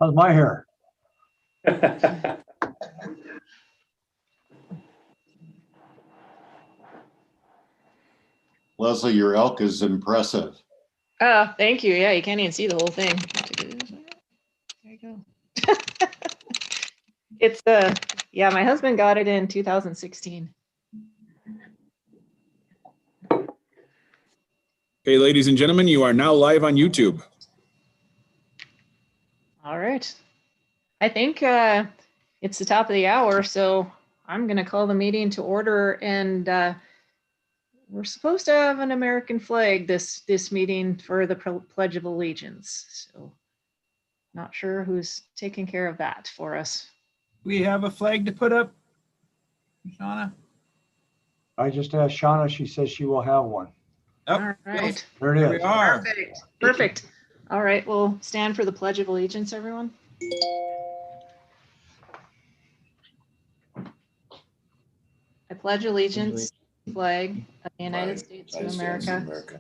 How's my hair? Leslie, your elk is impressive. Oh, thank you. Yeah, you can't even see the whole thing. There you go. It's yeah, my husband got it in 2016. Okay, ladies and gentlemen, you are now live on YouTube. All right. I think it's the top of the hour, so I'm going to call the meeting to order. And we're supposed to have an American flag this meeting for the Pledge of Allegiance. So not sure who's taking care of that for us. We have a flag to put up, Shauna? I just asked Shauna, she says she will have one. Oh, All right. There Here it we is. are. Perfect. Perfect. All right, we'll stand for the Pledge of Allegiance, everyone. I pledge allegiance to the flag of the United States of America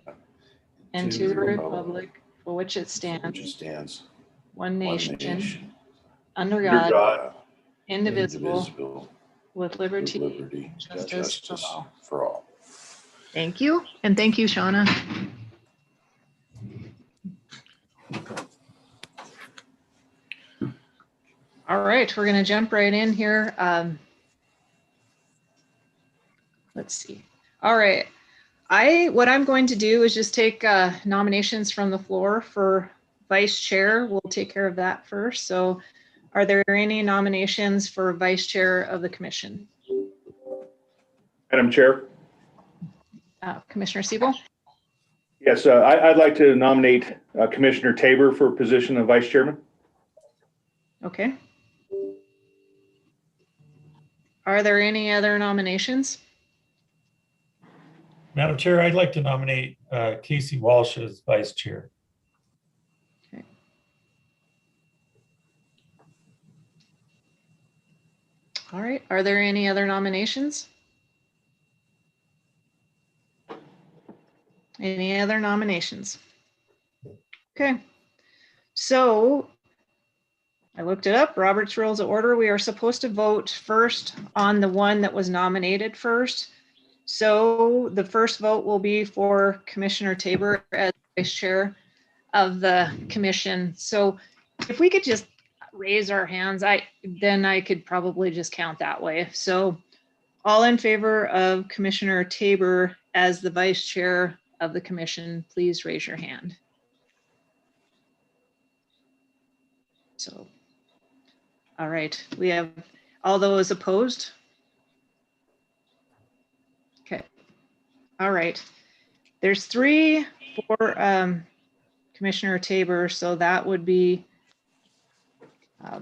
and to the republic for which it stands, one nation, under God, indivisible, with liberty and justice for all. Thank you. And thank you, Shauna. All right, we're going to jump right in here. Let's see. All right. What I'm going to do is just take nominations from the floor for vice chair. We'll take care of that first. So are there any nominations for vice chair of the commission? Madam Chair. Commissioner Siebel? Yes, I'd like to nominate Commissioner Tabor for position of vice chairman. Okay. Are there any other nominations? Madam Chair, I'd like to nominate Casey Walsh as vice chair. Okay. All right. Are there any other nominations? Any other nominations? Okay. So I looked it up, Robert's Rules of Order. We are supposed to vote first on the one that was nominated first. So the first vote will be for Commissioner Tabor as vice chair of the commission. So if we could just raise our hands, then I could probably just count that way. So all in favor of Commissioner Tabor as the vice chair of the commission, please raise your hand. So, all right, we have all those opposed. Okay. All right. There's 3 for Commissioner Tabor, so that would be, I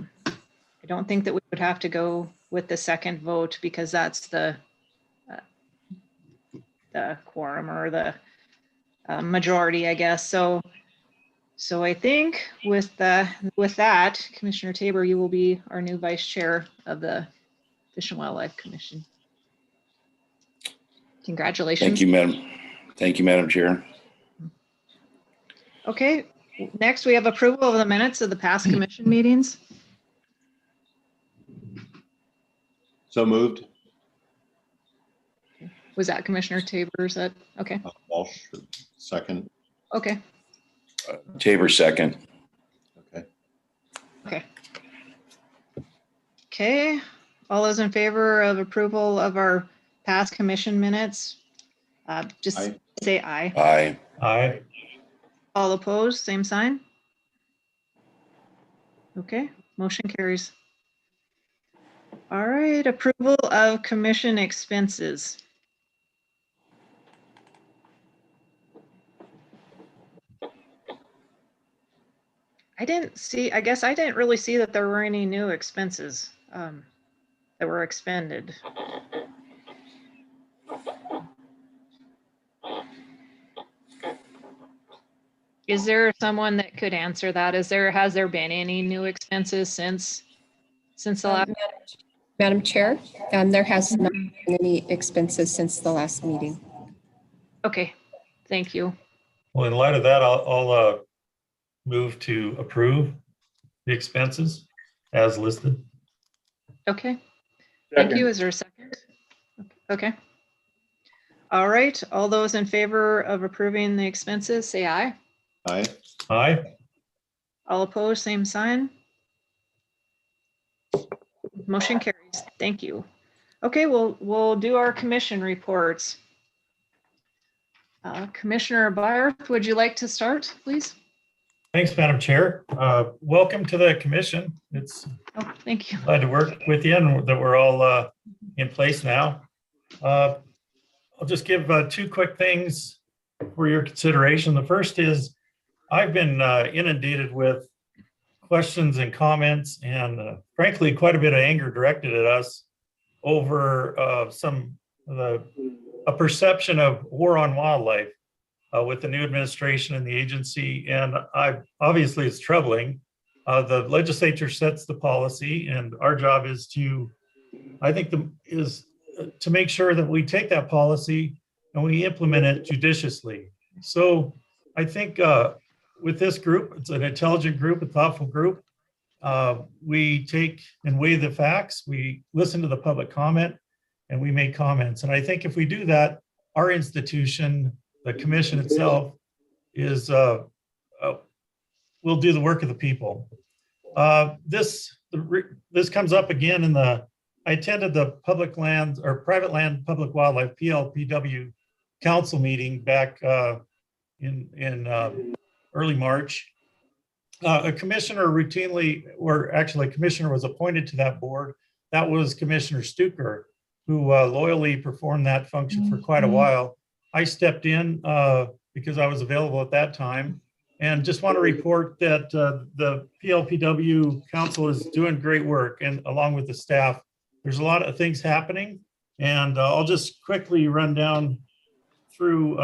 don't think that we would have to go with the second vote because that's the quorum or the majority, I guess. So I think with that, Commissioner Tabor, you will be our new vice chair of the Fish and Wildlife Commission. Congratulations. Thank you, Madam. Thank you, Madam Chair. Okay, next we have approval of the minutes of the past commission meetings. So moved. Was that Commissioner Tabor? Is that okay? Walsh, second. Okay. Tabor, second. Okay. Okay. Okay. All those in favor of approval of our past commission minutes, just Aye. say aye. Aye. Aye. All opposed, same sign. Okay, motion carries. All right, approval of commission expenses. I guess I didn't really see that there were any new expenses that were expended. Is there someone that could answer that? Has there been any new expenses since the last? Madam Chair, there has not been any expenses since the last meeting. Okay, thank you. Well, in light of that, I'll move to approve the expenses as listed. Okay, thank Second. you. Is there a second? Okay. All right, all those in favor of approving the expenses, say aye. Aye. Aye. All opposed, same sign. Motion carries. Thank you. Okay, we'll do our commission reports. Commissioner Byerth, would you like to start, please? Thanks, Madam Chair. Welcome to the commission. It's Oh, thank you. glad to work with you and that we're all in place now. I'll just give two quick things for your consideration. The first is I've been inundated with questions and comments and frankly, quite a bit of anger directed at us over a perception of war on wildlife with the new administration and the agency. And obviously it's troubling. The legislature sets the policy and our job is to, I think, to make sure that we take that policy and we implement it judiciously. So I think with this group, it's an intelligent group, a thoughtful group. We take and weigh the facts, we listen to the public comment, and we make comments. And I think if we do that, our institution, the commission itself, will do the work of the people. This comes up again I attended the public land or private land public wildlife PLPW council meeting back in early March. A commissioner was appointed to that board. That was Commissioner Stuker, who loyally performed that function for quite a while. I stepped in because I was available at that time, and just want to report that the PLPW council is doing great work, and along with the staff, there's a lot of things happening, and I'll just quickly run down through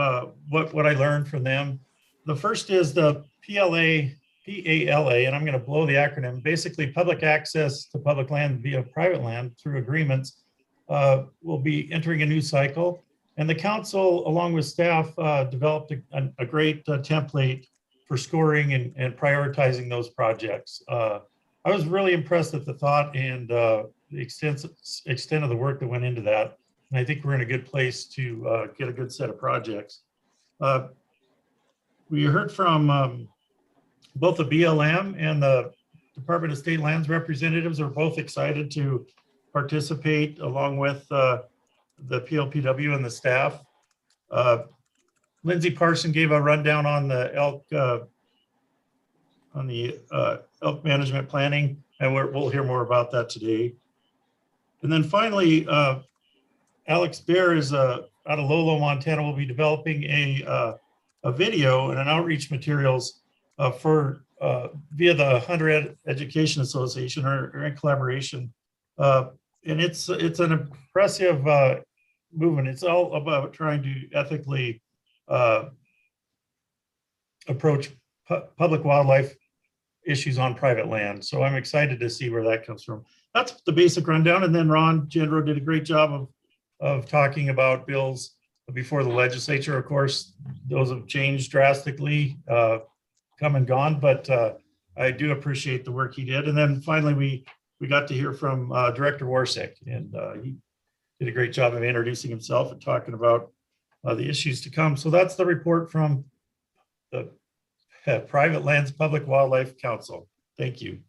what I learned from them. The first is the PALA, and I'm going to blow the acronym. Basically, public access to public land via private land through agreements will be entering a new cycle. And the council, along with staff, developed a great template for scoring and prioritizing those projects. I was really impressed at the thought and the extent of the work that went into that. And I think we're in a good place to get a good set of projects. We heard from both the BLM and the Department of State Lands representatives are both excited to participate along with the PLPW and the staff. Lindsay Parson gave a rundown on the elk management planning, and we'll hear more about that today. And then finally, Alex Bear is out of Lolo, Montana, will be developing a video and an outreach materials for via the Hunter Education Association or in collaboration. And it's an impressive movement. It's all about trying to ethically approach public wildlife issues on private land. So I'm excited to see where that comes from. That's the basic rundown. And then Ron Gendro did a great job of talking about bills before the legislature. Of course, those have changed drastically, come and gone, but I do appreciate the work he did. And then finally, we got to hear from Director Warsick, and he did a great job of introducing himself and talking about the issues to come. So that's the report from the Private Lands Public Wildlife Council. Thank you.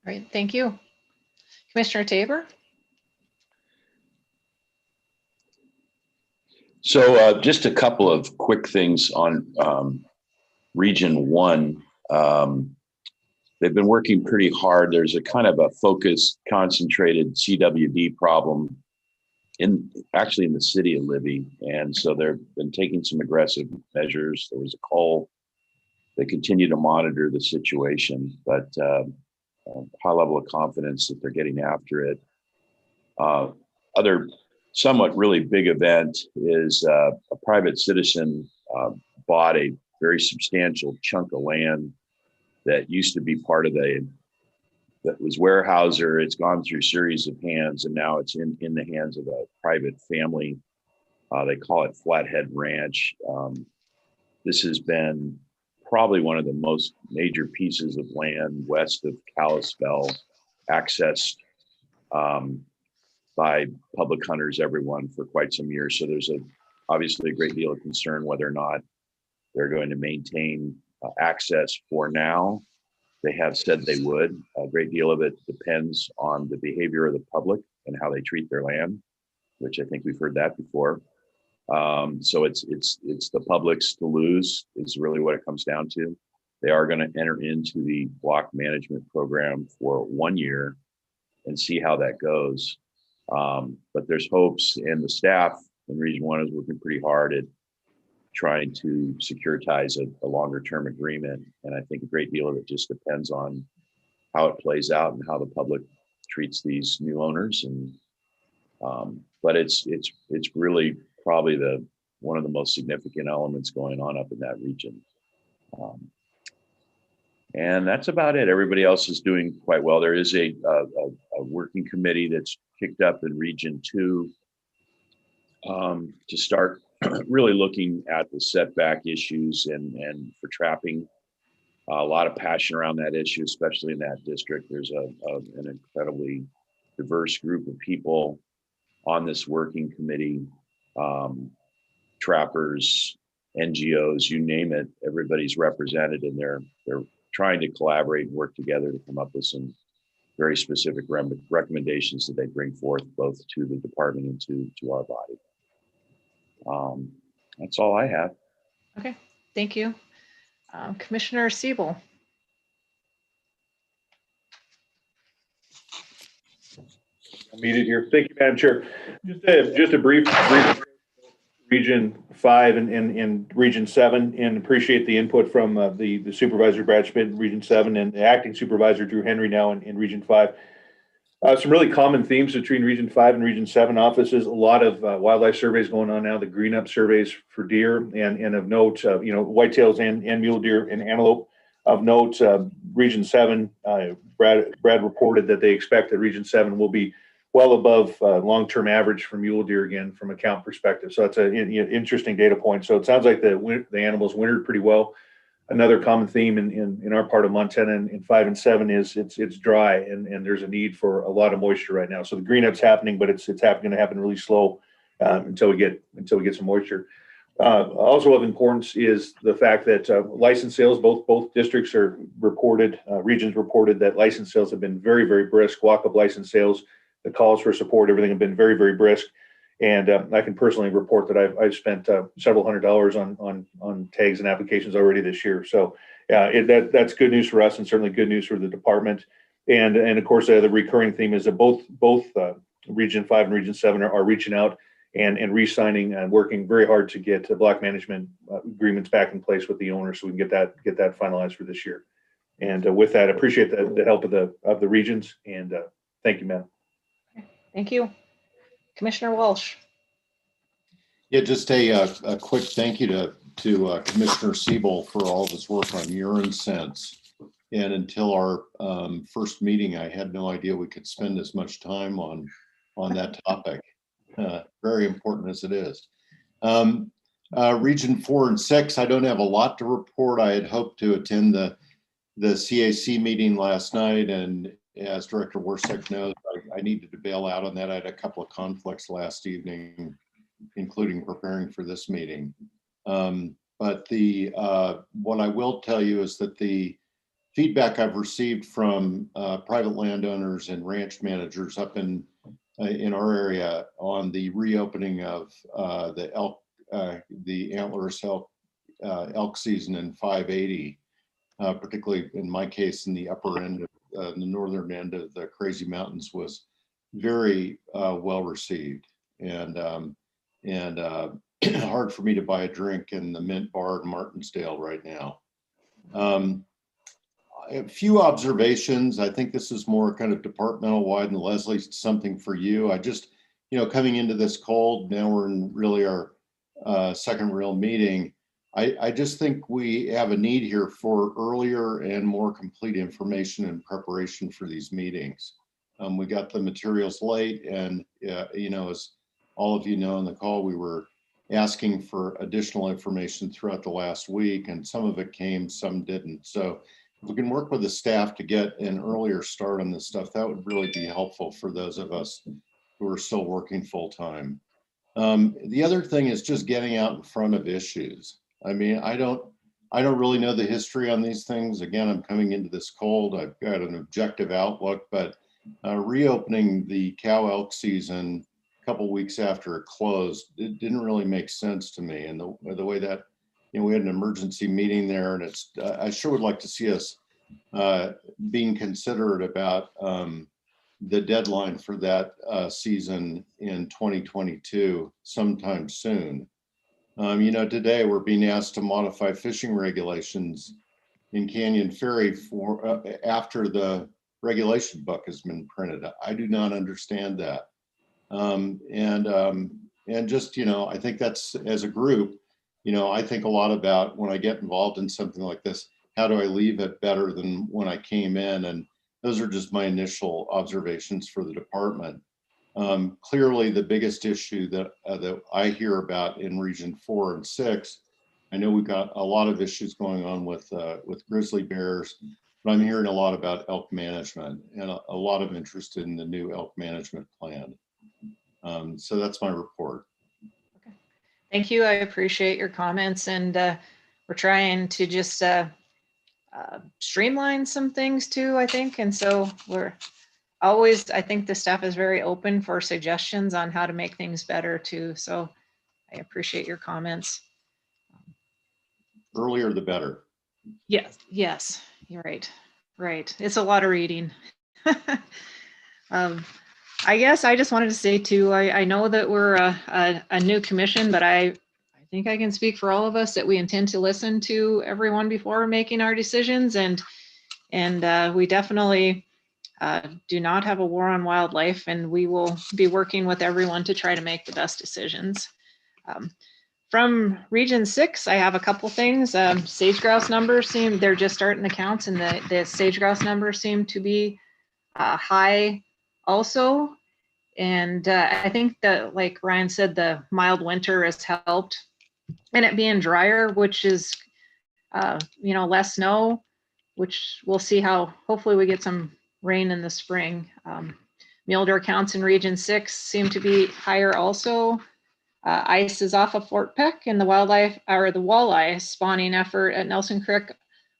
Great, thank you. Commissioner Tabor? So just a couple of quick things on Region 1. They've been working pretty hard. There's a kind of a focused, concentrated CWD problem actually in the city of Libby. And so they've been taking some aggressive measures. There was a call. They continue to monitor the situation, but high level of confidence that they're getting after it. Other somewhat really big event is a private citizen bought a very substantial chunk of land that used to be part of that was Weyerhaeuser. It's gone through a series of hands, and now it's in the hands of a private family. They call it Flathead Ranch. This has been probably one of the most major pieces of land west of Kalispell, accessed by public hunters, everyone, for quite some years. So there's obviously a great deal of concern whether or not they're going to maintain access for now. They have said they would. A great deal of it depends on the behavior of the public and how they treat their land, which I think we've heard that before. So it's the public's to lose is really what it comes down to. They are going to enter into the block management program for 1 year and see how that goes. But there's hopes, and the staff in Region 1 is working pretty hard at trying to securitize a longer term agreement. And I think a great deal of it just depends on how it plays out and how the public treats these new owners. And but it's really probably one of the most significant elements going on up in that region. And that's about it. Everybody else is doing quite well. There is a working committee that's kicked up in Region 2 to start really looking at the setback issues and for trapping. A lot of passion around that issue, especially in that district. There's an incredibly diverse group of people on this working committee, trappers, NGOs, you name it. Everybody's represented, and they're trying to collaborate and work together to come up with some very specific recommendations that they bring forth both to the department and to our body. That's all I have. Okay, thank you. Commissioner Siebel. Muted here. Thank you, Madam Chair. Just a brief Region 5 and Region 7, and appreciate the input from the Supervisor Brad Schmidt in Region 7 and the Acting Supervisor Drew Henry now in Region 5. Some really common themes between Region 5 and Region 7 offices. A lot of wildlife surveys going on now, the green up surveys for deer, and of note, whitetails and mule deer and antelope. Of note, Region 7, Brad reported that they expect that Region 7 will be well above long-term average for mule deer again from a count perspective. So that's an interesting data point. So it sounds like the animals wintered pretty well. Another common theme in our part of Montana in 5 and 7 is it's dry and there's a need for a lot of moisture right now. So the green up's happening, but it's going to happen really slow until we get some moisture. Also of importance is the fact that license sales, both districts are reported, regions reported that license sales have been very, very brisk. Walk-up license sales, the calls for support, everything have been very, very brisk. And I can personally report that I've spent several $100s on tags and applications already this year. So that's good news for us and certainly good news for the department. And of course, the recurring theme is that both Region 5 and Region 7 are reaching out and re-signing and working very hard to get block management agreements back in place with the owners so we can get that finalized for this year. And with that, I appreciate the help of the regions, and thank you, ma'am. Thank you. Commissioner Walsh. Yeah, just a quick thank you to Commissioner Siebel for all of his work on urine sense. And until our first meeting, I had no idea we could spend as much time on that topic. Very important as it is. Region 4 and 6, I don't have a lot to report. I had hoped to attend the CAC meeting last night, and as Director Warsack knows, I needed to bail out on that. I had a couple of conflicts last evening, including preparing for this meeting. But what I will tell you is that the feedback I've received from private landowners and ranch managers up in our area on the reopening of the antlerless elk season in 580, particularly in my case in the upper end of the northern end of the Crazy Mountains, was very well received, and hard for me to buy a drink in the Mint Bar in Martinsdale right now. A few observations. I think this is more kind of departmental wide, and Leslie, something for you. I just, coming into this cold, now we're in really our second real meeting. I just think we have a need here for earlier and more complete information and preparation for these meetings. We got the materials late, and as all of you know on the call, we were asking for additional information throughout the last week, and some of it came, some didn't. So if we can work with the staff to get an earlier start on this stuff, that would really be helpful for those of us who are still working full time. The other thing is just getting out in front of issues. I mean, I don't really know the history on these things. Again, I'm coming into this cold. I've got an objective outlook, but reopening the cow elk season a couple weeks after it closed, it didn't really make sense to me. And the way that, you know, we had an emergency meeting there, and it's, I sure would like to see us being considerate about the deadline for that season in 2022 sometime soon. You know, today we're being asked to modify fishing regulations in Canyon Ferry for after the regulation book has been printed. I do not understand that. And just, you know, I think that's, as a group, you know, I think a lot about when I get involved in something like this, how do I leave it better than when I came in? And those are just my initial observations for the department. Clearly, the biggest issue that I hear about in Region 4 and 6, I know we've got a lot of issues going on with grizzly bears, but I'm hearing a lot about elk management and a lot of interest in the new elk management plan. So that's my report. Okay. Thank you. I appreciate your comments, and we're trying to just streamline some things too, I think. And so we're always, I think the staff is very open for suggestions on how to make things better too. So I appreciate your comments. Earlier, the better. Yes, you're right. Right. It's a lot of reading. I guess I just wanted to say too, I know that we're a new commission, but I think I can speak for all of us that we intend to listen to everyone before making our decisions. And we definitely do not have a war on wildlife, and we will be working with everyone to try to make the best decisions. From Region 6, I have a couple things. Sage grouse numbers they're just starting the counts, and the sage grouse numbers seem to be high also. And I think that, like Ryan said, the mild winter has helped, and it being drier, which is, you know, less snow, which we'll see how, hopefully we get some rain in the spring. Mule deer counts in Region 6 seem to be higher also. Ice is off of Fort Peck, and the walleye spawning effort at Nelson Creek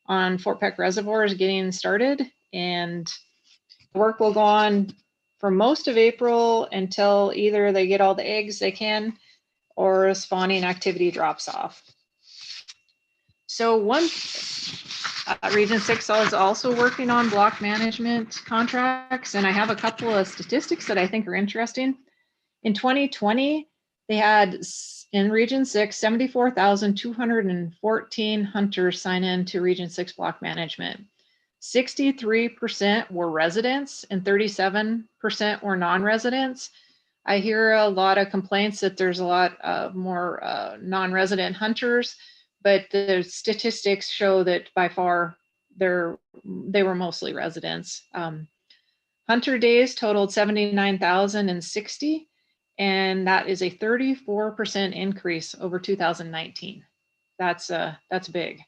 on Fort Peck Reservoir is getting started, and work will go on for most of April until either they get all the eggs they can or spawning activity drops off. So Region 6 is also working on block management contracts, and I have a couple of statistics that I think are interesting. In 2020, they had in Region 6, 74,214 hunters sign in to Region 6 block management. 63% were residents and 37% were non-residents. I hear a lot of complaints that there's a lot more non-resident hunters, but the statistics show that by far they were mostly residents. Hunter days totaled 79,060, and that is a 34% increase over 2019. That's big.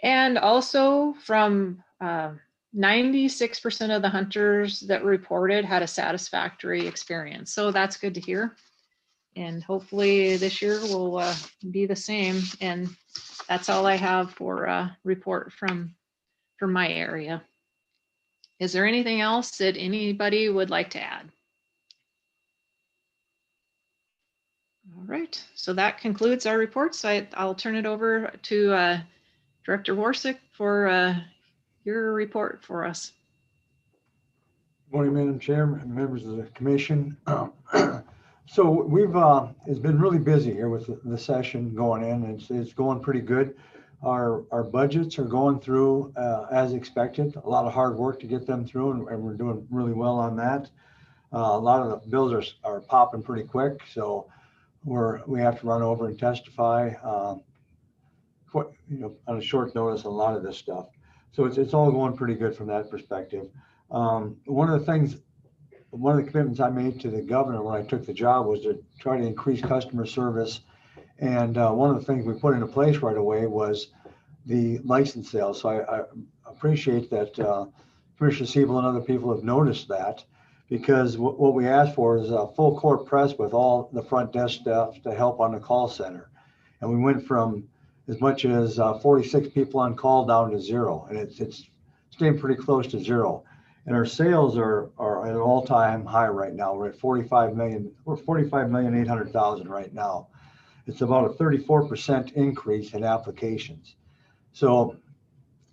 And also from 96% of the hunters that reported had a satisfactory experience. So that's good to hear. And hopefully this year will be the same. And that's all I have for report from my area. Is there anything else that anybody would like to add? All right, so that concludes our reports. I'll turn it over to Director Warsick for your report for us. Morning, Madam Chair, members of the commission. So we've it's been really busy here with the session going in. It's going pretty good. Our budgets are going through as expected. A lot of hard work to get them through, and we're doing really well on that. A lot of the bills are popping pretty quick, so we have to run over and testify, on a short notice on a lot of this stuff. So it's all going pretty good from that perspective. One of the commitments I made to the governor when I took the job was to try to increase customer service And one of the things we put into place right away was the license sales. So I appreciate that Commissioner Siebel and other people have noticed that, because what we asked for is a full court press with all the front desk staff to help on the call center. And we went from as much as 46 people on call down to 0. And it's staying pretty close to 0. And our sales are at an all-time high right now. We're at 45 million. We're 45,800,000 right now. It's about a 34% increase in applications. So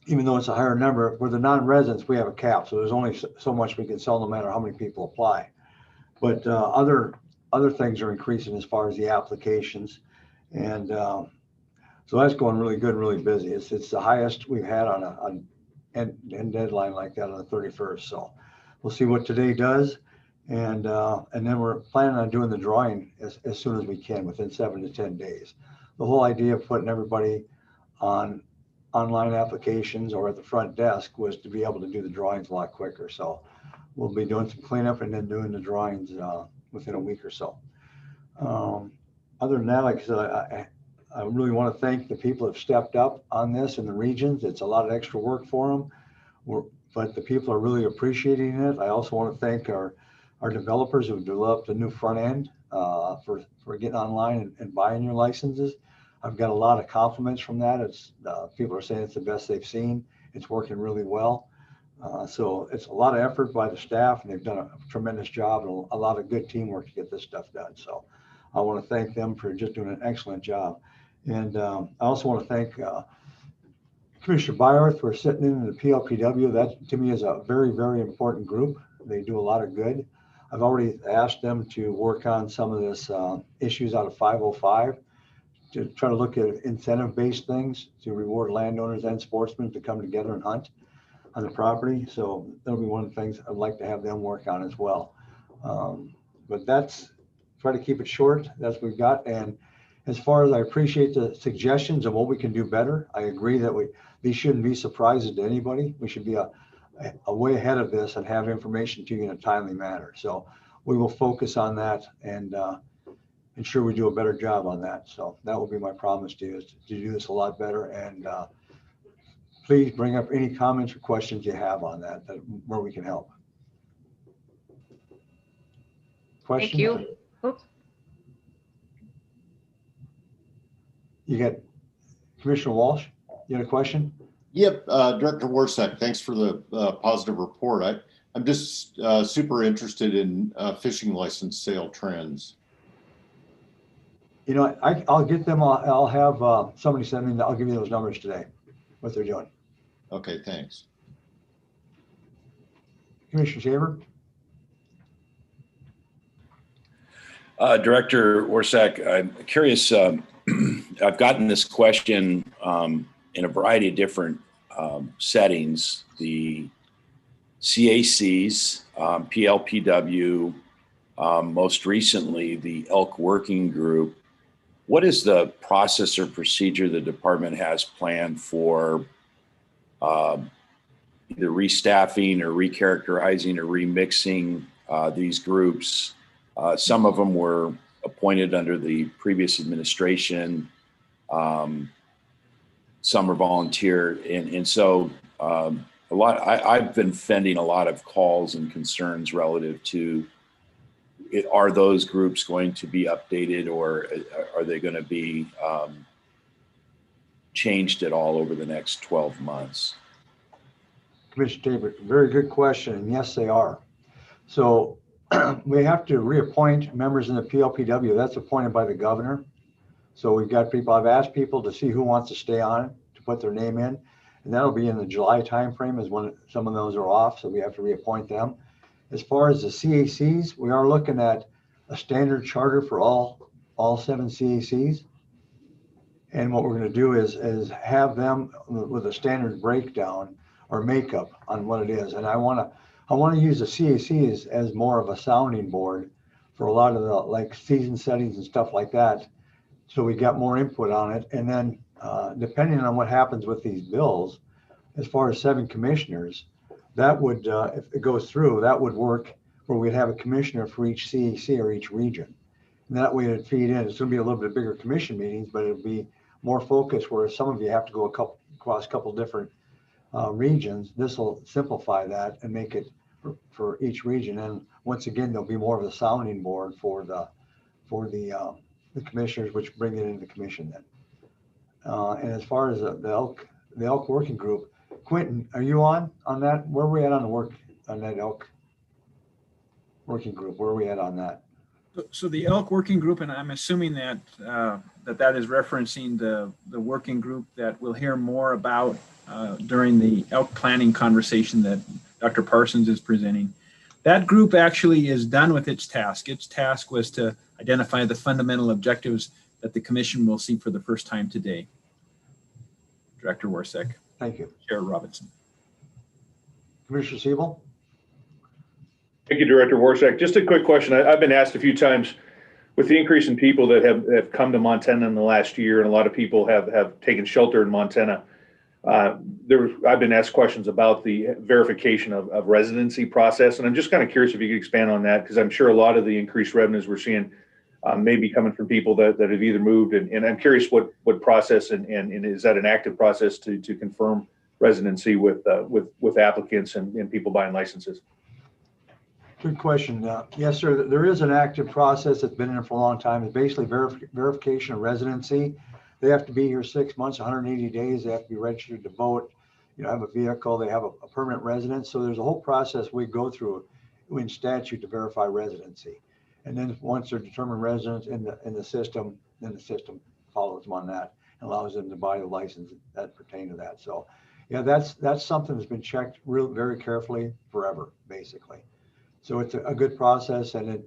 even though it's a higher number, for the non-residents, we have a cap. So there's only so much we can sell no matter how many people apply. But other things are increasing as far as the applications. And so that's going really good, really busy. It's the highest we've had on a deadline like that on the 31st. So we'll see what today does. And then we're planning on doing the drawing as soon as we can, within 7 to 10 days. The whole idea of putting everybody on online applications or at the front desk was to be able to do the drawings a lot quicker. So we'll be doing some cleanup and then doing the drawings within a week or so. Other than that, like I said, I really want to thank the people who have stepped up on this in the regions. It's a lot of extra work for them, but the people are really appreciating it. I also want to thank our developers who have developed a new front end for getting online and buying your licenses. I've got a lot of compliments from that. It's people are saying it's the best they've seen. It's working really well. So it's a lot of effort by the staff, and they've done a tremendous job and a lot of good teamwork to get this stuff done. So I want to thank them for just doing an excellent job. And I also want to thank Commissioner Byarth for sitting in the PLPW. That to me is a very, very important group. They do a lot of good. I've already asked them to work on some of this issues out of 505 to try to look at incentive-based things to reward landowners and sportsmen to come together and hunt on the property. So that'll be one of the things I'd like to have them work on as well. But try to keep it short. That's what we've got. And as far as I appreciate the suggestions of what we can do better, I agree that these shouldn't be surprises to anybody. We should be a way ahead of this and have information to you in a timely manner. So we will focus on that and ensure we do a better job on that. So that will be my promise to you, is to do this a lot better. And please bring up any comments or questions you have on that where we can help. Questions? Thank you. Oops. You got Commissioner Walsh, you had a question? Yep, Director Warsack, thanks for the positive report. I'm just super interested in fishing license sale trends. You know, I'll get them. I'll have somebody send me. I'll give you those numbers today, what they're doing. Okay, thanks. Commissioner Shaver. Director Orsak, I'm curious. I've gotten this question in a variety of different settings. The CACs, PLPW, most recently the Elk Working Group. What is the process or procedure the department has planned for either restaffing or recharacterizing or remixing these groups? Some of them were appointed under the previous administration. Some are volunteer. And so I've been fending a lot of calls and concerns relative to are those groups going to be updated, or are they going to be changed at all over the next 12 months? Commissioner Tabor, very good question. And yes, they are. So we have to reappoint members in the PLPW. That's appointed by the governor. So we've got people, I've asked people to see who wants to stay on, to put their name in. And that'll be in the July timeframe is when some of those are off. So we have to reappoint them. As far as the CACs, we are looking at a standard charter for all 7 CACs. And what we're going to do is have them with a standard breakdown or makeup on what it is. And I want to use the CACs as more of a sounding board for a lot of the like season settings and stuff like that. So we got more input on it. And then depending on what happens with these bills, as far as 7 commissioners, that would, if it goes through, that would work where we'd have a commissioner for each CAC or each region. And that way it'd feed in. It's gonna be a little bit bigger commission meetings, but it'll be more focused where some of you have to go across a couple different regions. This will simplify that and make it for each region. And once again, there'll be more of a sounding board for the commissioners, which bring it into the commission then. And as far as the elk working group, Quentin, are you on that? Where are we at on that elk working group? Where are we at on that? So the elk working group, and I'm assuming that that is referencing the working group that we'll hear more about during the elk planning conversation that Dr. Parsons is presenting. That group actually is done with its task. Its task was to identify the fundamental objectives that the commission will see for the first time today. Director Warsek. Thank you. Chair Robinson. Commissioner Siebel? Thank you, Director Warsack. Just a quick question. I've been asked a few times with the increase in people that have come to Montana in the last year, and a lot of people have taken shelter in Montana. I've been asked questions about the verification of residency process, and I'm just kind of curious if you could expand on that, because I'm sure a lot of the increased revenues we're seeing may be coming from people that have either moved, and I'm curious what process and is that an active process to confirm residency with applicants and people buying licenses? Good question. Yes, sir. There is an active process that's been in for a long time. It's basically verification of residency. They have to be here 6 months, 180 days. They have to be registered to vote, have a vehicle, they have a permanent residence. So there's a whole process we go through in statute to verify residency. And then once they're determined residents in the system, then the system follows them on that and allows them to buy the license that pertain to that. So yeah, that's something that's been checked very carefully forever, basically. So it's a good process, and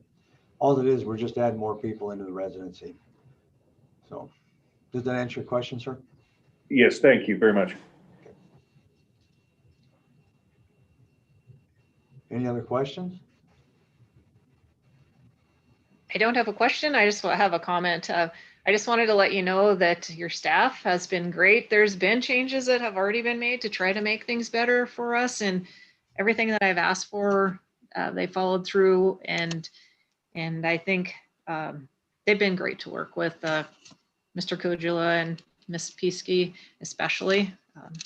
all it is, we're just adding more people into the residency. So does that answer your question, sir? Yes, thank you very much. Okay. Any other questions? I don't have a question. I just have a comment. I just wanted to let you know that your staff has been great. There's been changes that have already been made to try to make things better for us, and everything that I've asked for, they followed through, and I think they've been great to work with, Mr. Kujula and Ms. Piesky especially.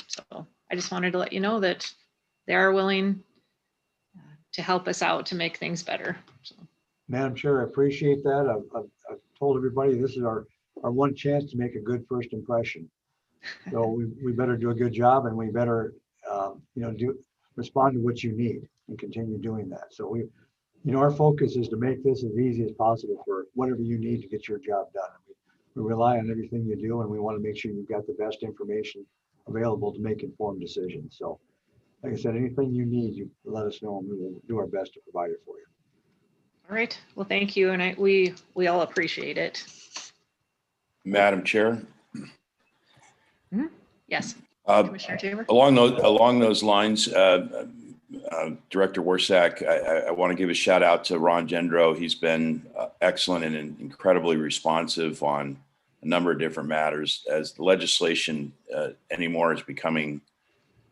So I just wanted to let you know that they are willing to help us out to make things better. So. Madam Chair, I appreciate that. I've told everybody this is our one chance to make a good first impression. So we better do a good job, and we better respond to what you need and continue doing that. So our focus is to make this as easy as possible for whatever you need to get your job done. We rely on everything you do, and we want to make sure you've got the best information available to make informed decisions. So like I said, anything you need, you let us know, and we will do our best to provide it for you. All right. Well, thank you. And we all appreciate it. Madam Chair. Mm-hmm. Yes. Commissioner Tabor. Along those lines, Director Warsack, I want to give a shout out to Ron Gendro. He's been excellent and incredibly responsive on a number of different matters, as the legislation anymore is becoming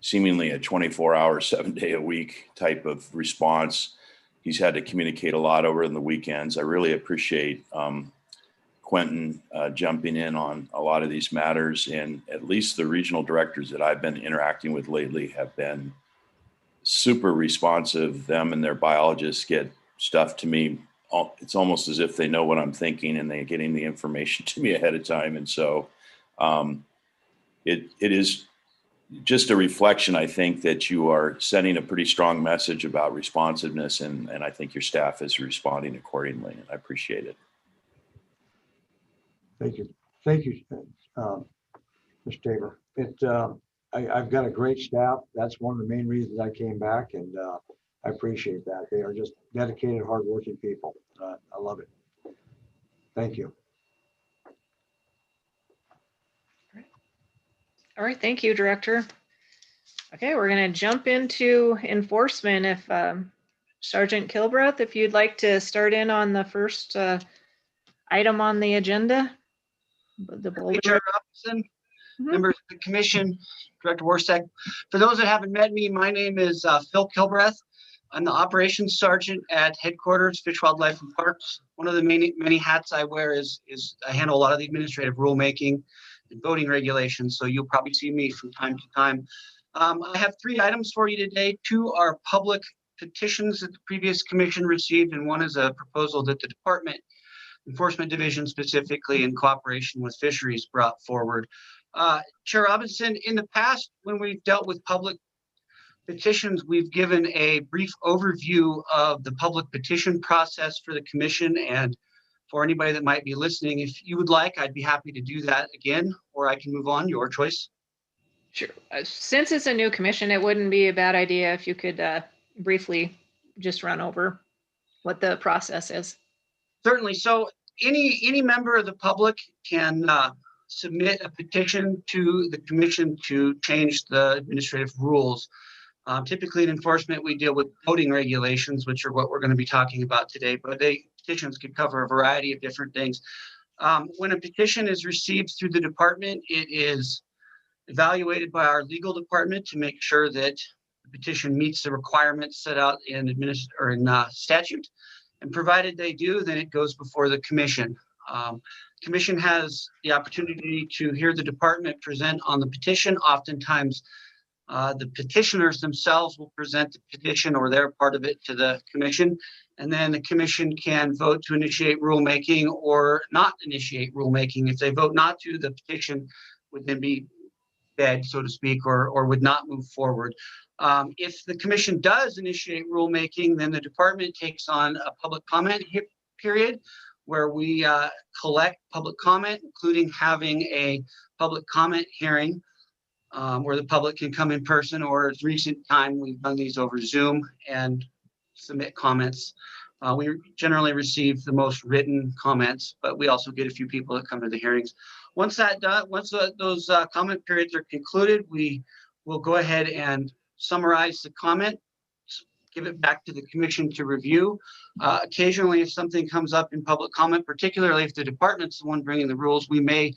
seemingly a 24-hour, 7-day-a-week type of response. He's had to communicate a lot over in the weekends. I really appreciate Quentin jumping in on a lot of these matters, and at least the regional directors that I've been interacting with lately have been super responsive. Them and their biologists get stuff to me. It's almost as if they know what I'm thinking, and they're getting the information to me ahead of time. And so it is just a reflection, I think, that you are sending a pretty strong message about responsiveness, and I think your staff is responding accordingly, and I appreciate it. Thank you. Thank you, Mr. Tabor. I've got a great staff. That's one of the main reasons I came back, and I appreciate that. They are just dedicated, hardworking people. I love it. Thank you. All right. Thank you, Director. Okay, we're going to jump into enforcement. If Sergeant Kilbreth, if you'd like to start in on the first item on the agenda. Chair Robinson, members of the commission, Director Warsack. For those that haven't met me, my name is Phil Kilbreth. I'm the operations sergeant at headquarters, Fish, Wildlife and Parks. One of the many hats I wear is I handle a lot of the administrative rulemaking and voting regulations. So you'll probably see me from time to time. I have 3 items for you today. 2 are public petitions that the previous commission received, and 1 is a proposal that the Department Enforcement Division, specifically in cooperation with Fisheries, brought forward. Chair Robinson, in the past, when we've dealt with public petitions, we've given a brief overview of the public petition process for the commission. And for anybody that might be listening, if you would like, I'd be happy to do that again, or I can move on, your choice. Sure. Since it's a new commission, it wouldn't be a bad idea if you could briefly just run over what the process is. Certainly. So any member of the public can submit a petition to the commission to change the administrative rules. Typically in enforcement, we deal with voting regulations, which are what we're going to be talking about today, but petitions could cover a variety of different things. When a petition is received through the department, it is evaluated by our legal department to make sure that the petition meets the requirements set out in statute. And provided they do, then it goes before the commission. Commission has the opportunity to hear the department present on the petition. Oftentimes, the petitioners themselves will present the petition or their part of it to the commission, and then the commission can vote to initiate rulemaking or not initiate rulemaking. If they vote not to, the petition would then be dead, so to speak, or would not move forward. If the commission does initiate rulemaking, then the department takes on a public comment period where we collect public comment, including having a public comment hearing where the public can come in person, or as recent time, we've done these over Zoom and submit comments. We generally receive the most written comments, but we also get a few people that come to the hearings. Once those comment periods are concluded, we will go ahead and summarize the comment, give it back to the commission to review. Occasionally, if something comes up in public comment, particularly if the department's the one bringing the rules, we may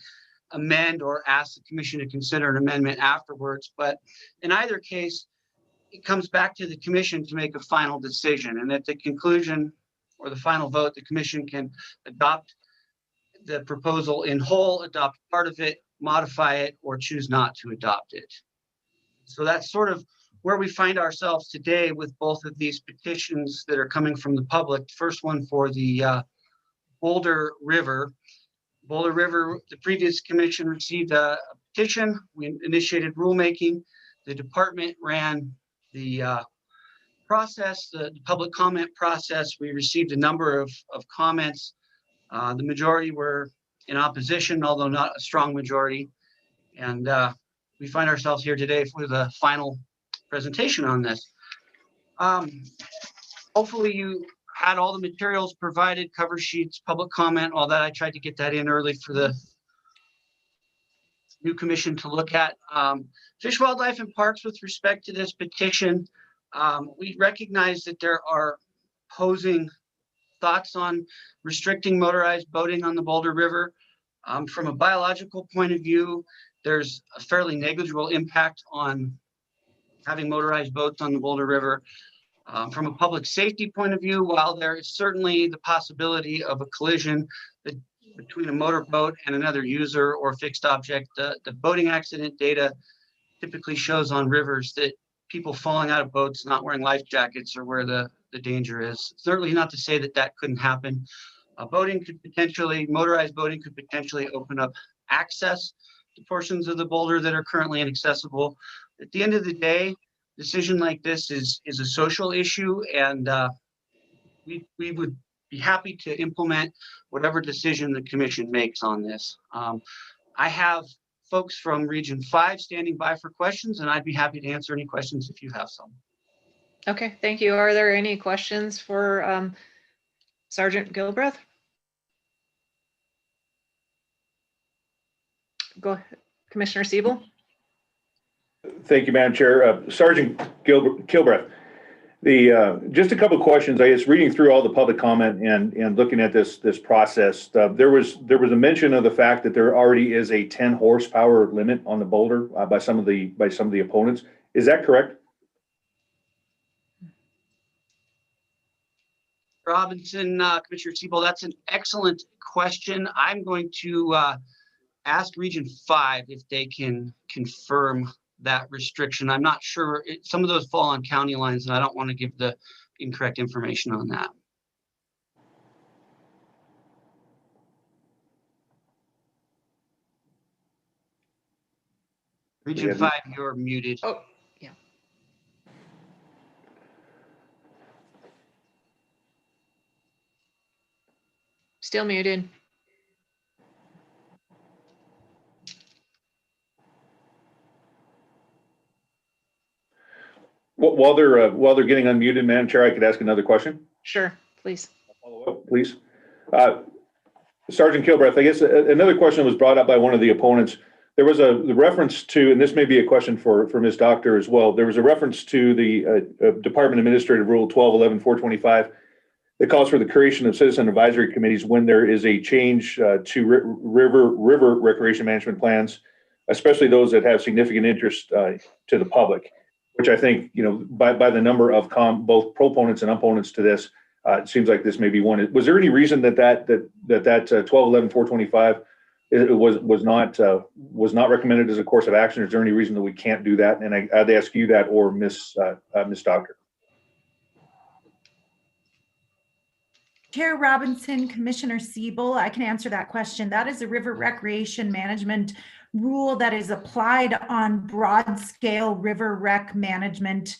amend or ask the commission to consider an amendment afterwards. But in either case, it comes back to the commission to make a final decision. And at the conclusion or the final vote, the commission can adopt the proposal in whole, adopt part of it, modify it, or choose not to adopt it. So that's sort of where we find ourselves today with both of these petitions that are coming from the public. First one for the Boulder River. Boulder River, the previous commission received a petition. We initiated rulemaking. The department ran the process, the public comment process. We received a number of comments. The majority were in opposition, although not a strong majority. And we find ourselves here today with a final presentation on this. Hopefully you had all the materials provided, cover sheets, public comment, all that. I tried to get that in early for the new commission to look at. Fish, Wildlife and Parks, with respect to this petition, we recognize that there are opposing thoughts on restricting motorized boating on the Boulder River. From a biological point of view, there's a fairly negligible impact on having motorized boats on the Boulder River. From a public safety point of view, while there is certainly the possibility of a collision between a motorboat and another user or fixed object, the boating accident data typically shows on rivers that people falling out of boats not wearing life jackets are where the danger is. Certainly not to say that that couldn't happen. Motorized boating could potentially open up access to portions of the Boulder that are currently inaccessible. At the end of the day, decision like this is a social issue, and we would be happy to implement whatever decision the commission makes on this. I have folks from Region 5 standing by for questions, and I'd be happy to answer any questions if you have some. Okay, thank you. Are there any questions for Sergeant Gilbreth? Go ahead, Commissioner Siebel. Thank you, Madam Chair. Sergeant Kilbreth, just a couple of questions. I guess reading through all the public comment and looking at this process, there was a mention of the fact that there already is a 10 horsepower limit on the Boulder by some of the opponents. Is that correct? Robinson, Commissioner Siebel, that's an excellent question. I'm going to ask Region 5 if they can confirm that restriction. I'm not sure. Some of those fall on county lines, and I don't want to give the incorrect information on that. Region 5, you're muted. Oh, yeah. Still muted. While they're getting unmuted, Madam Chair, I could ask another question. Sure, please. Follow up, please. Sergeant Kilbreth, I guess another question was brought up by one of the opponents. There was the reference to, and this may be a question for Ms. Doctor as well. There was a reference to the Department Administrative Rule 1211-425 that calls for the creation of citizen advisory committees when there is a change to river recreation management plans, especially those that have significant interest to the public, which I think, by the number of both proponents and opponents to this, it seems like this may be one. Was there any reason that 1211-425 was not recommended as a course of action? Is there any reason that we can't do that? And I'd ask you that, or Ms. Doctor. Chair Robinson, Commissioner Siebel, I can answer that question. That is a river recreation management rule that is applied on broad scale river rec management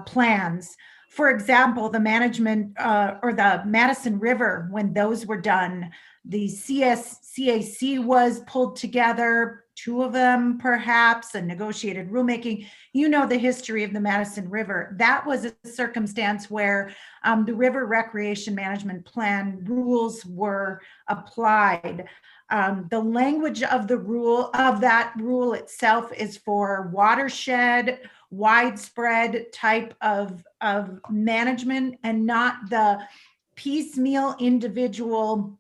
plans. For example, the management or the Madison River, when those were done, the CAC was pulled together, 2 of them perhaps, and negotiated rulemaking. You know the history of the Madison River. That was a circumstance where the river recreation management plan rules were applied. The language of that rule itself is for watershed, widespread type of management, and not the piecemeal individual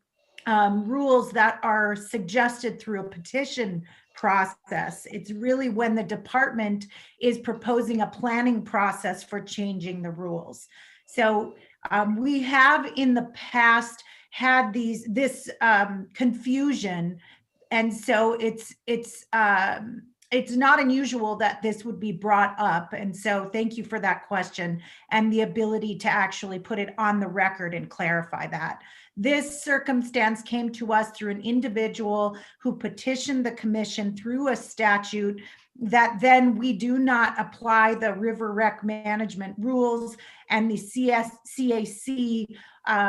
rules that are suggested through a petition process. It's really when the department is proposing a planning process for changing the rules. So we have in the past had this confusion, and so it's not unusual that this would be brought up. And so thank you for that question and the ability to actually put it on the record and clarify that. This circumstance came to us through an individual who petitioned the commission through a statute that then we do not apply the river rec management rules and the CAC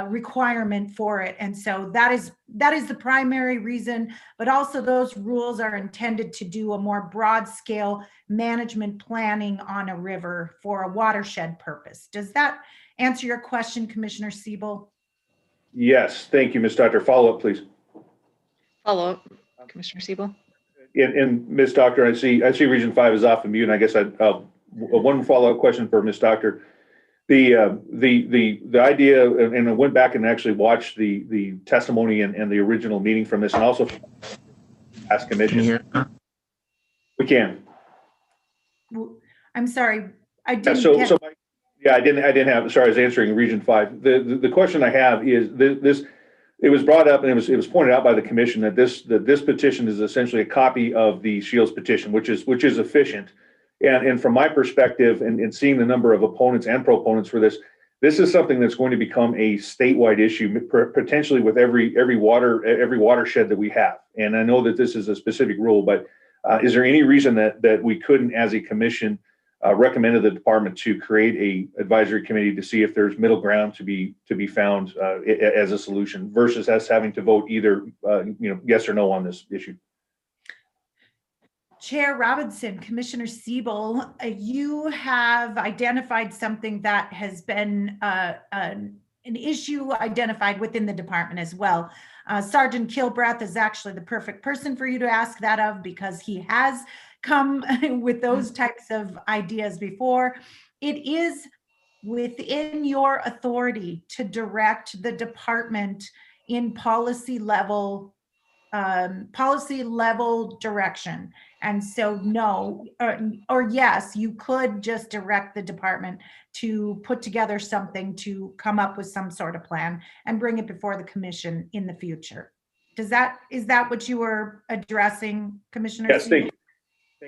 requirement for it. And so that is the primary reason, but also those rules are intended to do a more broad scale management planning on a river for a watershed purpose. Does that answer your question, Commissioner Siebel? Yes, thank you, Ms. Doctor. Follow up, please. Follow up, Commissioner Siebel. And Ms. Doctor, I see Region 5 is off of mute, and I guess one follow-up question for Ms. Doctor. The idea, and I went back and actually watched the testimony and the original meeting from this, and also ask commission. Can you hear? We can. I'm sorry, I didn't I didn't have. Sorry, I was answering Region 5. The question I have is this. It was brought up and it was pointed out by the commission that this petition is essentially a copy of the Shields petition, which is efficient. And from my perspective, and seeing the number of opponents and proponents for this is something that's going to become a statewide issue, potentially with every watershed that we have. And I know that this is a specific rule, but is there any reason that we couldn't, as a commission, recommended the department to create a advisory committee to see if there's middle ground to be found as a solution versus us having to vote either yes or no on this issue? Chair Robinson, Commissioner Siebel, you have identified something that has been an issue identified within the department as well. Sergeant Kilbreth is actually the perfect person for you to ask that of, because he has come with those types of ideas before. It is within your authority to direct the department in policy level policy level direction. And so no, or yes, you could just direct the department to put together something to come up with some sort of plan and bring it before the commission in the future. Is that what you were addressing, Commissioner? Yes, thank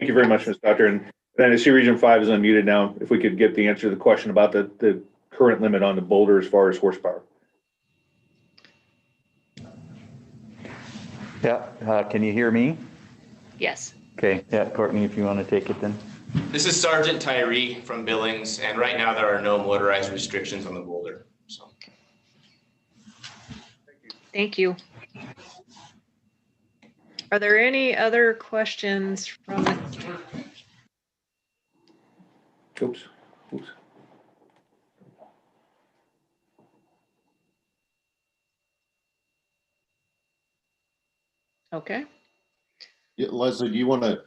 you very much, Ms. Doctor. And then I see Region 5 is unmuted now. If we could get the answer to the question about the current limit on the boulder as far as horsepower. Yeah, can you hear me? Yes. Okay, yeah, Courtney, if you want to take it then. This is Sergeant Tyree from Billings, and right now there are no motorized restrictions on the boulder. So. Thank you. Are there any other questions from the Oops. Okay. Yeah, Leslie, do you want to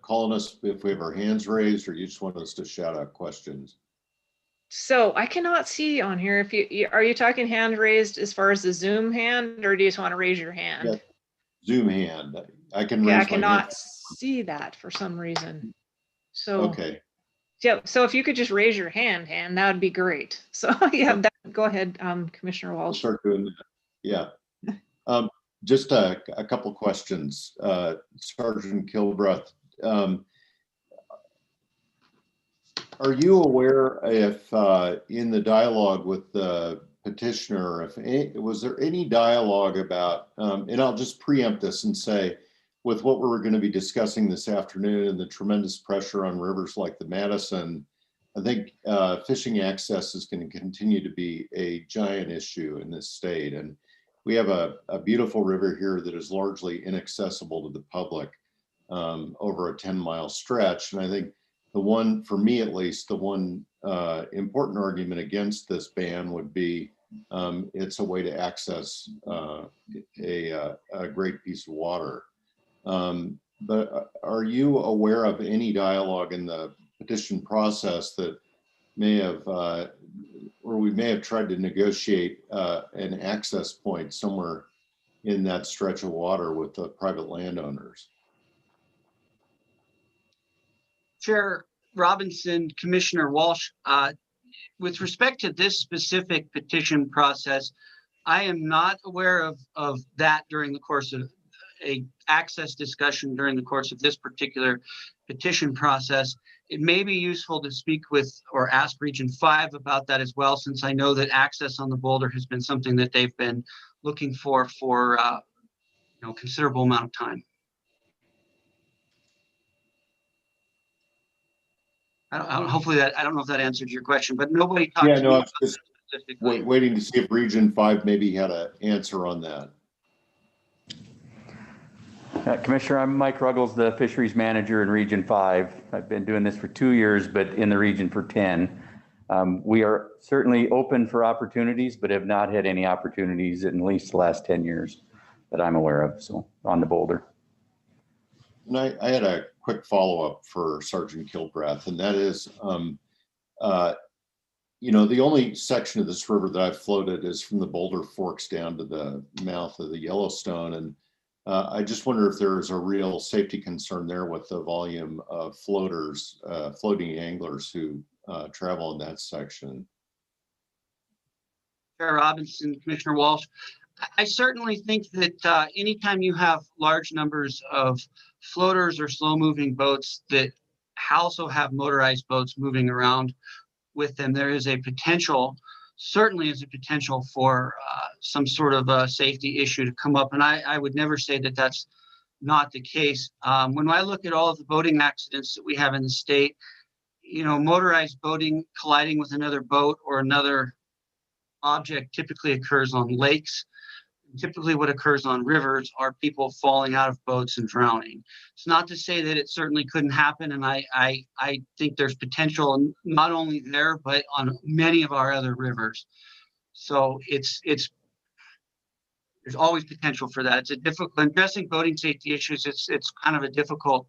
call on us if we have our hands raised, or you just want us to shout out questions? So I cannot see on here if are you talking hand raised as far as the Zoom hand, or do you just want to raise your hand? Yeah. Zoom hand. I can Yeah, I raise my cannot hand. see that for some reason. So Okay. yeah, so if you could just raise your hand, that would be great. So yeah, go ahead, Commissioner I'll Walsh. start doing that. Yeah. Just a couple questions. Sergeant Kilbreath, are you aware if in the dialogue with the petitioner, was there any dialogue about, and I'll just preempt this and say, with what we're going to be discussing this afternoon and the tremendous pressure on rivers like the Madison, I think fishing access is going to continue to be a giant issue in this state. And we have a beautiful river here that is largely inaccessible to the public over a 10-mile stretch. And I think the one, for me at least, the one important argument against this ban would be it's a way to access a great piece of water. But are you aware of any dialogue in the petition process that may have, or we may have tried to negotiate an access point somewhere in that stretch of water with the private landowners? Chair Robinson, Commissioner Walsh, with respect to this specific petition process, I am not aware of that during the course of a access discussion during the course of this particular petition process. It may be useful to speak with or ask Region 5 about that as well, since I know that access on the boulder has been something that they've been looking for a considerable amount of time. Hopefully I don't know if that answered your question, but nobody talked to me I about was just specifically. waiting to see if Region 5 maybe had an answer on that. Commissioner, I'm Mike Ruggles, the fisheries manager in Region 5. I've been doing this for 2 years, but in the region for 10. We are certainly open for opportunities, but have not had any opportunities in at least the last 10 years that I'm aware of, so on the boulder. And I had a quick follow-up for Sergeant Kilbreath, and that is, the only section of this river that I've floated is from the Boulder Forks down to the mouth of the Yellowstone. And I just wonder if there is a real safety concern there with the volume of floaters, floating anglers who travel in that section. Chair Robinson, Commissioner Walsh, I certainly think that anytime you have large numbers of floaters or slow-moving boats that also have motorized boats moving around with them, there is a potential, certainly is a potential for some sort of a safety issue to come up. And I would never say that that's not the case. When I look at all of the boating accidents that we have in the state, motorized boating colliding with another boat or another object typically occurs on lakes. Typically what occurs on rivers are people falling out of boats and drowning. It's not to say that it certainly couldn't happen. And I think there's potential not only there, but on many of our other rivers. So there's always potential for that. It's a difficult, addressing boating safety issues. It's kind of a difficult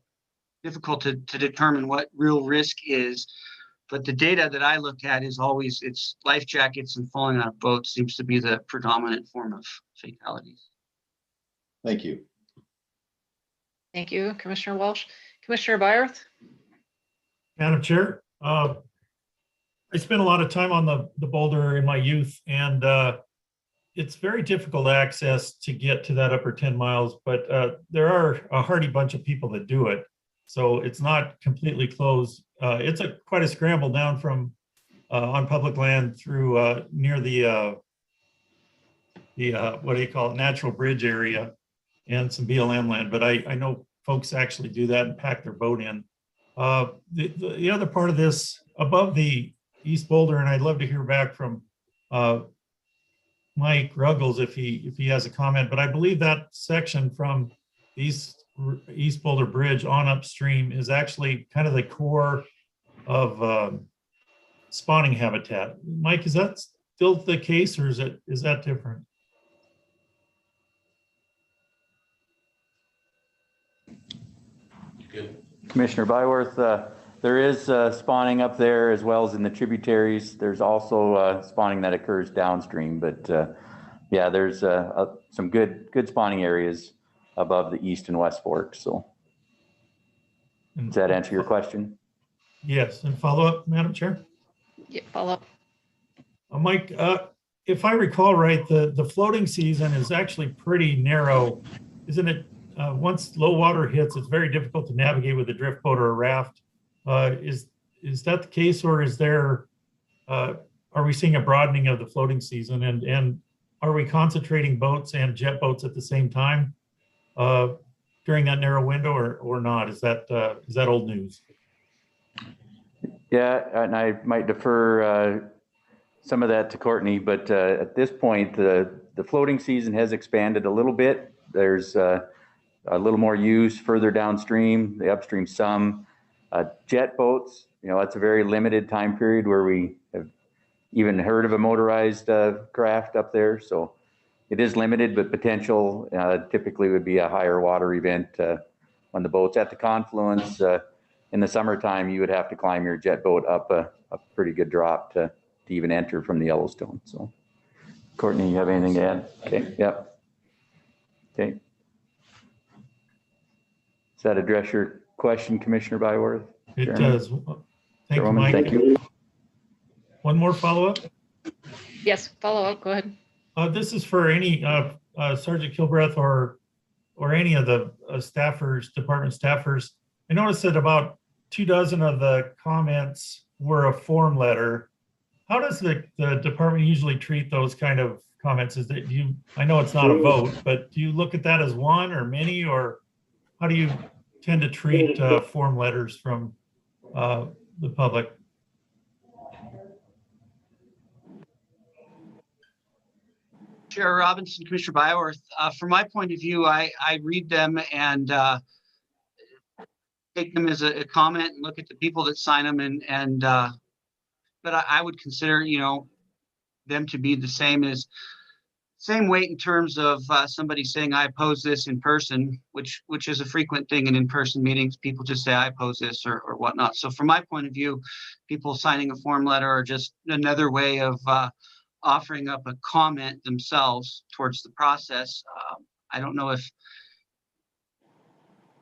to determine what real risk is. But the data that I look at is always, it's life jackets and falling out of boats seems to be the predominant form of fatalities. Thank you. Thank you, Commissioner Walsh. Commissioner Byerth? Madam Chair, I spent a lot of time on the boulder in my youth, and it's very difficult access to get to that upper 10 miles, but there are a hearty bunch of people that do it. So it's not completely closed. It's quite a scramble down from on public land through near the what do you call it, Natural Bridge area and some BLM land. But I know folks actually do that and pack their boat in. The other part of this, above the East Boulder, and I'd love to hear back from Mike Ruggles if he has a comment, but I believe that section from East Boulder Bridge on upstream is actually kind of the core of spawning habitat. Mike, is that still the case, or is that different? Good. Commissioner Byworth, there is spawning up there as well as in the tributaries. There's also spawning that occurs downstream, but yeah, there's some good spawning areas above the East and West Forks. So does that answer your question? Yes, and follow up, Madam Chair? Yeah, follow up. Mike, if I recall right, the floating season is actually pretty narrow, isn't it? Once low water hits, it's very difficult to navigate with a drift boat or a raft. Is that the case, or is there? Are we seeing a broadening of the floating season, and are we concentrating boats and jet boats at the same time during that narrow window, or not? Is that old news? Yeah, and I might defer some of that to Courtney, but at this point, the floating season has expanded a little bit. There's a little more use further downstream, the upstream some. Jet boats, that's a very limited time period where we have even heard of a motorized craft up there. So it is limited, but potential typically would be a higher water event on the boats. At the confluence in the summertime, you would have to climb your jet boat up a pretty good drop to even enter from the Yellowstone. So Courtney, you have anything to add? Okay, yep. Okay. Does that address your question, Commissioner Byworth? It Chairman? does. Thank you, Chairwoman, Mike. thank you. One more follow-up? Yes, follow up. Go ahead. This is for any Sergeant Kilbreth or any of the staffers, department staffers. I noticed that about 24 of the comments were a form letter. How does the department usually treat those kind of comments? Is that I know it's not a vote, but do you look at that as one or many, or how do you tend to treat form letters from the public? Chair Robinson, Commissioner Byworth, from my point of view, I read them and take them as a comment and look at the people that sign them, but I would consider, them to be the same weight in terms of somebody saying I oppose this in person, which is a frequent thing in in-person meetings. People just say I oppose this or whatnot. So from my point of view, people signing a form letter are just another way of offering up a comment themselves towards the process. I don't know if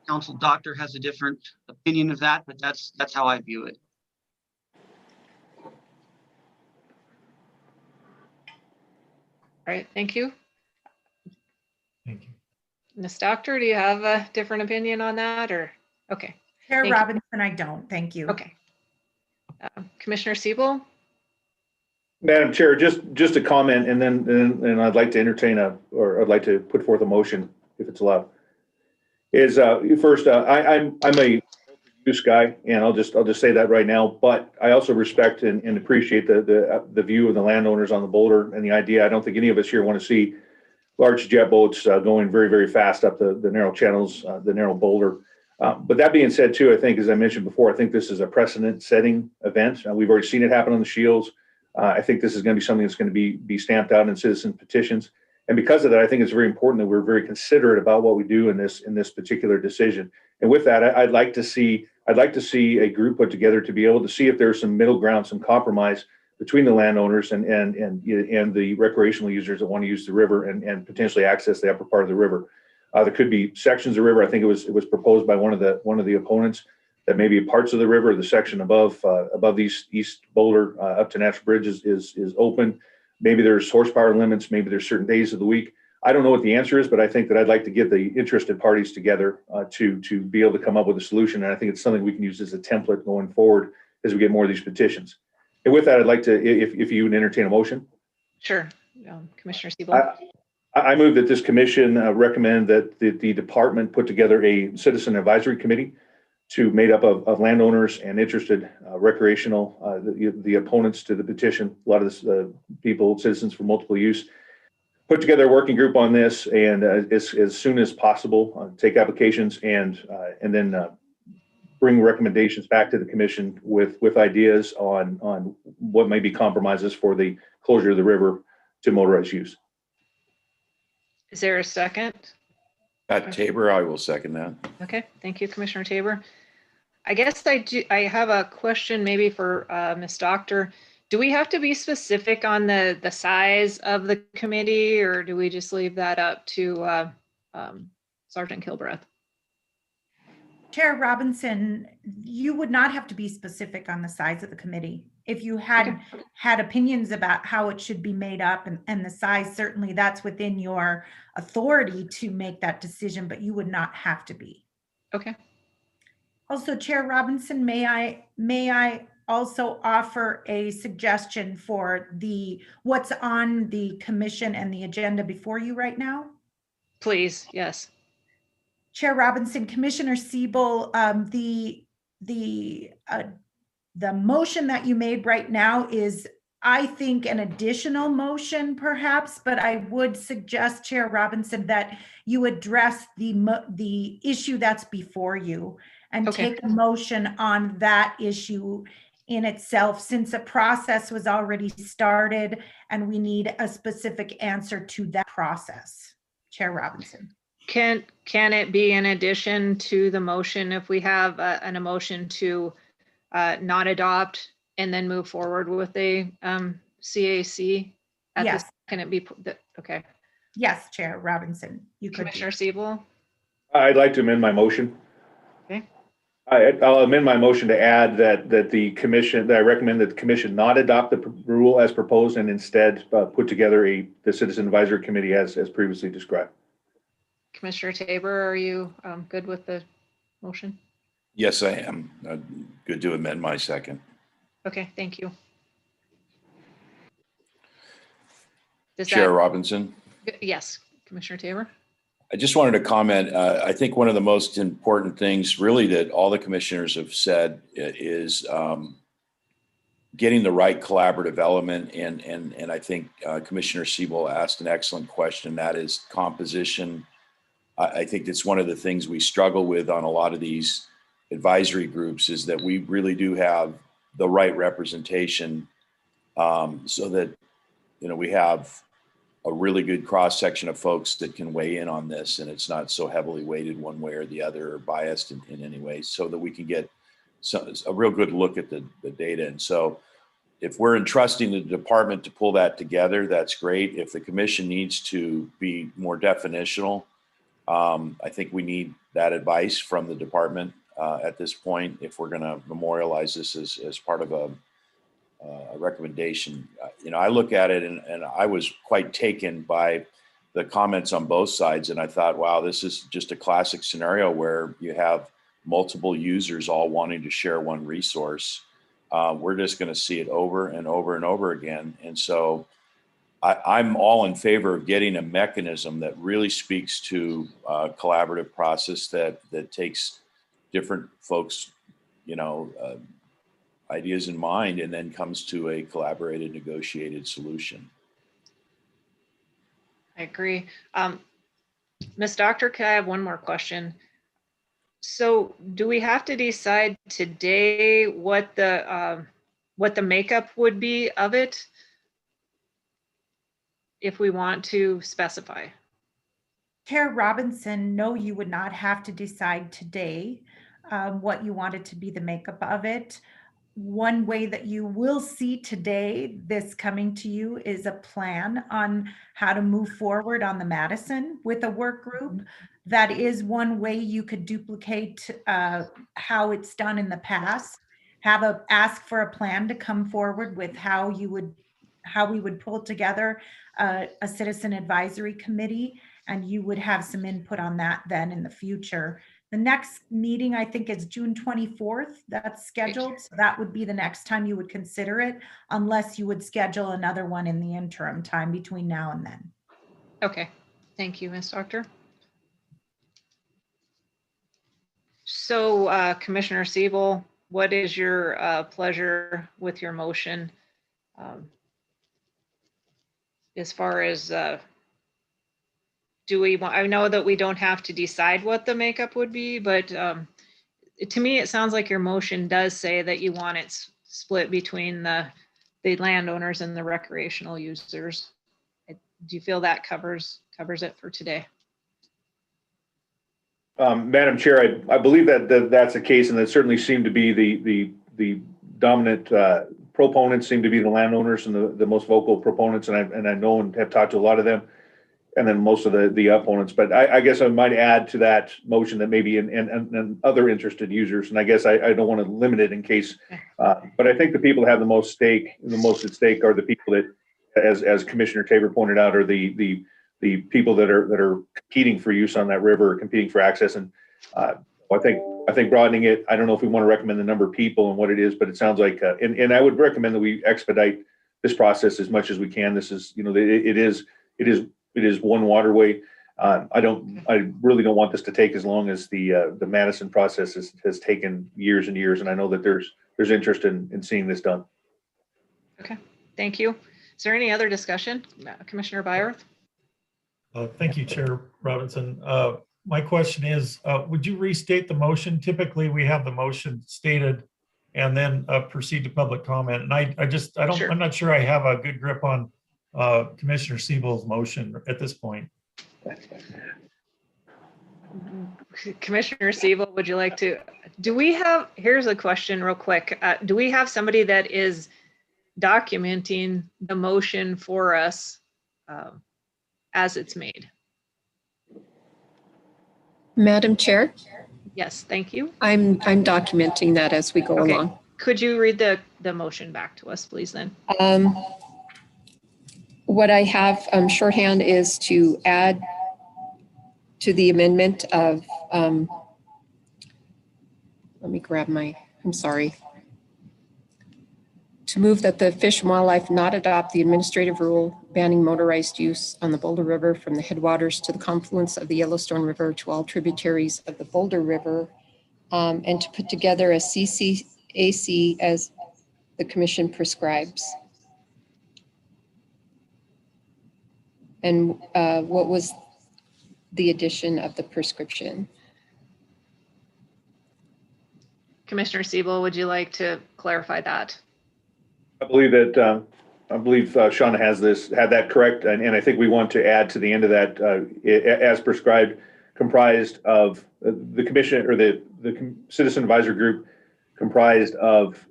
Council Doctor has a different opinion of that, but that's how I view it. All right, thank you. Thank you. Ms. Doctor, do you have a different opinion on that, or? Okay. Chair Thank you. Robinson, I don't. Thank you. Okay. Commissioner Siebel? Madam Chair, just a comment, and then I'd like to entertain I'd like to put forth a motion if it's allowed. Is first, I'm a use guy, and I'll just say that right now. But I also respect and appreciate the view of the landowners on the boulder and the idea. I don't think any of us here want to see large jet boats going very, very fast up the narrow channels, the narrow boulder. But that being said, too, I think, as I mentioned before, I think this is a precedent-setting event. We've already seen it happen on the Shields. I think this is going to be something that's going to be stamped out in citizen petitions. And because of that, I think it's very important that we're very considerate about what we do in this particular decision. And with that, I'd like to see a group put together to be able to see if there's some middle ground, some compromise between the landowners and the recreational users that want to use the river and potentially access the upper part of the river. There could be sections of river. I think it was proposed by one of the opponents that maybe parts of the river, the section above East Boulder up to Natural Bridge is open. Maybe there's horsepower limits. Maybe there's certain days of the week. I don't know what the answer is, but I think that I'd like to get the interested parties together to be able to come up with a solution. And I think it's something we can use as a template going forward as we get more of these petitions. And with that, I'd like to, if you would entertain a motion. Sure. Commissioner Siebel. I move that this commission recommend that the department put together a citizen advisory committee made up of landowners and interested recreational, the opponents to the petition, a lot of this people, citizens for multiple use, put together a working group on this, and as soon as possible, take applications and then bring recommendations back to the commission with ideas on what may be compromises for the closure of the river to motorized use. Is there a second? Pat Tabor, I will second that. Okay, thank you, Commissioner Tabor. I guess I have a question maybe for Ms. Doctor. Do we have to be specific on the size of the committee, or do we just leave that up to Sergeant Kilbreth? Chair Robinson, you would not have to be specific on the size of the committee. If you had opinions about how it should be made up and the size, certainly that's within your authority to make that decision, but you would not have to be. Okay. Also, Chair Robinson, may I also offer a suggestion for what's on the commission and the agenda before you right now? Please, yes. Chair Robinson, Commissioner Siebel, the motion that you made right now is, I think, an additional motion perhaps, but I would suggest, Chair Robinson, that you address the issue that's before you and take a motion on that issue in itself, since a process was already started and we need a specific answer to that process. Chair Robinson. Can it be in addition to the motion if we have a motion to not adopt and then move forward with a CAC? Yes. Can it be, okay. Yes, Chair Robinson, you could. Commissioner Siebel? I'd like to amend my motion. Okay. I'll amend my motion to add that I recommend that the commission not adopt the rule as proposed and instead put together the citizen advisory committee as previously described. Commissioner Tabor, are you good with the motion? Yes, I am. Good to amend my second. Okay, thank you. Chair Robinson? Yes, Commissioner Tabor. I just wanted to comment. I think one of the most important things really that all the commissioners have said is getting the right collaborative element. And I think Commissioner Siebel asked an excellent question. That is composition. I think it's one of the things we struggle with on a lot of these advisory groups is that we really do have the right representation so that, we have a really good cross section of folks that can weigh in on this, and it's not so heavily weighted one way or the other or biased in any way, so that we can get a real good look at the data. And so if we're entrusting the department to pull that together, that's great. If the commission needs to be more definitional, I think we need that advice from the department at this point if we're going to memorialize this as part of a recommendation. I look at it and I was quite taken by the comments on both sides. And I thought, wow, this is just a classic scenario where you have multiple users all wanting to share one resource. We're just going to see it over and over and over again. And so I'm all in favor of getting a mechanism that really speaks to a collaborative process that takes different folks, ideas in mind and then comes to a collaborated, negotiated solution. I agree. Ms. Doctor, can I have one more question? So do we have to decide today what the makeup would be of it if we want to specify? Chair Robinson, no, you would not have to decide today what you wanted to be the makeup of it. one way that you will see today, this coming to you, is a plan on how to move forward on the Madison with a work group. That is one way you could duplicate how it's done in the past. Ask for a plan to come forward with how we would pull together a citizen advisory committee, and you would have some input on that then in the future. The next meeting, I think, is June 24th. That's scheduled. So that would be the next time you would consider it, unless you would schedule another one in the interim time between now and then. Okay, thank you, Ms. Doctor. So Commissioner Siebel, what is your pleasure with your motion? As far as, do we want, I know that we don't have to decide what the makeup would be, but to me, it sounds like your motion does say that you want it split between the landowners and the recreational users. Do you feel that covers it for today? Madam Chair, I believe that that's the case, and that certainly seemed to be the dominant proponents seem to be the landowners and the most vocal proponents, and I know and have talked to a lot of them, and then most of the opponents. But I guess I might add to that motion that maybe and other interested users, and I guess I don't want to limit it in case, but I think the people that have the most at stake are the people that, as Commissioner Tabor pointed out, are the people that are competing for use on that river, competing for access. And I think broadening it, I don't know if we want to recommend the number of people and what it is, but it sounds like, and I would recommend that we expedite this process as much as we can. This is, it is one waterway. I really don't want this to take as long as the Madison process has taken years and years. And I know that there's interest in seeing this done. Okay, thank you. Is there any other discussion? Commissioner Byerth? Thank you, Chair Robinson. My question is, would you restate the motion? Typically, we have the motion stated and then proceed to public comment. And Sure. I'm not sure I have a good grip on Commissioner Siebel's motion at this point. Commissioner Siebel, would you like to, here's a question real quick. Do we have somebody that is documenting the motion for us as it's made? Madam Chair, Yes, thank you. I'm documenting that as we go Okay. along. Could you read the motion back to us, please, then? What I have shorthand is to add to the amendment of, let me grab I'm sorry. To move that the Fish and Wildlife not adopt the administrative rule banning motorized use on the Boulder River from the headwaters to the confluence of the Yellowstone River to all tributaries of the Boulder River, and to put together a CCAC as the commission prescribes. And what was the addition of the prescription? Commissioner Siebel, would you like to clarify that? I believe Shauna had that correct. And I think we want to add to the end of that, as prescribed, comprised of the commission or the citizen advisory group comprised of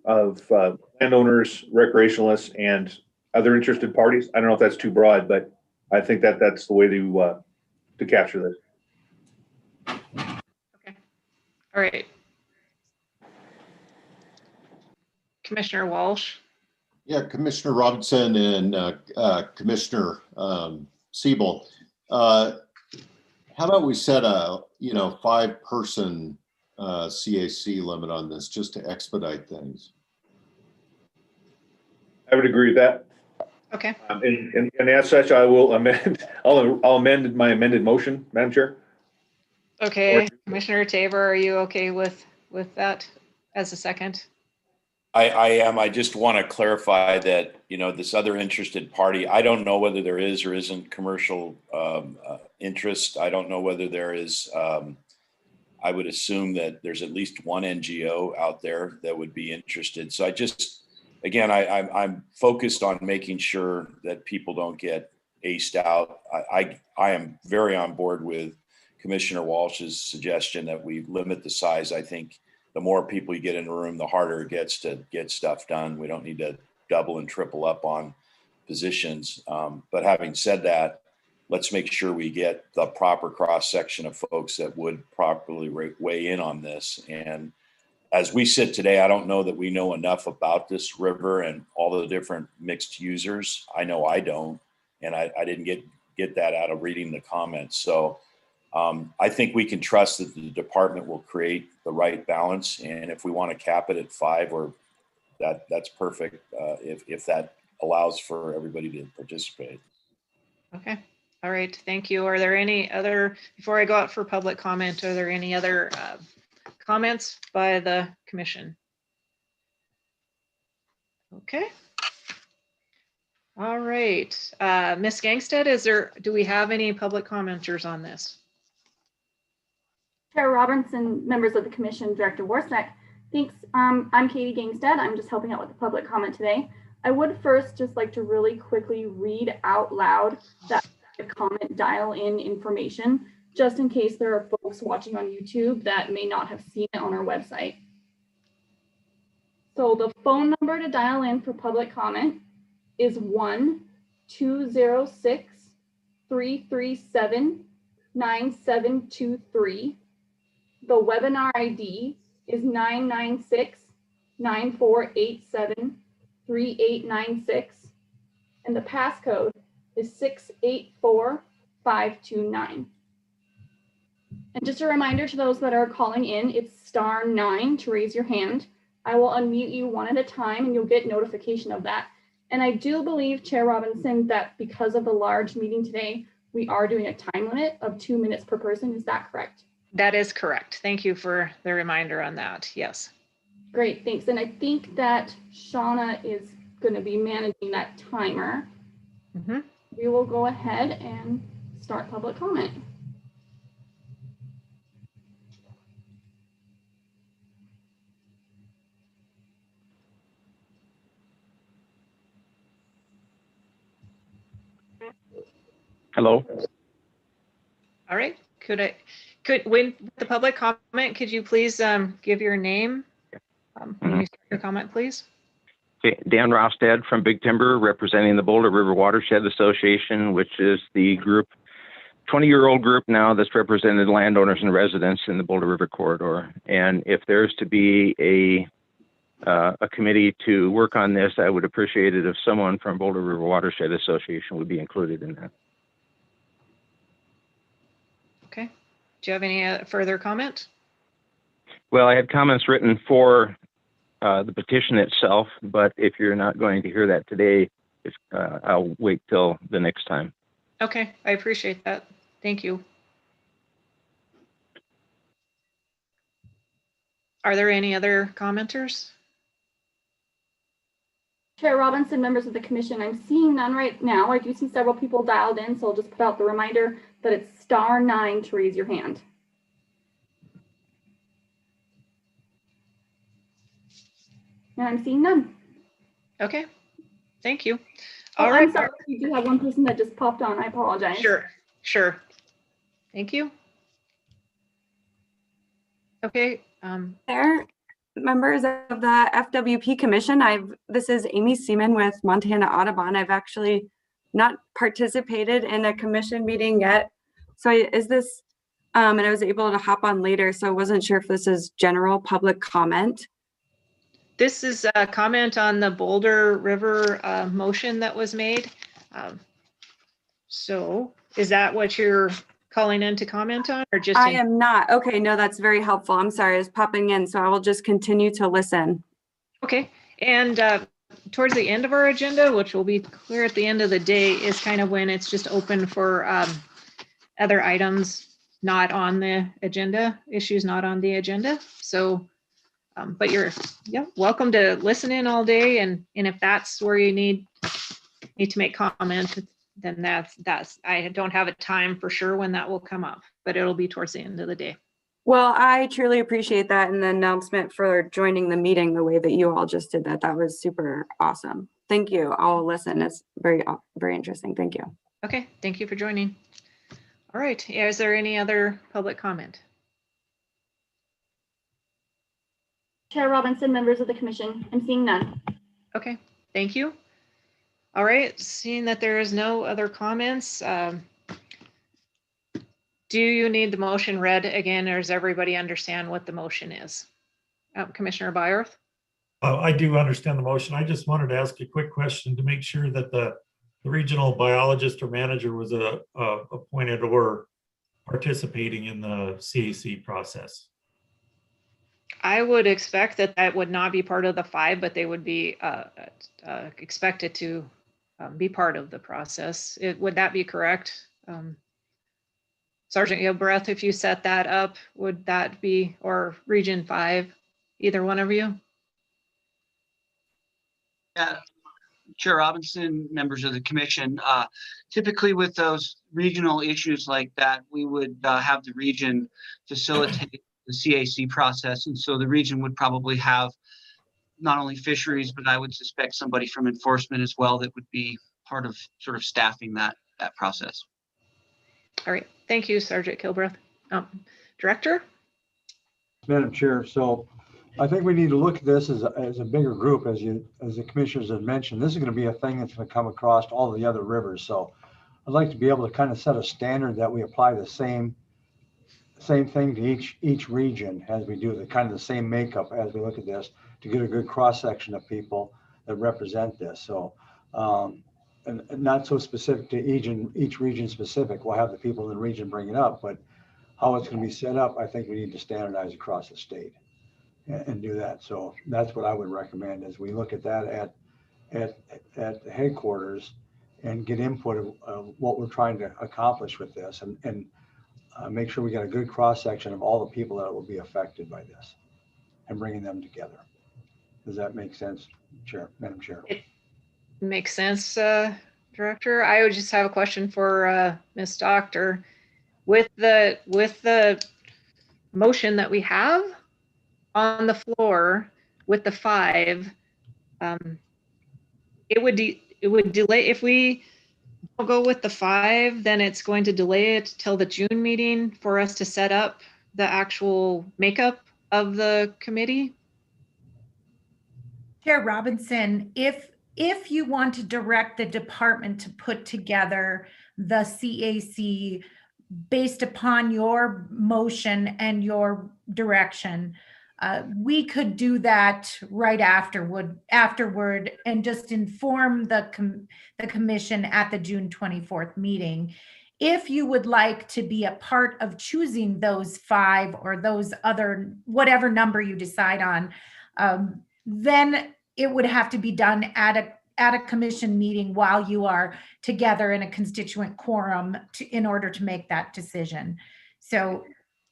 landowners, recreationalists, and other interested parties. I don't know if that's too broad, but I think that's the way to capture this. Okay. All right. Commissioner Walsh. Yeah, Commissioner Robinson and Commissioner Siebel. How about we set a 5-person CAC limit on this just to expedite things? I would agree with that. Okay. And as such, I will amend. I'll amend my amended motion, Madam Chair. Okay, Commissioner Tabor, are you okay with that as a second? I am. I just want to clarify that, this other interested party, I don't know whether there is or isn't commercial interest. I don't know whether there is. I would assume that there's at least one NGO out there that would be interested. So again, I'm focused on making sure that people don't get aced out. I am very on board with Commissioner Walsh's suggestion that we limit the size. I think the more people you get in the room, the harder it gets to get stuff done. We don't need to double and triple up on positions. But having said that, let's make sure we get the proper cross section of folks that would properly weigh in on this. And as we sit today, I don't know that we know enough about this river and all the different mixed users. I know I don't, and I didn't get that out of reading the comments. So I think we can trust that the department will create the right balance. And if we want to cap it at 5, or that's perfect, if that allows for everybody to participate. Okay. All right. Thank you. Are there any other, before I go out for public comment, are there any other comments by the commission? Okay. All right. Ms. Gangstead, do we have any public commenters on this? Chair Robinson, members of the commission, Director Warsack, thanks. I'm Katie Gangstead. I'm just helping out with the public comment today. I would first just like to really quickly read out loud that comment dial-in information, just in case there are folks watching on YouTube that may not have seen it on our website. So the phone number to dial in for public comment is 1-206-337-9723. The webinar ID is 996-9487-3896, and the passcode is 684529. And just a reminder to those that are calling in, it's *9 to raise your hand. I will unmute you one at a time and you'll get notification of that. And I do believe, Chair Robinson, that because of the large meeting today, we are doing a time limit of 2 minutes per person. Is that correct? That is correct. Thank you for the reminder on that. Yes. Great, thanks. And I think that Shauna is going to be managing that timer. Mm-hmm. We will go ahead and start public comment. Hello. All right. When the public comment, could you please give your name when you start your comment, please? Okay. Dan Rostad from Big Timber, representing the Boulder River Watershed Association, which is the group, 20-year-old group now that's represented landowners and residents in the Boulder River corridor. And if there's to be a committee to work on this, I would appreciate it if someone from Boulder River Watershed Association would be included in that. Okay. Do you have any further comment? Well, I had comments written for the petition itself, but if you're not going to hear that today, I'll wait till the next time. Okay, I appreciate that. Thank you. Are there any other commenters? Chair Robinson, members of the commission, I'm seeing none right now. I do see several people dialed in, so I'll just put out the reminder that it's *9 to raise your hand. And I'm seeing none. Okay, thank you. Oh, All right. I'm sorry, you do have one person that just popped on. I apologize. Sure. Thank you. Okay. There, members of the FWP Commission, this is Amy Seaman with Montana Audubon. I've actually not participated in a commission meeting yet. So and I was able to hop on later, so I wasn't sure if this is general public comment. This is a comment on the Boulder River motion that was made. So is that what you're calling in to comment on, or just? I am not. Okay, no, that's very helpful. I'm sorry, I was popping in, so I will just continue to listen. Okay, and towards the end of our agenda, which will be clear at the end of the day, is kind of when it's just open for other items not on the agenda, issues not on the agenda. So, but you're welcome to listen in all day, and if that's where you need to make comment, then that's I don't have a time for sure when that will come up, but it'll be towards the end of the day. Well, I truly appreciate that, and the announcement for joining the meeting the way that you all just did that. That was super awesome. Thank you. I'll listen. It's very, very interesting. Thank you. Okay, thank you for joining. All right, is there any other public comment? Chair Robinson, members of the commission, I'm seeing none. Okay, thank you. All right, seeing that there is no other comments, do you need the motion read again, or does everybody understand what the motion is? Commissioner Byerth? I do understand the motion. I just wanted to ask a quick question to make sure that the regional biologist or manager was appointed or participating in the CAC process. I would expect that that would not be part of the 5, but they would be expected to be part of the process. Would that be correct? Sergeant Gilbreth, if you set that up, would that be, or Region 5, either one of you? Yeah, Chair Robinson, members of the commission, typically with those regional issues like that, we would have the region facilitate the CAC process. And so the region would probably have not only fisheries, but I would suspect somebody from enforcement as well that would be part of sort of staffing that process. All right, thank you, Sergeant Gilbreth. Director? Madam Chair, so I think we need to look at this as a bigger group, as the commissioners have mentioned. This is going to be a thing that's going to come across all the other rivers. So I'd like to be able to kind of set a standard that we apply the same thing to each region as we do, the kind of the same makeup as we look at this, to get a good cross section of people that represent this. So and not so specific to each region specific. We'll have the people in the region bring it up, but how it's going to be set up, I think we need to standardize across the state and do that. So that's what I would recommend, as we look at that at the headquarters and get input of what we're trying to accomplish with this, and make sure we get a good cross section of all the people that will be affected by this and bringing them together. Does that make sense, Madam Chair? It makes sense, Director. I would just have a question for Ms. Doctor. With the motion that we have on the floor with the 5, it would delay. If we don't go with the 5, then it's going to delay it till the June meeting for us to set up the actual makeup of the committee. Chair Robinson, if you want to direct the department to put together the CAC based upon your motion and your direction, we could do that right afterward and just inform the commission at the June 24th meeting. If you would like to be a part of choosing those 5 or those other, whatever number you decide on, then it would have to be done at a commission meeting while you are together in a constituent quorum in order to make that decision. So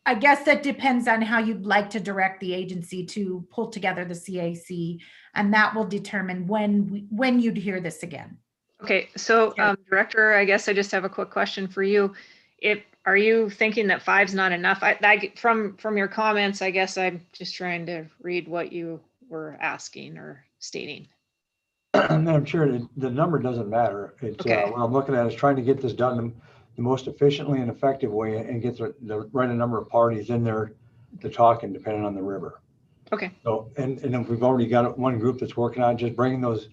I guess that depends on how you'd like to direct the agency to pull together the CAC, and that will determine when you'd hear this again. Okay, so Director, I guess I just have a quick question for you. Are you thinking that 5's not enough? From your comments, I guess I'm just trying to read what you were asking or stating. Madam Chair, the number doesn't matter. It's okay. What I'm looking at is trying to get this done the most efficiently and effective way, and get the right number of parties in there to talk, and depending on the river. Okay. So, and if we've already got one group that's working on just bringing those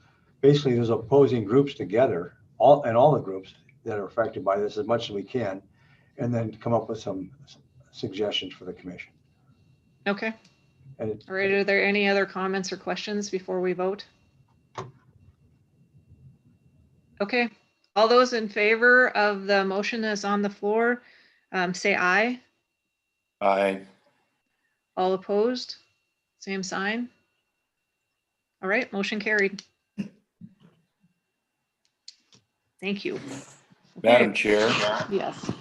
opposing groups together, all the groups that are affected by this as much as we can, and then come up with some suggestions for the commission. Okay. All right. Are there any other comments or questions before we vote? Okay. All those in favor of the motion that's on the floor, say aye. Aye. All opposed, same sign. All right, motion carried. Thank you. Madam Chair. Yes.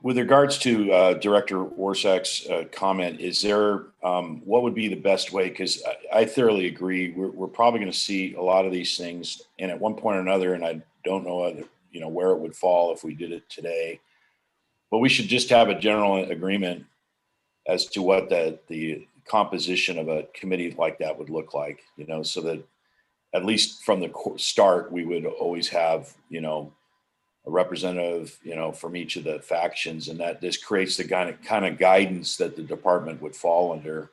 With regards to Director Warsak's comment, is there, what would be the best way? Because I thoroughly agree. We're probably going to see a lot of these things, and at one point or another, and I don't know where it would fall if we did it today, but we should just have a general agreement as to what the composition of a committee like that would look like, so that at least from the start, we would always have, a representative, from each of the factions, and that this creates the kind of guidance that the department would fall under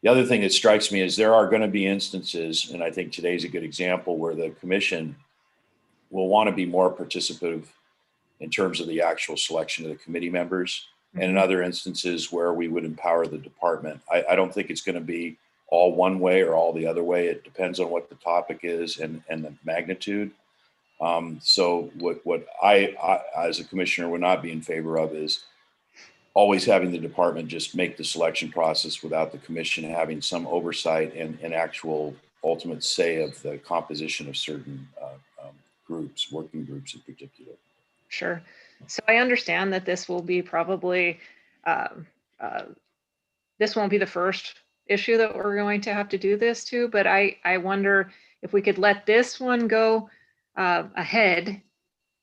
The other thing that strikes me is there are going to be instances, and I think today's a good example, where the commission will want to be more participative in terms of the actual selection of the committee members. And in other instances where we would empower the department. I don't think it's going to be all one way or all the other way. It depends on what the topic is and the magnitude. So what I, as a commissioner, would not be in favor of is always having the department just make the selection process without the commission having some oversight and actual ultimate say of the composition of certain groups, working groups in particular. Sure. So I understand that this will be probably, this won't be the first issue that we're going to have to do this to, but I wonder if we could let this one go ahead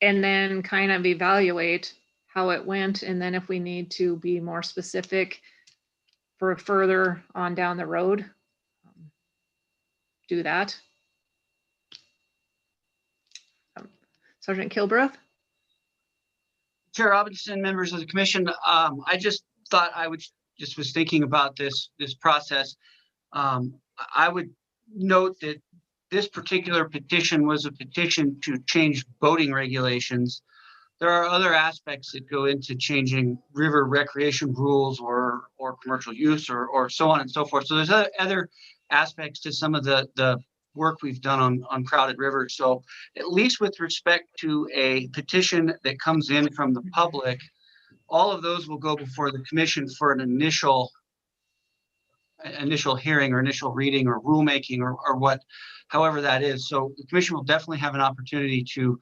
and then kind of evaluate how it went. And then if we need to be more specific for further on down the road, do that. Sergeant Kilbreth? Chair Robinson, members of the commission, I just thought was thinking about this process. I would note that this particular petition was a petition to change boating regulations. There are other aspects that go into changing river recreation rules or commercial use or so on and so forth. So there's other aspects to some of the work we've done on crowded rivers. So at least with respect to a petition that comes in from the public, all of those will go before the commission for an initial hearing or initial reading or rulemaking or however that is. So the commission will definitely have an opportunity to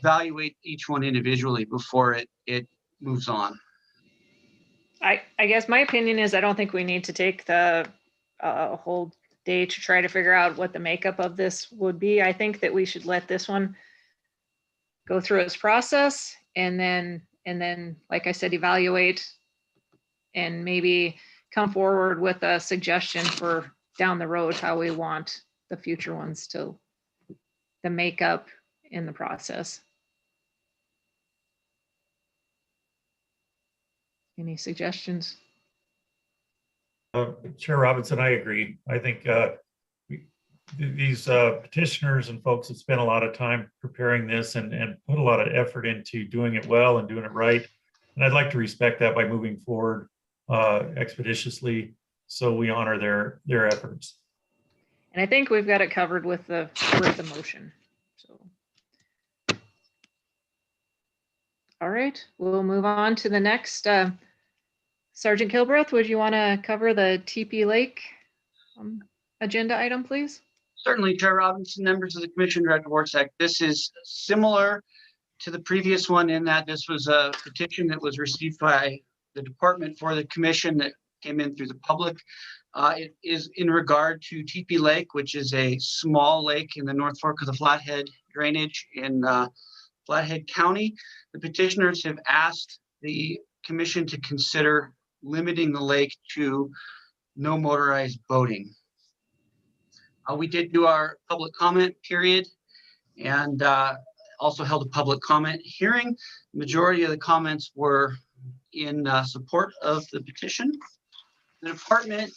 evaluate each one individually before it moves on. I guess my opinion is I don't think we need to take the whole day to try to figure out what the makeup of this would be. I think that we should let this one go through its process and then, like I said, evaluate and maybe come forward with a suggestion for down the road how we want the future ones to the makeup in the process. Any suggestions? Chair Robinson, I agree. I think these petitioners and folks have spent a lot of time preparing this and put a lot of effort into doing it well and doing it right. And I'd like to respect that by moving forward expeditiously so we honor their efforts. And I think we've got it covered with the motion. So, all right, we'll move on to the next. Sergeant Kilbreth, would you want to cover the TP Lake agenda item, please? Certainly, Chair Robinson, members of the commission, Director Warsack. This is similar to the previous one in that this was a petition that was received by the department for the commission that came in through the public. It is in regard to TP Lake, which is a small lake in the North Fork of the Flathead drainage in Flathead County. The petitioners have asked the commission to consider limiting the lake to no motorized boating. We did do our public comment period and also held a public comment hearing. The majority of the comments were in support of the petition. The department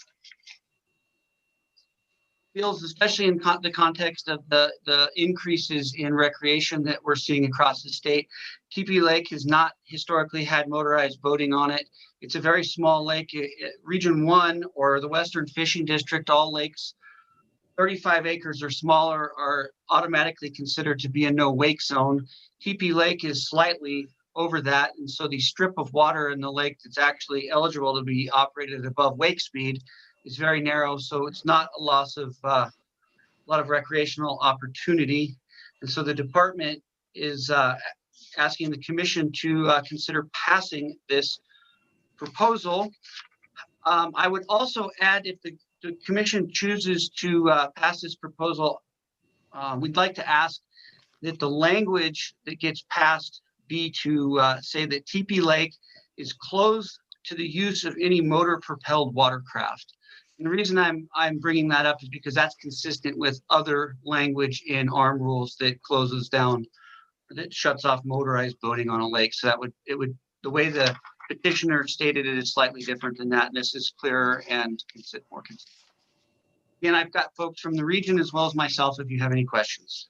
feels, especially in the context of the increases in recreation that we're seeing across the state, TP Lake has not historically had motorized boating on it. It's a very small lake. Region 1 or the Western Fishing District, all lakes 35 acres or smaller are automatically considered to be a no wake zone. TP Lake is slightly over that, and so the strip of water in the lake that's actually eligible to be operated above wake speed is very narrow, so it's not a loss of a lot of recreational opportunity. And so the department is asking the commission to consider passing this proposal. I would also add, if the commission chooses to pass this proposal, we'd like to ask that the language that gets passed be to say that TP Lake is closed to the use of any motor-propelled watercraft. And the reason I'm bringing that up is because that's consistent with other language in ARM rules that closes down, that shuts off motorized boating on a lake. So the way the petitioner stated it is slightly different than that, and this is clearer and more consistent. Again, I've got folks from the region as well as myself if you have any questions.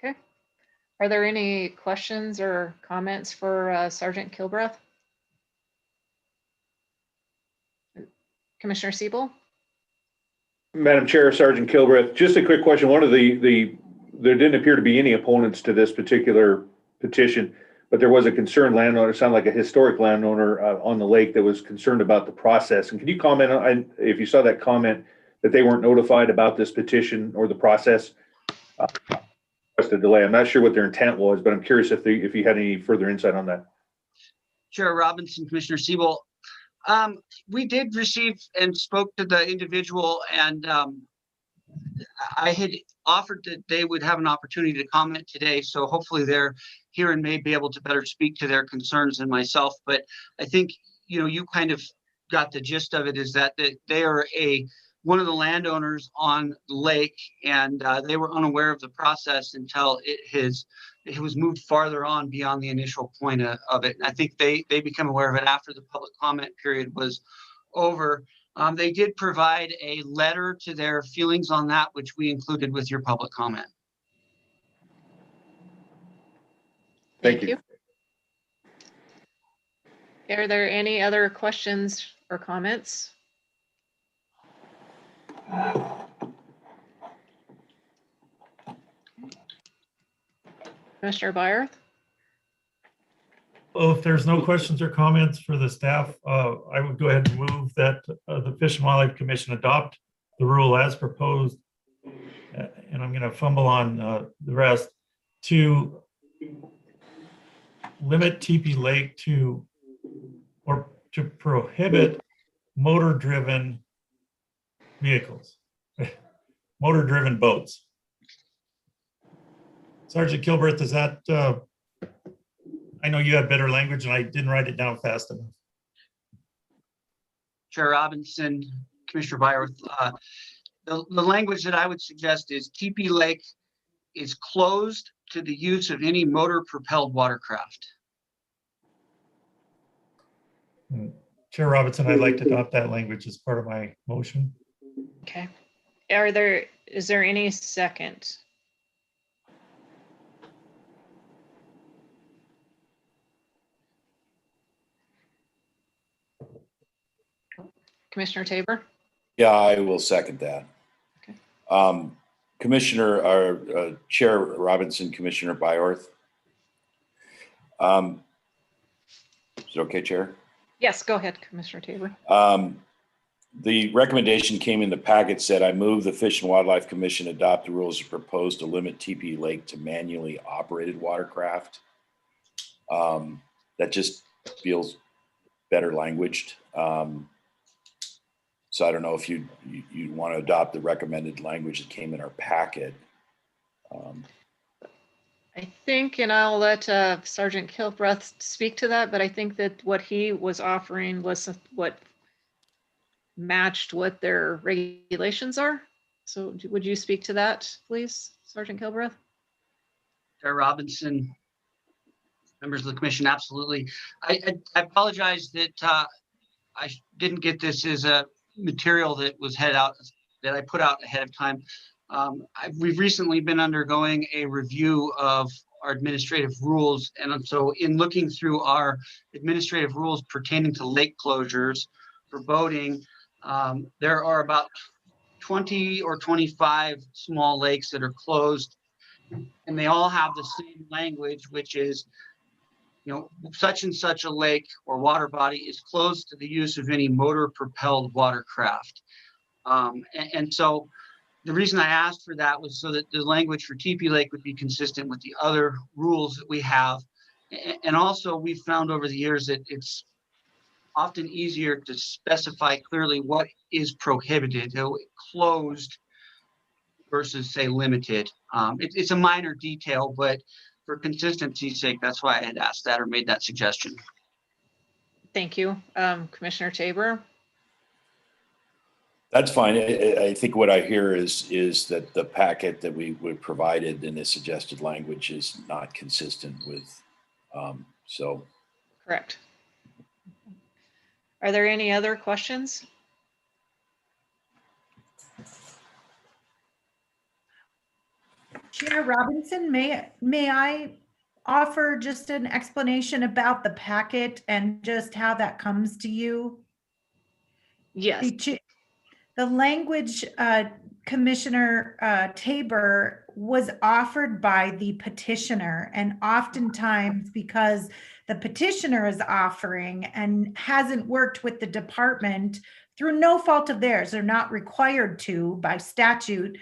Okay. Are there any questions or comments for Sergeant Kilbreth? Commissioner Siebel? Madam Chair, Sergeant Kilbreth, just a quick question. One of there didn't appear to be any opponents to this particular petition, but there was a concerned landowner, it sounded like a historic landowner on the lake that was concerned about the process. And can you comment on, if you saw that comment, that they weren't notified about this petition or the process? The delay. I'm not sure what their intent was, but I'm curious if you had any further insight on that. Chair Robinson, Commissioner Siebel. We did receive and spoke to the individual, and I had offered that they would have an opportunity to comment today. So hopefully they're here and may be able to better speak to their concerns than myself. But I think, you kind of got the gist of it, is that they are one of the landowners on the lake, and they were unaware of the process until it was moved farther on beyond the initial point of it. And I think they become aware of it after the public comment period was over. They did provide a letter to their feelings on that, which we included with your public comment. Thank you. Are there any other questions or comments? Commissioner Byerth? Well, if there's no questions or comments for the staff, I would go ahead and move that the Fish and Wildlife Commission adopt the rule as proposed. And I'm going to fumble on the rest, to limit Teepee Lake to prohibit motor-driven vehicles, motor-driven boats. Sergeant Kilbreth, is that, I know you have better language and I didn't write it down fast enough. Chair Robinson, Commissioner Byerth, the language that I would suggest is Teepee Lake is closed to the use of any motor-propelled watercraft. Chair Robinson, I'd like to adopt that language as part of my motion. Okay. Is there any second? Commissioner Tabor? Yeah, I will second that. Okay. Commissioner or Chair Robinson, Commissioner Byerth. Is it okay, Chair? Yes, go ahead, Commissioner Tabor. The recommendation came in the packet, said, I move the Fish and Wildlife Commission adopt the rules proposed to limit Teepee Lake to manually operated watercraft. That just feels better languaged. So I don't know if you want to adopt the recommended language that came in our packet. I think, and I'll let Sergeant Kilbreth speak to that, but I think that what he was offering was what matched what their regulations are. So would you speak to that, please, Sergeant Kilbreth? Chair Robinson, members of the commission, absolutely. I apologize that I didn't get this as a material that was that I put out ahead of time. We've recently been undergoing a review of our administrative rules. And so in looking through our administrative rules pertaining to lake closures for boating, there are about 20 or 25 small lakes that are closed, and they all have the same language, which is, such and such a lake or water body is closed to the use of any motor propelled watercraft. And so the reason I asked for that was so that the language for Teepee Lake would be consistent with the other rules that we have. And also we've found over the years that it's often easier to specify clearly what is prohibited, closed versus say limited. It's a minor detail, but for consistency's sake, that's why I had asked that or made that suggestion. Thank you. Commissioner Tabor? That's fine. I think what I hear is that the packet that we provided in the suggested language is not consistent with, so. Correct. Are there any other questions? Chair Robinson, may I offer just an explanation about the packet and just how that comes to you? Yes. The language, Commissioner Tabor, was offered by the petitioner, and oftentimes because the petitioner is offering and hasn't worked with the department through no fault of theirs, they're not required to by statute,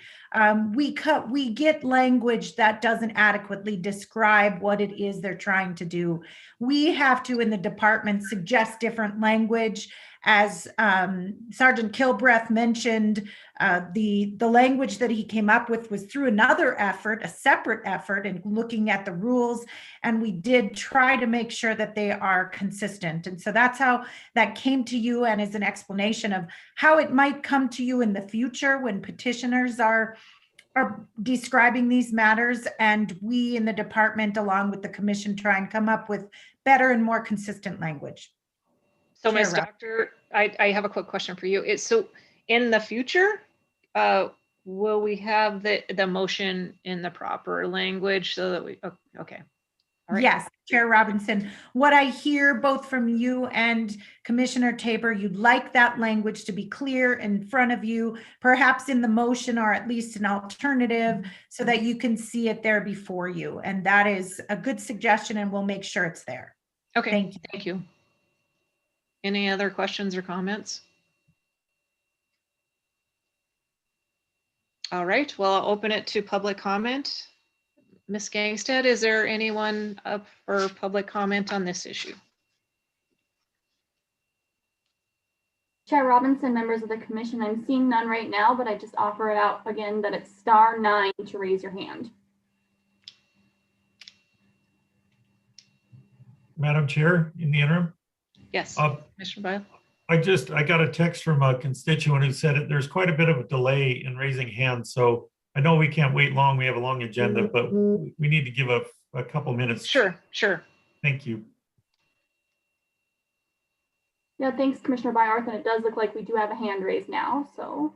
we get language that doesn't adequately describe what it is they're trying to do. We have to, in the department, suggest different language. As Sergeant Kilbreath mentioned, the language that he came up with was through another effort, a separate effort, in looking at the rules, and we did try to make sure that they are consistent. And so that's how that came to you, and is an explanation of how it might come to you in the future when petitioners are describing these matters, and we in the department, along with the commission, try and come up with better and more consistent language. So, Ms. Doctor, I have a quick question for you. So in the future, will we have the motion in the proper language so that we, okay. All right. Yes, Chair Robinson, what I hear both from you and Commissioner Tabor, you'd like that language to be clear in front of you, perhaps in the motion or at least an alternative, so that you can see it there before you. And that is a good suggestion, and we'll make sure it's there. Okay, Thank you. Thank you. Any other questions or comments? All right, well, I'll open it to public comment. Ms. Gangstead, is there anyone up for public comment on this issue? Chair Robinson, members of the commission, I'm seeing none right now, but I just offer it out again that it's *9 to raise your hand. Madam Chair, in the interim. Yes, Commissioner Biles. I got a text from a constituent who said there's quite a bit of a delay in raising hands. So I know we can't wait long. We have a long agenda, but we need to give a couple minutes. Sure. Thank you. Yeah, thanks, Commissioner Byarth. And it does look like we do have a hand raised now, so.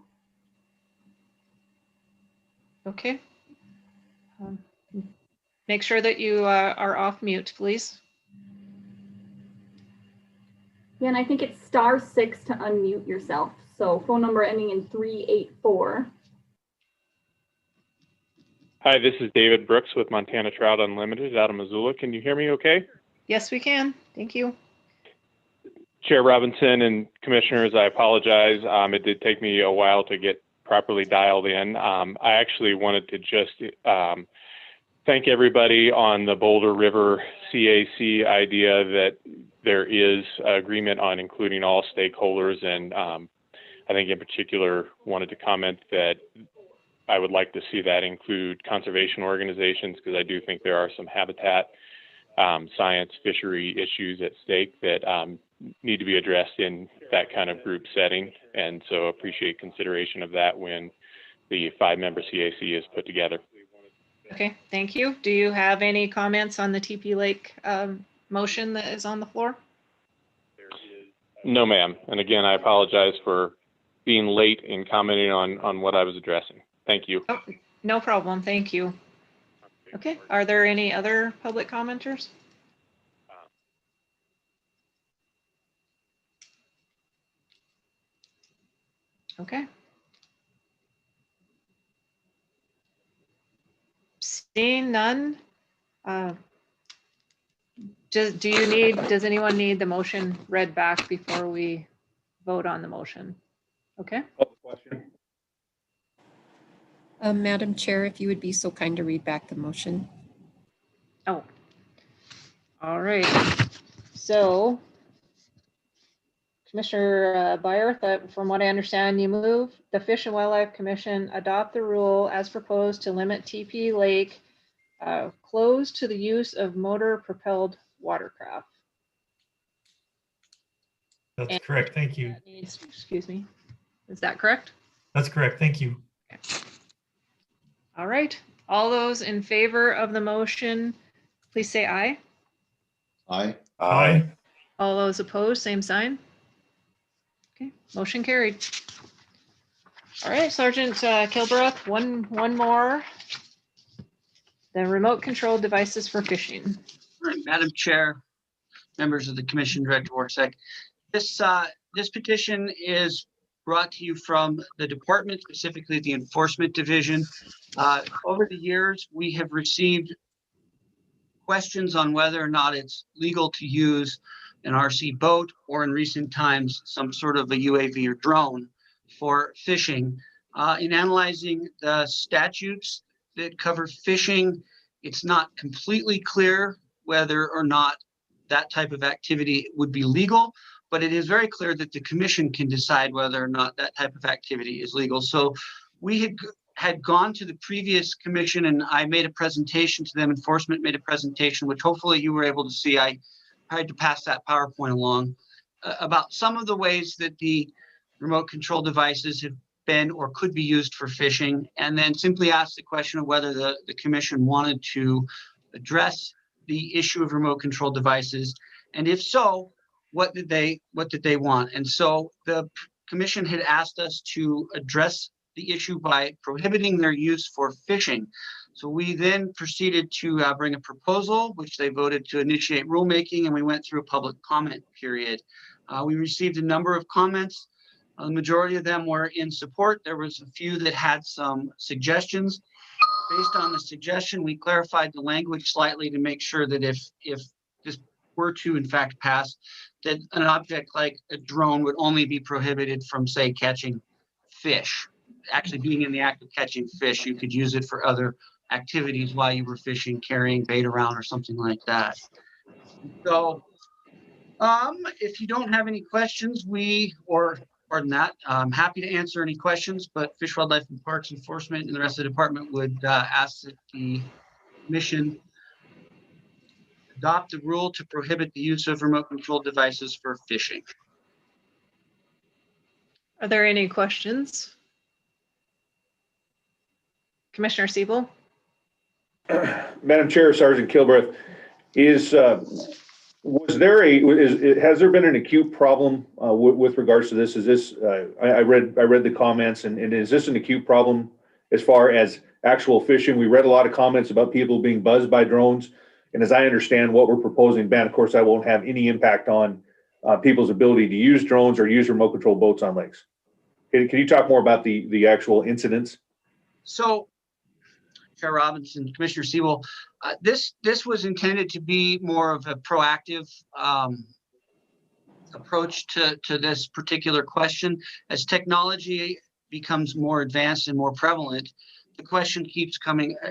Okay. Make sure that you are off mute, please. Yeah, and I think it's *6 to unmute yourself. So phone number ending in 384. Hi, this is David Brooks with Montana Trout Unlimited out of Missoula. Can you hear me okay? Yes, we can. Thank you. Chair Robinson and commissioners, I apologize. It did take me a while to get properly dialed in. I actually wanted to just thank everybody on the Boulder River CAC idea that there is agreement on including all stakeholders. And I think in particular wanted to comment that I would like to see that include conservation organizations, because I do think there are some habitat, science, fishery issues at stake that need to be addressed in that kind of group setting. And so appreciate consideration of that when the 5-member CAC is put together. Okay, thank you. Do you have any comments on the TP Lake motion that is on the floor? No, ma'am. And again, I apologize for being late in commenting on what I was addressing. Thank you. Oh, no problem. Thank you. Okay, are there any other public commenters? Okay. Seeing none, does anyone need the motion read back before we vote on the motion? Okay. Madam Chair, if you would be so kind to read back the motion. Oh, all right. So Commissioner Byarth, from what I understand, you move the Fish and Wildlife Commission adopt the rule as proposed to limit TP Lake closed to the use of motor propelled watercraft. That's correct. Thank you. Excuse me. Is that correct? That's correct. Thank you. All right. All those in favor of the motion, please say aye. Aye. Aye. All those opposed, same sign. Okay, motion carried. All right, Sergeant Kilbrook, one more. The remote control devices for fishing. All right, Madam Chair, members of the Commission, Director Warsec. This petition is brought to you from the department, specifically the Enforcement Division. Over the years, we have received questions on whether or not it's legal to use an RC boat or in recent times, some sort of a UAV or drone for fishing. In analyzing the statutes that cover fishing, it's not completely clear whether or not that type of activity would be legal, but it is very clear that the commission can decide whether or not that type of activity is legal. So we had gone to the previous commission and I made a presentation to them. Enforcement made a presentation, which hopefully you were able to see. I tried to pass that PowerPoint along about some of the ways that the remote control devices have been or could be used for fishing, and then simply asked the question of whether the commission wanted to address the issue of remote control devices, and if so, what did they want? And so the commission had asked us to address the issue by prohibiting their use for fishing. So we then proceeded to bring a proposal, which they voted to initiate rulemaking, and we went through a public comment period. We received a number of comments. The majority of them were in support. There was a few that had some suggestions. Based on the suggestion, we clarified the language slightly to make sure that if this were to in fact pass, that an object like a drone would only be prohibited from, say, catching fish. Actually being in the act of catching fish, you could use it for other activities while you were fishing, carrying bait around or something like that. So if you don't have any questions, pardon that, I'm happy to answer any questions, but Fish, Wildlife, and Parks Enforcement and the rest of the department would ask that the commission adopt a rule to prohibit the use of remote control devices for fishing. Are there any questions? Commissioner Siebel? Madam Chair, Sergeant Kilbreth, has there been an acute problem with regards to this? Is this, I read the comments, and is this an acute problem as far as actual fishing? We read a lot of comments about people being buzzed by drones. And as I understand what we're proposing, ban, of course, that won't have any impact on people's ability to use drones or use remote control boats on lakes. Can you talk more about the actual incidents? So, Chair Robinson, Commissioner Siebel, this was intended to be more of a proactive approach to this particular question. As technology becomes more advanced and more prevalent, the question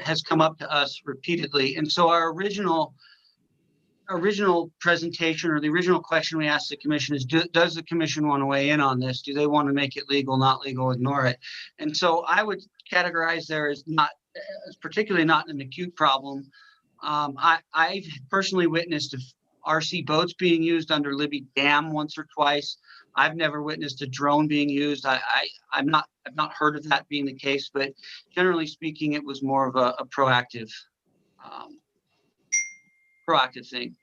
has come up to us repeatedly. And so our original presentation, or the original question we asked the commission is, does the commission want to weigh in on this? Do they want to make it legal, not legal, ignore it? And so I would categorize there as particularly not an acute problem. I've personally witnessed RC boats being used under Libby Dam once or twice. I've never witnessed a drone being used. I've not heard of that being the case, but generally speaking, it was more of a proactive thing.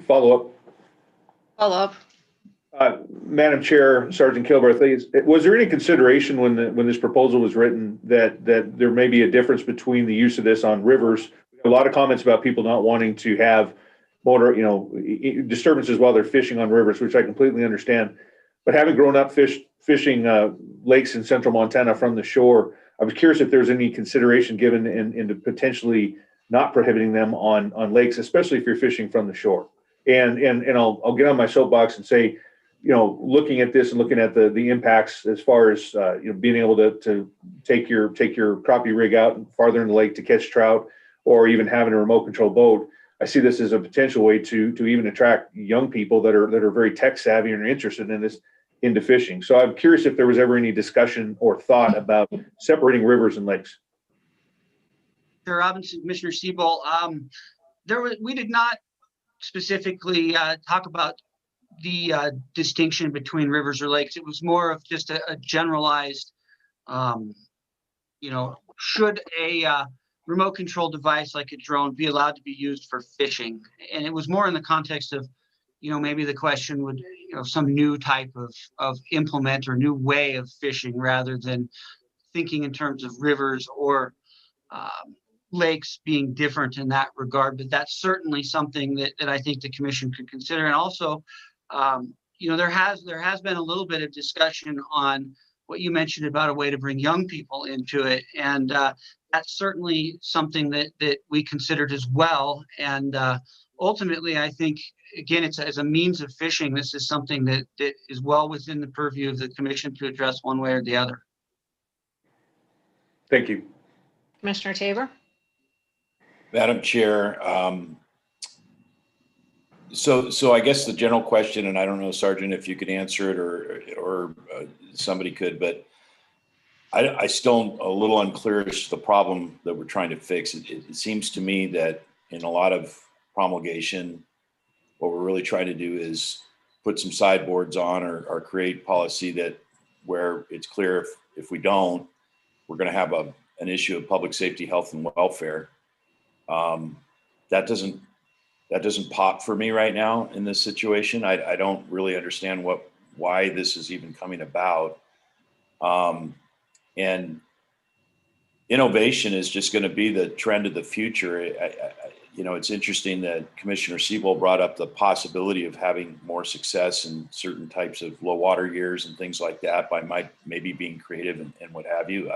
Follow up. Madam Chair, Sergeant Kilbreth, was there any consideration when this proposal was written that there may be a difference between the use of this on rivers? A lot of comments about people not wanting to have motor, disturbances while they're fishing on rivers, which I completely understand. But having grown up fishing lakes in central Montana from the shore, I was curious if there's any consideration given into potentially not prohibiting them on lakes, especially if you're fishing from the shore. And I'll get on my soapbox and say, looking at this and looking at the impacts as far as being able to take your crappie rig out farther in the lake to catch trout, or even having a remote control boat, I see this as a potential way to even attract young people that are very tech savvy and are interested in this into fishing. So I'm curious if there was ever any discussion or thought about separating rivers and lakes. Chair Robinson, Commissioner Siebel, we did not specifically talk about distinction between rivers or lakes. It was more of just a generalized, should a remote control device like a drone be allowed to be used for fishing? And it was more in the context of, maybe the question would, some new type of implement or new way of fishing rather than thinking in terms of rivers or lakes being different in that regard. But that's certainly something that I think the commission could consider. And also, there has been a little bit of discussion on what you mentioned about a way to bring young people into it. And that's certainly something that we considered as well. And ultimately, I think, again, it's as a means of fishing, this is something that is well within the purview of the commission to address one way or the other. Thank you. Commissioner Tabor? Madam Chair, so I guess the general question, and I don't know, Sergeant, if you could answer it or somebody could, but I still a little unclear as to the problem that we're trying to fix. It seems to me that in a lot of promulgation, what we're really trying to do is put some sideboards on or create policy that where it's clear if we don't, we're going to have an issue of public safety, health, and welfare. That doesn't pop for me right now in this situation. I don't really understand why this is even coming about. And innovation is just going to be the trend of the future. It's interesting that Commissioner Siebel brought up the possibility of having more success in certain types of low water years and things like that by maybe being creative and what have you.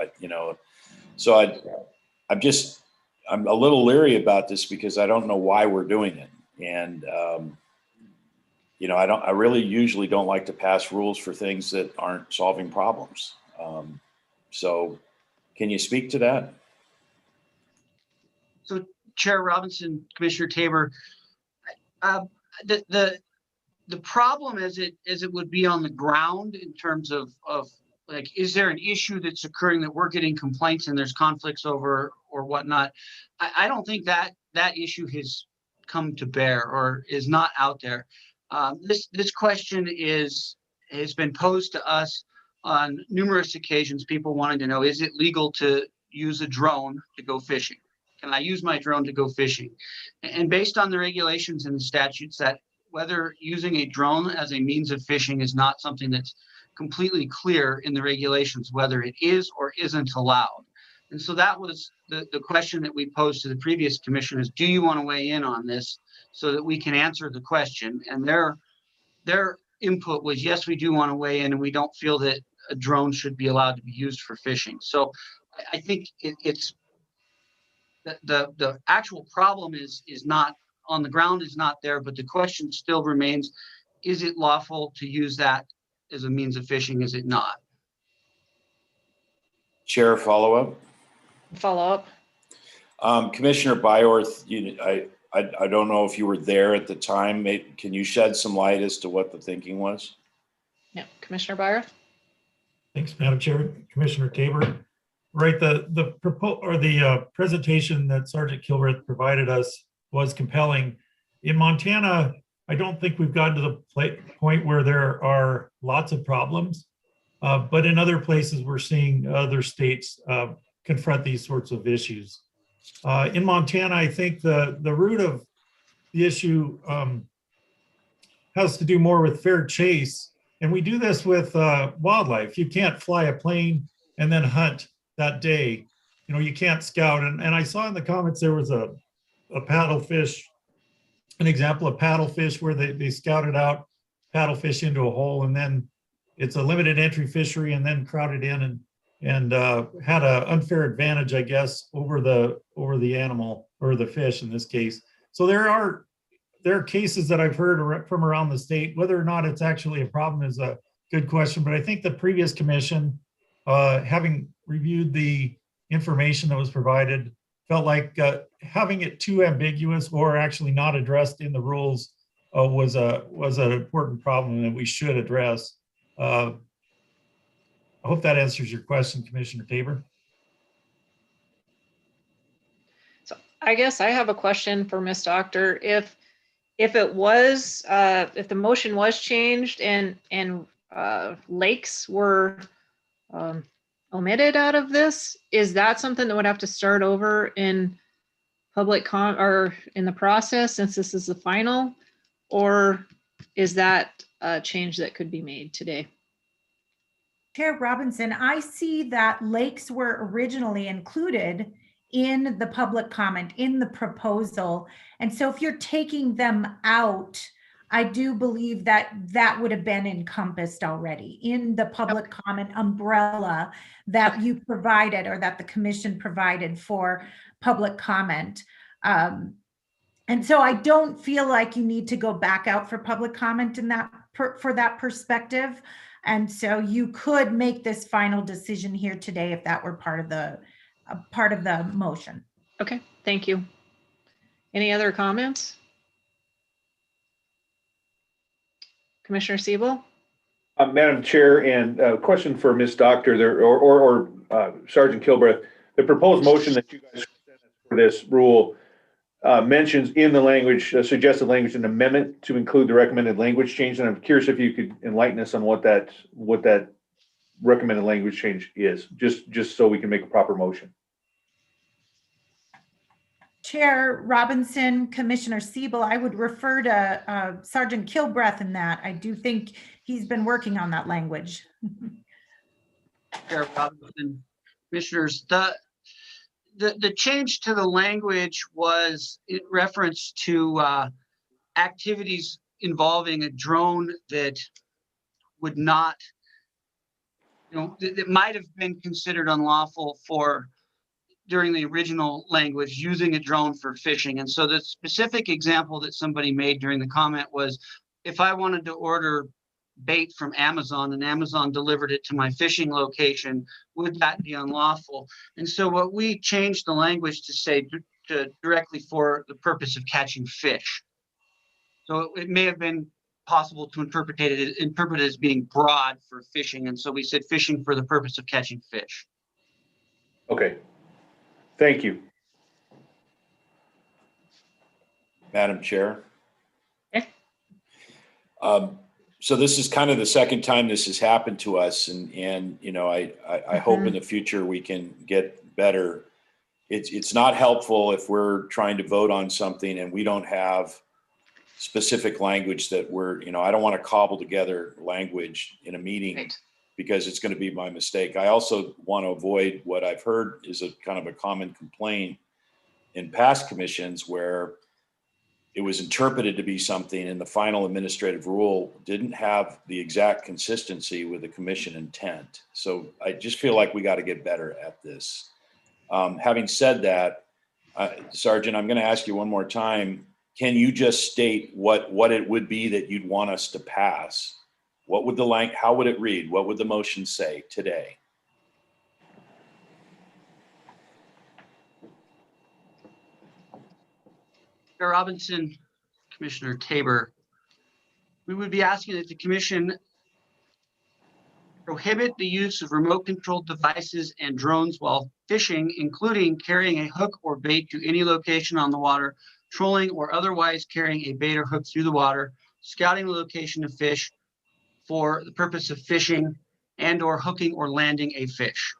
I'm a little leery about this because I don't know why we're doing it. And, I really usually don't like to pass rules for things that aren't solving problems. So can you speak to that? So Chair Robinson, Commissioner Tabor, the problem as it would be on the ground in terms of like, is there an issue that's occurring that we're getting complaints and there's conflicts over or whatnot? I don't think that issue has come to bear or is not out there. This question has been posed to us on numerous occasions. People wanting to know, is it legal to use a drone to go fishing? Can I use my drone to go fishing? And based on the regulations and the statutes, that whether using a drone as a means of fishing is not something that's completely clear in the regulations, whether it is or isn't allowed. And so that was the question that we posed to the previous commissioners. Do you want to weigh in on this so that we can answer the question? And their input was, yes, we do want to weigh in, and we don't feel that a drone should be allowed to be used for fishing. So I think it's the actual problem is not on the ground, is not there, but the question still remains, is it lawful to use that as a means of fishing? Is it not? Chair, follow-up? Follow-up. Commissioner Byorth, I don't know if you were there at the time. Can you shed some light as to what the thinking was? Yeah, Commissioner Byorth. Thanks, Madam Chair. Commissioner Tabor. Right, the presentation that Sergeant Kilworth provided us was compelling. In Montana, I don't think we've gotten to the point where there are lots of problems, but in other places we're seeing other states confront these sorts of issues. In Montana, I think the root of the issue has to do more with fair chase, and we do this with wildlife. You can't fly a plane and then hunt that day. You can't scout. And I saw in the comments there was a paddlefish, an example of paddlefish where they scouted out paddlefish into a hole, and then it's a limited entry fishery and then crowded in and had an unfair advantage, I guess, over the animal or the fish in this case. So there are cases that I've heard from around the state. Whether or not it's actually a problem is a good question, but I think the previous commission, having reviewed the information that was provided, felt like having it too ambiguous or actually not addressed in the rules was an important problem that we should address. I hope that answers your question, Commissioner Tabor. So I guess I have a question for Ms. Doctor. If if it was, if the motion was changed and lakes were omitted out of this, is that something that would have to start over in public or in the process since this is the final? Or is that a change that could be made today? Chair Robinson, I see that lakes were originally included in the public comment, in the proposal. And so if you're taking them out, I do believe that that would have been encompassed already in the public comment umbrella that you provided, or that the commission provided for public comment. And so I don't feel like you need to go back out for public comment in that for that perspective. And so you could make this final decision here today if that were part of the motion. Okay, thank you. Any other comments? Commissioner Siebel? Madam Chair, and a question for Ms. Doctor there, or Sergeant Kilbreth. The proposed motion that you guys presented for this rule mentions in the language, suggested language, an amendment to include the recommended language change. And I'm curious if you could enlighten us on what that recommended language change is, just so we can make a proper motion. Chair Robinson, Commissioner Siebel, I would refer to Sergeant Kilbreth in that. I do think he's been working on that language. Chair Robinson, Commissioners, the change to the language was in reference to activities involving a drone that would not, that might have been considered unlawful for during the original language, using a drone for fishing. And so the specific example that somebody made during the comment was, if I wanted to order bait from Amazon and Amazon delivered it to my fishing location, would that be unlawful? And so what we changed the language to say directly for the purpose of catching fish. So it may have been possible to interpret it as being broad for fishing. And so we said fishing for the purpose of catching fish. Okay. Thank you. Madam Chair. Okay. So this is kind of the second time this has happened to us, and I hope in the future we can get better. It's not helpful if we're trying to vote on something and we don't have specific language that I don't want to cobble together language in a meeting. Right. Because it's going to be my mistake. I also want to avoid what I've heard is a kind of a common complaint in past commissions where it was interpreted to be something and the final administrative rule didn't have the exact consistency with the commission intent. So I just feel like we got to get better at this. Having said that, Sergeant, I'm going to ask you one more time. Can you just state what it would be that you'd want us to pass? What would how would it read? What would the motion say today? Chair Robinson, Commissioner Tabor, we would be asking that the commission prohibit the use of remote controlled devices and drones while fishing, including carrying a hook or bait to any location on the water, trolling or otherwise carrying a bait or hook through the water, scouting the location of fish, for the purpose of fishing and or hooking or landing a fish.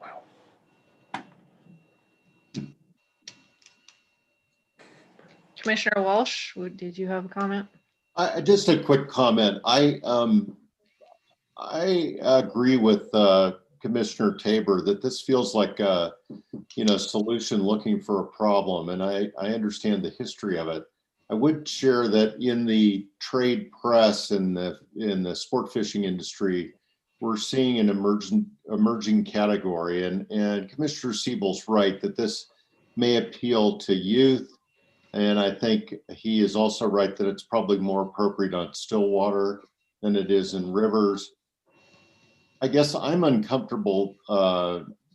Wow. Commissioner Walsh, did you have a comment? Just a quick comment. I agree with Commissioner Tabor that this feels like a solution looking for a problem, and I understand the history of it. I would share that in the trade press and in the sport fishing industry, we're seeing an emerging category, and Commissioner Siebel's right that this may appeal to youth, and I think he is also right that it's probably more appropriate on still water than it is in rivers. I guess I'm uncomfortable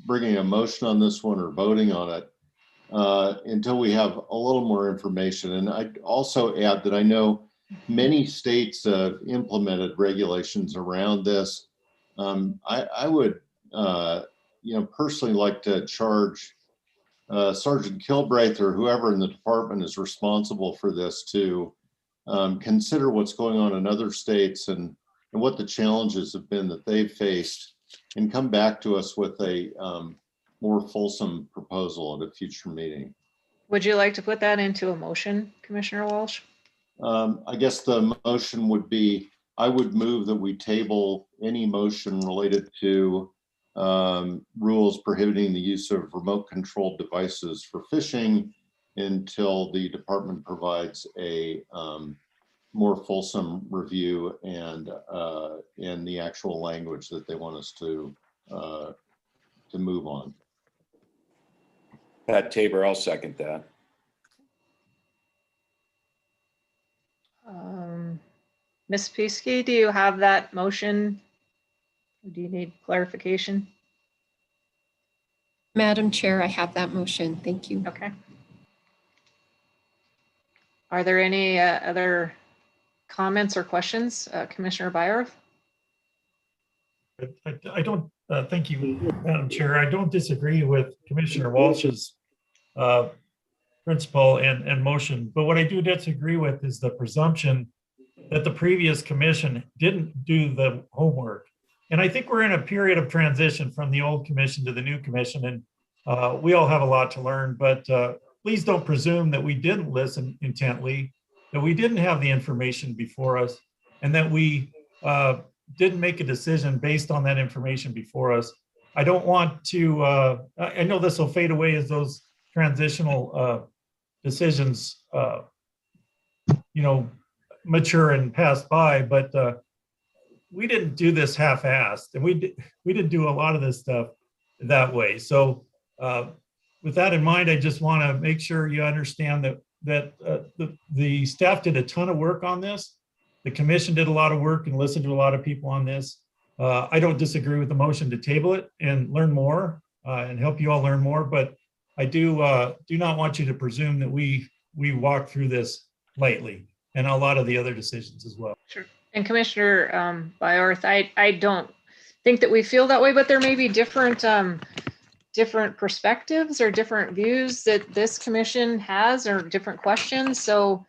bringing a motion on this one or voting on it until we have a little more information. And I'd also add that I know many states have implemented regulations around this. I would, personally like to charge Sergeant Kilbraith or whoever in the department is responsible for this to consider what's going on in other states and what the challenges have been that they've faced, and come back to us with a more fulsome proposal at a future meeting. Would you like to put that into a motion, Commissioner Walsh? I guess the motion would be, I would move that we table any motion related to rules prohibiting the use of remote controlled devices for fishing until the department provides a more fulsome review and the actual language that they want us to move on. Pat Tabor, I'll second that. Ms. Piesky, do you have that motion? Do you need clarification? Madam Chair, I have that motion. Thank you. Okay. Are there any other comments or questions? Commissioner Byerth? I don't, thank you, Madam Chair. I don't disagree with Commissioner Walsh's principle and motion, but what I do disagree with is the presumption that the previous commission didn't do the homework. And I think we're in a period of transition from the old commission to the new commission, and we all have a lot to learn, but please don't presume that we didn't listen intently, that we didn't have the information before us, and that we didn't make a decision based on that information before us. I don't want to, I know this will fade away as those transitional decisions, mature and pass by, but we didn't do this half-assed, and we didn't do a lot of this stuff that way. So with that in mind, I just want to make sure you understand that the staff did a ton of work on this. The commission did a lot of work and listened to a lot of people on this. I don't disagree with the motion to table it and learn more and help you all learn more, but I do not want you to presume that we walked through this lightly, and a lot of the other decisions as well. Sure. And Commissioner Byerth, I don't think that we feel that way, but there may be different perspectives or different views that this commission has, or different questions. So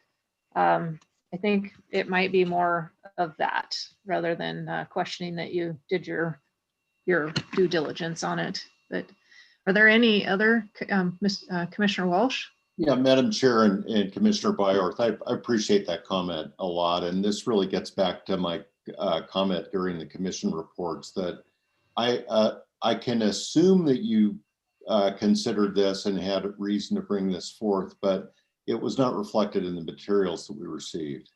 I think it mimight be more of that rather than questioning that you did your due diligence on it. But are there any other, Commissioner Walsh? Yeah, Madam Chair and Commissioner Byerth, I appreciate that comment a lot. And this really gets back to my comment during the commission reports that I can assume that you considered this and had reason to bring this forth, but it was not reflected in the materials that we received.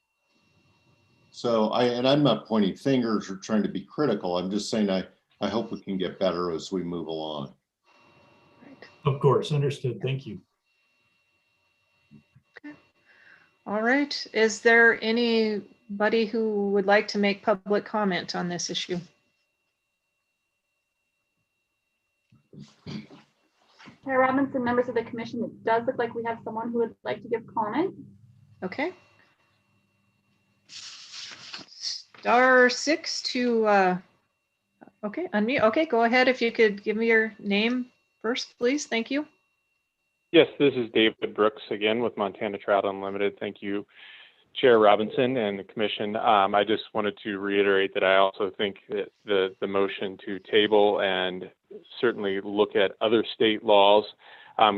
So I'm not pointing fingers or trying to be critical. I'm just saying I hope we can get better as we move along. Of course, understood. Thank you. Okay. All right. Is there anybody who would like to make public comment on this issue? Chair Robinson, members of the commission, it does look like we have someone who would like to give comment. Okay. *6 to, okay, unmute. Okay, go ahead. If you could give me your name first, please. Thank you. Yes, this is David Brooks again with Montana Trout Unlimited. Thank you, Chair Robinson and the commission. I just wanted to reiterate that I also think that the motion to table and certainly look at other state laws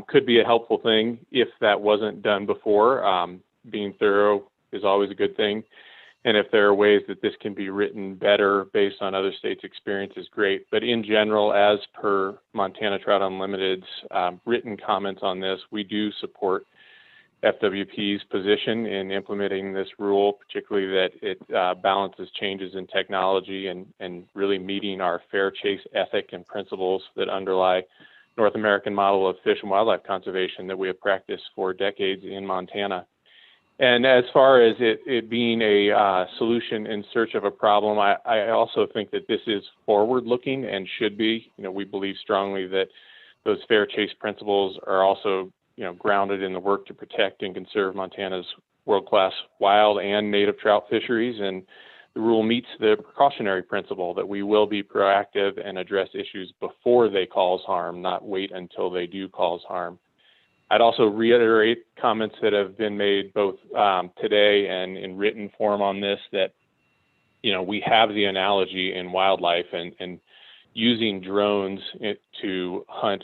could be a helpful thing if that wasn't done before. Being thorough is always a good thing. And if there are ways that this can be written better based on other states' experience is great. But in general, as per Montana Trout Unlimited's written comments on this, we do support FWP's position in implementing this rule, particularly that it balances changes in technology and really meeting our fair chase ethic and principles that underlie North American model of fish and wildlife conservation that we have practiced for decades in Montana. And as far as it being a solution in search of a problem, I also think that this is forward-looking and should be. We believe strongly that those fair chase principles are also, grounded in the work to protect and conserve Montana's world-class wild and native trout fisheries. And the rule meets the precautionary principle that we will be proactive and address issues before they cause harm, not wait until they do cause harm. I'd also reiterate comments that have been made both today and in written form on this, that, you know, we have the analogy in wildlife, and using drones to hunt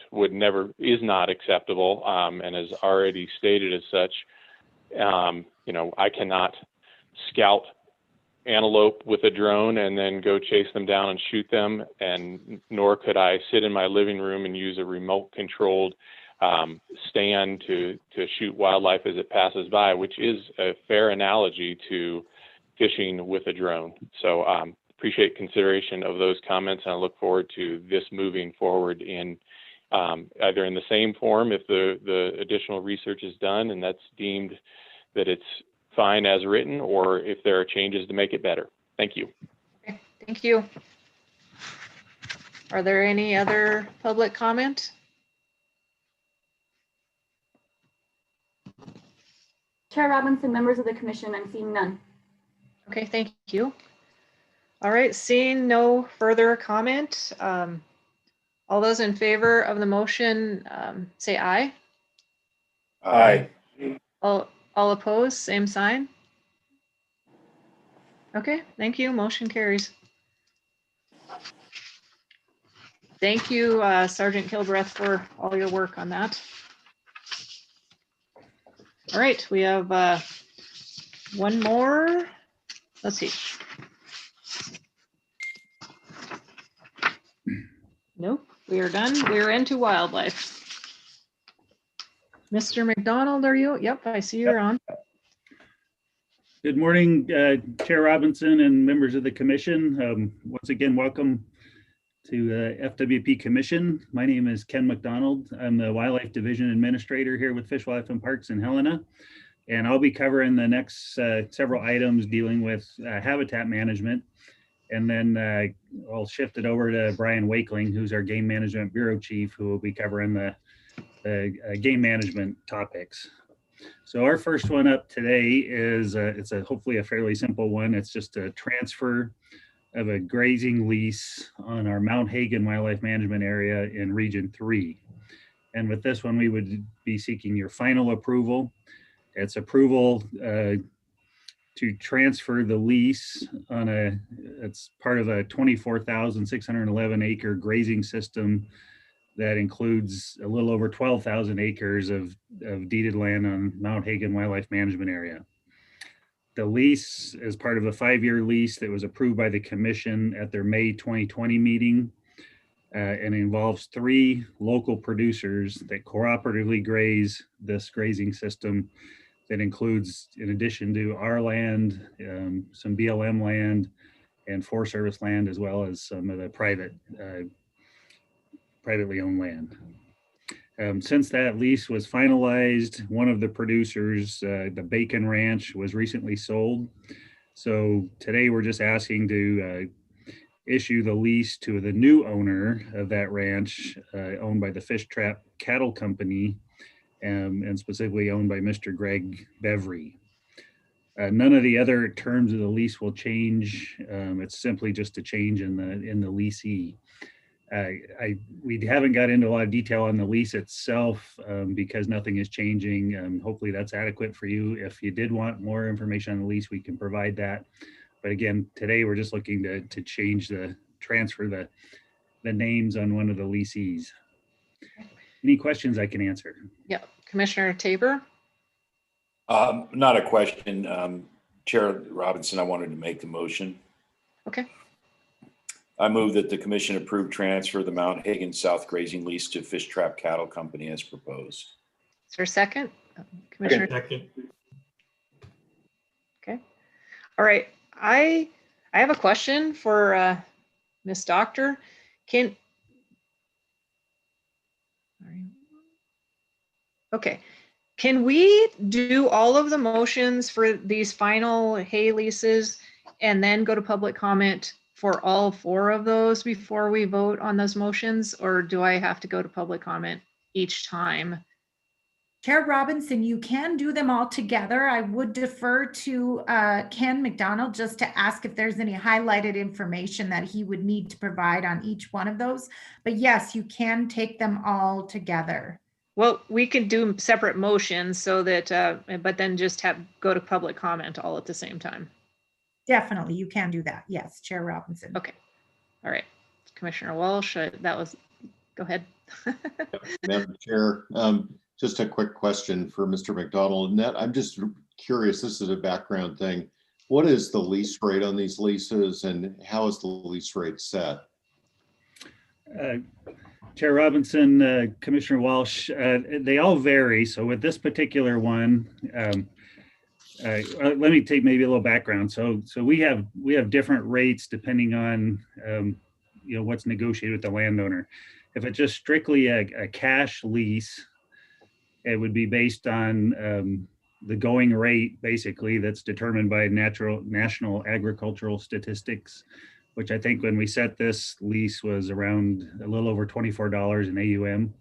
is not acceptable. And as already stated as such, you know, I cannot scout antelope with a drone and then go chase them down and shoot them, and nor could I sit in my living room and use a remote controlled stand to shoot wildlife as it passes by, which is a fair analogy to fishing with a drone. So appreciate consideration of those comments, and I look forward to this moving forward in either in the same form if the additional research is done and that's deemed that it's fine as written, or if there are changes to make it better. Thank you. Okay, thank you. Are there any other public comment? Chair Robinson, members of the commission, I'm seeing none. Okay, thank you. All right, seeing no further comment, all those in favor of the motion say aye. Aye. All opposed, same sign. Okay, thank you. Motion carries. Thank you, Sergeant Kilbreth, for all your work on that. All right, we have one more. Let's see. Nope, we are done. We are into wildlife. Mr. McDonald, are you? Yep, I see you're on. Good morning, Chair Robinson and members of the commission. Once again, welcome to the FWP Commission. My name is Ken McDonald. I'm the Wildlife Division Administrator here with Fish, Wildlife and Parks in Helena. And I'll be covering the next several items dealing with habitat management. And then I'll shift it over to Brian Wakeling, who's our Game Management Bureau Chief, who will be covering the game management topics. So our first one up today is it's hopefully a fairly simple one. It's just a transfer of a grazing lease on our Mount Hagen Wildlife Management Area in Region 3. And with this one, we would be seeking your final approval. It's approval to transfer the lease on it's part of a 24,611 acre grazing system that includes a little over 12,000 acres of deeded land on Mount Hagen Wildlife Management Area. The lease is part of a 5-year lease that was approved by the commission at their May 2020 meeting, and involves 3 local producers that cooperatively graze this grazing system. That includes, in addition to our land, some BLM land and Forest Service land, as well as some of the privately owned land. Since that lease was finalized, one of the producers, the Bacon Ranch, was recently sold. So today we're just asking to issue the lease to the new owner of that ranch, owned by the Fish Trap Cattle Company, and specifically owned by Mr. Greg Bevry. None of the other terms of the lease will change. It's simply just a change in the leasee. We haven't got into a lot of detail on the lease itself because nothing is changing. Hopefully that's adequate for you. If you did want more information on the lease, we can provide that. But again, today we're just looking to transfer the names on one of the leasees. Any questions I can answer? Yep, Commissioner Tabor. Not a question. Chair Robinson, I wanted to make the motion. Okay. I move that the commission approve transfer of the Mount Hagen South grazing lease to Fish Trap Cattle Company as proposed. Is there a second? Commissioner. Second. Okay. All right. I have a question for Ms. Doctor. Okay. Can we do all of the motions for these final hay leases and then go to public comment for all 4 of those before we vote on those motions? Or do I have to go to public comment each time? Chair Robinson, you can do them all together. I would defer to Ken McDonald just to ask if there's any highlighted information that he would need to provide on each one of those. But yes, you can take them all together. Well, we can do separate motions so that, but then just go to public comment all at the same time. Definitely, you can do that. Yes, Chair Robinson. Okay. All right. Commissioner Walsh, go ahead. Madam Chair, just a quick question for Mr. McDonald. Annette, I'm just curious, this is a background thing. What is the lease rate on these leases and how is the lease rate set? Chair Robinson, Commissioner Walsh, they all vary. So with this particular one, let me take maybe a little background. So we have different rates depending on what's negotiated with the landowner. If it's just strictly a cash lease, it would be based on the going rate, basically, that's determined by National Agricultural Statistics, which I think when we set this lease was around a little over $24 in AUM.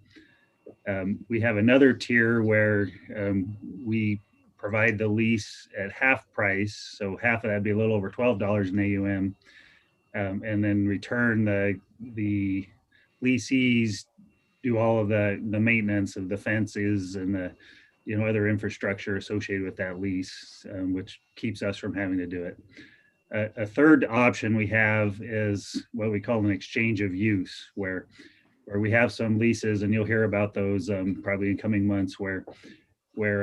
We have another tier where we provide the lease at half price, so half of that would be a little over $12 in AUM, and then return the leasees do all of the maintenance of the fences and the other infrastructure associated with that lease, which keeps us from having to do it. A third option we have is what we call an exchange of use, where we have some leases, and you'll hear about those probably in coming months, where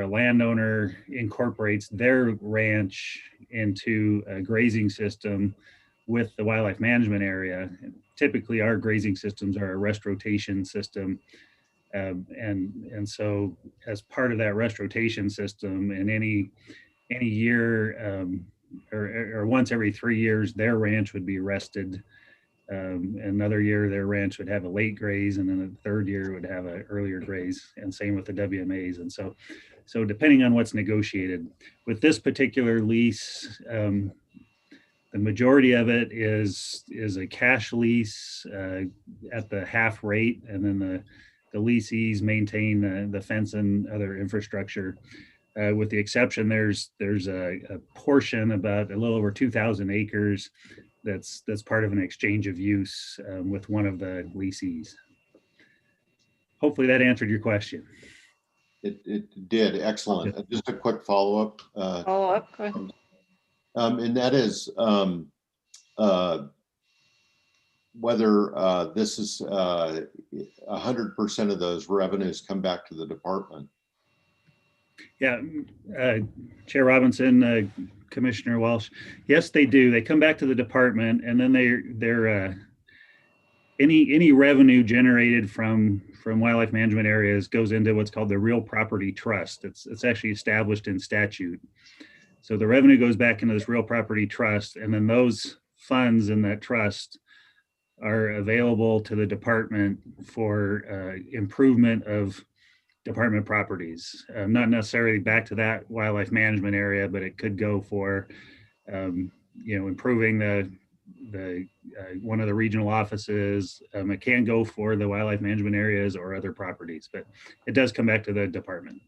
a landowner incorporates their ranch into a grazing system with the wildlife management area. Typically, our grazing systems are a rest rotation system. And so as part of that rest rotation system, in any year or once every 3 years, their ranch would be rested. Another year, their ranch would have a late graze, and then the third year would have an earlier graze, and same with the WMAs. And so depending on what's negotiated. With this particular lease, the majority of it is a cash lease at the half rate, and then the leasees maintain the fence and other infrastructure. With the exception, there's a portion, about a little over 2,000 acres, that's part of an exchange of use with one of the leasees. Hopefully that answered your question. It did. Excellent. Just a quick follow-up. Go ahead. And that is whether this is 100% of those revenues come back to the department. Yeah, Chair Robinson, Commissioner Walsh, yes, they do. They come back to the department, and then they're any revenue generated from wildlife management areas goes into what's called the real property trust. It's actually established in statute. So the revenue goes back into this real property trust, and then those funds in that trust are available to the department for improvement of department properties. Not necessarily back to that wildlife management area, but it could go for improving the one of the regional offices. It can go for the wildlife management areas or other properties, but it does come back to the department.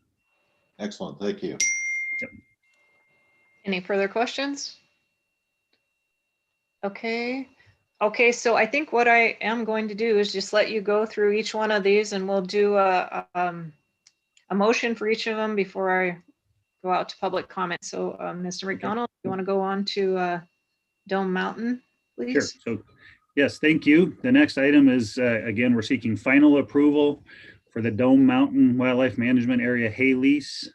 Excellent. Thank you. Yep. Any further questions? Okay. So I think what I am going to do is just let you go through each one of these, and we'll do a motion for each of them before I go out to public comment. So Mr. McDonald, you want to go on to Dome Mountain, please? Sure. So yes, thank you. The next item is, again, we're seeking final approval for the Dome Mountain Wildlife Management Area hay lease.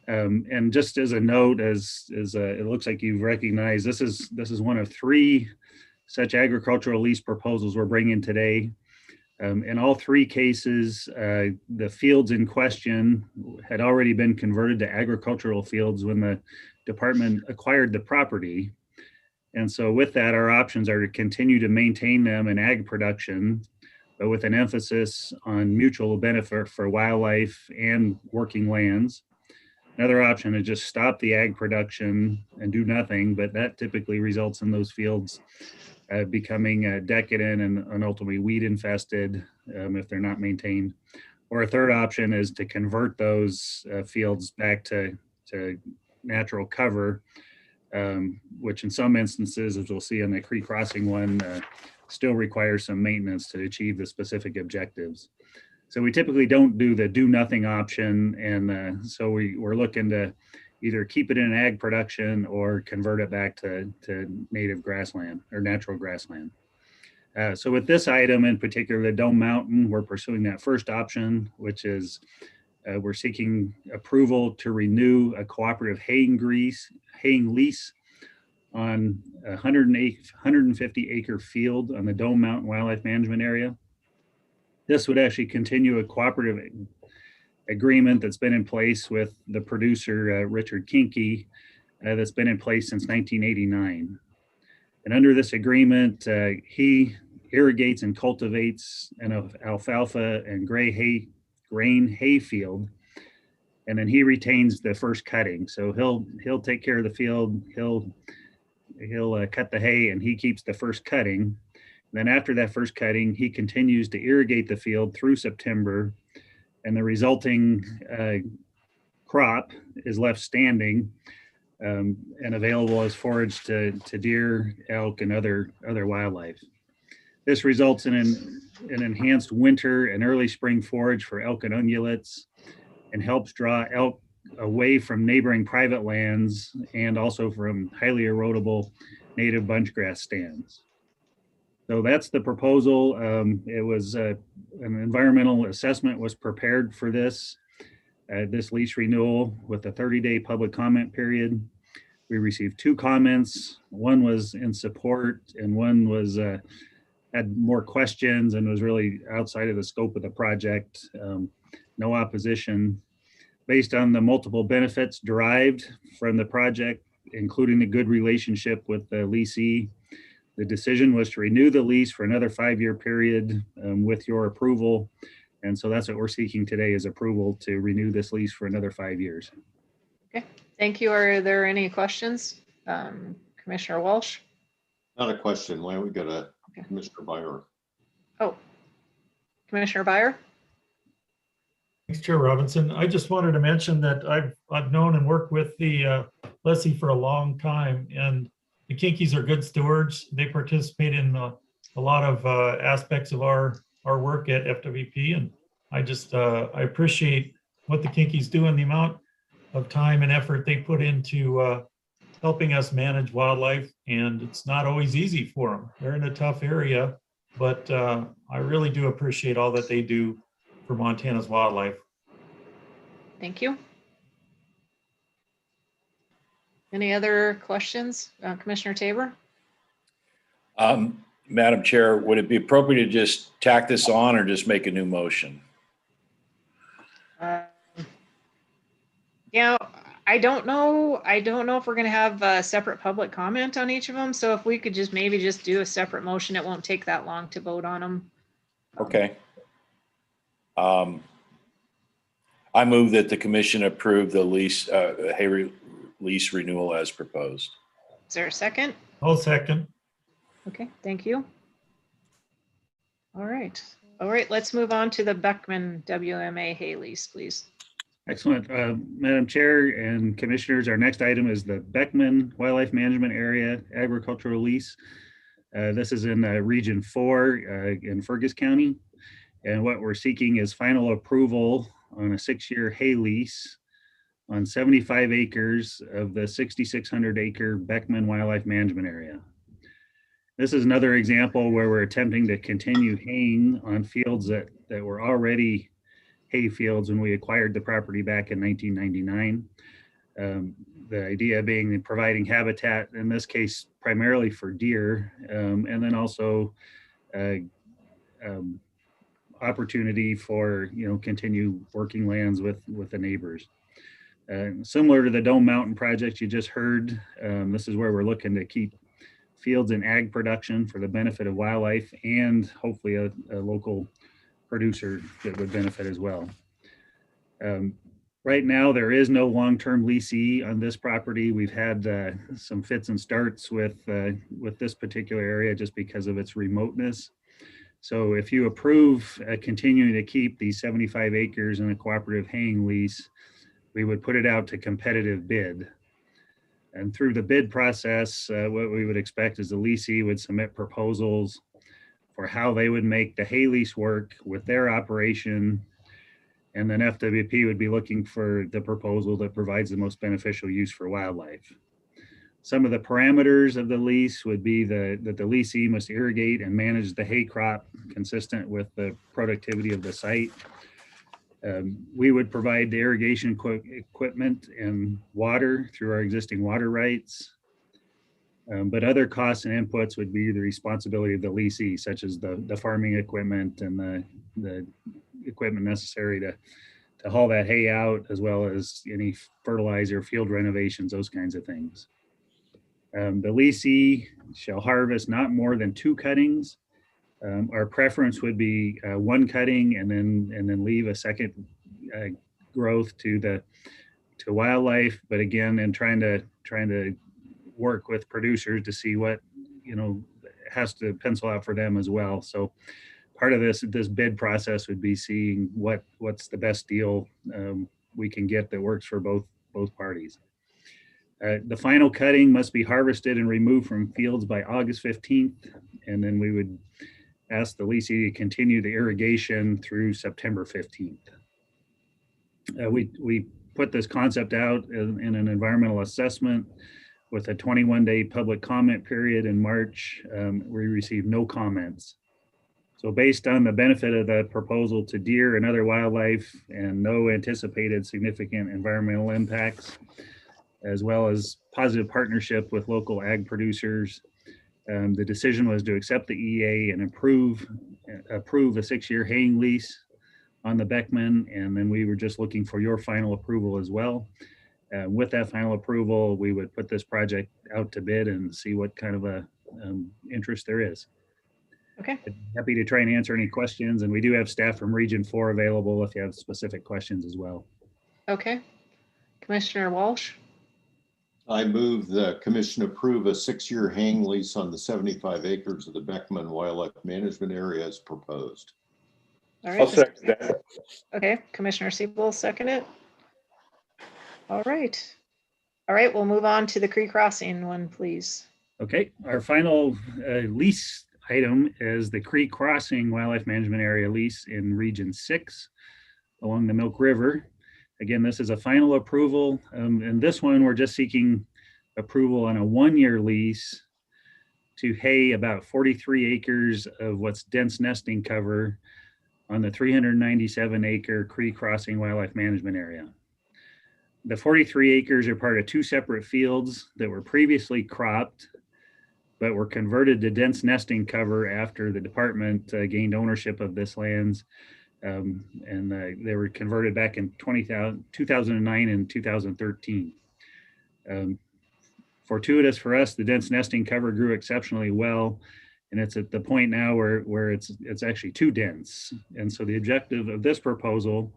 And just as a note, as it looks like you've recognized, this is one of 3 such agricultural lease proposals we're bringing today. In all 3 cases, the fields in question had already been converted to agricultural fields when the department acquired the property. And so with that, our options are to continue to maintain them in ag production, but with an emphasis on mutual benefit for wildlife and working lands. Another option is just stop the ag production and do nothing, but that typically results in those fields becoming decadent and ultimately weed infested if they're not maintained. Or a third option is to convert those fields back to natural cover, which in some instances, as we'll see on the Creek Crossing one, still requires some maintenance to achieve the specific objectives. So we typically don't do the do nothing option. And so we're looking to either keep it in ag production or convert it back to native grassland or natural grassland. So with this item in particular, the Dome Mountain, we're pursuing that first option, which is we're seeking approval to renew a cooperative haying lease on a 150 acre field on the Dome Mountain Wildlife Management Area. This would actually continue a cooperative agreement that's been in place with the producer, Richard Kinke, that's been in place since 1989. And under this agreement, he irrigates and cultivates an alfalfa and grain hay field, and then he retains the first cutting. So he'll take care of the field. He'll cut the hay, and he keeps the first cutting. Then after that first cutting, he continues to irrigate the field through September, and the resulting crop is left standing and available as forage to deer, elk, and other wildlife. This results in an enhanced winter and early spring forage for elk and ungulates, and helps draw elk away from neighboring private lands and also from highly erodible native bunchgrass stands. So that's the proposal. It was an environmental assessment was prepared for this lease renewal with a 30-day public comment period. We received 2 comments. One was in support, and one was had more questions and was really outside of the scope of the project. No opposition. Based on the multiple benefits derived from the project, including the good relationship with the leasee, the decision was to renew the lease for another 5-year period with your approval. And so that's what we're seeking today, is approval to renew this lease for another 5 years. Okay, thank you. Are there any questions? Commissioner Walsh? Not a question. Why don't we go to Mr. Byer? Oh, Commissioner Byer? Thanks, Chair Robinson. I just wanted to mention that I've known and worked with the lessee for a long time, and the Kinkes are good stewards. They participate in a lot of aspects of our work at FWP, and I appreciate what the Kinkes do and the amount of time and effort they put into helping us manage wildlife. And it's not always easy for them. They're in a tough area, but I really do appreciate all that they do for Montana's wildlife. Thank you. Any other questions? Commissioner Tabor? Madam Chair, would it be appropriate to just tack this on or just make a new motion? Yeah, I don't know. I don't know if we're going to have a separate public comment on each of them. So if we could just maybe just do a separate motion, it won't take that long to vote on them. Okay. I move that the commission approve the lease, lease renewal as proposed. Is there a second? I'll second. Okay, thank you. All right. All right, let's move on to the Beckman WMA hay lease, please. Excellent. Madam Chair and Commissioners, our next item is the Beckman Wildlife Management Area Agricultural Lease. This is in Region 4 in Fergus County. And what we're seeking is final approval on a 6-year hay lease on 75 acres of the 6,600 acre Beckman Wildlife Management Area. This is another example where we're attempting to continue haying on fields that were already hay fields when we acquired the property back in 1999. The idea being providing habitat, in this case, primarily for deer, and then also opportunity for, continue working lands with the neighbors. Similar to the Dome Mountain project you just heard, this is where we're looking to keep fields in ag production for the benefit of wildlife and hopefully a local producer that would benefit as well. Right now, there is no long-term leasee on this property. We've had some fits and starts with this particular area just because of its remoteness. So if you approve continuing to keep these 75 acres in a cooperative haying lease, we would put it out to competitive bid. And through the bid process, what we would expect is the leasee would submit proposals for how they would make the hay lease work with their operation. And then FWP would be looking for the proposal that provides the most beneficial use for wildlife. Some of the parameters of the lease would be that the leasee must irrigate and manage the hay crop consistent with the productivity of the site. We would provide the irrigation equipment and water through our existing water rights. But other costs and inputs would be the responsibility of the leasee, such as the farming equipment and the equipment necessary to haul that hay out, as well as any fertilizer, field renovations, those kinds of things. The leasee shall harvest not more than 2 cuttings. Our preference would be 1 cutting and then leave a second growth to wildlife. But again, and trying to work with producers to see what has to pencil out for them as well. So part of this bid process would be seeing what's the best deal we can get that works for both parties. The final cutting must be harvested and removed from fields by August 15th, and then we would ask the leasee to continue the irrigation through September 15th. We put this concept out in an environmental assessment with a 21-day public comment period in March. We received no comments. So based on the benefit of the proposal to deer and other wildlife and no anticipated significant environmental impacts, as well as positive partnership with local ag producers, the decision was to accept the EA and approve a 6-year haying lease on the Beckman. And then we were just looking for your final approval as well. With that final approval, we would put this project out to bid and see what kind of a interest there is. Okay. Happy to try and answer any questions. And we do have staff from Region 4 available if you have specific questions as well. Okay. Commissioner Walsh. I move the commission approve a 6-year haying lease on the 75 acres of the Beckman Wildlife Management Area as proposed. All right. I'll second that. Okay, Commissioner Siebel, second it. All right. All right, we'll move on to the Cree Crossing one, please. Okay, our final lease item is the Cree Crossing Wildlife Management Area lease in Region 6 along the Milk River. Again, this is a final approval. And this one, we're just seeking approval on a 1-year lease to hay about 43 acres of what's dense nesting cover on the 397-acre Cree Crossing Wildlife Management Area. The 43 acres are part of 2 separate fields that were previously cropped, but were converted to dense nesting cover after the department gained ownership of this lands. They were converted back in 2009 and 2013. Fortuitous for us, the dense nesting cover grew exceptionally well, and it's at the point now where it's actually too dense. And so the objective of this proposal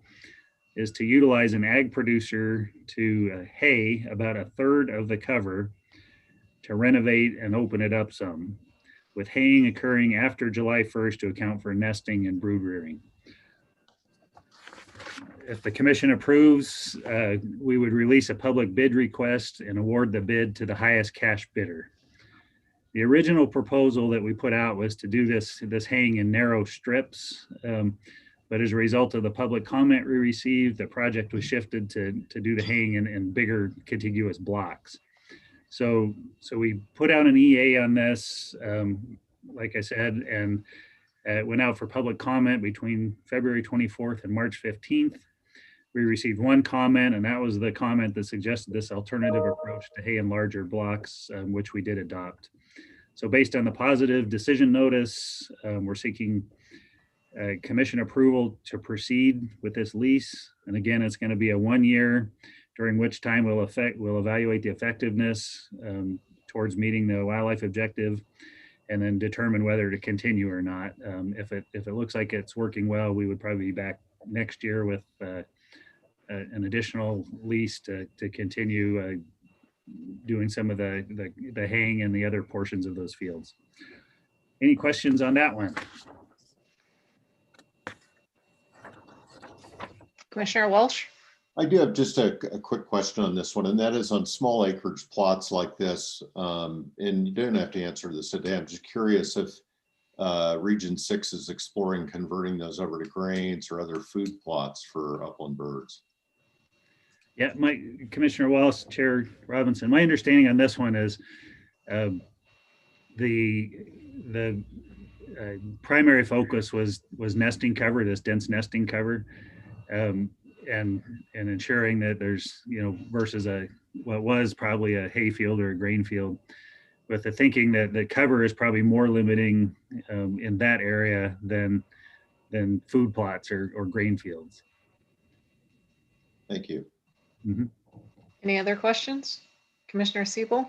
is to utilize an ag producer to hay about 1/3 of the cover to renovate and open it up some, with haying occurring after July 1st to account for nesting and brood rearing. If the commission approves, we would release a public bid request and award the bid to the highest cash bidder. The original proposal that we put out was to do this haying in narrow strips, but as a result of the public comment we received, the project was shifted to do the haying in bigger contiguous blocks. So we put out an EA on this, like I said, and it went out for public comment between February 24th and March 15th. We received 1 comment, and that was the comment that suggested this alternative approach to hay in larger blocks, which we did adopt. So based on the positive decision notice, we're seeking commission approval to proceed with this lease. And again, it's going to be a 1-year, during which time we'll evaluate the effectiveness towards meeting the wildlife objective, and then determine whether to continue or not. If it looks like it's working well, we would probably be back next year with an additional lease to continue doing some of the haying and the other portions of those fields. Any questions on that one? Commissioner Walsh? I do have just a quick question on this one, and that is on small acreage plots like this. And you don't have to answer this today. I'm just curious Region 6 is exploring converting those over to grains or other food plots for upland birds. Yeah, Commissioner Wallace, Chair Robinson, my understanding on this one is the primary focus was nesting cover, this dense nesting cover, and ensuring that there's, versus what was probably a hay field or a grain field, with the thinking that the cover is probably more limiting in that area than food plots or grain fields. Thank you. Mm-hmm. Any other questions? Commissioner Siebel?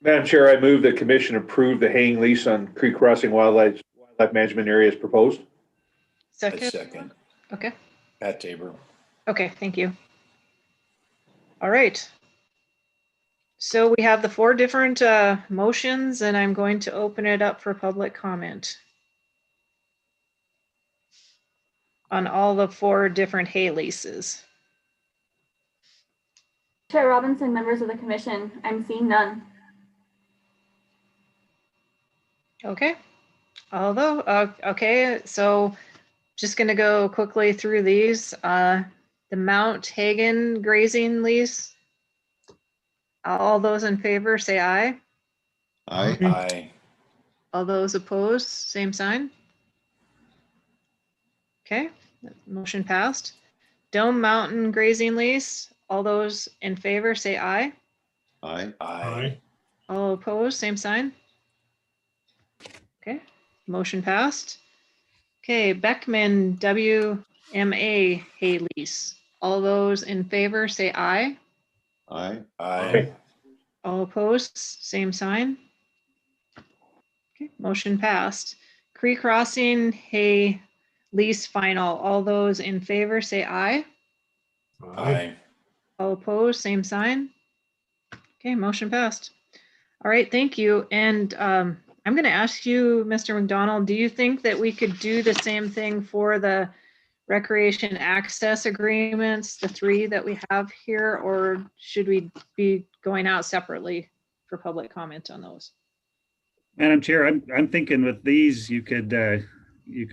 Madam Chair, I move that commission approve the haying lease on Creek Crossing Wildlife Management Area as proposed. Second? Second. Okay. Pat Tabor. Okay, thank you. All right. So we have the 4 different motions, and I'm going to open it up for public comment on all the 4 different hay leases. Chair Robinson, members of the commission, I'm seeing none. Okay. Okay, so just going to go quickly through these. The Mount Hagen grazing lease. All those in favor say aye. Aye. Aye. All those opposed, same sign. Okay, motion passed. Dome Mountain grazing lease. All those in favor say aye. Aye. Aye. All opposed, same sign. Okay, motion passed. Okay, Beckman WMA hay lease. All those in favor say aye. Aye. Aye. All opposed, same sign. Okay, motion passed. Creek Crossing hay lease final. All those in favor say aye. Aye. All opposed, same sign. Okay, motion passed. All right, thank you. And I'm going to ask you, Mr. McDonald, do you think that we could do the same thing for the recreation access agreements, the 3 that we have here, or should we be going out separately for public comment on those? Madam Chair, I'm thinking with these, you could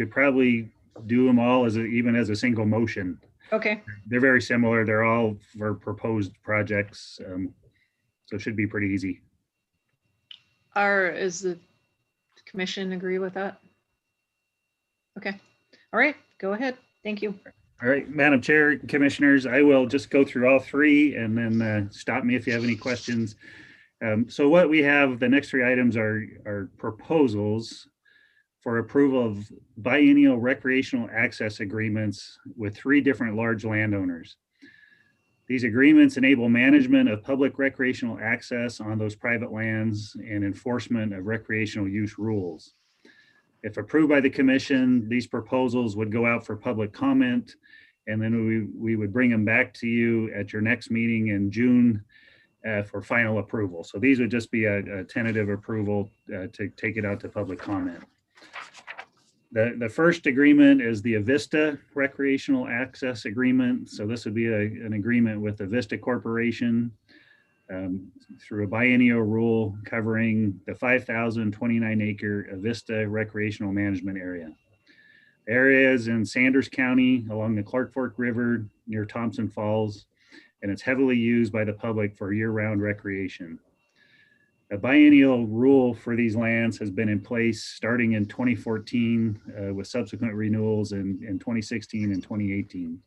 probably do them all even as a single motion. Okay. They're very similar. They're all for proposed projects, so it should be pretty easy. Is the commission agree with that? Okay. All right, go ahead. Thank you. All right, Madam Chair, Commissioners, I will just go through all 3 and then stop me if you have any questions. So what we have, the next 3 items are proposals for approval of biennial recreational access agreements with 3 different large landowners. These agreements enable management of public recreational access on those private lands and enforcement of recreational use rules. If approved by the commission, these proposals would go out for public comment, and then we would bring them back to you at your next meeting in June for final approval. So these would just be a tentative approval to take it out to public comment. The first agreement is the Avista Recreational Access Agreement. So this would be an agreement with Avista Corporation through a biennial rule covering the 5,029 acre Avista Recreational Management Area. The area is in Sanders County along the Clark Fork River near Thompson Falls, and it's heavily used by the public for year-round recreation. A biennial rule for these lands has been in place starting in 2014 with subsequent renewals in 2016 and 2018.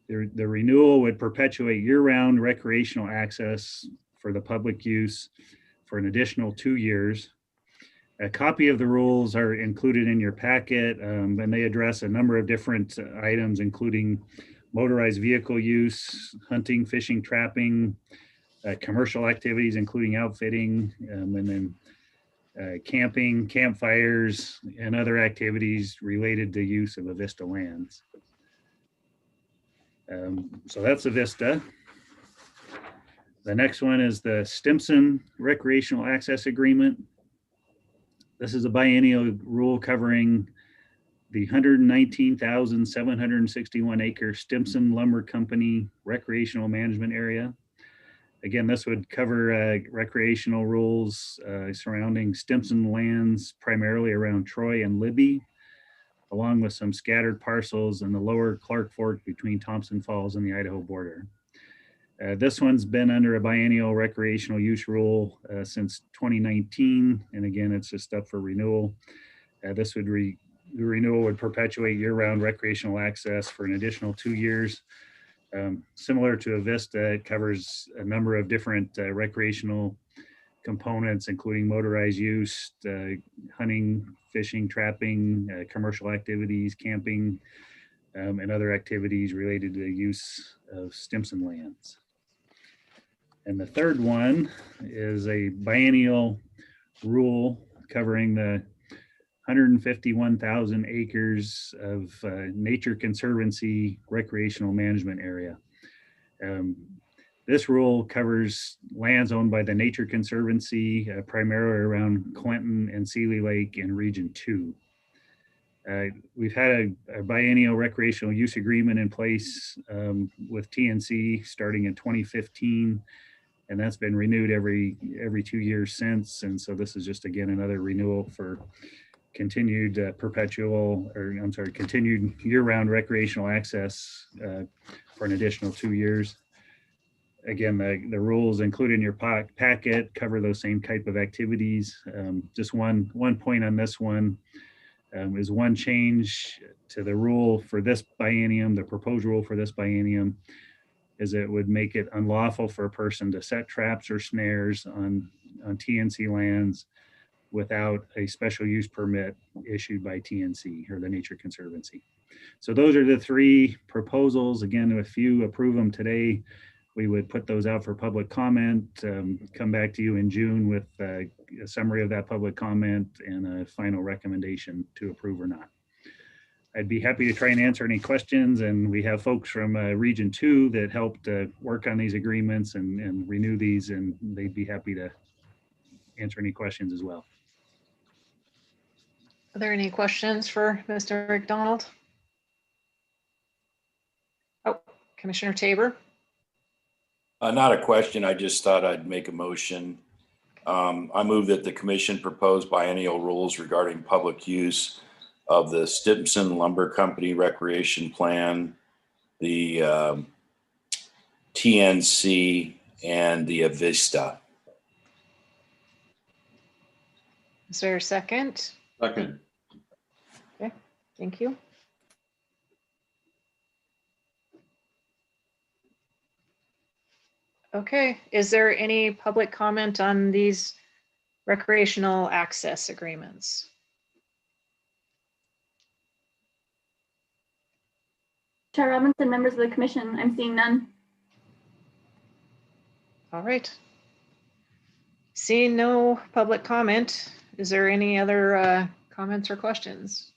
The renewal would perpetuate year-round recreational access for the public use for an additional 2 years. A copy of the rules are included in your packet, and they address a number of different items, including motorized vehicle use, hunting, fishing, trapping, commercial activities, including outfitting, and then camping, campfires, and other activities related to use of Avista lands. So that's Avista. The next one is the Stimson Recreational Access Agreement. This is a biennial rule covering the 119,761 acre Stimson Lumber Company recreational management area. Again, this would cover recreational rules surrounding Stimson lands, primarily around Troy and Libby, along with some scattered parcels in the lower Clark Fork between Thompson Falls and the Idaho border. This one's been under a biennial recreational use rule since 2019. And again, it's just up for renewal. The renewal would perpetuate year-round recreational access for an additional 2 years. Similar to Avista, it covers a number of different recreational components, including motorized use, hunting, fishing, trapping, commercial activities, camping, and other activities related to the use of Stimson lands. And the third one is a biennial rule covering the 151,000 acres of Nature Conservancy recreational management area. This rule covers lands owned by the Nature Conservancy, primarily around Clinton and Seeley Lake in Region 2. We've had a biennial recreational use agreement in place with TNC starting in 2015, and that's been renewed every 2 years since. And so this is just, again, another renewal for continued continued year-round recreational access for an additional 2 years. Again, the rules included in your packet cover those same type of activities. Just one point on this one is one change to the rule for this biennium. The proposed rule for this biennium is it would make it unlawful for a person to set traps or snares on TNC lands without a special use permit issued by TNC or the Nature Conservancy. So those are the three proposals. Again, if you approve them today, we would put those out for public comment, come back to you in June with a summary of that public comment and a final recommendation to approve or not. I'd be happy to try and answer any questions, and we have folks from Region 2 that helped work on these agreements and renew these, and they'd be happy to answer any questions as well. Are there any questions for Mr. McDonald? Oh, Commissioner Tabor. Not a question. I just thought I'd make a motion. I move that the commission propose biennial rules regarding public use of the Stimson Lumber Company Recreation Plan, the TNC, and the Avista. Is there a second? Second. Okay, thank you. Okay, is there any public comment on these recreational access agreements? Chair Robinson, members of the commission, I'm seeing none. All right. Seeing no public comment, is there any other comments or questions?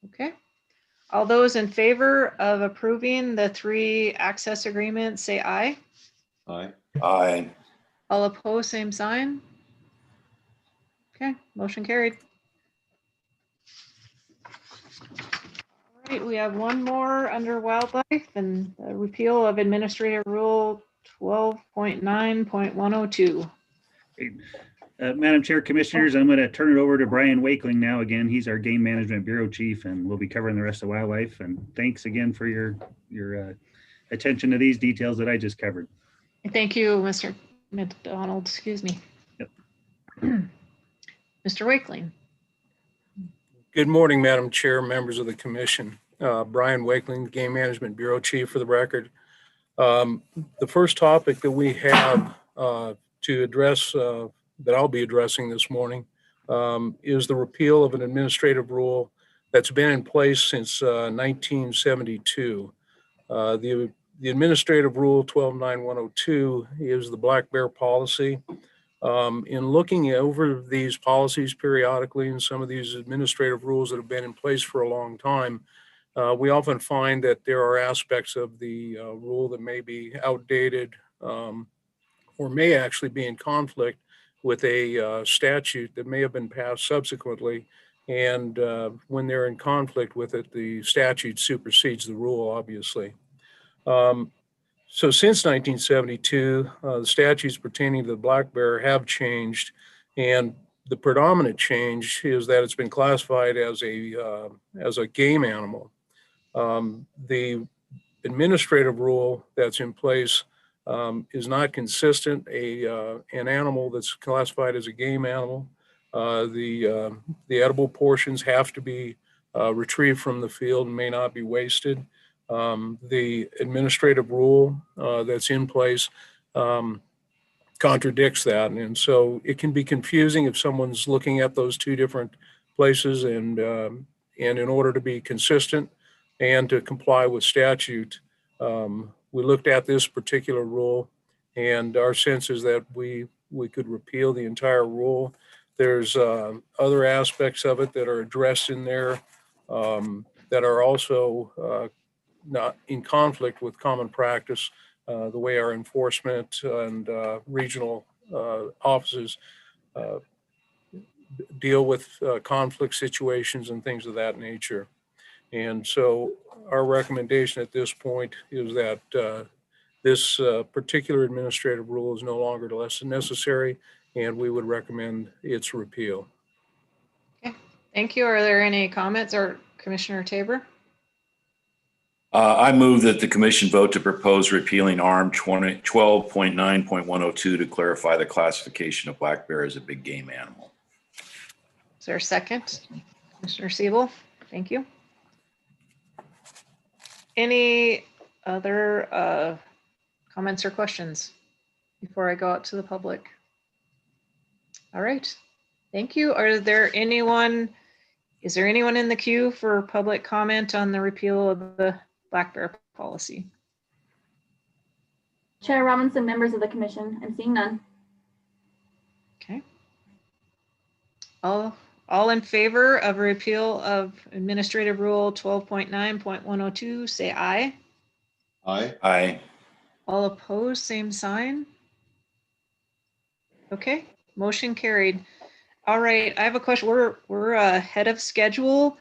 Okay. All those in favor of approving the 3 access agreements, say aye. Aye. Aye. All opposed, same sign. Okay, motion carried. All right, we have one more under wildlife and the repeal of Administrative Rule 12.9.102. Madam Chair, Commissioners, I'm going to turn it over to Brian Wakeling now. Again, he's our Game Management Bureau Chief, and we'll be covering the rest of wildlife. And thanks again for your attention to these details that I just covered. Thank you, Mr. McDonald. Excuse me. Yep. Mr. Wakeling. Good morning, Madam Chair, members of the commission. Brian Wakeling, Game Management Bureau Chief for the record. The first topic that we have to address, that I'll be addressing this morning, is the repeal of an administrative rule that's been in place since 1972. The administrative rule 12.9.102 is the black bear policy. In looking over these policies periodically and some of these administrative rules that have been in place for a long time, we often find that there are aspects of the rule that may be outdated or may actually be in conflict with a statute that may have been passed subsequently. And when they're in conflict with it, the statute supersedes the rule, obviously. So since 1972, the statutes pertaining to the black bear have changed, and the predominant change is that it's been classified as a game animal. The administrative rule that's in place is not consistent. An animal that's classified as a game animal, the edible portions have to be retrieved from the field and may not be wasted. The administrative rule that's in place contradicts that. And so it can be confusing if someone's looking at those two different places, and in order to be consistent and to comply with statute, we looked at this particular rule, and our sense is that we could repeal the entire rule. There's other aspects of it that are addressed in there that are also not in conflict with common practice, the way our enforcement and regional offices deal with conflict situations and things of that nature. And so our recommendation at this point is that this particular administrative rule is no longer less necessary, and we would recommend its repeal. Okay, thank you. Are there any comments, or Commissioner Tabor? I move that the commission vote to propose repealing ARM 12.9.102 to clarify the classification of black bear as a big game animal. Is there a second? Commissioner Siebel, thank you. Any other comments or questions before I go out to the public? All right, thank you. Is there anyone in the queue for public comment on the repeal of the black bear policy? Chair Robinson, members of the commission, I'm seeing none. Okay. All in favor of a repeal of Administrative Rule 12.9.102, say aye. Aye. Aye. All opposed, same sign. Okay, motion carried. All right, I have a question. We're ahead of schedule.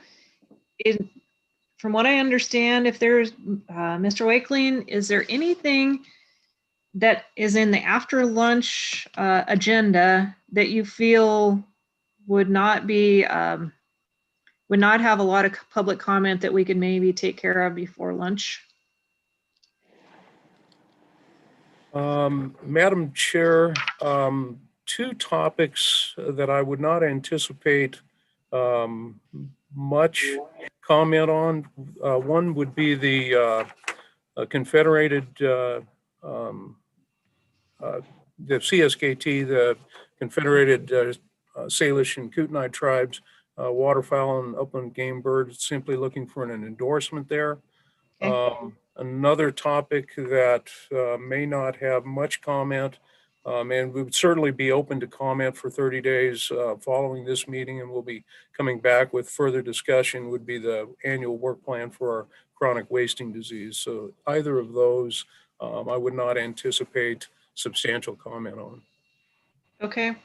From what I understand, if there's, Mr. Wakeling, is there anything that is in the after lunch agenda that you feel would not have a lot of public comment that we could maybe take care of before lunch? Madam Chair, two topics that I would not anticipate much comment on. One would be the Confederated, the CSKT, the Confederated Salish and Kootenai tribes, waterfowl and upland game birds, simply looking for an endorsement there. Okay. Another topic that may not have much comment, and we would certainly be open to comment for 30 days following this meeting, and we'll be coming back with further discussion, would be the annual work plan for our chronic wasting disease. So either of those, I would not anticipate substantial comment on. Okay.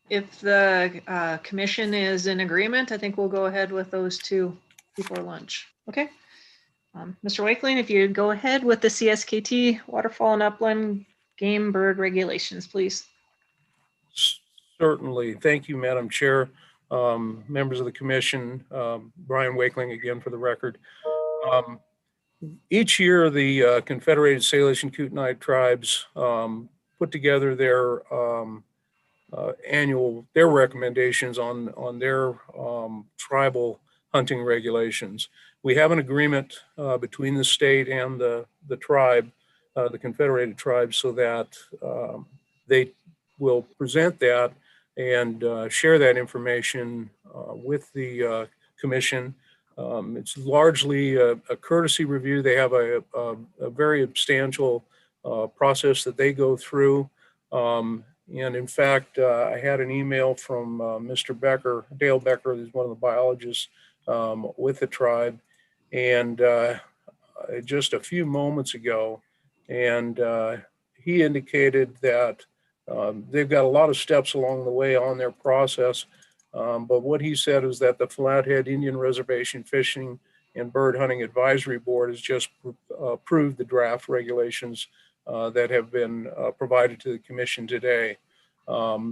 If the commission is in agreement, I think we'll go ahead with those two before lunch. Okay. Mr. Wakeling, if you go ahead with the CSKT waterfowl and upland game bird regulations, please. Certainly. Thank you, Madam Chair. Members of the commission, Brian Wakeling again for the record. Each year, the Confederated Salish and Kootenai tribes put together their their recommendations on their tribal hunting regulations. We have an agreement between the state and the tribe, the Confederated tribes, so that they will present that and share that information with the commission. It's largely a courtesy review. They have a very substantial process that they go through. And in fact, I had an email from Mr. Becker, Dale Becker, who's one of the biologists with the tribe, and just a few moments ago, and he indicated that they've got a lot of steps along the way on their process, but what he said is that the Flathead Indian Reservation Fishing and Bird Hunting Advisory Board has just approved the draft regulations that have been provided to the commission today.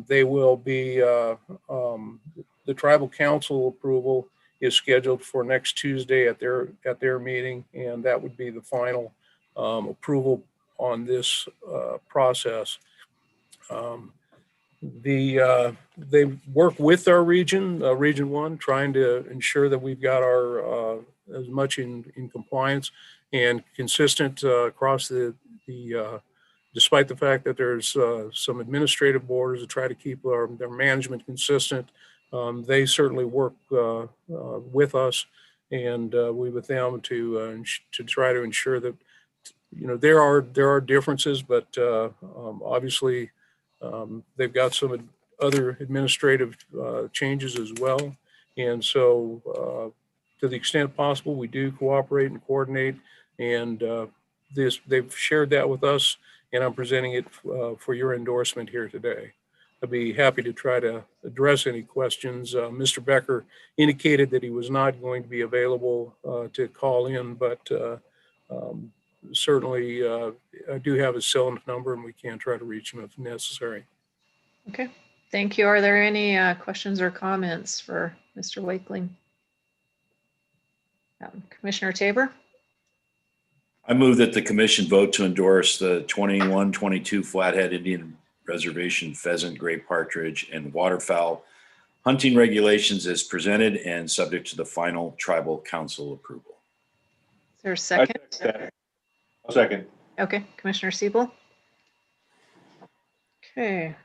They will be, the tribal council approval is scheduled for next Tuesday at their meeting, and that would be the final approval on this process. They work with our region, Region 1, trying to ensure that we've got our as much in compliance and consistent across despite the fact that there's some administrative borders to try to keep their management consistent. They certainly work with us and we with them to try to ensure that, you know, there are differences, but obviously they've got some other administrative changes as well. And so to the extent possible, we do cooperate and coordinate, and they've shared that with us, and I'm presenting it for your endorsement here today. I'd be happy to try to address any questions. Mr. Becker indicated that he was not going to be available to call in, but certainly I do have his cell number and we can try to reach him if necessary. Okay, thank you. Are there any questions or comments for Mr. Wakeling? Commissioner Tabor? I move that the commission vote to endorse the 21-22 Flathead Indian Reservation pheasant, gray partridge, and waterfowl hunting regulations as presented and subject to the final tribal council approval. Is there a second? A second. Okay, Commissioner Siebel. Okay.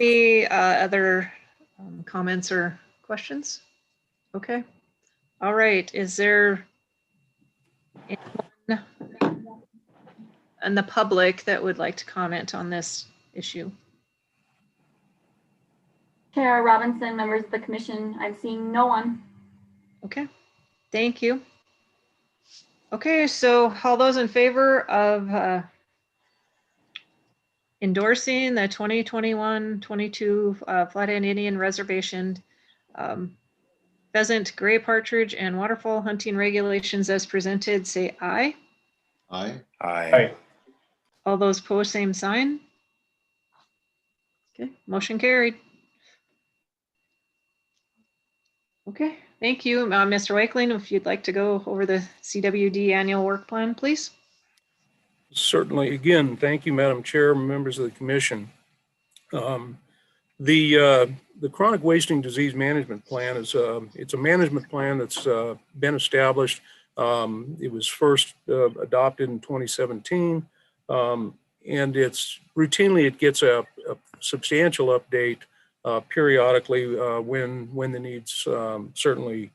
Any other comments or questions? Okay. All right. Is there anyone in the public that would like to comment on this issue? Chair Robinson, members of the commission, I'm seeing no one. Okay, thank you. Okay, so all those in favor of endorsing the 2021-22 Flathead Indian Reservation pheasant, gray partridge, and waterfowl hunting regulations as presented, say aye. Aye. Aye. All those opposed, same sign. Okay, motion carried. Okay, thank you. Mr. Wakeling, if you'd like to go over the CWD annual work plan, please. Certainly. Again, thank you, Madam Chair, members of the commission. The chronic wasting disease management plan is it's a management plan that's been established. It was first adopted in 2017, and it's routinely it gets a substantial update periodically when the needs certainly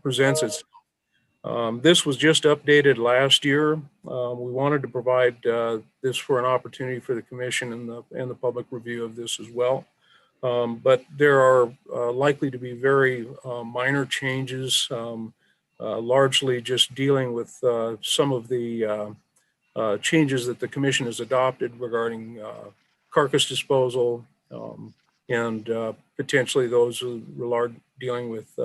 presents itself. This was just updated last year. We wanted to provide this for an opportunity for the commission and the public review of this as well. But there are likely to be very minor changes, largely just dealing with some of the changes that the commission has adopted regarding carcass disposal and potentially those who are dealing with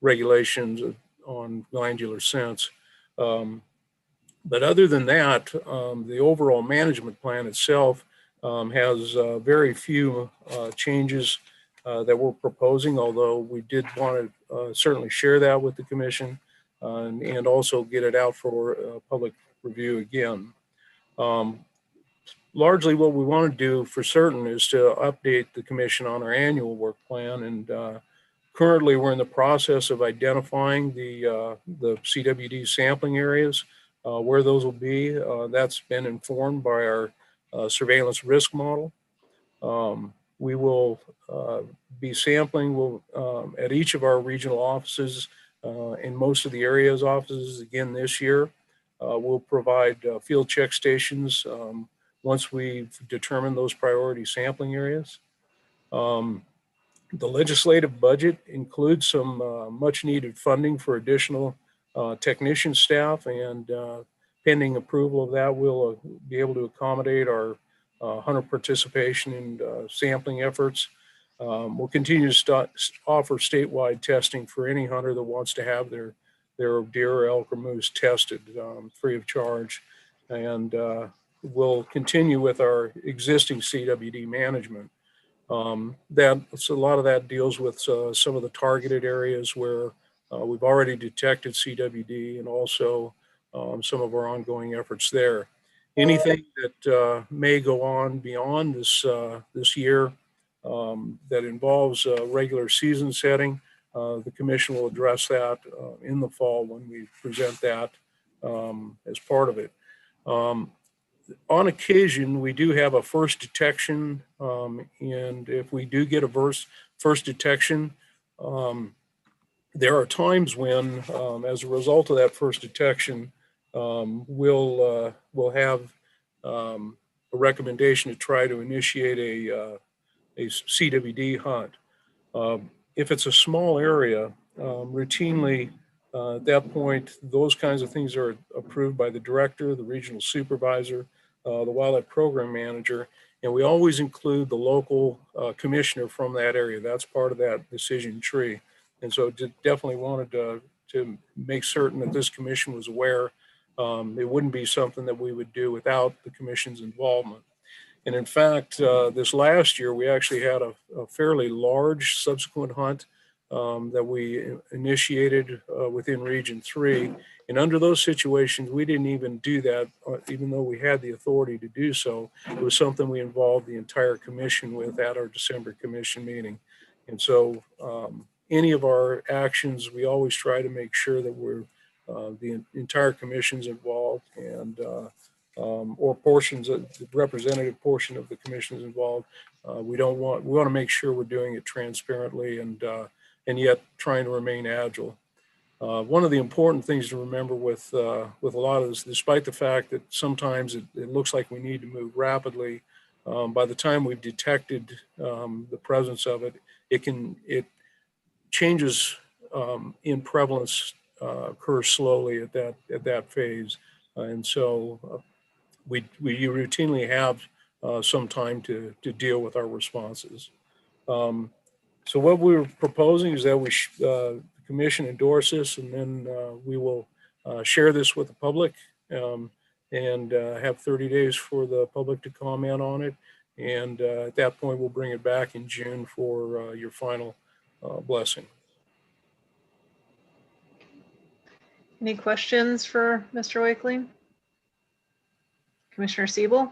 regulations on glandular scents. But other than that, the overall management plan itself has very few changes that we're proposing, although we did want to certainly share that with the commission and also get it out for public review again. Largely what we want to do for certain is to update the commission on our annual work plan, and currently we're in the process of identifying the CWD sampling areas, where those will be. That's been informed by our surveillance risk model. We will be sampling at each of our regional offices in most of the area's offices again this year. We'll provide field check stations once we've determined those priority sampling areas. The legislative budget includes some much needed funding for additional technician staff, and pending approval of that, we'll be able to accommodate our hunter participation in sampling efforts. We'll continue to offer statewide testing for any hunter that wants to have their deer or elk or moose tested free of charge. And we'll continue with our existing CWD management. So a lot of that deals with some of the targeted areas where we've already detected CWD, and also some of our ongoing efforts there. Anything that may go on beyond this year that involves regular season setting, the commission will address that in the fall when we present that as part of it. On occasion, we do have a first detection, and if we do get a first detection, there are times when, as a result of that first detection, we'll have a recommendation to try to initiate a CWD hunt. If it's a small area, routinely at that point, those kinds of things are approved by the director, the regional supervisor, the wildlife program manager, and we always include the local commissioner from that area. That's part of that decision tree. And so definitely wanted to make certain that this commission was aware. It wouldn't be something that we would do without the commission's involvement. And in fact, this last year, we actually had a fairly large subsequent hunt that we initiated within Region 3. And under those situations, we didn't even do that, even though we had the authority to do so. It was something we involved the entire commission with at our December commission meeting. And so any of our actions, we always try to make sure that we're the entire commission's involved, and or portions of the representative portion of the commission is involved. We want to make sure we're doing it transparently and yet trying to remain agile. One of the important things to remember with a lot of this, despite the fact that sometimes it looks like we need to move rapidly, by the time we've detected the presence of it, it changes in prevalence occurs slowly at that phase, and so we routinely have some time to deal with our responses. So what we're proposing is that the commission endorse this, and then we will share this with the public and have 30 days for the public to comment on it. And at that point, we'll bring it back in June for your final blessing. Any questions for Mr. Wakeling? Commissioner Siebel?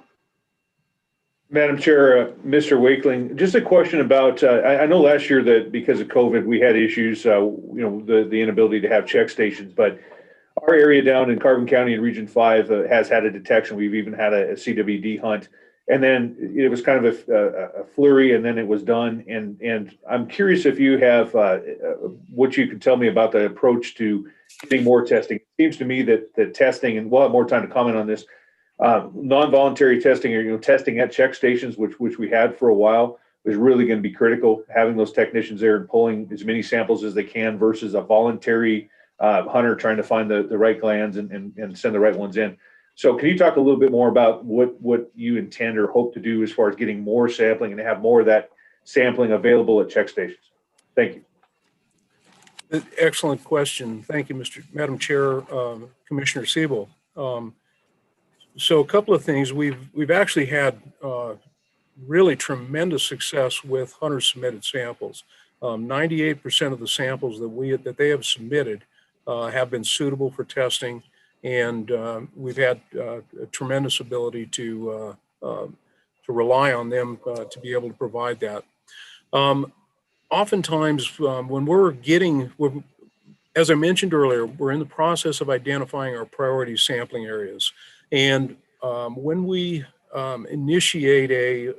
Madam Chair, Mr. Wakeling, just a question about, I know last year that because of COVID, we had issues, the inability to have check stations, but our area down in Carbon County in Region 5 has had a detection. We've even had a CWD hunt, and then it was kind of a flurry, and then it was done. And I'm curious if you have what you could tell me about the approach to getting more testing. It seems to me that the testing, and we'll have more time to comment on this, non-voluntary testing, or testing at check stations, which we had for a while, is really going to be critical. Having those technicians there and pulling as many samples as they can versus a voluntary hunter trying to find the right glands and send the right ones in. So can you talk a little bit more about what you intend or hope to do as far as getting more sampling and have more of that sampling available at check stations? Thank you. Excellent question. Thank you, Madam Chair, Commissioner Siebel. So a couple of things. We've actually had really tremendous success with hunter submitted samples. 98% of the samples that they have submitted have been suitable for testing, and we've had a tremendous ability to rely on them to be able to provide that. Oftentimes, when as I mentioned earlier, we're in the process of identifying our priority sampling areas. And when we initiate a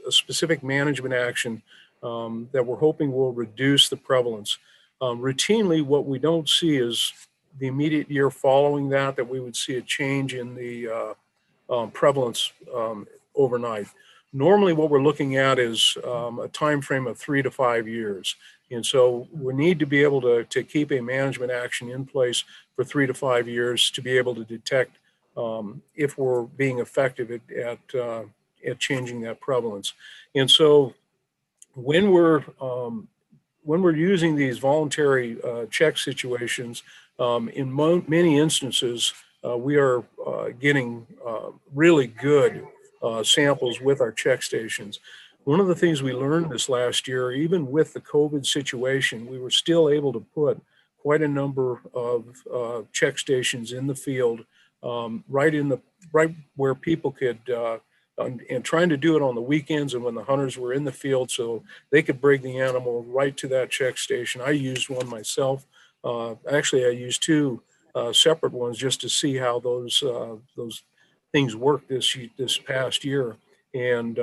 specific management action that we're hoping will reduce the prevalence, routinely what we don't see is the immediate year following that we would see a change in the prevalence overnight. Normally what we're looking at is a time frame of 3 to 5 years. And so we need to be able to keep a management action in place for 3 to 5 years to be able to detect if we're being effective at changing that prevalence. And so when we're using these voluntary check situations, in many instances, we are getting really good samples with our check stations. One of the things we learned this last year, even with the COVID situation, we were still able to put quite a number of check stations in the field, right where people could, and trying to do it on the weekends and when the hunters were in the field, so they could bring the animal right to that check station. I used one myself. Actually, I used two separate ones just to see how those things worked this past year. And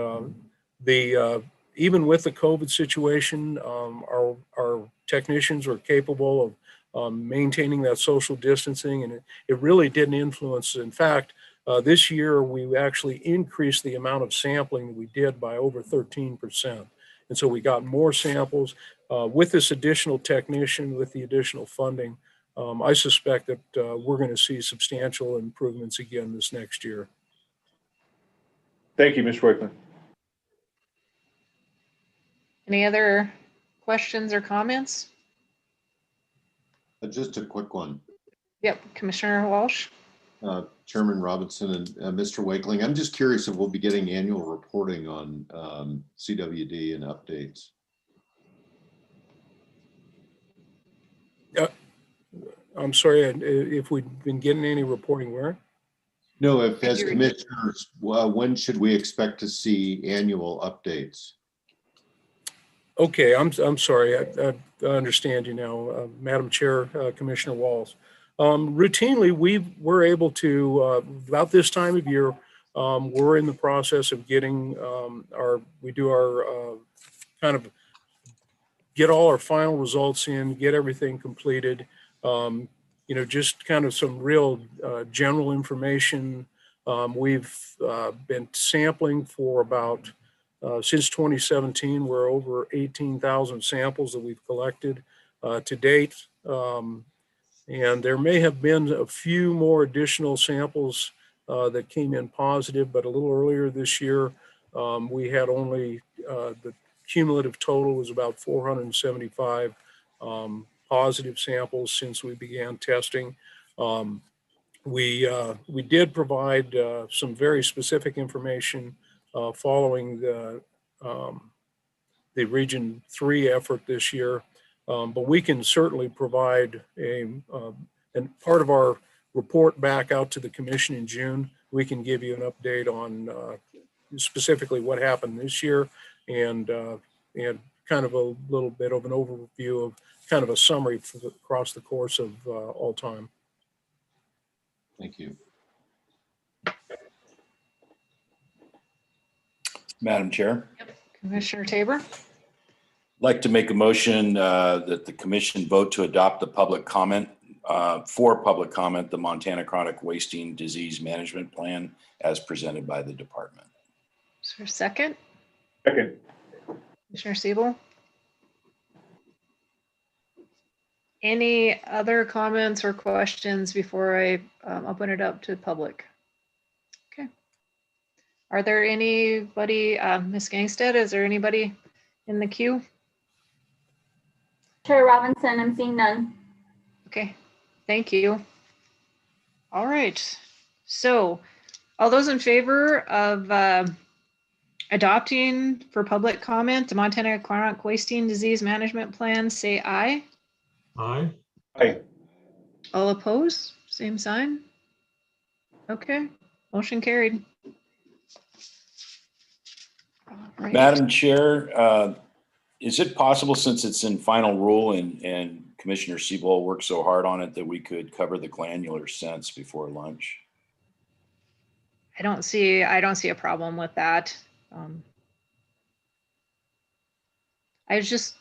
even with the COVID situation, our technicians were capable of maintaining that social distancing, and it really didn't influence. In fact, this year we actually increased the amount of sampling that we did by over 13%. And so we got more samples with this additional technician, with the additional funding. I suspect that we're going to see substantial improvements again this next year. Thank you, Mr. Wakeland. Any other questions or comments? Just a quick one. Yep, Commissioner Walsh. Chairman Robinson and Mr. Wakeling, I'm just curious if we'll be getting annual reporting on CWD and updates. I'm sorry, if we've been getting any reporting where? No, if as commissioners, when should we expect to see annual updates? Okay, I'm sorry. I understand you now, Madam Chair, Commissioner Walls. Routinely, we're able to, about this time of year, we're in the process of getting we do our kind of get all our final results in, get everything completed. You know, just kind of some real general information. We've been sampling for about, since 2017, we're over 18,000 samples that we've collected to date. And there may have been a few more additional samples that came in positive, but a little earlier this year, we had only, the cumulative total was about 475 positive samples since we began testing. We did provide some very specific information following the Region 3 effort this year, but we can certainly provide and part of our report back out to the commission in June. We can give you an update on specifically what happened this year and kind of a little bit of an overview of kind of a summary across the course of all time. Thank you. Madam Chair. Yep. Commissioner Tabor. I'd like to make a motion that the commission vote to adopt the public comment, the Montana Chronic Wasting Disease Management Plan as presented by the department. Is there a second? Second. Commissioner Siebel. Any other comments or questions before I open it up to the public? Okay. Are there anybody, Ms. Gangstead, is there anybody in the queue? Chair Robinson, I'm seeing none. Okay, thank you. All right, so all those in favor of adopting for public comment the Montana Chronic Wasting Disease Management Plan, say aye. Aye. Aye. All opposed, same sign. Okay, motion carried. All right. Madam Chair, is it possible, since it's in final rule and Commissioner Siebel worked so hard on it, that we could cover the glandular scents before lunch? I don't see a problem with that. I just,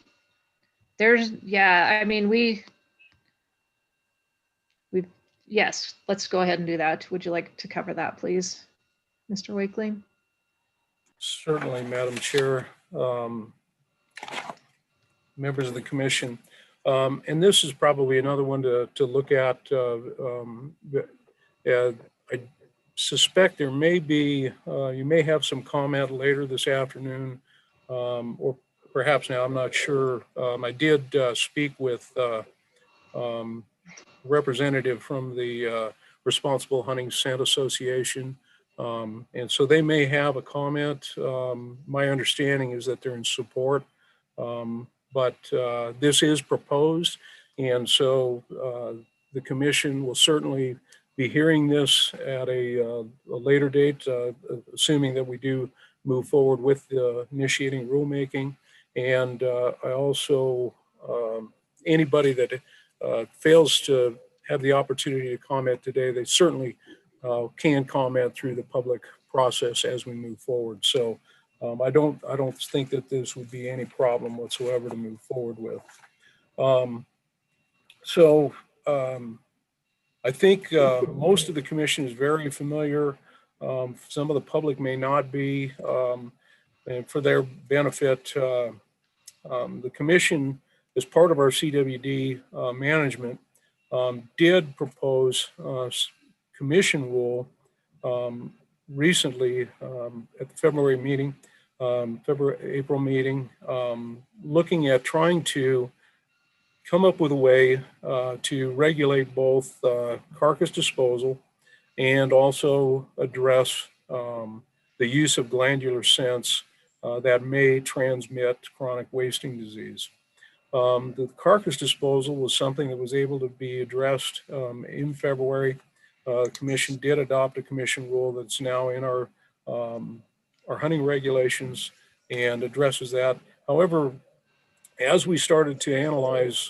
yeah, I mean, yes, let's go ahead and do that. Would you like to cover that, please, Mr. Wakeling? Certainly, Madam Chair, members of the commission. And this is probably another one to look at. I suspect there may be, you may have some comment later this afternoon, or perhaps now, I'm not sure. I did speak with representative from the Responsible Hunting Scent Association. And so they may have a comment. My understanding is that they're in support, but this is proposed. And so the commission will certainly be hearing this at a later date, assuming that we do move forward with initiating rulemaking. And I also, anybody that fails to have the opportunity to comment today, they certainly can comment through the public process as we move forward. So I don't think that this would be any problem whatsoever to move forward with. I think most of the commission is very familiar. Some of the public may not be, and for their benefit, the commission, as part of our CWD management, did propose commission rule recently at the February meeting, April meeting, looking at trying to come up with a way to regulate both carcass disposal and also address the use of glandular scents that may transmit chronic wasting disease. The carcass disposal was something that was able to be addressed in February. The commission did adopt a commission rule that's now in our hunting regulations and addresses that. However, as we started to analyze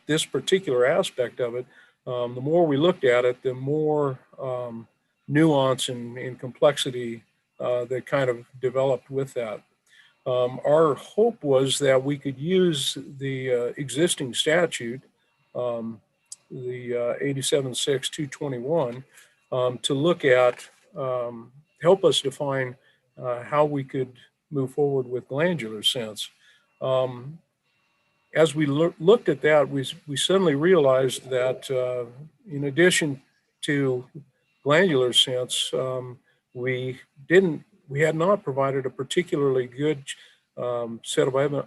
this particular aspect of it, the more we looked at it, the more nuance and complexity that kind of developed with that. Our hope was that we could use the existing statute, the 87.6.221, to look at, help us define how we could move forward with glandular scents. As we looked at that, we suddenly realized that in addition to glandular scents, we had not provided a particularly good set of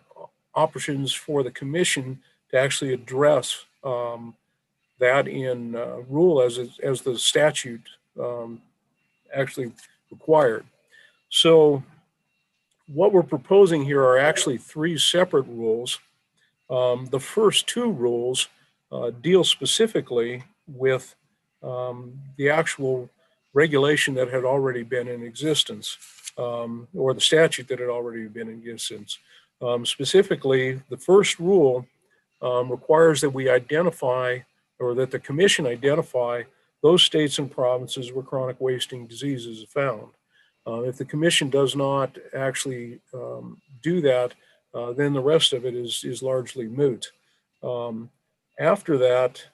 options for the commission to actually address that in rule as the statute actually required. So what we're proposing here are actually 3 separate rules. The first 2 rules deal specifically with the actual regulation that had already been in existence, or the statute that had already been in existence. Specifically, the first rule requires that we identify, or that the commission identify, those states and provinces where chronic wasting diseases are found. If the commission does not actually do that, then the rest of it is largely moot. After that,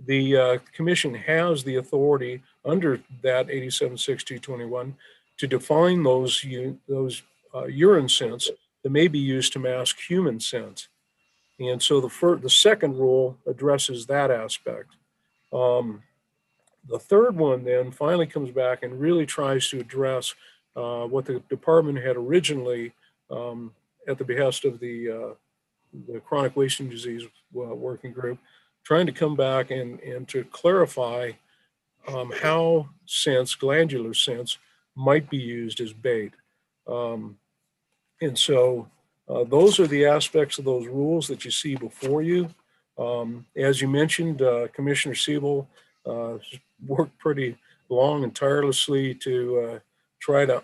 the commission has the authority under that 87.6.221 to define those urine scents that may be used to mask human scent. And so the second rule addresses that aspect. The third one then finally comes back and really tries to address what the department had originally, at the behest of the chronic wasting disease working group, trying to come back and to clarify how scents, glandular scents, might be used as bait. And so those are the aspects of those rules that you see before you. As you mentioned, Commissioner Siebel worked pretty long and tirelessly to try to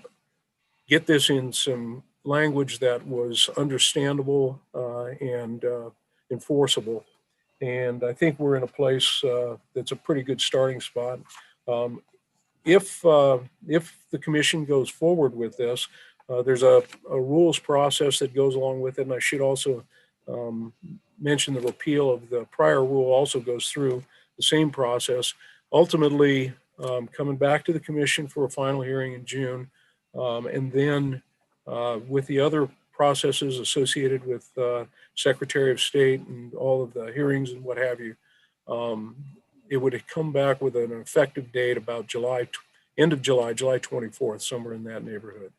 get this in some language that was understandable and enforceable. And I think we're in a place that's a pretty good starting spot. If the commission goes forward with this, there's a rules process that goes along with it. And I should also mention the repeal of the prior rule also goes through the same process, ultimately coming back to the commission for a final hearing in June. And then with the other processes associated with Secretary of State and all of the hearings and what have you, it would come back with an effective date about July end of July, July 24th, somewhere in that neighborhood.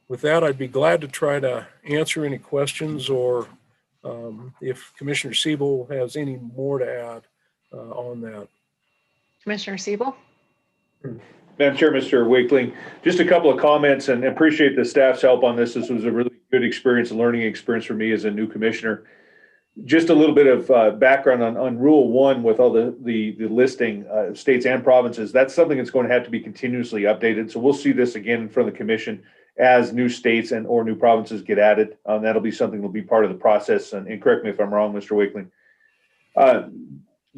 With that, I'd be glad to try to answer any questions, or if Commissioner Siebel has any more to add on that. Commissioner Siebel? Madam Chair, Mr. Wakeling, just a couple of comments, and appreciate the staff's help on this. This was a really good experience, a learning experience for me as a new commissioner. Just a little bit of background on Rule 1 with all the listing of states and provinces. That's something that's going to have to be continuously updated. So we'll see this again in front of the commission as new states and or new provinces get added. That'll be something that'll be part of the process. And correct me if I'm wrong, Mr. Wakeling.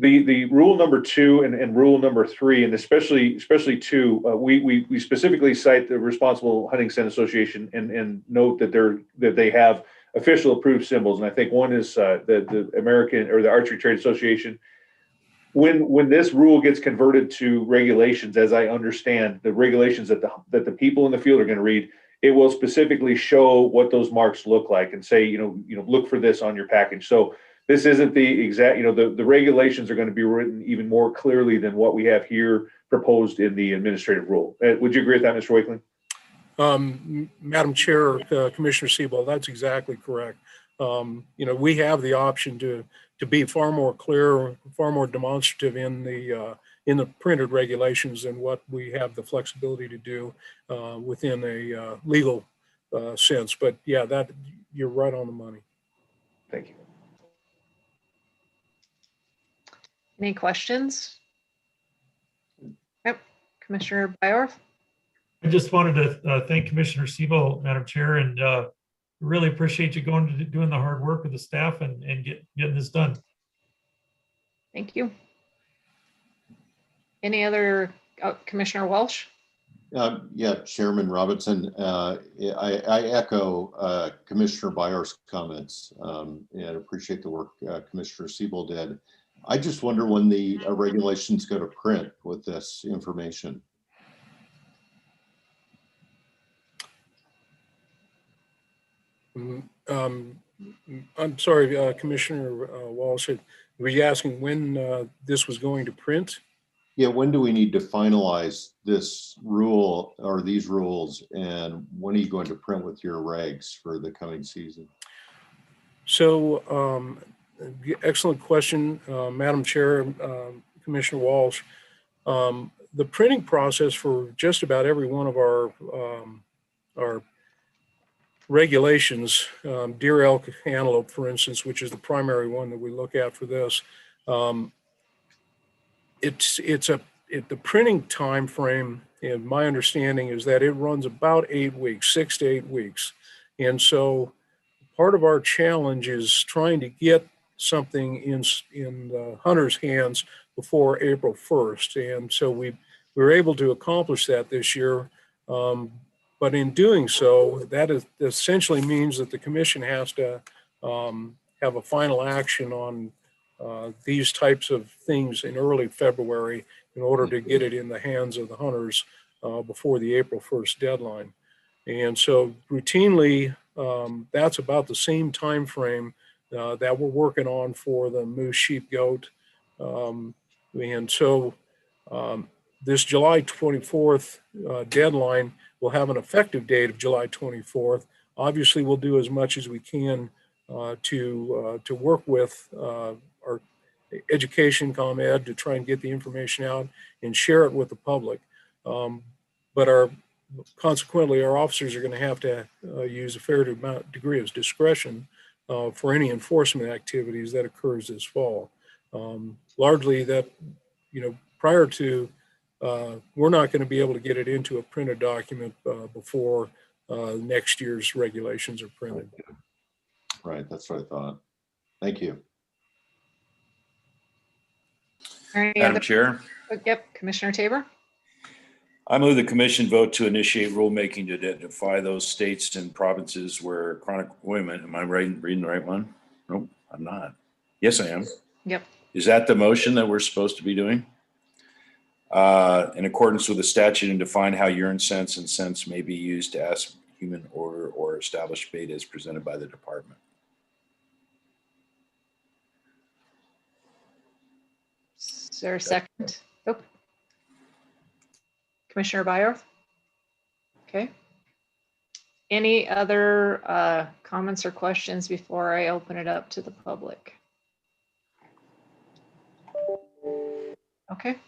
The rule number 2 and rule number 3, and especially 2, we specifically cite the Responsible Hunting Scent Association and note that they have official approved symbols. And I think one is the American or the Archery Trade Association. When this rule gets converted to regulations, as I understand the regulations that the people in the field are going to read, it will specifically show what those marks look like and say, look for this on your package. So this isn't the exact, the regulations are going to be written even more clearly than what we have here proposed in the administrative rule. Would you agree with that, Mr. Wakeling? Madam Chair, Commissioner Siebel, that's exactly correct. We have the option to be far more clear, far more demonstrative in the printed regulations than what we have the flexibility to do within a legal sense. But yeah, that you're right on the money. Thank you. Any questions? Yep, Commissioner Byorth. I just wanted to thank Commissioner Siebel, Madam Chair, and really appreciate you going to doing the hard work with the staff and getting this done. Thank you. Any other, Commissioner Walsh? Yeah, Chairman Robinson, I echo Commissioner Byorth's comments and appreciate the work Commissioner Siebel did. I just wonder when the regulations go to print with this information. I'm sorry, Commissioner Walsh, were you asking when this was going to print? Yeah, when do we need to finalize this rule or these rules, and when are you going to print with your regs for the coming season? So, excellent question, Madam Chair, Commissioner Walsh. The printing process for just about every one of our regulations, deer, elk, antelope, for instance, which is the primary one that we look at for this, the printing time frame, and my understanding is that it runs about 8 weeks, 6 to 8 weeks. And so part of our challenge is trying to get something in the hunter's hands before April 1st. And so we were able to accomplish that this year. But in doing so, that essentially means that the commission has to have a final action on these types of things in early February in order to get it in the hands of the hunters before the April 1st deadline. And so routinely, that's about the same time frame that we're working on for the moose, sheep, goat. And so this July 24th deadline will have an effective date of July 24th. Obviously, we'll do as much as we can to work with our education ComEd to try and get the information out and share it with the public. But consequently, our officers are going to have to use a fair degree of discretion for any enforcement activities that occurs this fall. Largely that, prior to, we're not going to be able to get it into a printed document before next year's regulations are printed. Right, that's what I thought. Thank you. Madam Chair. Yep, Commissioner Tabor. I move the commission vote to initiate rulemaking to identify those states and provinces where chronic, wait a minute, am I reading the right one? Nope, I'm not. Yes, I am. Yep. Is that the motion that we're supposed to be doing? In accordance with the statute, and define how urine scents and scents may be used to ask human order or establish bait as presented by the department. Is there a second? Oh. Commissioner Byer? Okay. Any other comments or questions before I open it up to the public? Okay.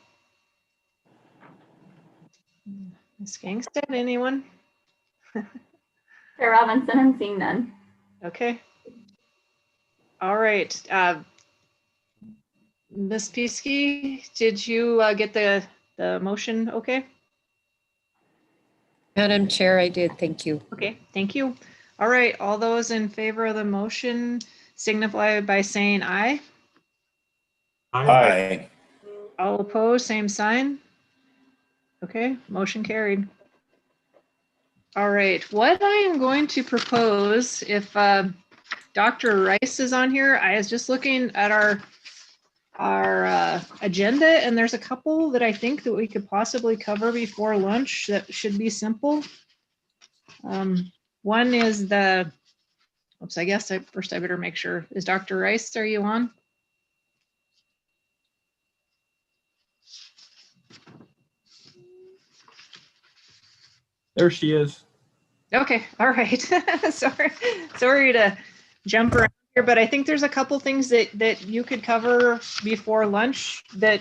Ms. Gangstead, anyone? Chair Robinson, I'm seeing none. Okay. All right. Ms. Piesky, did you get the motion okay? Madam Chair, I did. Thank you. Okay, thank you. All right, all those in favor of the motion signify by saying aye. Aye. All opposed, same sign. Okay, motion carried. All right, what I am going to propose, if Dr. Rice is on here, I was just looking at our agenda, and there's a couple that I think that we could possibly cover before lunch that should be simple. One is the, oops, I guess first I better make sure, is Dr. Rice, are you on? There she is. Okay, all right. sorry to jump around here, but I think there's a couple things that you could cover before lunch that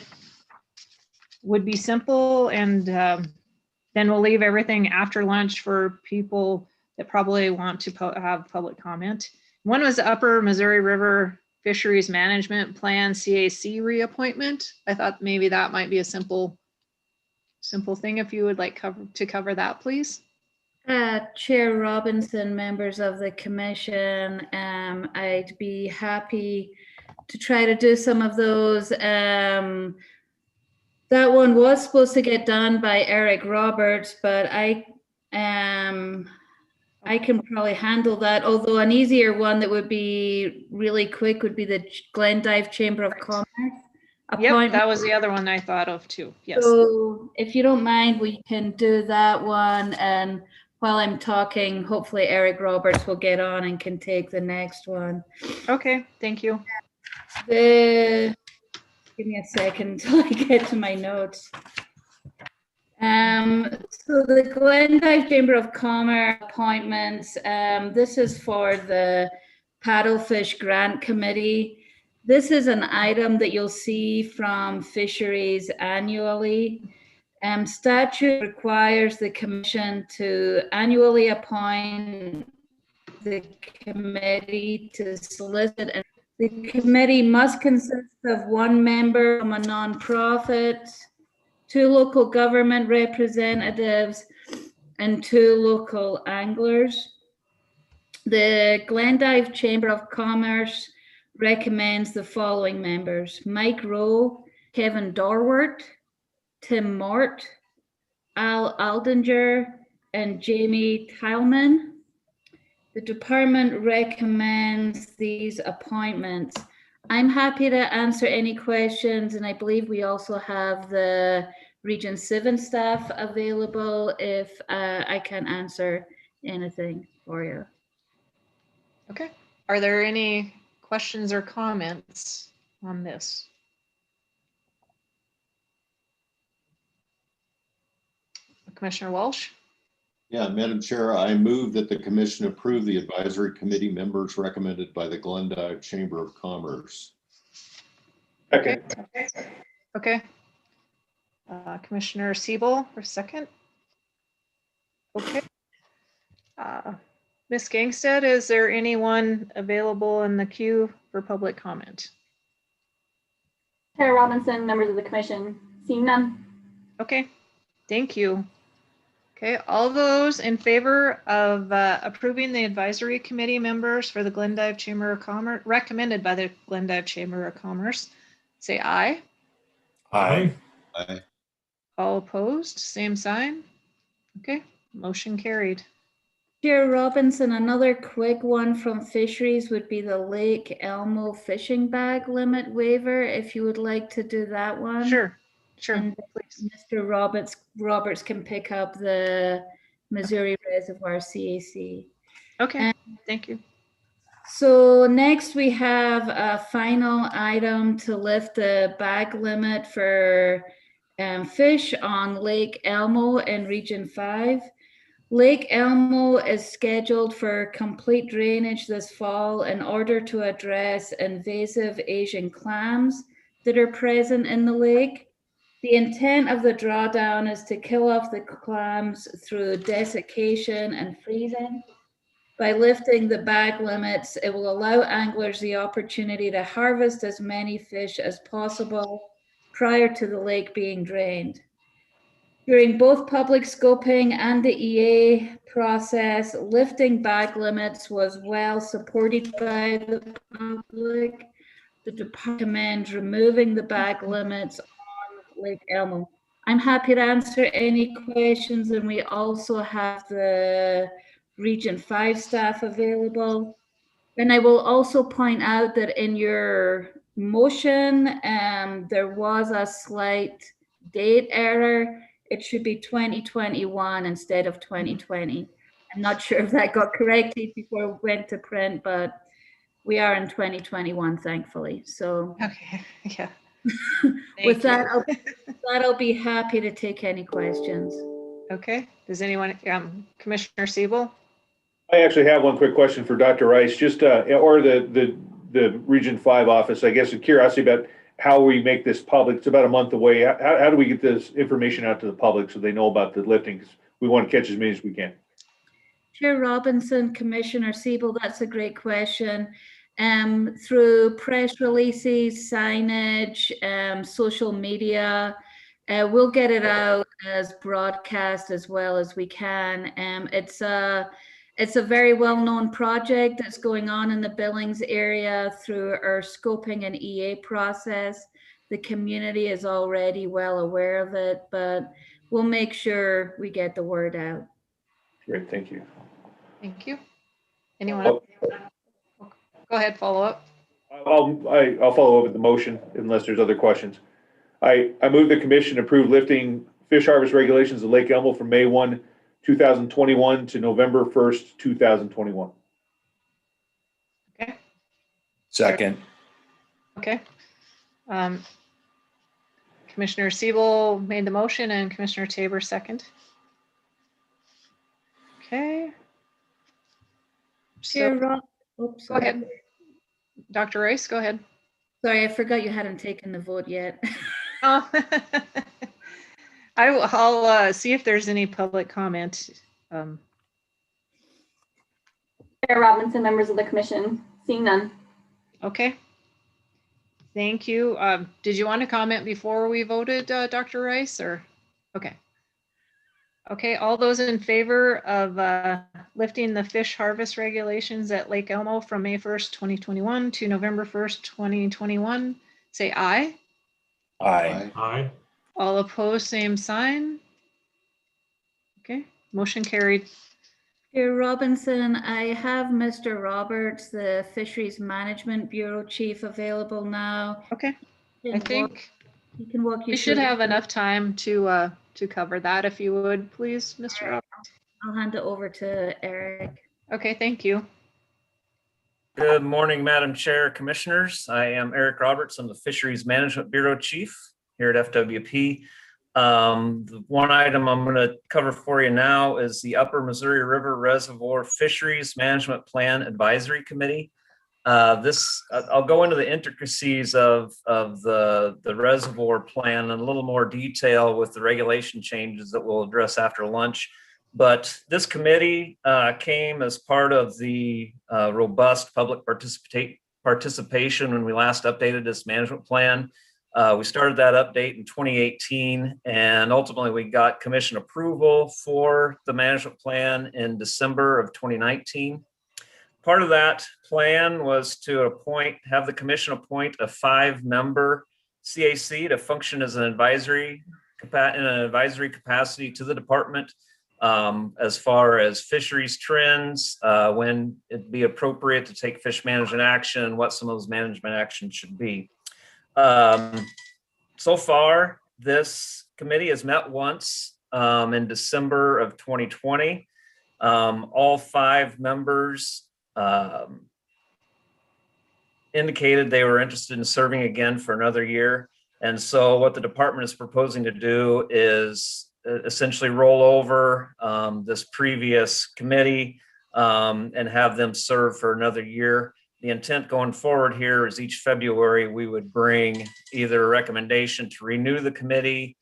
would be simple, and then we'll leave everything after lunch for people that probably want to have public comment. One was the Upper Missouri River Fisheries Management Plan CAC reappointment. I thought maybe that might be a simple thing if you would like to cover that, please. Chair Robinson, members of the commission, I'd be happy to try to do some of those. That one was supposed to get done by Eric Roberts, but I can probably handle that. Although an easier one that would be really quick would be the Glendive Chamber of Commerce. Yep, that was the other one I thought of too. Yes. So if you don't mind, we can do that one. And while I'm talking, hopefully Eric Roberts will get on and can take the next one. Okay, thank you. Give me a second until I get to my notes. So the Glendive Chamber of Commerce appointments, this is for the Paddlefish Grant Committee. This is an item that you'll see from fisheries annually. Statute requires the commission to annually appoint the committee to solicit, and the committee must consist of one member from a nonprofit, 2 local government representatives, and 2 local anglers. The Glendive Chamber of Commerce recommends the following members: Mike Rowe, Kevin Dorwart, Tim Mort, Al Aldinger, and Jamie Tileman. The department recommends these appointments. I'm happy to answer any questions, and I believe we also have the Region 7 staff available if I can answer anything for you. Okay. Are there any questions or comments on this? Commissioner Walsh? Yeah, Madam Chair, I move that the commission approve the advisory committee members recommended by the Glendive Chamber of Commerce. Okay. Okay. Commissioner Siebel for second. Okay. Ms. Gangstead, is there anyone available in the queue for public comment? Chair Robinson, members of the commission, seeing none. Okay, thank you. Okay, all those in favor of approving the advisory committee members for the Glendive Chamber of Commerce, recommended by the Glendive Chamber of Commerce, say aye. Aye. Aye. All opposed, same sign. Okay, motion carried. Chair Robinson, another quick one from fisheries would be the Lake Elmo fishing bag limit waiver, if you would like to do that one. Sure, sure. And Mr. Roberts can pick up the Missouri Reservoir CAC. Okay, thank you. So next we have a final item to lift the bag limit for fish on Lake Elmo in Region 5. Lake Elmo is scheduled for complete drainage this fall in order to address invasive Asian clams that are present in the lake. The intent of the drawdown is to kill off the clams through desiccation and freezing. By lifting the bag limits, it will allow anglers the opportunity to harvest as many fish as possible prior to the lake being drained. During both public scoping and the EA process, lifting bag limits was well supported by the public. The department recommends removing the bag limits on Lake Elmo. I'm happy to answer any questions, and we also have the Region 5 staff available. And I will also point out that in your motion, there was a slight date error. It should be 2021 instead of 2020. I'm not sure if that got corrected before we went to print, but we are in 2021, thankfully. So Okay, yeah. with that, I'll be happy to take any questions. Okay, does anyone, Commissioner Siebel? I actually have one quick question for Dr. Rice, just, or the Region 5 office, I guess, a curiosity about how we make this public. It's about a month away. How do we get this information out to the public so they know about the lifting? 'Cause we want to catch as many as we can. Chair Robinson, Commissioner Siebel, that's a great question. Through press releases, signage, social media, we'll get it out as broadcast as well as we can. It's a very well-known project that's going on in the Billings area through our scoping and EA process. The community is already well aware of it, but we'll make sure we get the word out. Great, thank you. Thank you. Anyone else? Go ahead, follow up. I'll follow up with the motion unless there's other questions. I move the commission approve lifting fish harvest regulations at Lake Elmo from May 1, 2021 to November 1st, 2021. Okay. Second. Okay. Commissioner Siebel made the motion and Commissioner Tabor second. Okay. Chair Go ahead. Dr. Rice, go ahead. Sorry, I forgot you hadn't taken the vote yet. Oh. I'll see if there's any public comment. Chair Robinson, members of the commission, seeing none. Okay. Thank you. Did you want to comment before we voted, Dr. Rice, or? Okay. Okay, all those in favor of lifting the fish harvest regulations at Lake Elmo from May 1st, 2021 to November 1st, 2021, say aye. Aye. Aye. All opposed, same sign. Okay, motion carried. Chair Robinson, I have Mr. Roberts, the Fisheries Management Bureau Chief, available now. Okay, I think he can walk you. we should have enough time to cover that, if you would, please, Mr. Roberts. I'll hand it over to Eric. Okay, thank you. Good morning, Madam Chair, Commissioners. I am Eric Roberts. I'm the Fisheries Management Bureau Chief here at FWP. The one item I'm going to cover for you now is the Upper Missouri River Reservoir Fisheries Management Plan Advisory Committee. I'll go into the intricacies of the reservoir plan in a little more detail with the regulation changes that we'll address after lunch. But this committee came as part of the robust public participation when we last updated this management plan. We started that update in 2018, and ultimately we got commission approval for the management plan in December of 2019. Part of that plan was to have the commission appoint a 5-member CAC to function as an advisory capacity to the department as far as fisheries trends, when it'd be appropriate to take fish management action, and what some of those management actions should be. So far, this committee has met once in December of 2020. All 5 members indicated they were interested in serving again for another year. And so what the department is proposing to do is essentially roll over this previous committee and have them serve for another year. The intent going forward here is each February, we would bring either a recommendation to renew the committee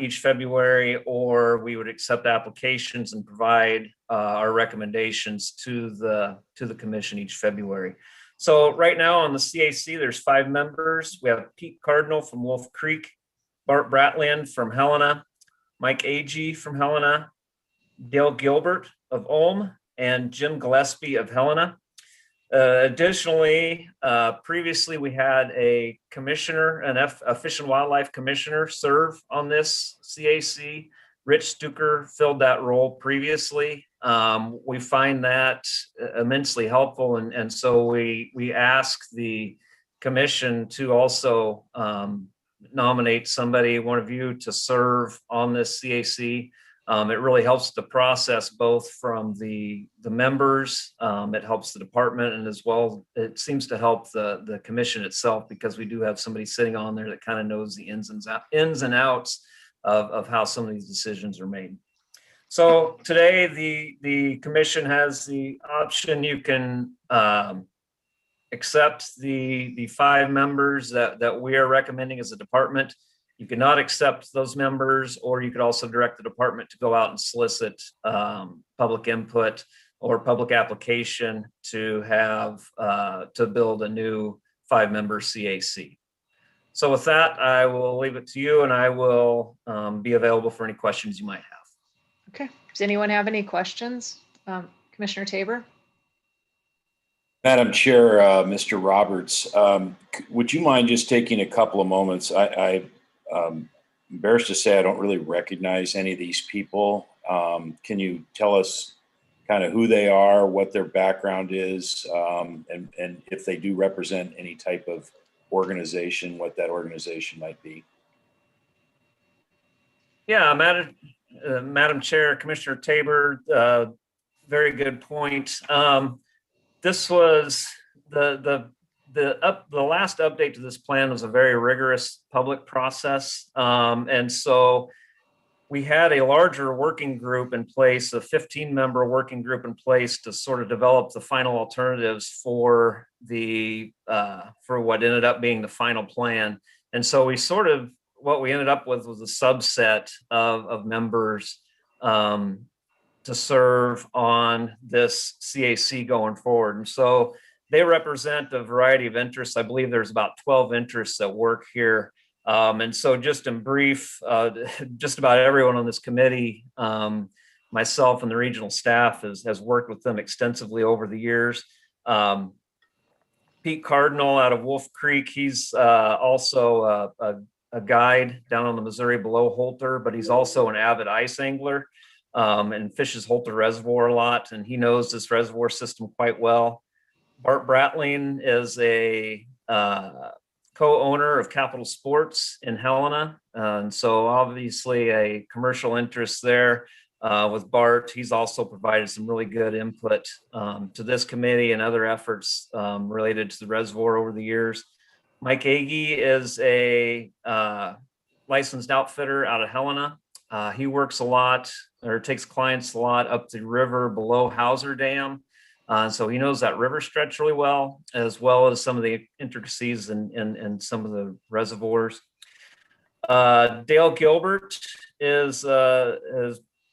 each February, or we would accept applications and provide our recommendations to the commission each February. So right now on the CAC, there's 5 members. We have Pete Cardinal from Wolf Creek, Bart Bratland from Helena, Mike Agee from Helena, Dale Gilbert of Ulm, and Jim Gillespie of Helena. Additionally, previously we had a commissioner, a Fish and Wildlife commissioner serve on this CAC. Rich Stuker filled that role previously. We find that immensely helpful. And so we ask the commission to also nominate somebody, one of you, to serve on this CAC. It really helps the process both from the members, it helps the department, and as well, it seems to help the commission itself, because we do have somebody sitting on there that kind of knows the ins and outs of how some of these decisions are made. So today, the commission has the option. You can accept the 5 members that we are recommending as a department. You cannot accept those members, or you could also direct the department to go out and solicit public input or public application to have to build a new 5-member CAC. So with that, I will leave it to you, and I will be available for any questions you might have. Okay. Does anyone have any questions? Commissioner Tabor? Madam Chair, Mr. Roberts, would you mind just taking a couple of moments? I'm embarrassed to say I don't really recognize any of these people. Can you tell us kind of who they are, what their background is, and if they do represent any type of organization, what that organization might be? Yeah, Madam Chair, Commissioner Tabor, very good point. This was the last update to this plan was a very rigorous public process. And so we had a larger working group in place, a 15-member working group in place to sort of develop the final alternatives for what ended up being the final plan. And so what we ended up with was a subset of members to serve on this CAC going forward. And so they represent a variety of interests. I believe there's about 12 interests that work here. And so just in brief, just about everyone on this committee, myself and the regional staff has worked with them extensively over the years. Pete Cardinal out of Wolf Creek, he's also a guide down on the Missouri below Holter, but he's also an avid ice angler and fishes Holter Reservoir a lot, and he knows this reservoir system quite well. Bart Bratling is a co-owner of Capital Sports in Helena. And so obviously a commercial interest there with Bart. He's also provided some really good input to this committee and other efforts related to the reservoir over the years. Mike Agee is a licensed outfitter out of Helena. He works a lot, or takes clients a lot up the river below Hauser Dam. So he knows that river stretch really well as some of the intricacies in some of the reservoirs. Dale Gilbert has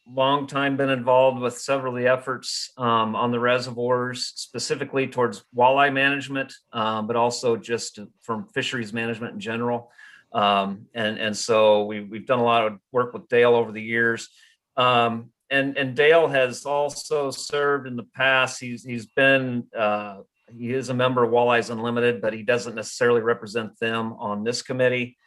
long time been involved with several of the efforts on the reservoirs, specifically towards walleye management, but also just from fisheries management in general. And so we've done a lot of work with Dale over the years. And Dale has also served in the past. He is a member of Walleyes Unlimited, but he doesn't necessarily represent them on this committee.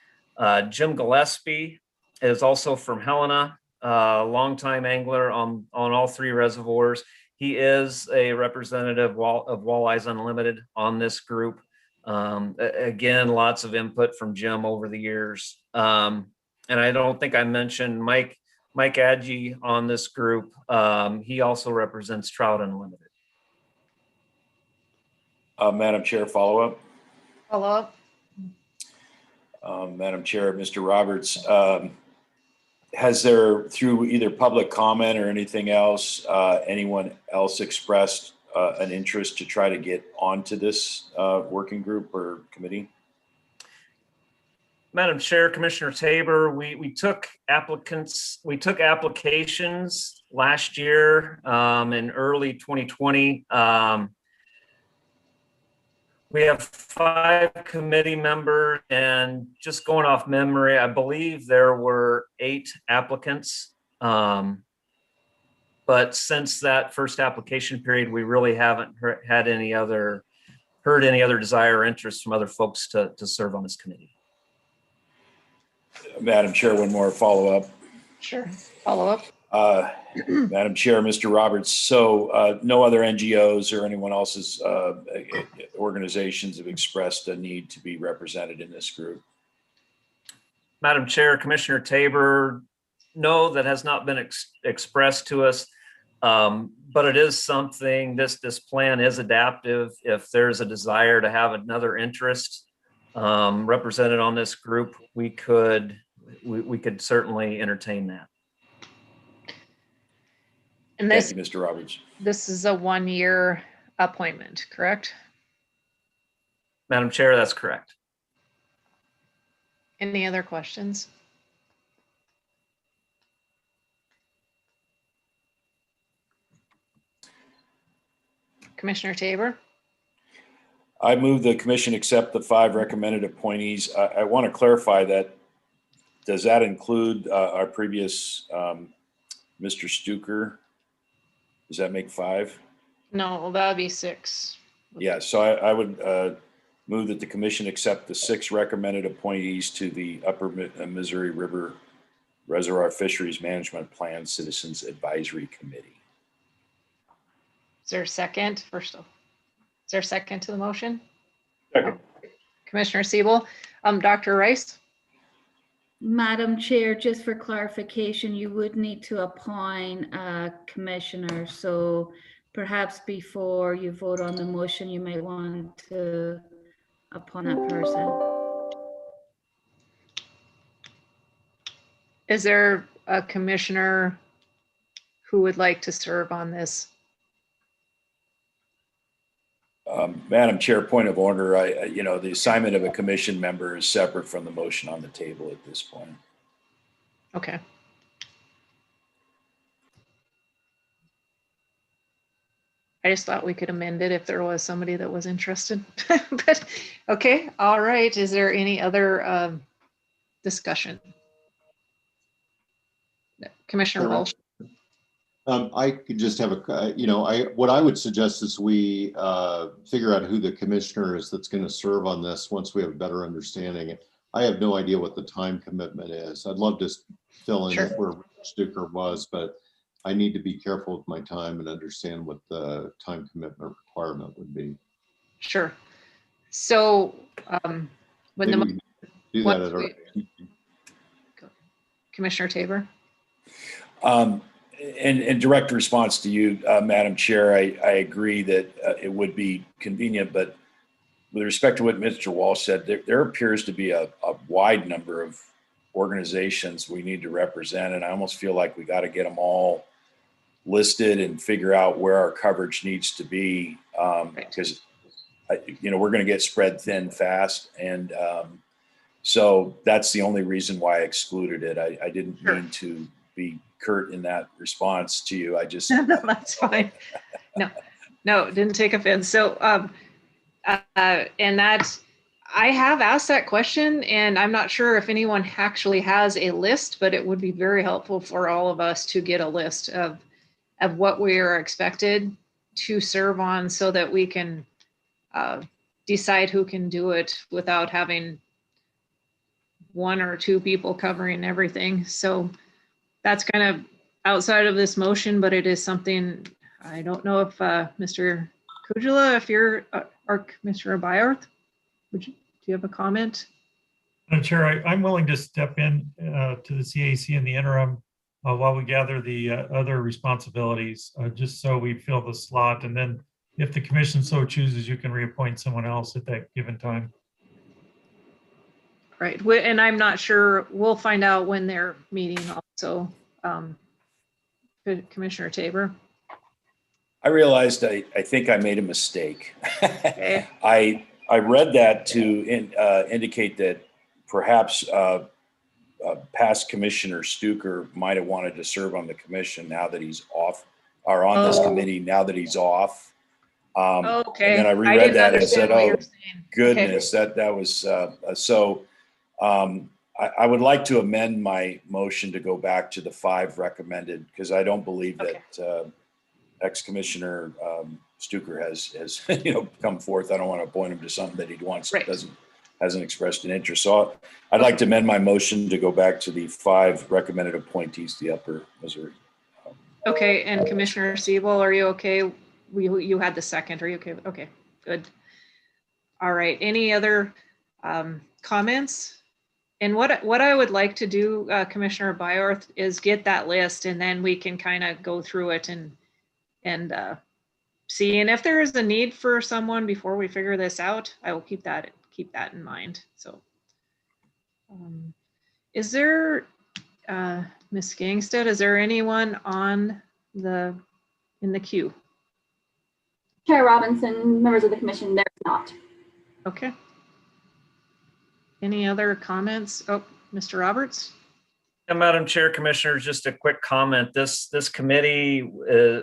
Jim Gillespie is also from Helena, a longtime angler on all 3 reservoirs. He is a representative of Walleyes Unlimited on this group. Again, lots of input from Jim over the years. And I don't think I mentioned Mike Agee on this group. He also represents Trout Unlimited. Madam Chair, follow-up. Follow-up. Madam Chair, Mr. Roberts. Has there, through either public comment or anything else, anyone else expressed an interest to try to get onto this working group or committee? Madam Chair, Commissioner Tabor, we took applications last year in early 2020. We have 5 committee members, and just going off memory, I believe there were 8 applicants. But since that first application period, we really haven't heard any other desire or interest from other folks to serve on this committee. Madam Chair, one more follow-up. Sure. Follow up. Madam Chair, Mr. Roberts, so no other NGOs or anyone else's organizations have expressed a need to be represented in this group? Madam Chair, Commissioner Tabor, no, that has not been expressed to us. But it is something, this plan is adaptive. If there's a desire to have another interest represented on this group, we could certainly entertain that. And this, Thank you, Mr. Roberts. This is a 1-year appointment, correct? Madam Chair, that's correct. Any other questions? Commissioner Tabor? I move the commission accept the 5 recommended appointees. I want to clarify that. Does that include our previous Mr. Stuker? Does that make 5? No, that'd be 6. Yeah, so I would move that the commission accept the 6 recommended appointees to the Upper Missouri River Reservoir Fisheries Management Plan Citizens Advisory Committee. Is there a second? Is there a second to the motion? Second. Commissioner Siebel, Dr. Rice? Madam Chair, just for clarification, you would need to appoint a commissioner. So perhaps before you vote on the motion, you may want to appoint that person. Is there a commissioner who would like to serve on this? Madam Chair, point of order, the assignment of a commission member is separate from the motion on the table at this point. Okay. I just thought we could amend it if there was somebody that was interested. But okay, all right. Is there any other discussion? Commissioner Walsh? I could just have what I would suggest is we figure out who the commissioner is that's going to serve on this once we have a better understanding. I have no idea what the time commitment is. I'd love to fill in where Stuker was, but I need to be careful with my time and understand what the time commitment requirement would be. Sure. So when Maybe do that at our Commissioner Tabor? In direct response to you, Madam Chair, I agree that it would be convenient, but with respect to what Mr. Walsh said, there appears to be a wide number of organizations we need to represent, and I almost feel like we got to get them all listed and figure out where our coverage needs to be, because we're going to get spread thin fast, and so that's the only reason why I excluded it. I didn't mean to be curt in that response to you. I just no, that's fine. No, didn't take offense. So and that I have asked that question, and I'm not sure if anyone actually has a list, but it would be very helpful for all of us to get a list of what we are expected to serve on, so that we can decide who can do it without having 1 or 2 people covering everything. So that's kind of outside of this motion, but it is something, I don't know if Mr. Kujula, if you're, or Commissioner Byarth, do you have a comment? Madam Chair, I'm willing to step in to the CAC in the interim while we gather the other responsibilities, just so we fill the slot. And then if the commission so chooses, you can reappoint someone else at that given time. Right. And I'm not sure, we'll find out when they're meeting also. Commissioner Tabor. I realized I think I made a mistake. Okay. I read that to indicate that perhaps past Commissioner Stuker might have wanted to serve on the commission now that he's off, or on this committee now that he's off. Okay. And then I reread that and said, what "Oh you're saying. goodness, that was so." I would like to amend my motion to go back to the 5 recommended, because I don't believe that ex-Commissioner Stuker has come forth. I don't want to appoint him to something that he wants, hasn't expressed an interest. So I'd like to amend my motion to go back to the 5 recommended appointees to the Upper Missouri. Okay, and Commissioner Siebel, are you okay? You had the second, are you okay? Okay, good. All right, any other comments? And what I would like to do, Commissioner Byorth, is get that list, and then we can kind of go through it and see. And if there is a need for someone before we figure this out, I will keep that in mind. So, is there, Ms. Gangstead, is there anyone in the queue? Chair Robinson, members of the commission, there's not. Okay. Any other comments? Oh, Mr. Roberts? Yeah, Madam Chair, Commissioners, just a quick comment. This committee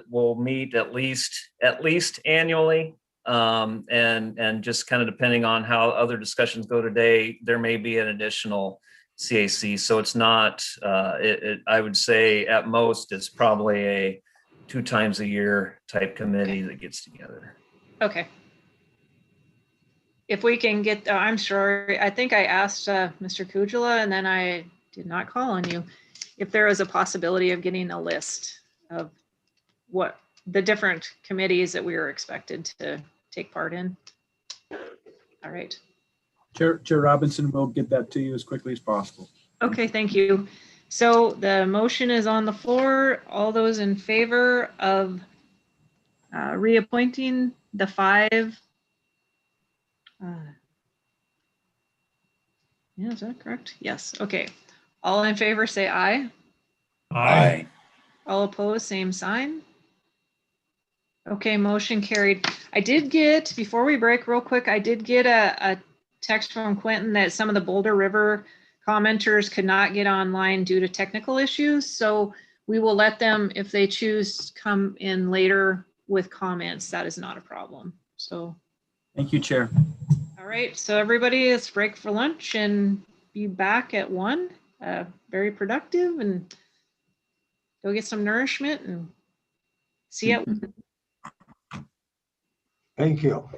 will meet at least annually, and just kind of depending on how other discussions go today, there may be an additional CAC. So it's not. I would say at most it's probably a 2 times a year type committee that gets together. Okay. If we can get, I'm sure, I think I asked Mr. Kujala, and then I did not call on you, if there is a possibility of getting a list of what the different committees that we are expected to take part in. All right. Chair Robinson will get that to you as quickly as possible. Okay, thank you. So the motion is on the floor. All those in favor of reappointing the 5? Yeah, is that correct? Yes. Okay. All in favor, say aye. Aye. All opposed, same sign. Okay, motion carried. I did get, before we break real quick, I did get a text from Quentin that some of the Boulder River commenters could not get online due to technical issues. So we will let them, if they choose, come in later with comments. That is not a problem. So. Thank you, Chair. All right, so everybody, let's break for lunch and be back at 1. Very productive, and go get some nourishment and see you. Thank you.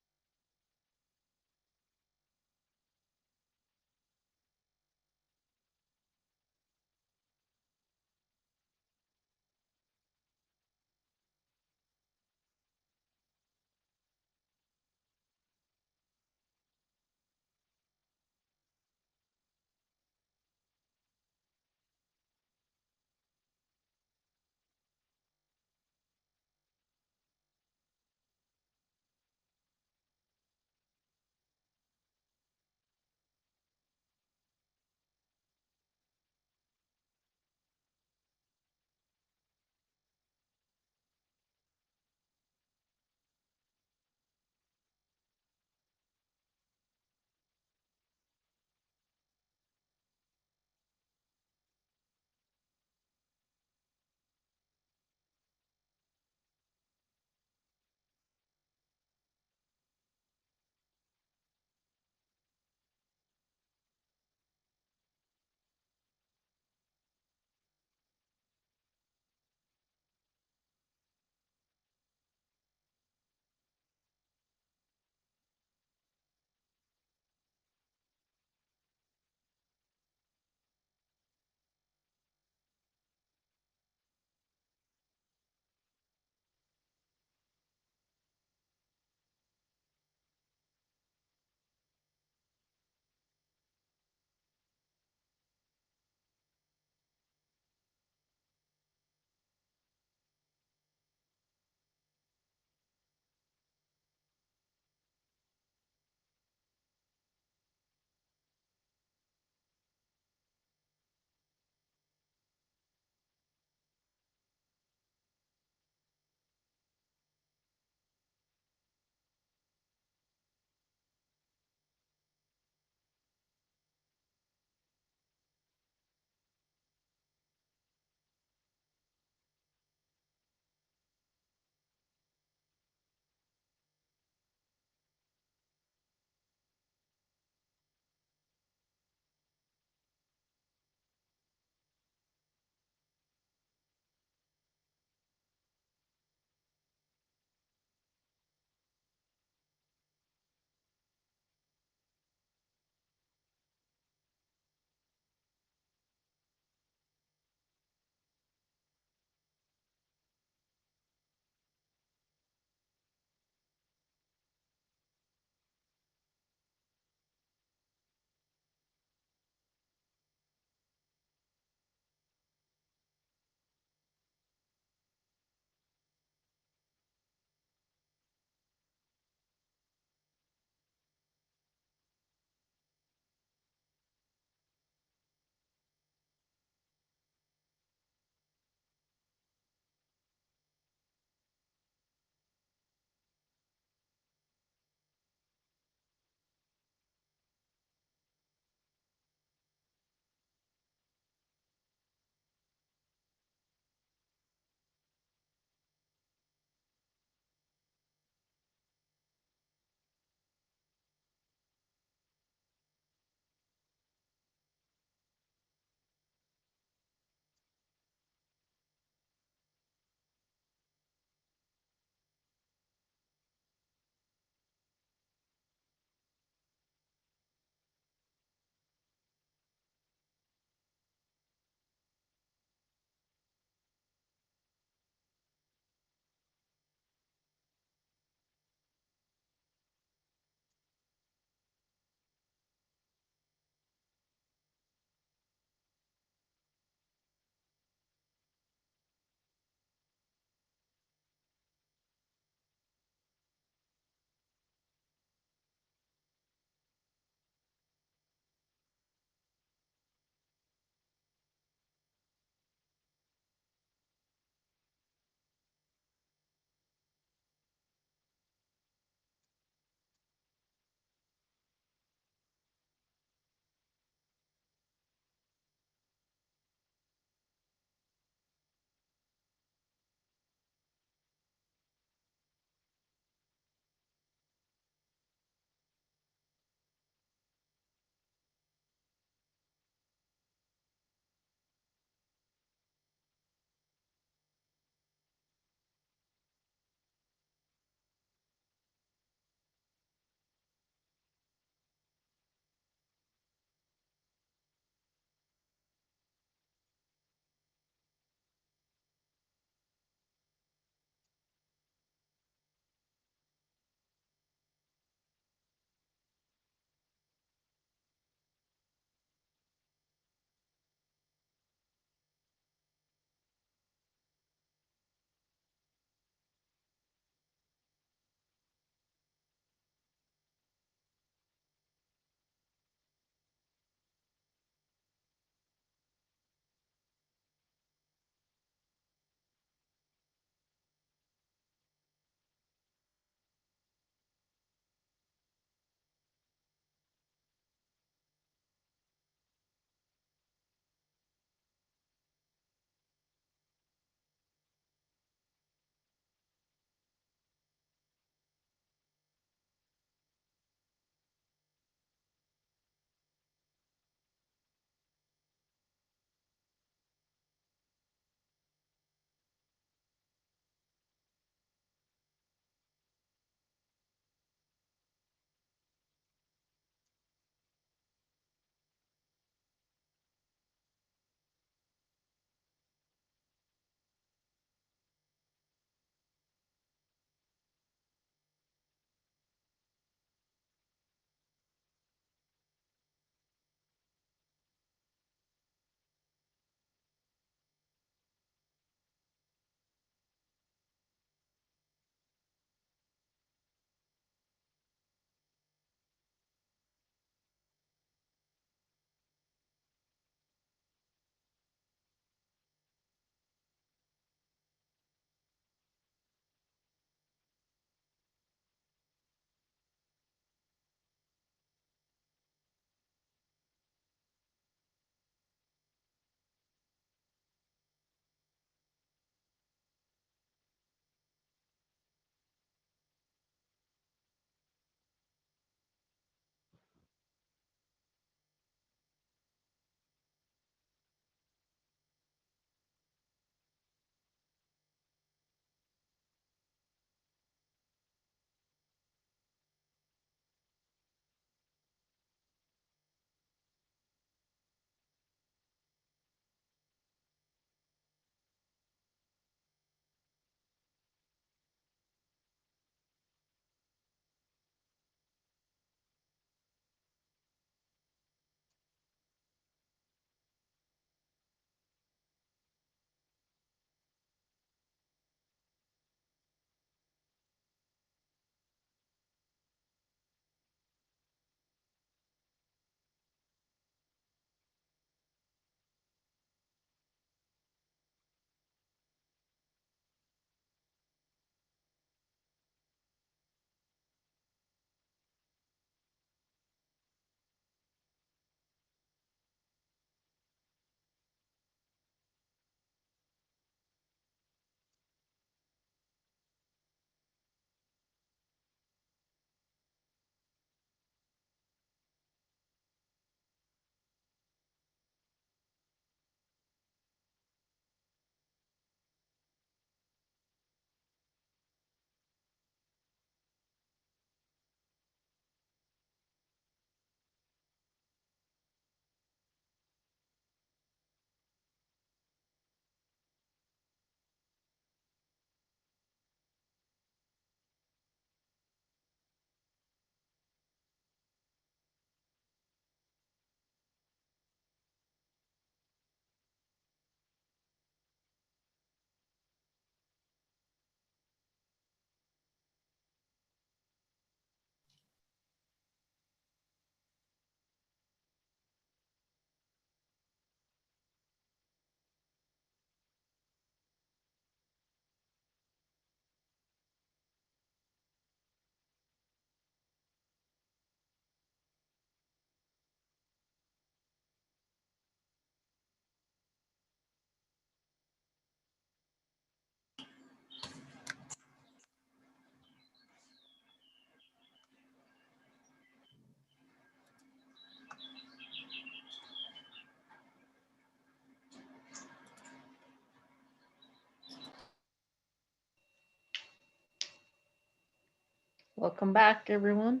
Welcome back, everyone.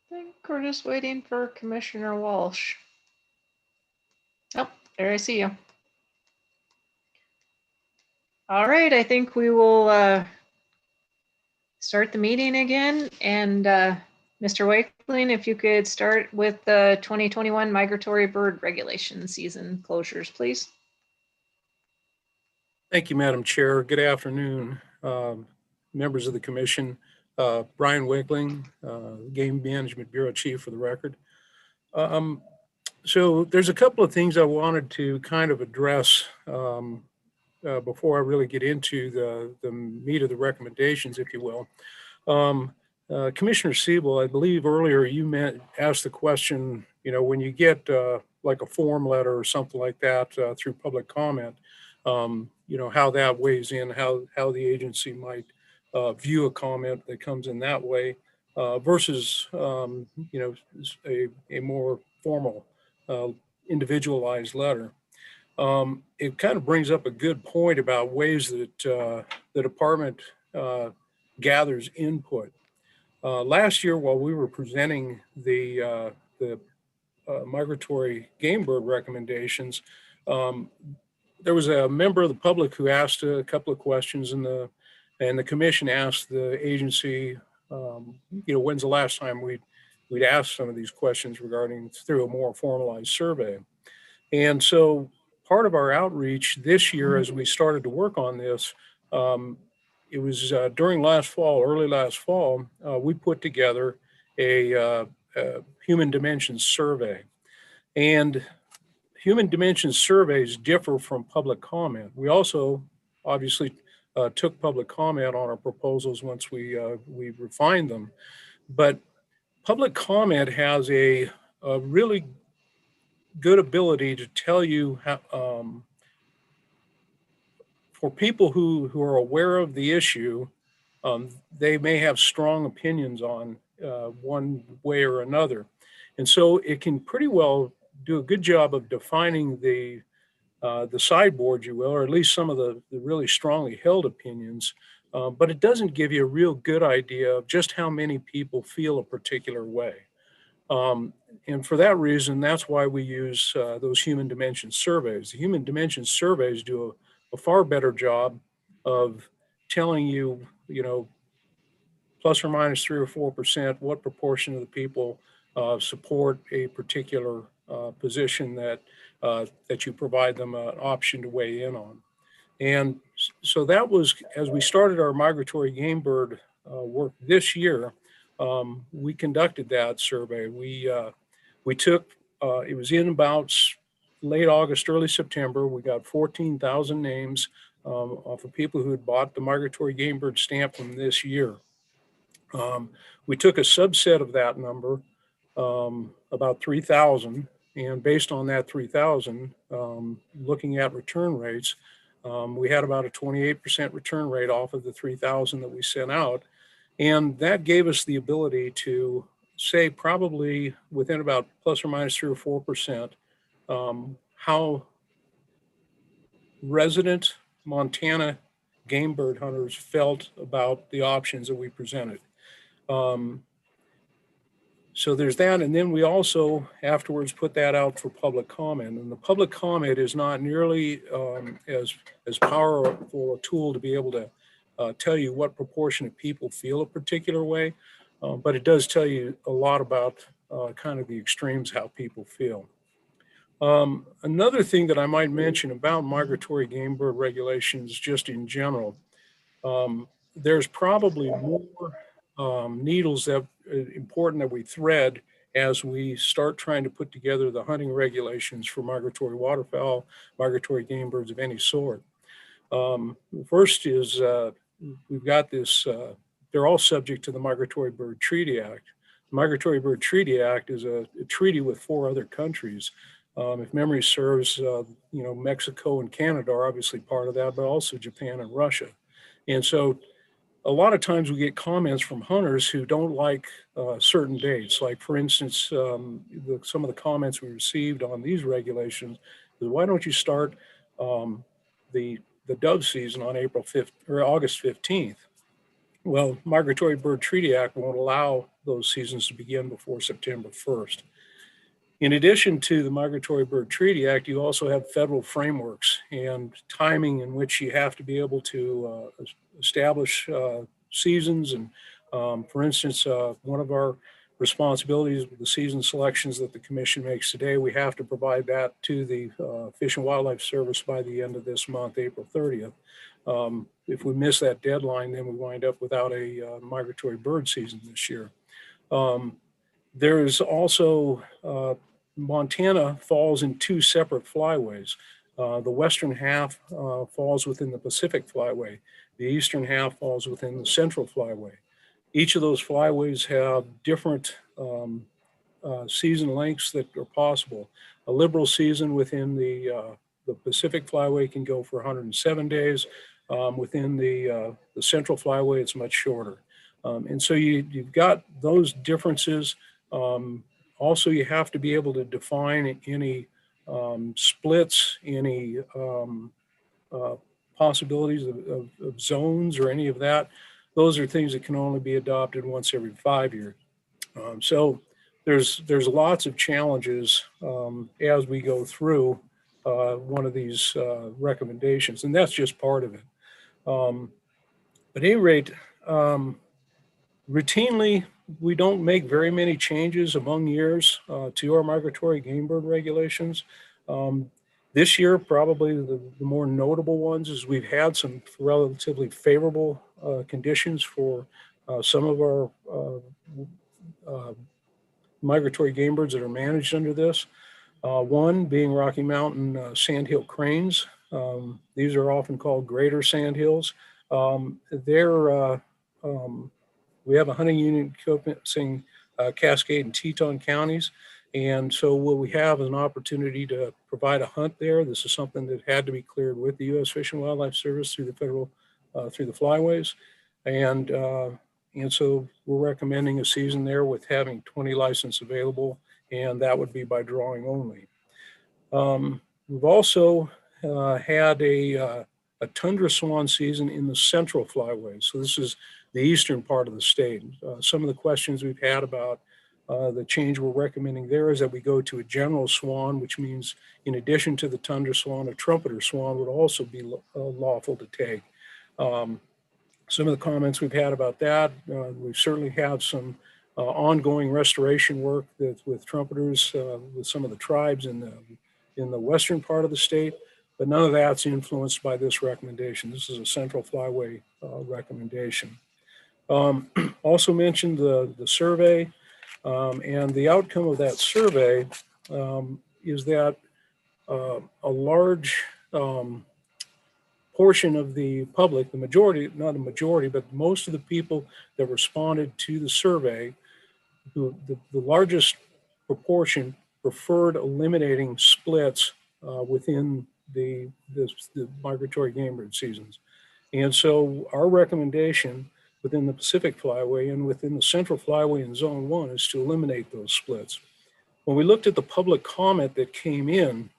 I think we're just waiting for Commissioner Walsh. Oh, there I see you. All right, I think we will start the meeting again. And Mr. Wakeling, if you could start with the 2021 migratory bird regulation season closures, please. Thank you, Madam Chair. Good afternoon, members of the commission. Brian Wakeling, Game Management Bureau Chief for the record. So there's a couple of things I wanted to kind of address before I really get into the meat of the recommendations, if you will. Commissioner Siebel, I believe earlier you asked the question, you know, when you get like a form letter or something like that through public comment, you know, how that weighs in, how the agency might view a comment that comes in that way versus, you know, a more formal individualized letter. It kind of brings up a good point about ways that the department gathers input. Last year, while we were presenting the migratory game bird recommendations, there was a member of the public who asked a couple of questions, and the commission asked the agency, you know, when's the last time we'd asked some of these questions regarding through a more formalized survey. And so part of our outreach this year, as we started to work on this, it was during last fall, early last fall, we put together a human dimensions survey. And human dimensions surveys differ from public comment. We also obviously took public comment on our proposals once we refined them. But public comment has a really good ability to tell you how, for people who are aware of the issue, they may have strong opinions on one way or another. And so it can pretty well do a good job of defining the sideboard, you will, or at least some of the really strongly held opinions, but it doesn't give you a real good idea of just how many people feel a particular way. And for that reason, that's why we use those human dimensions surveys. The human dimensions surveys do a far better job of telling you, you know, plus or minus 3 or 4%, what proportion of the people support a particular position that you provide them an option to weigh in on. And so that was, as we started our migratory game bird work this year, we conducted that survey. We took, it was in about late August, early September. We got 14,000 names of people who had bought the migratory game bird stamp from this year. We took a subset of that number, about 3,000, And based on that 3,000, looking at return rates, we had about a 28% return rate off of the 3,000 that we sent out. And that gave us the ability to say probably within about plus or minus 3 or 4%, how resident Montana game bird hunters felt about the options that we presented. So there's that. And then we also afterwards put that out for public comment. And the public comment is not nearly as powerful a tool to be able to tell you what proportion of people feel a particular way. But it does tell you a lot about kind of the extremes, how people feel. Another thing that I might mention about migratory game bird regulations just in general, there's probably more needles that important that we thread as we start trying to put together the hunting regulations for migratory waterfowl, migratory game birds of any sort. First is we've got this, they're all subject to the Migratory Bird Treaty Act. The Migratory Bird Treaty Act is a treaty with 4 other countries. If memory serves, Mexico and Canada are obviously part of that, but also Japan and Russia. And so a lot of times we get comments from hunters who don't like certain dates. Like for instance, some of the comments we received on these regulations is, why don't you start the dove season on April 5th or August 15th? Well, Migratory Bird Treaty Act won't allow those seasons to begin before September 1st. In addition to the Migratory Bird Treaty Act, you also have federal frameworks and timing in which you have to be able to establish seasons. And for instance, one of our responsibilities with the season selections that the commission makes today, we have to provide that to the Fish and Wildlife Service by the end of this month, April 30th. If we miss that deadline, then we wind up without a migratory bird season this year. There's also, Montana falls in 2 separate flyways. The western half falls within the Pacific Flyway. The eastern half falls within the Central Flyway. Each of those flyways have different season lengths that are possible. A liberal season within the Pacific Flyway can go for 107 days. Within the Central Flyway, it's much shorter. And so you've got those differences. Also, you have to be able to define any splits, any possibilities of zones or any of that. Those are things that can only be adopted once every 5 years. So there's lots of challenges as we go through one of these recommendations, and that's just part of it. At any rate, routinely, we don't make very many changes among years to our migratory game bird regulations. This year, probably the more notable ones is we've had some relatively favorable conditions for some of our migratory game birds that are managed under this. One being Rocky Mountain sandhill cranes. These are often called greater sandhills. We have a hunting unit encompassing Cascade and Teton counties. And so what we have is an opportunity to provide a hunt there. This is something that had to be cleared with the U.S. Fish and Wildlife Service through the federal, through the flyways. And so we're recommending a season there with having 20 licenses available, and that would be by drawing only. We've also had a tundra swan season in the Central Flyway. So this is the eastern part of the state. Some of the questions we've had about the change we're recommending there is that we go to a general swan, which means in addition to the tundra swan, a trumpeter swan would also be lawful to take. Some of the comments we've had about that, we certainly have some ongoing restoration work with trumpeters with some of the tribes in the western part of the state, but none of that's influenced by this recommendation. This is a Central Flyway recommendation. Also mentioned the survey, and the outcome of that survey is that a large portion of the public, the majority, not a majority, but most of the people that responded to the survey, the largest proportion preferred eliminating splits within the migratory game bird seasons. And so our recommendation within the Pacific Flyway and within the Central Flyway in Zone 1 is to eliminate those splits. When we looked at the public comment that came in,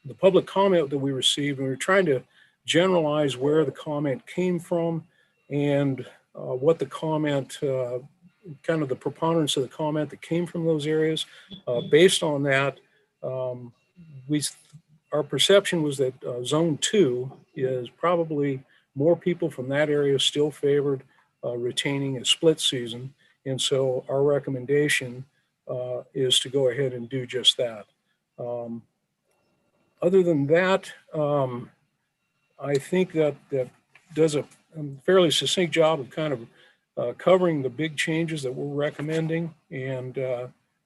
the public comment that we received, and we were trying to generalize where the comment came from and what the comment, kind of the preponderance of the comment that came from those areas. Based on that, our perception was that Zone 2 is probably more people from that area still favored retaining a split season. And so our recommendation is to go ahead and do just that. Other than that, I think that does a fairly succinct job of kind of covering the big changes that we're recommending, and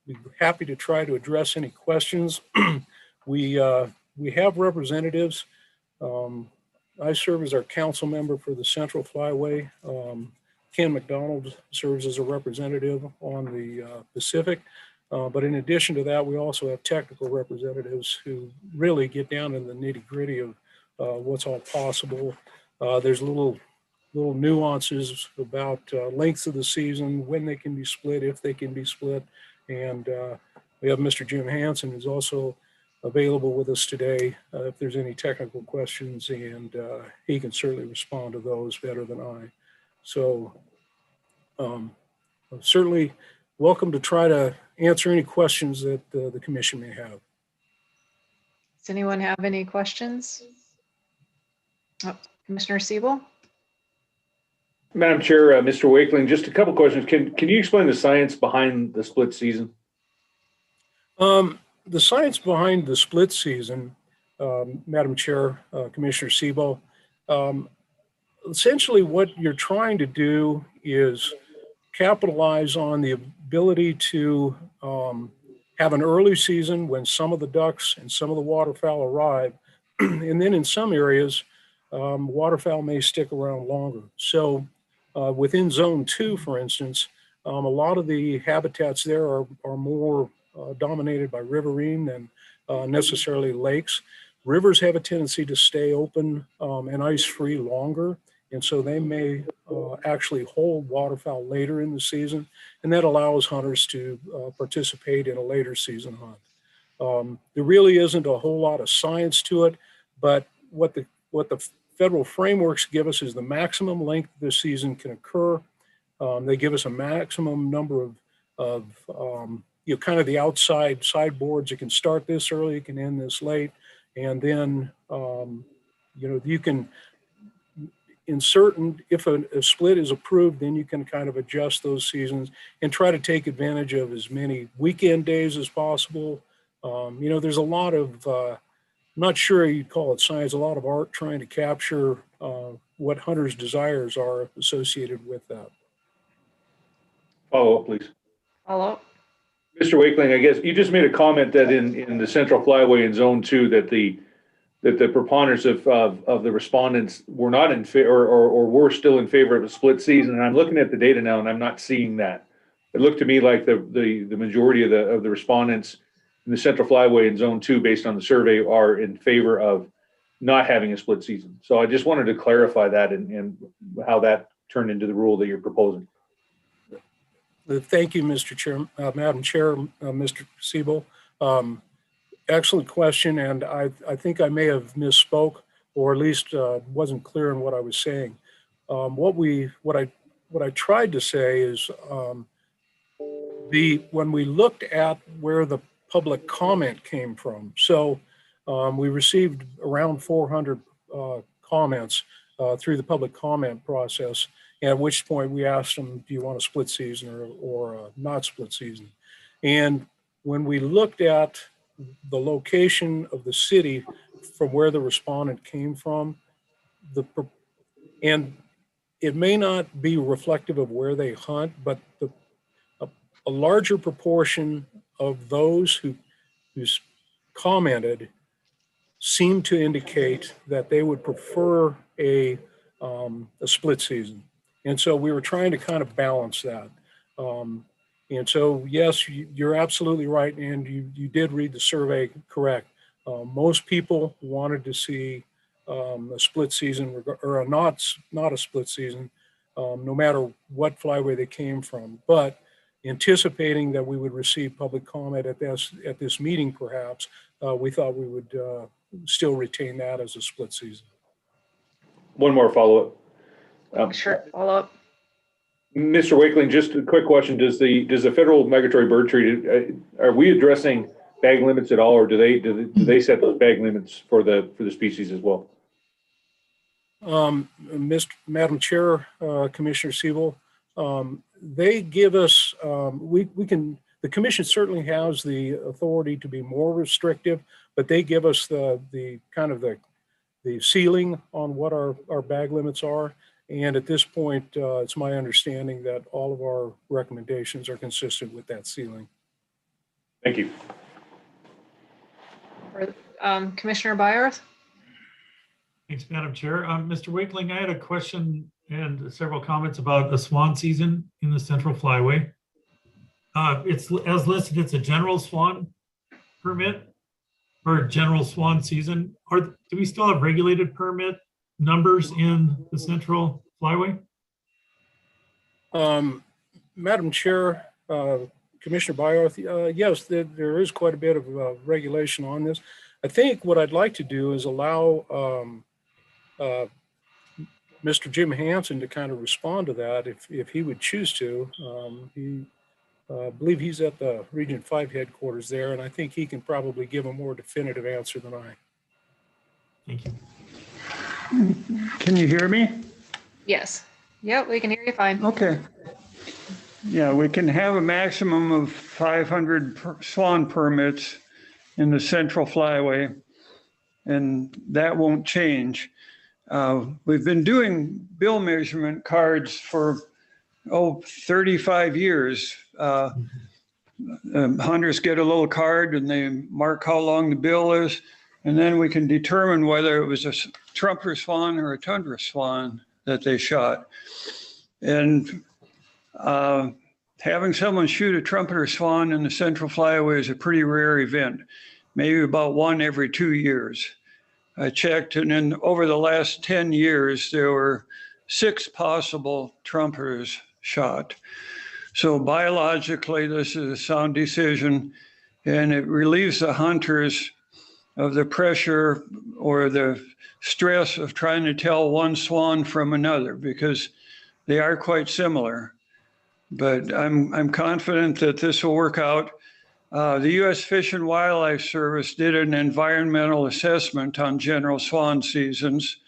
we'd be happy to try to address any questions. We have representatives. I serve as our council member for the Central Flyway. Ken McDonald serves as a representative on the Pacific. But in addition to that, we also have technical representatives who really get down in the nitty gritty of what's all possible. There's little nuances about lengths of the season, when they can be split, if they can be split. And we have Mr. Jim Hansen, who's also available with us today if there's any technical questions, and he can certainly respond to those better than I. So certainly welcome to try to answer any questions that the commission may have. Does anyone have any questions? Oh, Commissioner Siebel? Madam Chair, Mr. Wakeling, just a couple questions. Can you explain the science behind the split season? The science behind the split season, Madam Chair, Commissioner Siebel, essentially what you're trying to do is capitalize on the ability to have an early season when some of the ducks and some of the waterfowl arrive. And then in some areas, waterfowl may stick around longer. So within Zone 2, for instance, a lot of the habitats there are more dominated by riverine than necessarily lakes. Rivers have a tendency to stay open and ice-free longer. And so they may actually hold waterfowl later in the season, and that allows hunters to participate in a later season hunt. There really isn't a whole lot of science to it, but what the federal frameworks give us is the maximum length the season can occur. They give us a maximum number of kind of the outside sideboards. It can start this early, it can end this late, and then you can if a split is approved, then you can kind of adjust those seasons and try to take advantage of as many weekend days as possible. There's a lot of, I'm not sure you'd call it science, a lot of art trying to capture what hunters' desires are associated with that. Follow up, please. Follow up. Mr. Wakeling, I guess you just made a comment that in the Central Flyway in Zone 2 that the preponderance of the respondents were not in favor or were still in favor of a split season. And I'm looking at the data now and I'm not seeing that. It looked to me like the majority of the respondents in the Central Flyway in Zone 2, based on the survey, are in favor of not having a split season. So I just wanted to clarify that and how that turned into the rule that you're proposing. Thank you, Mr. Chair, Madam Chair, Mr. Siebel. Excellent question, and I think I may have misspoke, or at least wasn't clear in what I was saying. What I tried to say is when we looked at where the public comment came from. So we received around 400 comments through the public comment process, at which point we asked them, do you want a split season or not split season? And when we looked at the location of the city from where the respondent came from, and it may not be reflective of where they hunt, but a larger proportion of those who's commented seem to indicate that they would prefer a split season. And so we were trying to kind of balance that. And so, yes, you're absolutely right, and you did read the survey correct. Most people wanted to see a split season or not a split season, no matter what flyway they came from. But anticipating that we would receive public comment at this meeting, perhaps, we thought we would still retain that as a split season. One more follow-up. Sure, follow up. Mr. Wakeling, just a quick question. Does the Federal Migratory Bird Treaty, are we addressing bag limits at all, or do they set those bag limits for the species as well? Madam Chair, Commissioner Siebel, they give us, the commission certainly has the authority to be more restrictive, but they give us the ceiling on what our bag limits are. And at this point, it's my understanding that all of our recommendations are consistent with that ceiling. Thank you. Commissioner Byers? Thanks, Madam Chair. Mr. Wakeling, I had a question and several comments about the swan season in the Central Flyway. It's as listed, it's a general swan permit or general swan season. Do we still have regulated permit numbers in the Central Flyway? Madam Chair, Commissioner Byers, yes, there is quite a bit of regulation on this. I think what I'd like to do is allow Mr. Jim Hansen to kind of respond to that if he would choose to. I believe he's at the Region 5 headquarters there, and I think he can probably give a more definitive answer than I. Thank you. Can you hear me? Yes. Yep, we can hear you fine. Okay. Yeah, we can have a maximum of 500 swan permits in the Central Flyway, and that won't change. We've been doing bill measurement cards for 35 years. Hunters get a little card and they mark how long the bill is, and then we can determine whether it was a trumpeter swan or a tundra swan that they shot. And having someone shoot a trumpeter swan in the Central Flyway is a pretty rare event, maybe about one every 2 years. I checked, and then over the last 10 years, there were 6 possible trumpeters shot. So biologically, this is a sound decision, and it relieves the hunters of the pressure or the stress of trying to tell one swan from another, because they are quite similar. But I'm confident that this will work out. The U.S. Fish and Wildlife Service did an environmental assessment on general swan seasons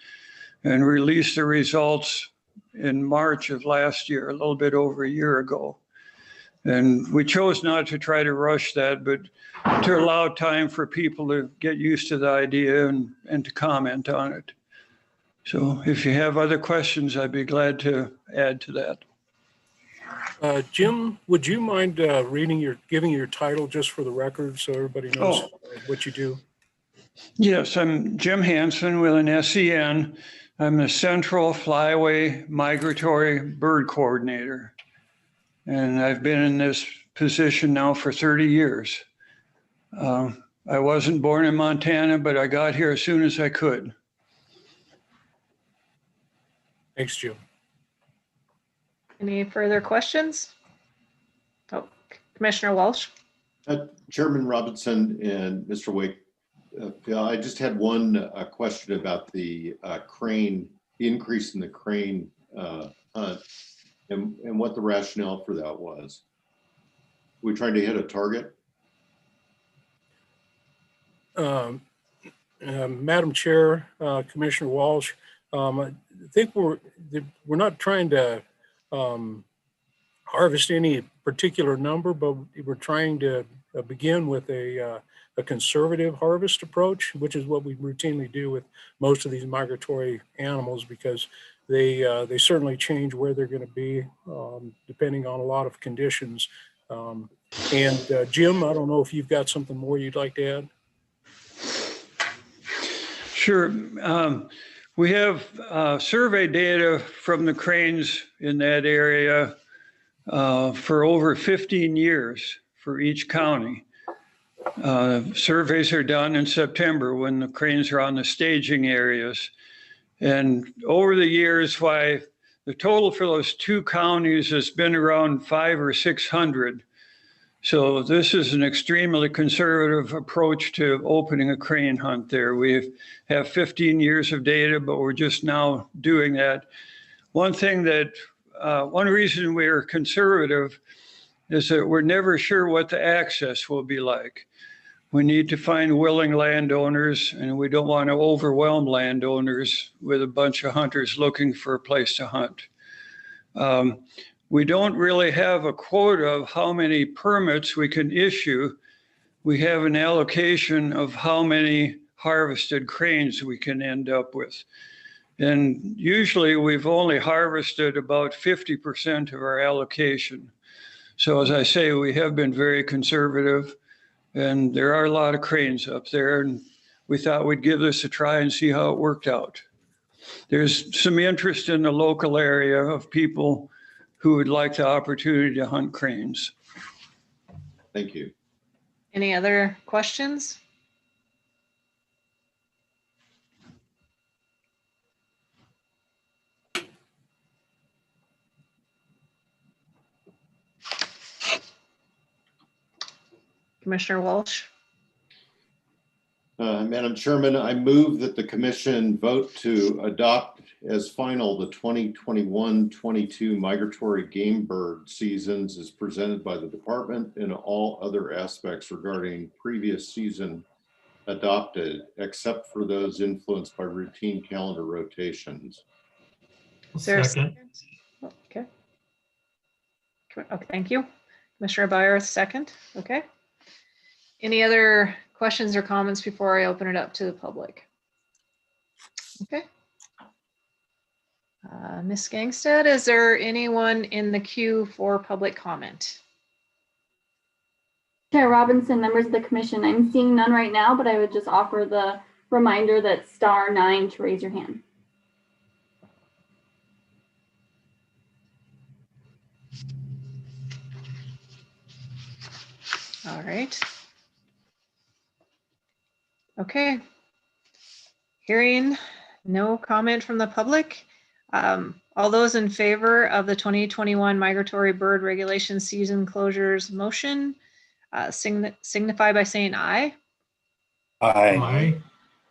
and released the results in March of last year, a little bit over a year ago. And we chose not to try to rush that, but to allow time for people to get used to the idea and to comment on it. So if you have other questions, I'd be glad to add to that. Jim, would you mind giving your title just for the record so everybody knows what you do? Yes, I'm Jim Hansen with an SEN. I'm the Central Flyway Migratory Bird Coordinator. And I've been in this position now for 30 years. I wasn't born in Montana, but I got here as soon as I could. Thanks, Jim. Any further questions? Oh, Commissioner Walsh. Chairman Robinson and Mr. Wake, I just had one question about the crane, the increase in the crane hunt and what the rationale for that was. We trying to hit a target? Madam Chair, Commissioner Walsh, I think we're not trying to harvest any particular number, but we're trying to begin with a conservative harvest approach, which is what we routinely do with most of these migratory animals, because they certainly change where they're going to be depending on a lot of conditions. And Jim, I don't know if you've got something more you'd like to add. Sure. We have survey data from the cranes in that area for over 15 years for each county. Surveys are done in September when the cranes are on the staging areas. And over the years, why the total for those 2 counties has been around 500 or 600. So this is an extremely conservative approach to opening a crane hunt there. We have 15 years of data, but we're just now doing that. One reason we're conservative is that we're never sure what the access will be like. We need to find willing landowners, and we don't want to overwhelm landowners with a bunch of hunters looking for a place to hunt. We don't really have a quota of how many permits we can issue. We have an allocation of how many harvested cranes we can end up with. And usually we've only harvested about 50% of our allocation. So as I say, we have been very conservative. And there are a lot of cranes up there, and we thought we'd give this a try and see how it worked out. There's some interest in the local area of people who would like the opportunity to hunt cranes. Thank you. Any other questions? Commissioner Walsh. Madam Chairman, I move that the commission vote to adopt as final the 2021-22 migratory game bird seasons as presented by the department and all other aspects regarding previous season adopted, except for those influenced by routine calendar rotations. Is there a Second. second? Okay. Okay, thank you. Commissioner Byers, second. Okay. Any other questions or comments before I open it up to the public? Okay. Ms. Gangstead, is there anyone in the queue for public comment? Chair Robinson, members of the commission, I'm seeing none right now, but I would just offer the reminder that *9 to raise your hand. All right. Okay. Hearing no comment from the public. All those in favor of the 2021 migratory bird regulation season closures motion, signify by saying aye. Aye.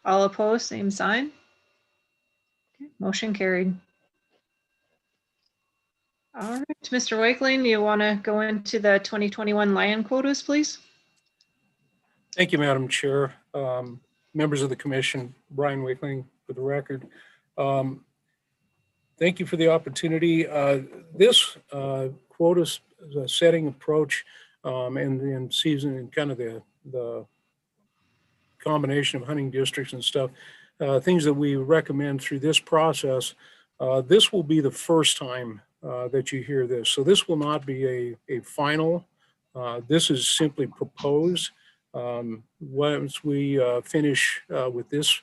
All opposed, same sign. Okay, motion carried. All right, Mr. Wakeling, you want to go into the 2021 lion quotas, please? Thank you, Madam Chair. Members of the commission, Brian Wakeling for the record. Thank you for the opportunity. This quota setting approach and season and kind of the combination of hunting districts and stuff, things that we recommend through this process, this will be the first time that you hear this. So this will not be a final. This is simply proposed. Once we finish with this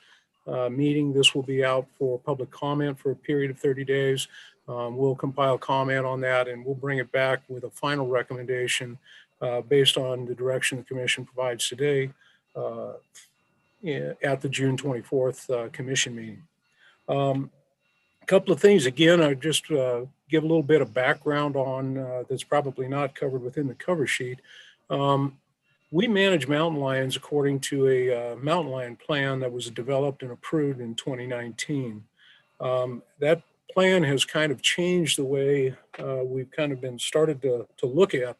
meeting, this will be out for public comment for a period of 30 days. We'll compile comment on that and we'll bring it back with a final recommendation based on the direction the commission provides today at the June 24th commission meeting. A couple of things, again, I just give a little bit of background on that's probably not covered within the cover sheet. We manage mountain lions according to a mountain lion plan that was developed and approved in 2019. That plan has kind of changed the way we've kind of been started to look at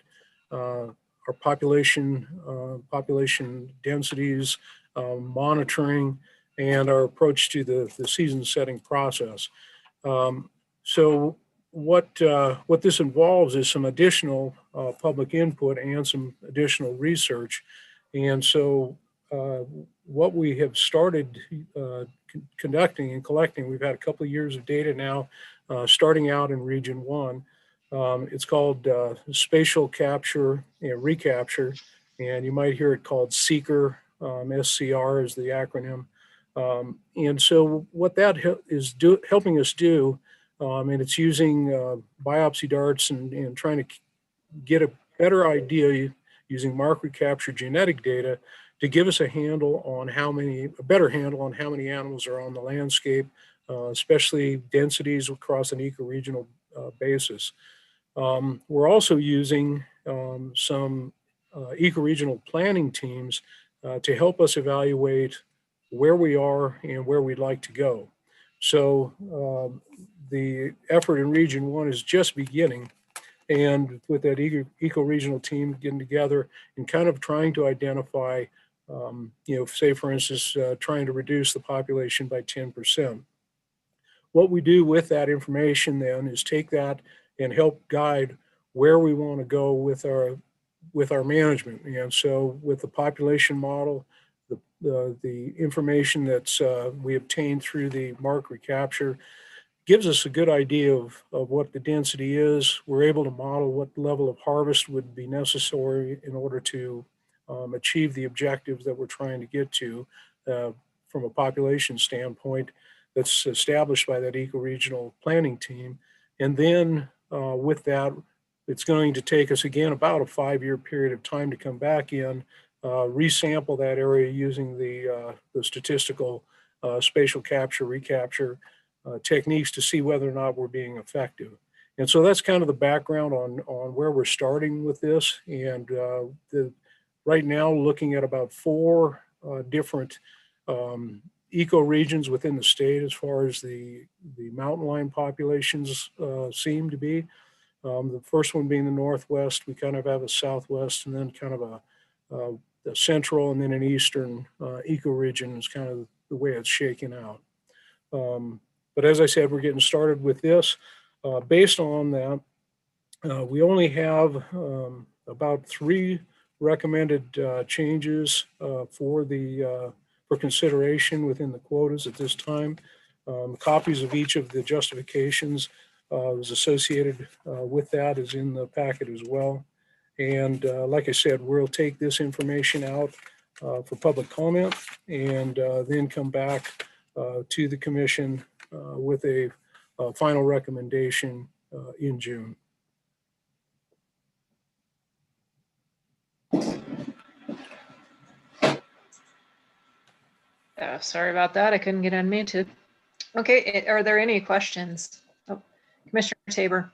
our population densities, monitoring, and our approach to the season setting process. So what this involves is some additional public input and some additional research. And so what we have started conducting and collecting, we've had a couple of years of data now, starting out in Region 1. It's called spatial capture and recapture, and you might hear it called SEEKR, SCR is the acronym. And so what that is helping us do and it's using biopsy darts and trying to get a better idea using mark recapture genetic data to give us a better handle on how many animals are on the landscape, especially densities across an ecoregional basis. We're also using some ecoregional planning teams to help us evaluate where we are and where we'd like to go. So the effort in Region 1 is just beginning, and with that eco-regional team getting together and kind of trying to identify, say for instance, trying to reduce the population by 10%. What we do with that information then is take that and help guide where we want to go with our management. And so with the population model, the information that's we obtained through the mark recapture gives us a good idea of what the density is. We're able to model what level of harvest would be necessary in order to achieve the objectives that we're trying to get to from a population standpoint that's established by that ecoregional planning team. And then with that, it's going to take us again about a 5-year period of time to come back in, resample that area using the statistical spatial capture, recapture techniques to see whether or not we're being effective. And so that's kind of the background on where we're starting with this. And right now looking at about 4 different ecoregions within the state as far as the mountain lion populations seem to be. The first one being the Northwest, we kind of have a Southwest, and then kind of a central, and then an eastern ecoregion is kind of the way it's shaking out. But as I said, we're getting started with this. Based on that, we only have about 3 recommended changes for consideration within the quotas at this time. Copies of each of the justifications was associated with that is in the packet as well. And like I said, we'll take this information out for public comment and then come back to the commission with a final recommendation in June. Sorry about that. I couldn't get unmuted. Okay, are there any questions? Oh, Commissioner Tabor.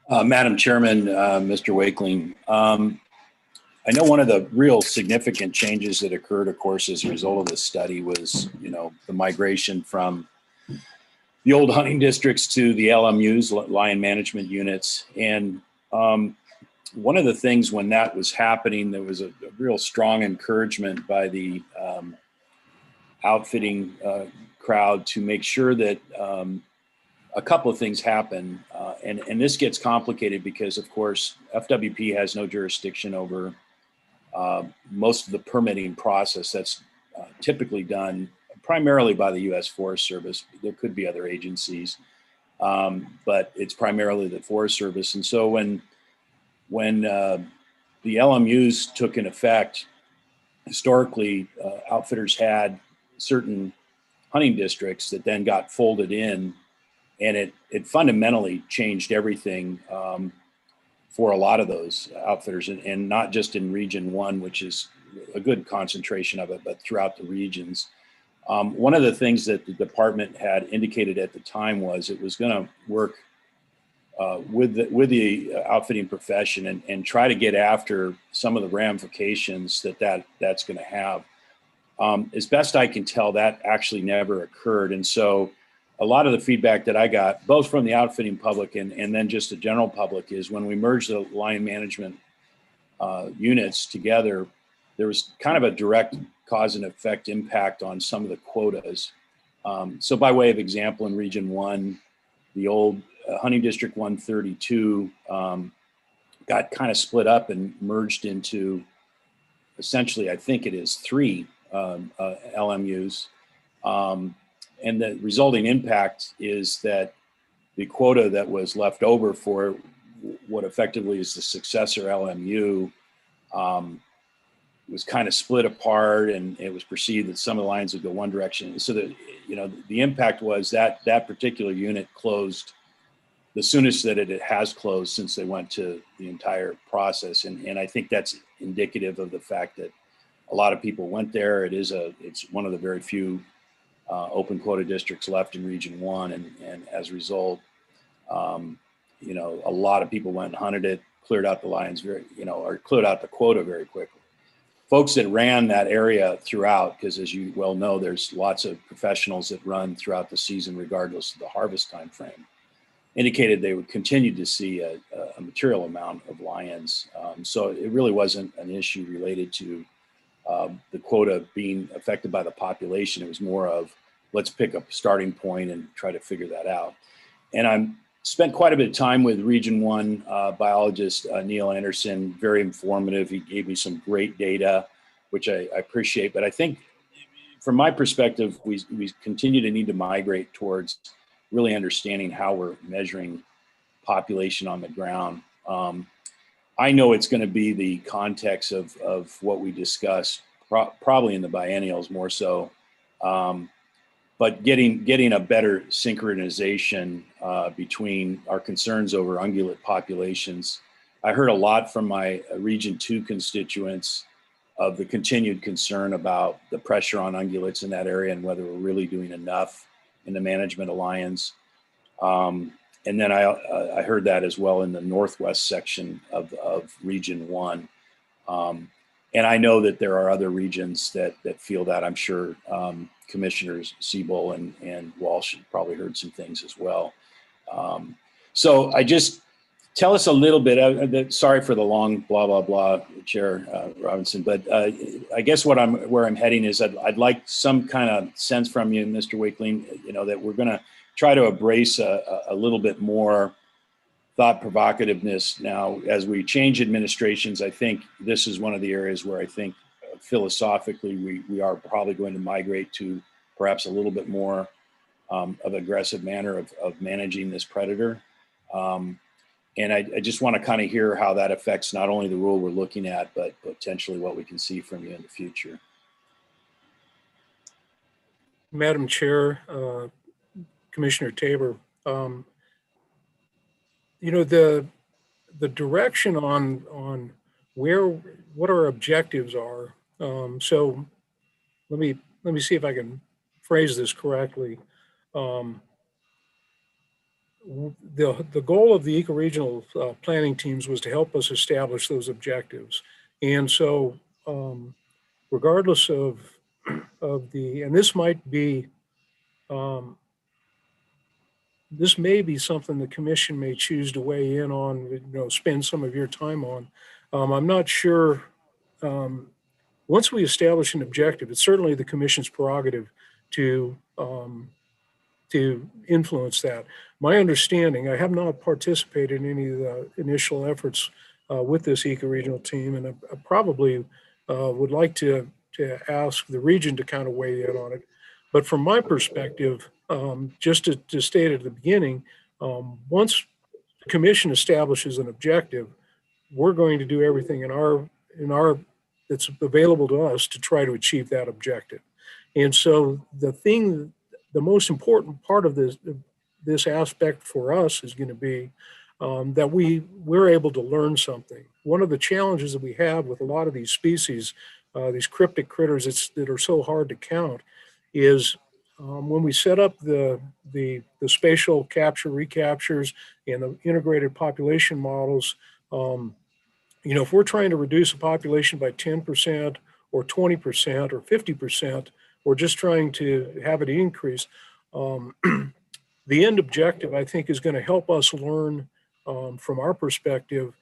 Madam Chairman, Mr. Wakeling, I know one of the real significant changes that occurred, of course, as a result of this study was, the migration from the old hunting districts to the LMUs, lion management units. And one of the things when that was happening, there was a real strong encouragement by the outfitting crowd to make sure that a couple of things happen. And this gets complicated because, of course, FWP has no jurisdiction over most of the permitting process. That's typically done primarily by the U.S. Forest Service. There could be other agencies, but it's primarily the Forest Service. And so when the LMUs took in effect, historically, outfitters had certain hunting districts that then got folded in, and it fundamentally changed everything for a lot of those outfitters, and not just in Region 1, which is a good concentration of it, but throughout the regions. One of the things that the department had indicated at the time was it was going to work with the outfitting profession and try to get after some of the ramifications that's going to have. As best I can tell, that actually never occurred. And so a lot of the feedback that I got, both from the outfitting public and then just the general public, is when we merged the lion management units together, there was kind of a direct cause and effect impact on some of the quotas. So by way of example, in Region 1, the old Hunting District 132 got kind of split up and merged into essentially, I think it is 3 LMUs. And the resulting impact is that the quota that was left over for what effectively is the successor LMU was kind of split apart, and it was perceived that some of the lions would go one direction. So that, you know, the impact was that that particular unit closed the soonest that it has closed since they went to the entire process. And I think that's indicative of the fact that a lot of people went there. It's one of the very few open quota districts left in Region 1. And as a result, you know, a lot of people went and hunted it, cleared out the lions or cleared out the quota very quickly. Folks that ran that area throughout, because as you well know, there's lots of professionals that run throughout the season, regardless of the harvest time frame, indicated they would continue to see a material amount of lions. So it really wasn't an issue related to the quota being affected by the population. It was more of, let's pick up a starting point and try to figure that out. And I'm spent quite a bit of time with Region 1 biologist Neil Anderson, very informative. He gave me some great data, which I appreciate. But I think from my perspective, we continue to need to migrate towards really understanding how we're measuring population on the ground. I know it's going to be the context of what we discussed, probably in the biennials more so. But getting a better synchronization between our concerns over ungulate populations. I heard a lot from my Region 2 constituents of the continued concern about the pressure on ungulates in that area and whether we're really doing enough in the management of lions. And then I heard that as well in the northwest section of Region 1. And I know that there are other regions that feel that. I'm sure Commissioners Siebel and Walsh probably heard some things as well. So I just tell us a little bit. Sorry for the long blah blah blah, Chair Robinson, but I guess where I'm heading is I'd like some kind of sense from you, Mr. Wakeling, you know, that we're going to try to embrace a little bit more thought provocativeness now as we change administrations. I think this is one of the areas where I think philosophically we are probably going to migrate to perhaps a little bit more of aggressive manner of managing this predator. And I just want to kind of hear how that affects not only the rule we're looking at, but potentially what we can see from you in the future. Madam Chair, Commissioner Tabor, you know, the direction on what our objectives are. So let me see if I can phrase this correctly. The goal of the ecoregional planning teams was to help us establish those objectives. And so regardless of and this might be, this may be something the commission may choose to weigh in on, you know, spend some of your time on. I'm not sure. Once we establish an objective, it's certainly the commission's prerogative to influence that. My understanding, I have not participated in any of the initial efforts with this ecoregional team, and I probably would like to ask the region to kind of weigh in on it. But from my perspective, just to state at the beginning, once the commission establishes an objective, we're going to do everything in our that's available to us to try to achieve that objective. And so the most important part of this aspect for us is going to be that we're able to learn something. One of the challenges that we have with a lot of these species, these cryptic critters that are so hard to count, is when we set up the spatial capture recaptures and the integrated population models, you know, if we're trying to reduce a population by 10% or 20% or 50%, or just trying to have it increase, the end objective, I think, is going to help us learn from our perspective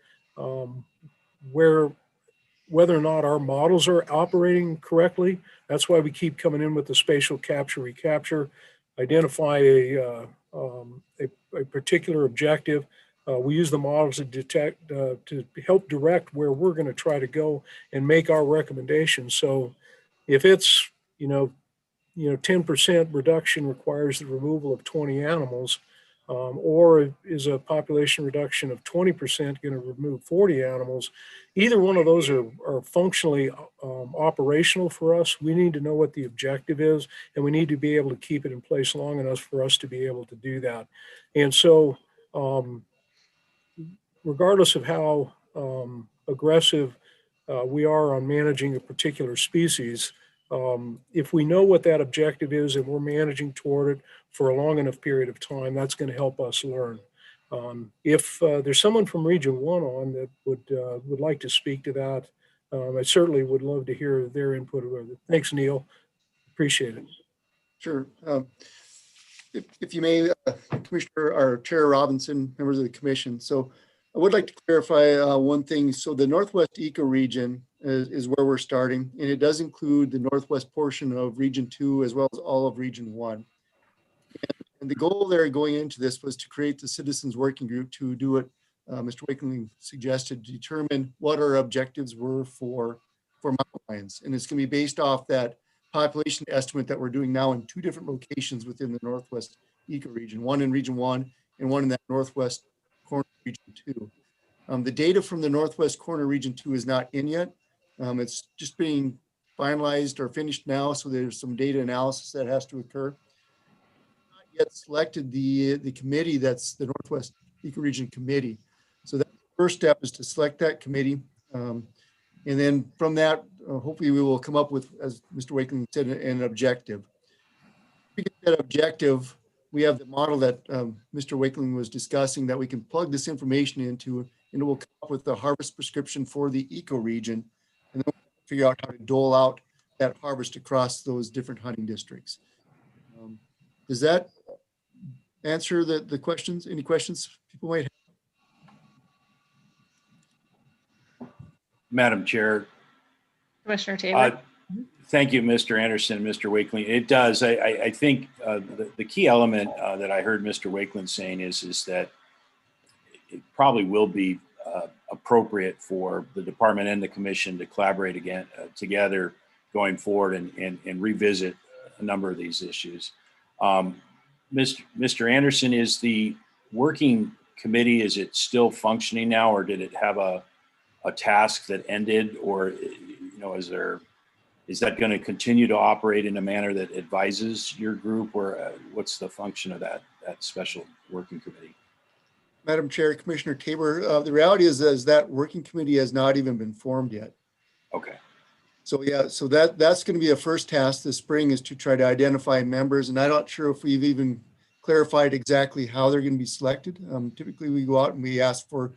whether or not our models are operating correctly. That's why we keep coming in with the spatial capture recapture, identify a particular objective. We use the models to detect, to help direct where we're going to try to go and make our recommendations. So if it's, you know, 10% reduction requires the removal of 20 animals, Or is a population reduction of 20% going to remove 40 animals? Either one of those are functionally operational for us. We need to know what the objective is, and we need to be able to keep it in place long enough for us to be able to do that. And so regardless of how aggressive we are on managing a particular species, if we know what that objective is and we're managing toward it for a long enough period of time, that's going to help us learn. If there's someone from Region 1 on that would like to speak to that, I certainly would love to hear their input. Thanks, Neil. Appreciate it. Sure. If you may, Commissioner or Chair Robinson, members of the commission. So I would like to clarify one thing. So the Northwest ecoregion is where we're starting, and it does include the northwest portion of Region 2 as well as all of Region 1. And the goal there going into this was to create the citizens working group to do what Mr. Wakeling suggested, to determine what our objectives were for mountain lions. And it's going to be based off that population estimate that we're doing now in 2 different locations within the Northwest ecoregion, one in Region 1 and one in that northwest corner of Region 2. The data from the northwest corner Region 2 is not in yet. It's just being finalized or finished now, so there's some data analysis that has to occur. Not yet selected the committee that's the Northwest Ecoregion Committee. So that first step is to select that committee. And then from that, hopefully we will come up with, as Mr. Wakeling said, an objective. If we get that objective, we have the model that Mr. Wakeling was discussing that we can plug this information into, and it will come up with the harvest prescription for the ecoregion, and then we'll figure out how to dole out that harvest across those different hunting districts. Does that answer the questions? Any questions people might have? Madam Chair. Commissioner Taylor. Thank you, Mr. Anderson and Mr. Wakeling. It does. I think the key element that I heard Mr. Wakeling saying is that it probably will be appropriate for the department and the commission to collaborate again together going forward and revisit a number of these issues. Mr. Anderson, is the working committee, is it still functioning now, or did it have a task that ended, or is that going to continue to operate in a manner that advises your group, or what's the function of that special working committee? Madam Chair, Commissioner Tabor, the reality is that working committee has not even been formed yet. Okay. So yeah, so that's going to be a first task this spring, is to try to identify members. And I'm not sure if we've even clarified exactly how they're going to be selected. Typically we go out and we ask for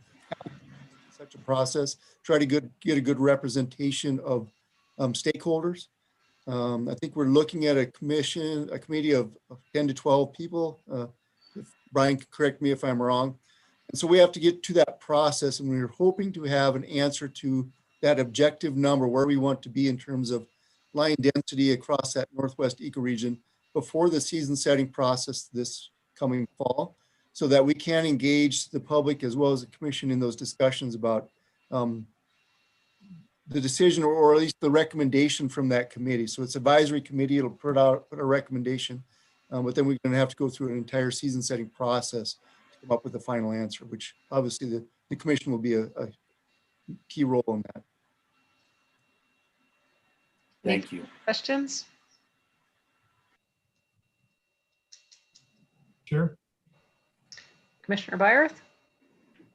such a process, try to get a good representation of stakeholders. I think we're looking at a committee of 10 to 12 people. If Brian can correct me if I'm wrong. And so we have to get to that process, and we're hoping to have an answer to that objective number, where we want to be in terms of lion density across that Northwest ecoregion before the season setting process this coming fall, so that we can engage the public as well as the commission in those discussions about the decision, or at least the recommendation from that committee. So it's advisory committee, it'll put a recommendation, but then we're going to have to go through an entire season setting process to come up with the final answer, which obviously the commission will be a key role in that. Thank you. Questions? Sure. Commissioner Byerth?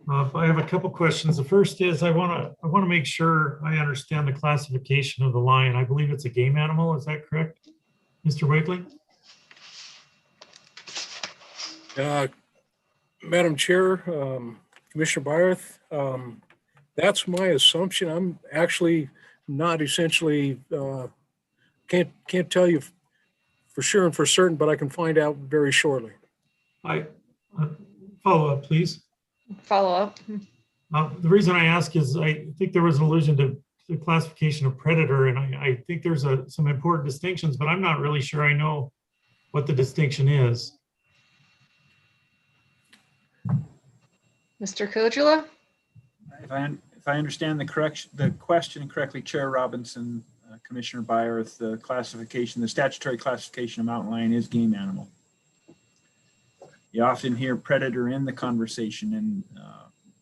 I have a couple questions. The first is I want to make sure I understand the classification of the lion. I believe it's a game animal. Is that correct, Mr. Wakeling? Madam Chair, Commissioner Byerth, that's my assumption. I'm actually not essentially, can't tell you for sure and for certain, but I can find out very shortly. Follow up, please. Follow up. The reason I ask is I think there was an allusion to the classification of predator, and I think there's some important distinctions, but I'm not really sure I know what the distinction is. Mr. Kojula? If I understand the question correctly, Chair Robinson, Commissioner Byerth, the statutory classification of mountain lion is game animal. you often hear predator in the conversation. And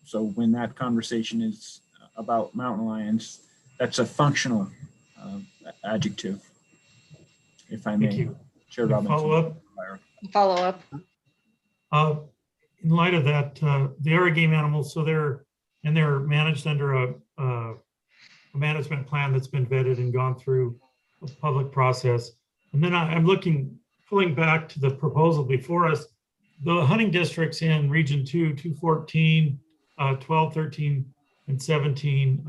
so when that conversation is about mountain lions, that's a functional adjective, if I may. Thank you. Chair Robinson. Follow up. In light of that, they are a game animal, so they're managed under a management plan that's been vetted and gone through a public process. And then I'm pulling back to the proposal before us, the hunting districts in Region 2, 214, 12, 13, and 17,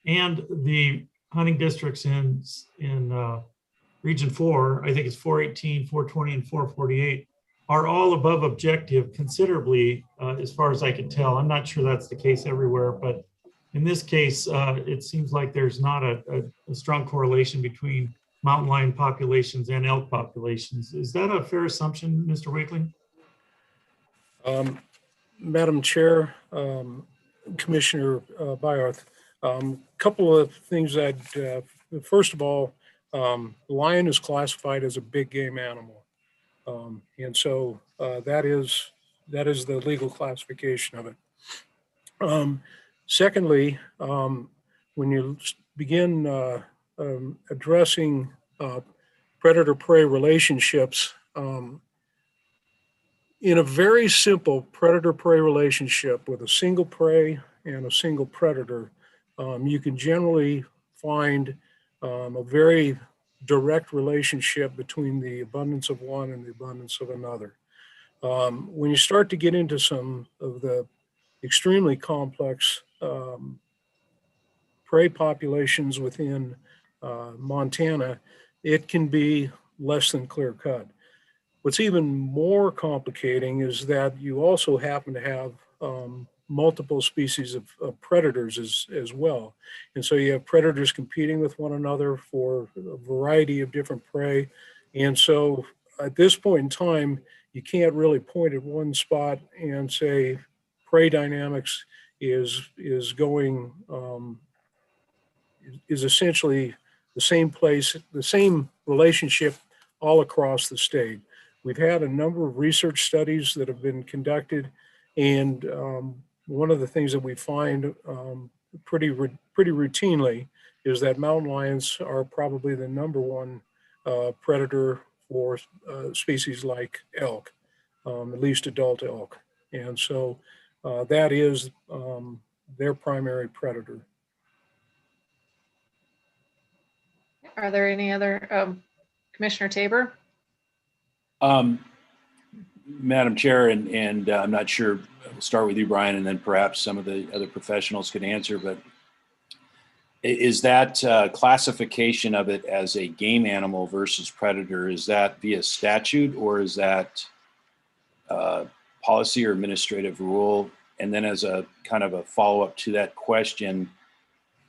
and the hunting districts in Region 4, I think it's 418, 420, and 448, are all above objective considerably, as far as I can tell. I'm not sure that's the case everywhere, but in this case, it seems like there's not a strong correlation between mountain lion populations and elk populations. Is that a fair assumption, Mr. Wakeling? Madam Chair, Commissioner Byarth, couple of things that, first of all, lion is classified as a big game animal. And so that is the legal classification of it. Secondly, when you begin addressing predator-prey relationships, in a very simple predator-prey relationship with a single prey and a single predator, you can generally find a very direct relationship between the abundance of one and the abundance of another. When you start to get into some of the extremely complex prey populations within Montana, it can be less than clear cut. What's even more complicating is that you also happen to have multiple species of predators as well. And so you have predators competing with one another for a variety of different prey. And so at this point in time, you can't really point at one spot and say prey dynamics is essentially the same place, the same relationship all across the state. We've had a number of research studies that have been conducted, and one of the things that we find pretty routinely is that mountain lions are probably the #1 predator for species like elk, at least adult elk. And so that is their primary predator. Are there any other, Commissioner Tabor? Madam Chair, and I'm not sure, we'll start with you, Brian, and then perhaps some of the other professionals could answer, but is that classification of it as a game animal versus predator, is that via statute or is that policy or administrative rule? And then as a kind of a follow-up to that question,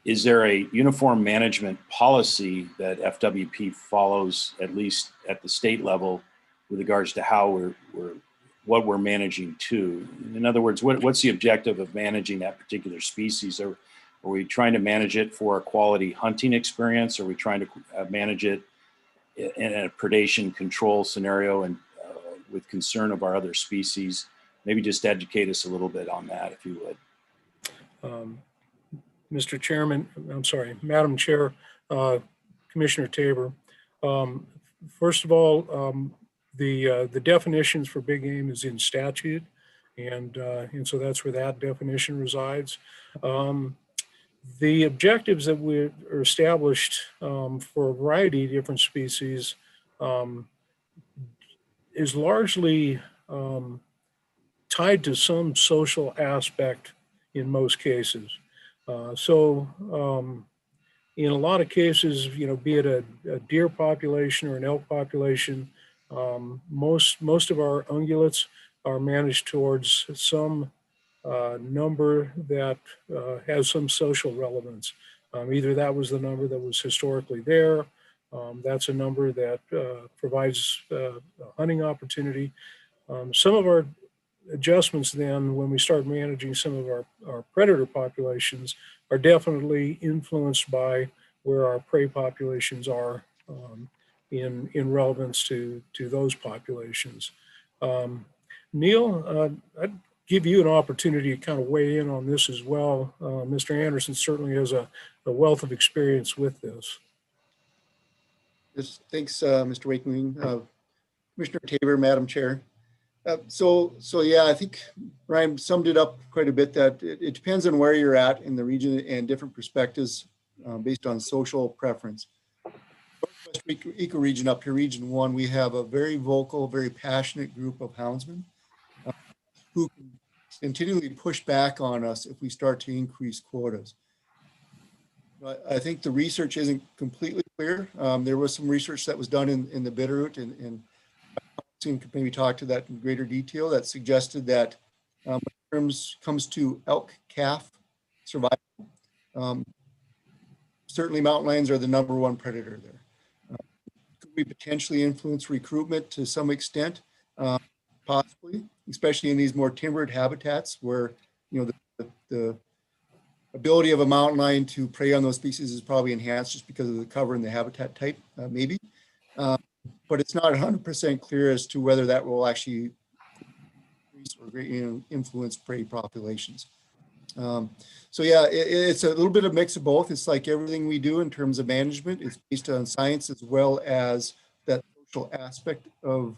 is there a uniform management policy that FWP follows, at least at the state level, with regards to how what we're managing to? In other words, what's the objective of managing that particular species? Are we trying to manage it for a quality hunting experience? Are we trying to manage it in a predation control scenario and with concern of our other species? Maybe just educate us a little bit on that, if you would. Mr. Chairman, I'm sorry, Madam Chair, Commissioner Tabor. First of all, the definitions for big game is in statute, and so that's where that definition resides. The objectives that are established for a variety of different species is largely tied to some social aspect in most cases. So in a lot of cases, be it a deer population or an elk population, most of our ungulates are managed towards some number that has some social relevance. Either that was the number that was historically there, that's a number that provides a hunting opportunity. Some of our adjustments then, when we start managing some of our predator populations, are definitely influenced by where our prey populations are in relevance to those populations. Neil, I'd give you an opportunity to kind of weigh in on this as well. Mr. Anderson certainly has a wealth of experience with this. Yes, thanks, Mr. Wakeling. Commissioner Tabor, Madam Chair. So yeah, I think Ryan summed it up quite a bit, that it depends on where you're at in the region and different perspectives based on social preference. Northwest ecoregion up here, Region 1, we have a very vocal, very passionate group of houndsmen who can continually push back on us if we start to increase quotas. I think the research isn't completely clear. There was some research that was done in the Bitterroot, and soon could maybe talk to that in greater detail, that suggested that when it comes to elk calf survival, certainly mountain lions are the #1 predator there. Could we potentially influence recruitment to some extent? Possibly, especially in these more timbered habitats where, you know, the ability of a mountain lion to prey on those species is probably enhanced just because of the cover and the habitat type, maybe. But it's not 100% clear as to whether that will actually increase or influence prey populations. So yeah, it's a little bit of mix of both. It's like everything we do in terms of management is based on science as well as that social aspect of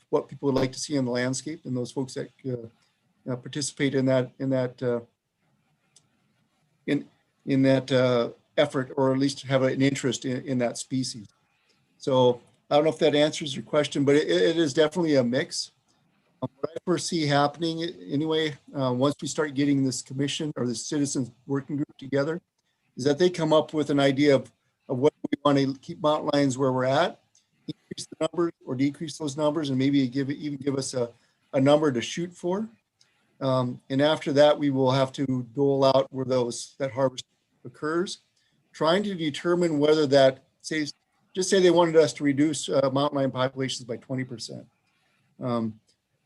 what people would like to see in the landscape, and those folks that participate in that effort, or at least have an interest in that species. So I don't know if that answers your question, but it is definitely a mix. What I foresee happening anyway, once we start getting this commission or the citizens working group together, is that they come up with an idea of what we want to keep mountain lions where we're at, increase the numbers or decrease those numbers, and maybe even give us a number to shoot for. And after that, we will have to dole out where that harvest occurs, trying to determine whether that, just say they wanted us to reduce mountain lion populations by 20%.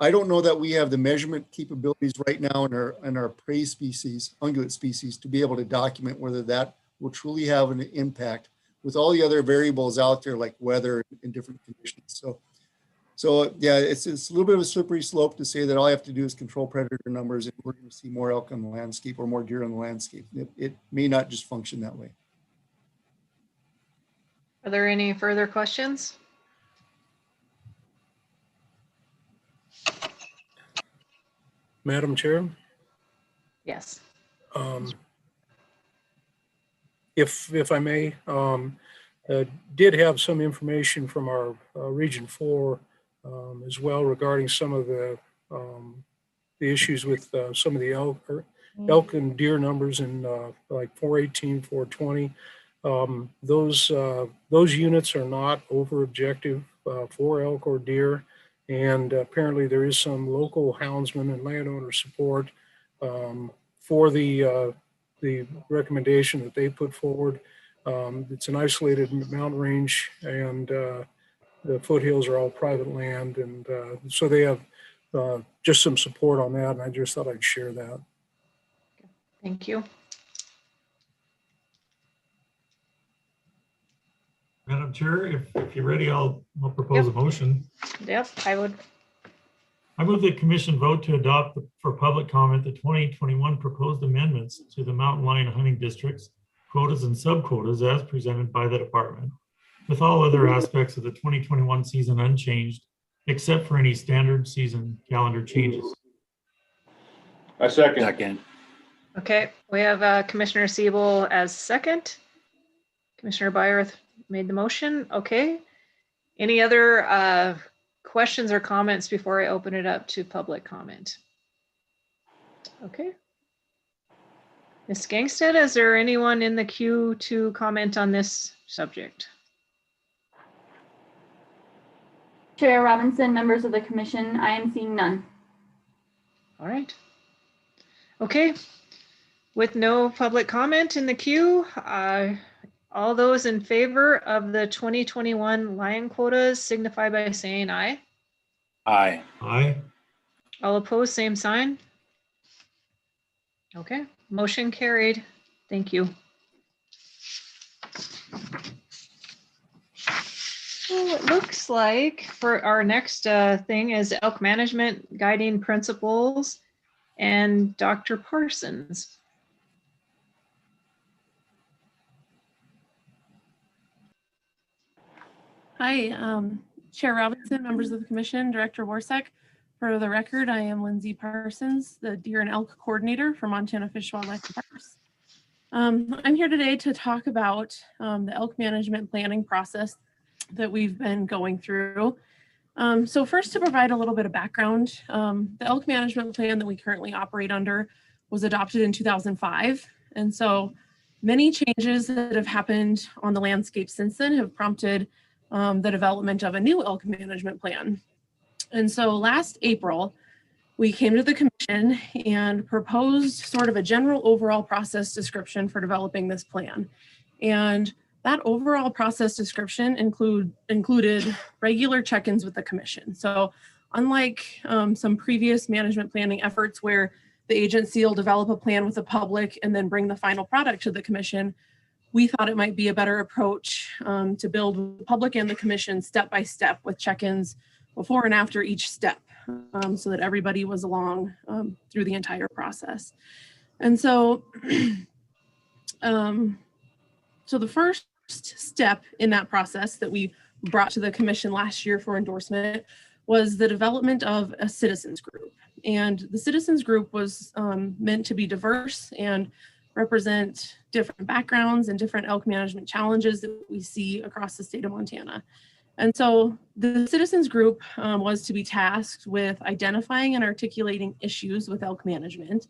I don't know that we have the measurement capabilities right now in our prey species, ungulate species, to be able to document whether that will truly have an impact with all the other variables out there like weather and different conditions. So yeah, it's a little bit of a slippery slope to say that all I have to do is control predator numbers and we're going to see more elk on the landscape or more deer on the landscape. It may not just function that way. Are there any further questions? Madam Chair? Yes. If I may, did have some information from our Region 4 as well regarding some of the issues with some of the elk and deer numbers in like 418, 420. Those units are not over objective for elk or deer. And apparently there is some local houndsman and landowner support for the recommendation that they put forward. It's an isolated mountain range, and the foothills are all private land. And so they have just some support on that. And I just thought I'd share that. Thank you. Madam Chair, if you're ready, I'll propose a motion. Yep, I would. I move that commission vote to adopt for public comment the 2021 proposed amendments to the mountain lion hunting districts, quotas and subquotas as presented by the department, with all other aspects of the 2021 season unchanged, except for any standard season calendar changes. I second. Okay, we have Commissioner Siebel as second. Commissioner Byerth made the motion. Okay. Any other questions or comments before I open it up to public comment? Okay. Ms. Gangstead, is there anyone in the queue to comment on this subject? Chair Robinson, members of the commission, I am seeing none. All right. Okay. With no public comment in the queue, all those in favor of the 2021 lion quotas signify by saying aye. Aye. Aye. All opposed, same sign. Okay, motion carried. Thank you. it looks like for our next thing is elk management guiding principles and Dr. Parsons. Hi, Chair Robinson, members of the commission, Director Warsek. For the record, I am Lindsay Parsons, the Deer and Elk Coordinator for Montana Fish, Wildlife, and Parks. I'm here today to talk about the elk management planning process that we've been going through. So first, to provide a little bit of background, the elk management plan that we currently operate under was adopted in 2005. And so many changes that have happened on the landscape since then have prompted the development of a new elk management plan. And so last April, we came to the commission and proposed sort of a general overall process description for developing this plan. And that overall process description included regular check-ins with the commission. So unlike some previous management planning efforts where the agency will develop a plan with the public and then bring the final product to the commission, we thought it might be a better approach to build the public and the commission step by step with check-ins before and after each step, so that everybody was along through the entire process. And so, so the first step in that process that we brought to the commission last year for endorsement was the development of a citizens group. And the citizens group was meant to be diverse and represent different backgrounds and different elk management challenges that we see across the state of Montana. And so the citizens group was to be tasked with identifying and articulating issues with elk management,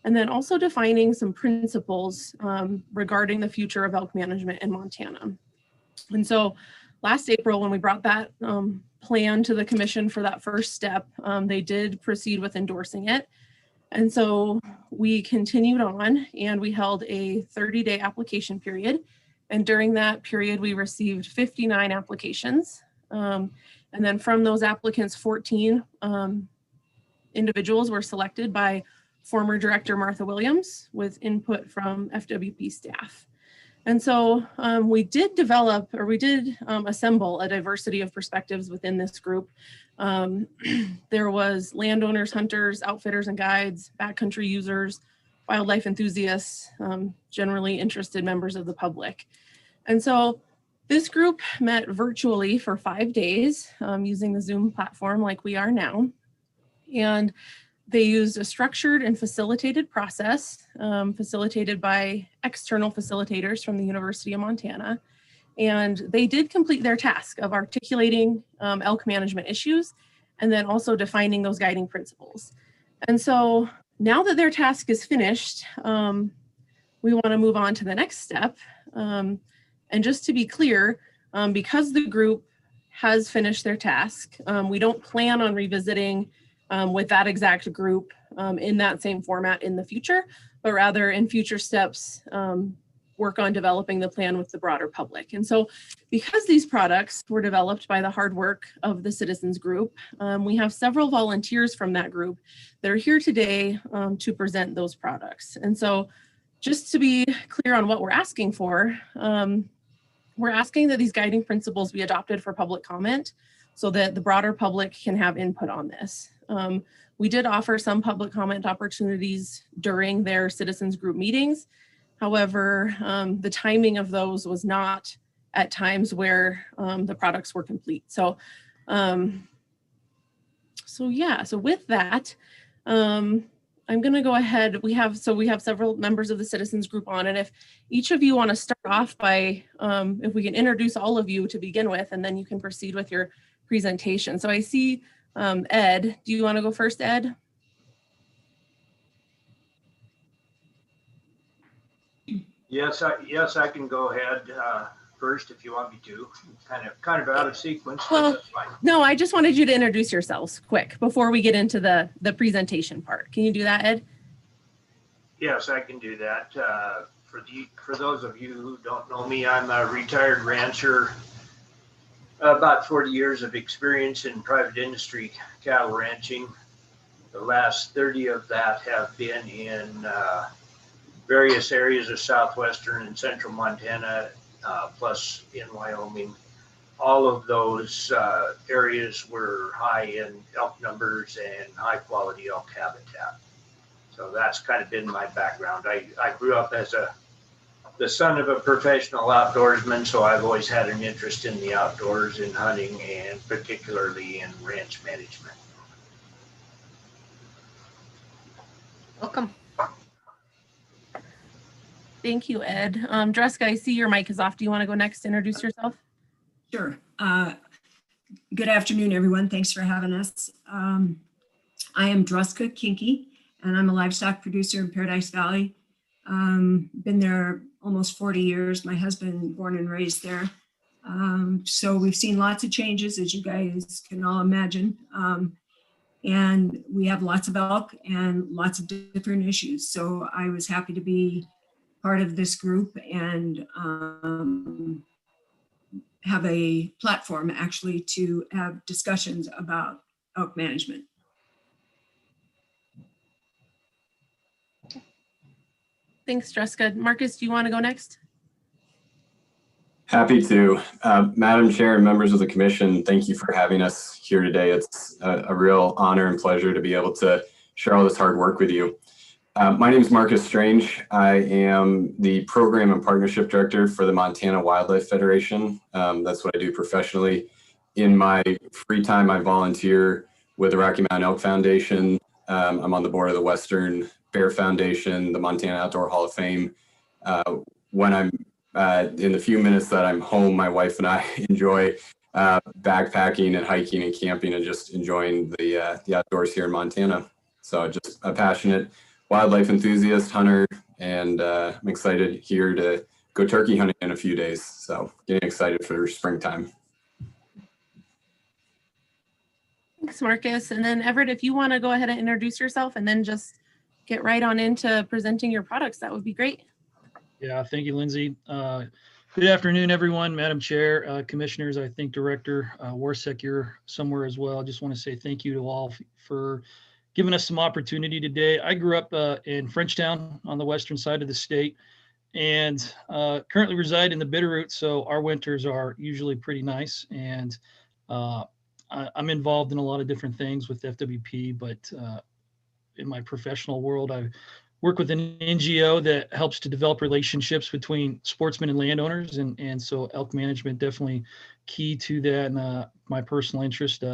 and then also defining some principles regarding the future of elk management in Montana. And so last April, when we brought that plan to the commission for that first step, they did proceed with endorsing it. And so we continued on and we held a 30-day application period. And during that period, we received 59 applications. And then from those applicants, 14 individuals were selected by former Director Martha Williams with input from FWP staff. And so we did develop, or we did assemble a diversity of perspectives within this group. There was landowners, hunters, outfitters and guides, backcountry users, wildlife enthusiasts, generally interested members of the public. And so this group met virtually for 5 days using the Zoom platform like we are now. And they used a structured and facilitated process facilitated by external facilitators from the University of Montana. And they did complete their task of articulating elk management issues and then also defining those guiding principles. And so now that their task is finished, we want to move on to the next step. And just to be clear, because the group has finished their task, we don't plan on revisiting with that exact group in that same format in the future, but rather in future steps, work on developing the plan with the broader public. And so because these products were developed by the hard work of the citizens group, we have several volunteers from that group that are here today to present those products. And so just to be clear on what we're asking for, we're asking that these guiding principles be adopted for public comment so that the broader public can have input on this. We did offer some public comment opportunities during their citizens group meetings. However, the timing of those was not at times where the products were complete. So, so with that, I'm going to go ahead. We have several members of the citizens group on, and if each of you want to start off by, if we can introduce all of you to begin with, and then you can proceed with your presentation. So I see Ed. Do you want to go first, Ed? Yes, I can go ahead first if you want me to. Kind of out of sequence, but Well, that's fine. no, I just wanted you to introduce yourselves quick before we get into the presentation part. Can you do that, Ed? Yes, I can do that. For those of you who don't know me, I'm a retired rancher. About 40 years of experience in private industry cattle ranching. The last 30 of that have been in various areas of southwestern and central Montana, plus in Wyoming. all of those areas were high in elk numbers and high quality elk habitat. So that's kind of been my background. I grew up as the son of a professional outdoorsman, so I've always had an interest in the outdoors, in hunting, and particularly in ranch management. Welcome. Thank you, Ed. Dreska, I see your mic is off. Do you want to go next to introduce yourself? Sure. Good afternoon, everyone. Thanks for having us. I am Druska Kinky, and I'm a livestock producer in Paradise Valley. Been there almost 40 years. My husband born and raised there. So we've seen lots of changes, as you guys can all imagine. And we have lots of elk and lots of different issues. So I was happy to be part of this group and have a platform actually to have discussions about elk management. Thanks, Dreska. Marcus, do you want to go next? Happy to. Madam Chair and members of the commission, thank you for having us here today. It's a real honor and pleasure to be able to share all this hard work with you. My name is Marcus Strange. I am the Program and Partnership Director for the Montana Wildlife Federation. That's what I do professionally. In my free time, I volunteer with the Rocky Mountain Elk Foundation. I'm on the board of the Western Bear Foundation, the Montana Outdoor Hall of Fame. When I'm in the few minutes that I'm home, my wife and I enjoy backpacking and hiking and camping and just enjoying the outdoors here in Montana. So just a passionate wildlife enthusiast, hunter, and I'm excited here to go turkey hunting in a few days. So getting excited for springtime. Thanks, Marcus. And then Everett, if you want to go ahead and introduce yourself and then just get right on into presenting your products, that would be great. Yeah, thank you, Lindsay. Good afternoon, everyone. Madam Chair, Commissioners, I think Director Warsek, you're somewhere as well. I just want to say thank you to all for giving us some opportunity today. I grew up in Frenchtown on the western side of the state and currently reside in the Bitterroot, so our winters are usually pretty nice. And I'm involved in a lot of different things with FWP, but in my professional world, I work with an NGO that helps to develop relationships between sportsmen and landowners. And so elk management definitely key to that. And my personal interest,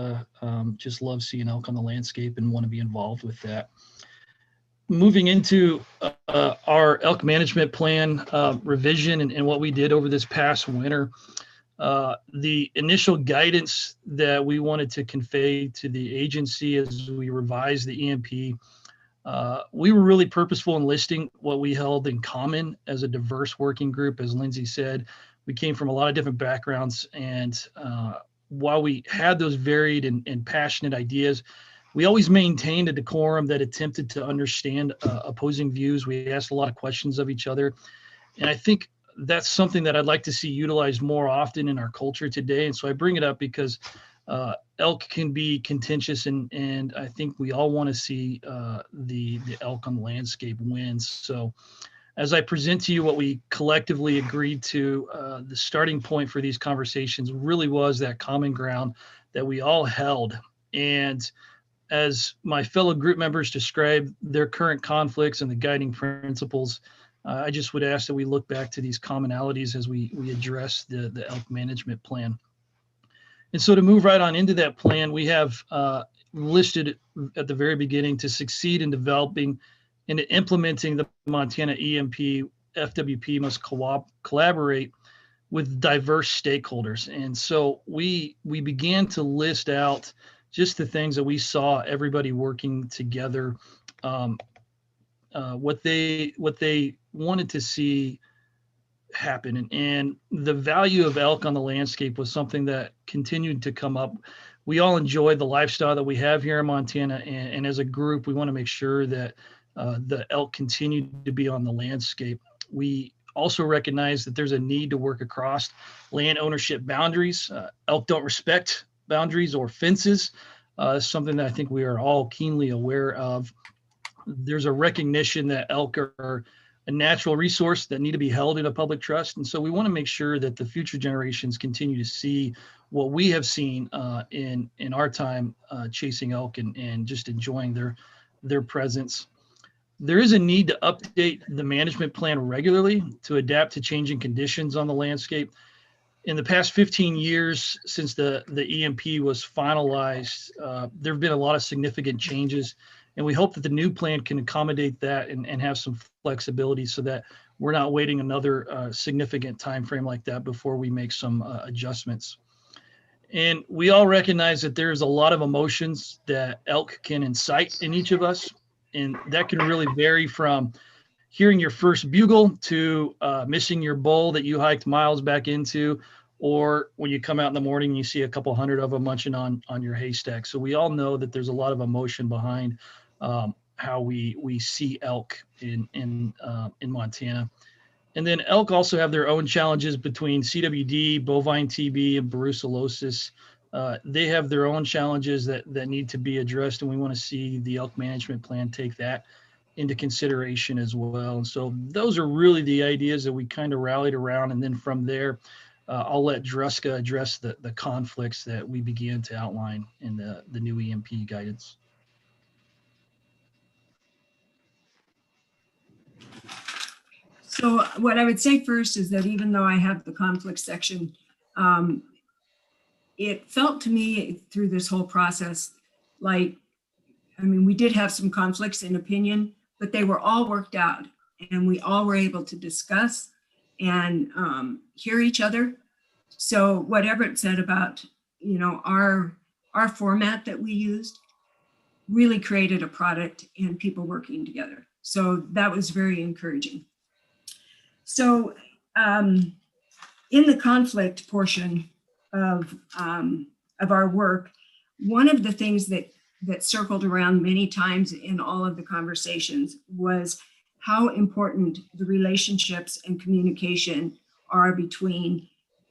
just love seeing elk on the landscape and want to be involved with that. Moving into our elk management plan revision and what we did over this past winter, the initial guidance that we wanted to convey to the agency as we revised the EMP, we were really purposeful in listing what we held in common as a diverse working group. As Lindsay said, we came from a lot of different backgrounds, and while we had those varied and passionate ideas, we always maintained a decorum that attempted to understand opposing views. We asked a lot of questions of each other, and I think that's something that I'd like to see utilized more often in our culture today. And so I bring it up because elk can be contentious, and I think we all want to see the elk on the landscape win. So as I present to you what we collectively agreed to, the starting point for these conversations really was that common ground that we all held. And as my fellow group members describe their current conflicts and the guiding principles, I just would ask that we look back to these commonalities as we address the elk management plan. And so to move right on into that plan, we have listed at the very beginning to succeed in developing and implementing the Montana EMP, FWP must collaborate with diverse stakeholders. And so we began to list out just the things that we saw everybody working together, what they wanted to see happen. And the value of elk on the landscape was something that continued to come up. We all enjoy the lifestyle that we have here in Montana, and as a group, we want to make sure that the elk continue to be on the landscape. We also recognize that there's a need to work across land ownership boundaries. Elk don't respect boundaries or fences, something that I think we are all keenly aware of. There's a recognition that elk are a natural resource that need to be held in a public trust. And so we want to make sure that the future generations continue to see what we have seen in our time chasing elk and just enjoying their presence. There is a need to update the management plan regularly to adapt to changing conditions on the landscape. In the past 15 years since the EMP was finalized, there have been a lot of significant changes, and we hope that the new plan can accommodate that and have some flexibility so that we're not waiting another significant time frame like that before we make some adjustments. And we all recognize that there's a lot of emotions that elk can incite in each of us, and that can really vary from hearing your first bugle to missing your bull that you hiked miles back into, or when you come out in the morning and you see a couple hundred of them munching on your haystack. So we all know that there's a lot of emotion behind how we see elk in Montana. And then elk also have their own challenges between CWD, bovine TB, and brucellosis. They have their own challenges that need to be addressed, and we want to see the elk management plan take that into consideration as well. And so those are really the ideas that we kind of rallied around. And then from there, I'll let Druska address the conflicts that we began to outline in the new EMP guidance. So what I would say first is that even though I have the conflict section, it felt to me through this whole process like, I mean, we did have some conflicts in opinion, but they were all worked out and we all were able to discuss and hear each other. So whatever it said about, you know, our format that we used really created a product and people working together. So that was very encouraging. So in the conflict portion of our work, one of the things that circled around many times in all of the conversations was how important the relationships and communication are between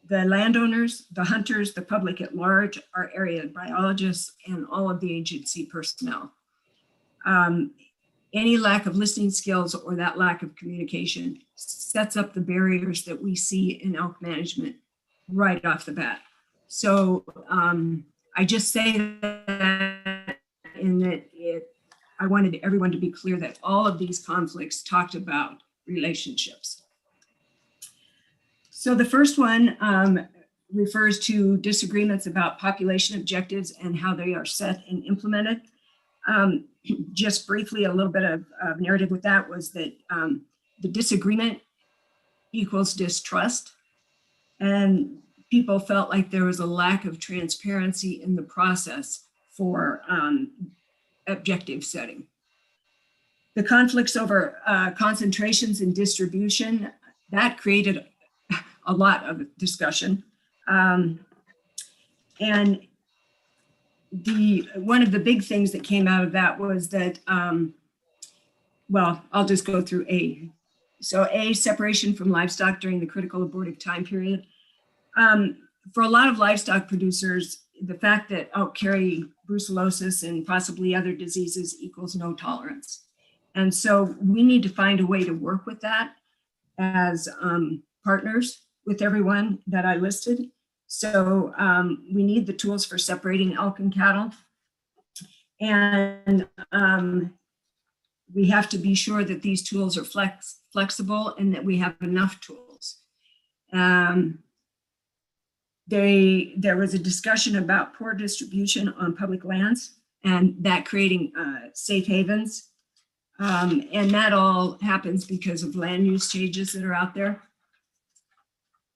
the landowners, the hunters, the public at large, our area biologists, and all of the agency personnel. Any lack of listening skills or that lack of communication sets up the barriers that we see in elk management right off the bat. So I just say that in that I wanted everyone to be clear that all of these conflicts talked about relationships. So the first one refers to disagreements about population objectives and how they are set and implemented. Just briefly, a little bit of narrative with that was that the disagreement equals distrust, and people felt like there was a lack of transparency in the process for objective setting. The conflicts over concentrations and distribution, that created a lot of discussion. And one of the big things that came out of that was that, well, I'll just go through A. So A, separation from livestock during the critical abortive time period. For a lot of livestock producers, the fact that elk carry brucellosis and possibly other diseases equals no tolerance. And so we need to find a way to work with that as partners with everyone that I listed. So we need the tools for separating elk and cattle. And we have to be sure that these tools are flexible and that we have enough tools. There was a discussion about poor distribution on public lands and that creating safe havens. And that all happens because of land use changes that are out there.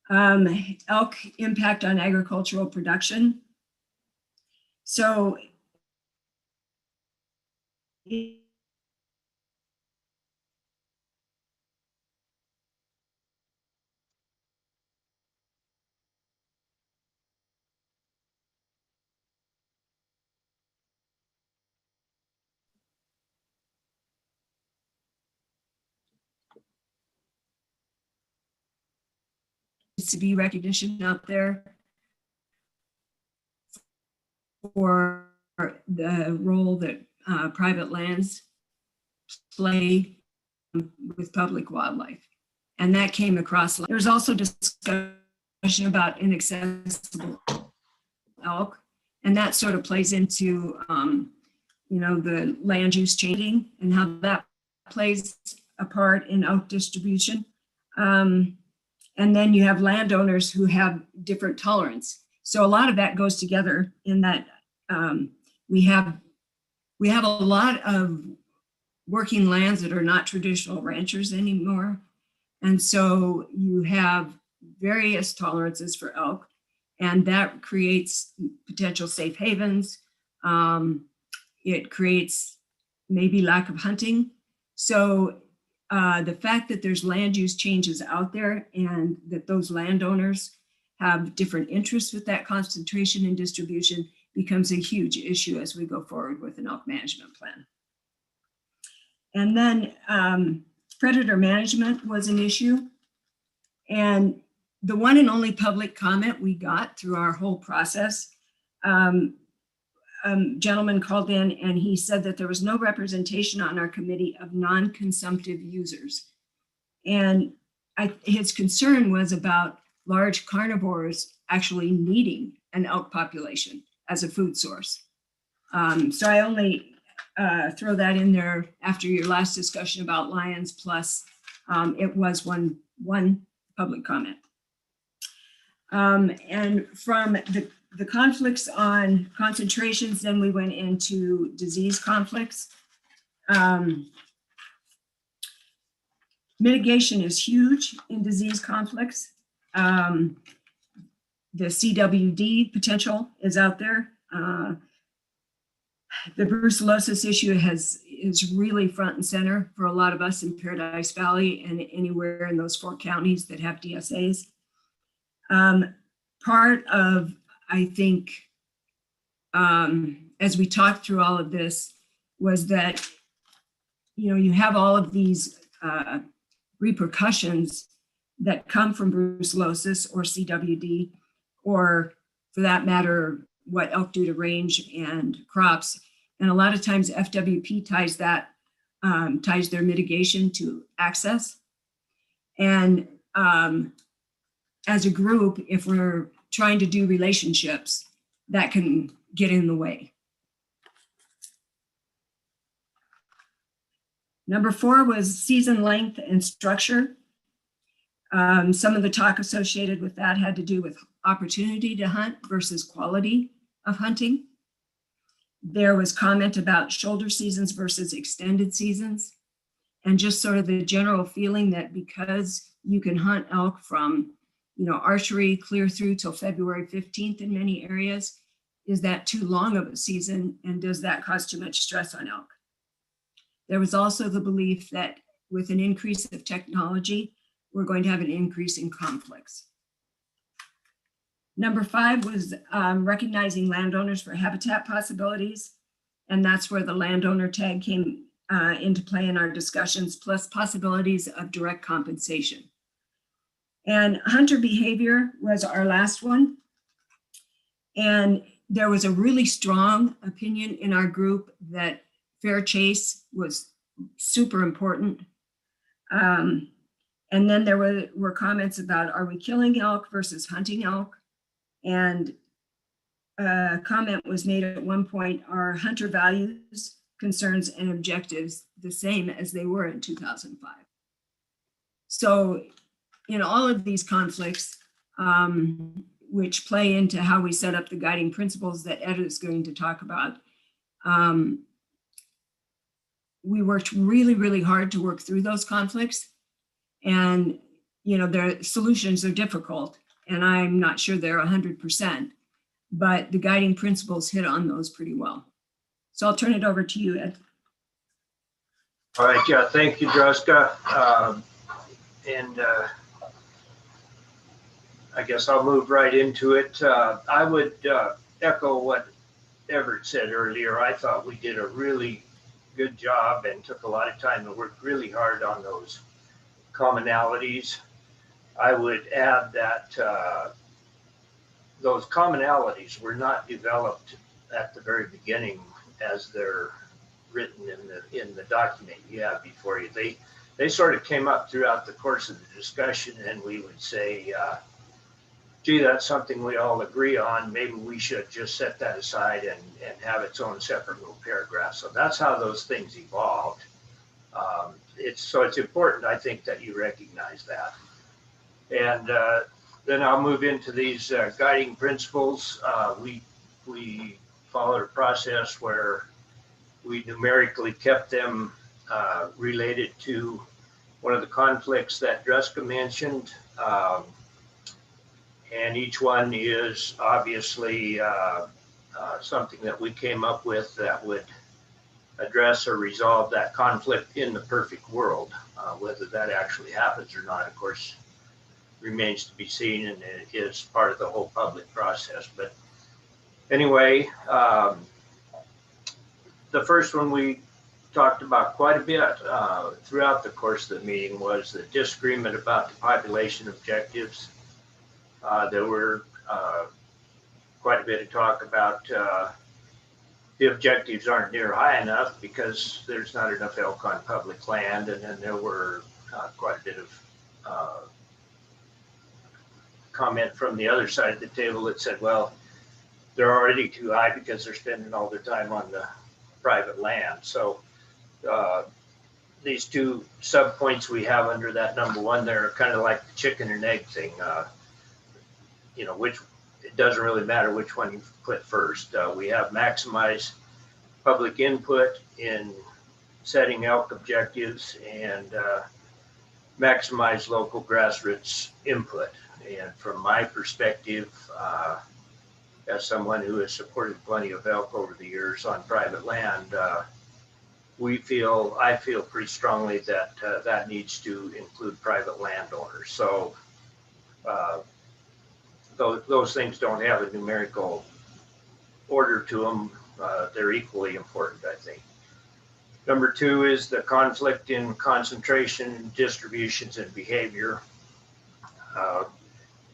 Elk impact on agricultural production. So to be recognition out there for the role that private lands play with public wildlife. And that came across. There's also discussion about inaccessible elk, and that sort of plays into, the land use changing and how that plays a part in elk distribution. And then you have landowners who have different tolerance. So a lot of that goes together in that we have a lot of working lands that are not traditional ranchers anymore. And so you have various tolerances for elk, and that creates potential safe havens. It creates maybe lack of hunting. So the fact that there's land use changes out there and that those landowners have different interests with that concentration and distribution becomes a huge issue as we go forward with an elk management plan. And then predator management was an issue. And the one and only public comment we got through our whole process, gentleman called in and he said that there was no representation on our committee of non-consumptive users. And his concern was about large carnivores actually needing an elk population as a food source. So I only throw that in there after your last discussion about lions, plus it was one public comment. And from the conflicts on concentrations, then we went into disease conflicts. Mitigation is huge in disease conflicts. The CWD potential is out there. The brucellosis issue is really front and center for a lot of us in Paradise Valley and anywhere in those 4 counties that have DSAs. Part of, I think, as we talked through all of this, was that, you have all of these repercussions that come from brucellosis or CWD, or for that matter, what elk do to range and crops. And a lot of times FWP ties their mitigation to access. And as a group, if we're trying to do relationships, that can get in the way. Number 4 was season length and structure. Some of the talk associated with that had to do with opportunity to hunt versus quality of hunting. There was comment about shoulder seasons versus extended seasons, and just sort of the general feeling that because you can hunt elk from, archery clear through till February 15th in many areas, is that too long of a season, and does that cause too much stress on elk? There was also the belief that with an increase of technology, we're going to have an increase in conflicts. Number 5 was recognizing landowners for habitat possibilities. And that's where the landowner tag came into play in our discussions, plus possibilities of direct compensation. And hunter behavior was our last one. And there was a really strong opinion in our group that fair chase was super important. And then there were comments about, are we killing elk versus hunting elk? And a comment was made at one point, are hunter values, concerns, and objectives the same as they were in 2005? So in all of these conflicts, which play into how we set up the guiding principles that Ed is going to talk about, we worked really, really hard to work through those conflicts. And, their solutions are difficult, and I'm not sure they're 100%, but the guiding principles hit on those pretty well. So I'll turn it over to you, Ed. All right, yeah, thank you, Druska. I guess I'll move right into it. I would echo what Everett said earlier. I thought we did a really good job and took a lot of time and worked really hard on those commonalities. I would add that those commonalities were not developed at the very beginning as they're written in the document you have before you. they sort of came up throughout the course of the discussion, and we would say, gee, that's something we all agree on. Maybe we should just set that aside and have its own separate little paragraph. So that's how those things evolved. It's important, I think, that you recognize that. And then I'll move into these guiding principles. We followed a process where we numerically kept them related to one of the conflicts that Druska mentioned. And each one is obviously something that we came up with that would address or resolve that conflict in the perfect world. Whether that actually happens or not, of course, remains to be seen, and it is part of the whole public process. But anyway, the first one we talked about quite a bit throughout the course of the meeting was the disagreement about the population objectives. There were quite a bit of talk about the objectives aren't near high enough because there's not enough elk on public land. And then there were quite a bit of comment from the other side of the table that said, well, they're already too high because they're spending all their time on the private land. So these two sub-points we have under that number one, they're kind of like the chicken and egg thing. You know, which it doesn't really matter which one you put first. We have maximize public input in setting elk objectives and maximize local grassroots input. And from my perspective, as someone who has supported plenty of elk over the years on private land, I feel pretty strongly that that needs to include private landowners. So those things don't have a numerical order to them. They're equally important, I think. Number two is the conflict in concentration, distributions, and behavior.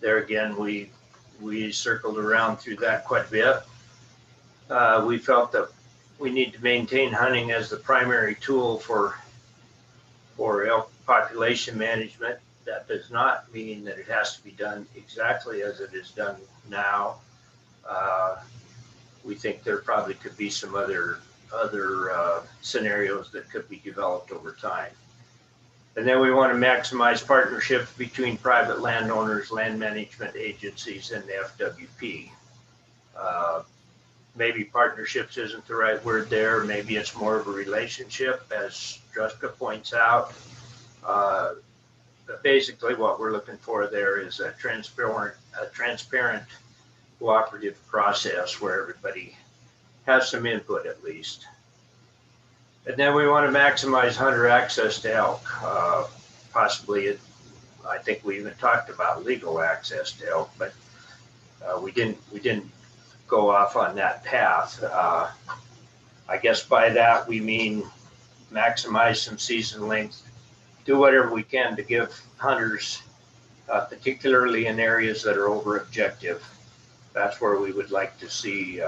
There again, we circled around through that quite a bit. We felt that we need to maintain hunting as the primary tool for elk population management. That does not mean that it has to be done exactly as it is done now. We think there probably could be some other scenarios that could be developed over time. And then we want to maximize partnerships between private landowners, land management agencies, and the FWP. Maybe partnerships isn't the right word there. Maybe it's more of a relationship, as Druska points out. But basically what we're looking for there is a transparent cooperative process where everybody has some input at least. And then we want to maximize hunter access to elk. Possibly, I think we even talked about legal access to elk, but we didn't go off on that path. I guess by that we mean maximize some season length, do whatever we can to give hunters, particularly in areas that are over objective. That's where we would like to see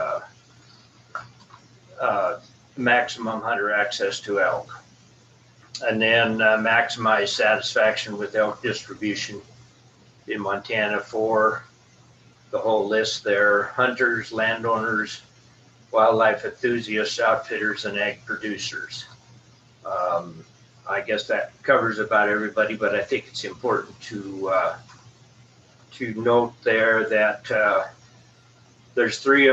maximum hunter access to elk. And then maximize satisfaction with elk distribution in Montana for the whole list there: hunters, landowners, wildlife enthusiasts, outfitters, and ag producers. I guess that covers about everybody, but I think it's important to note there that there's three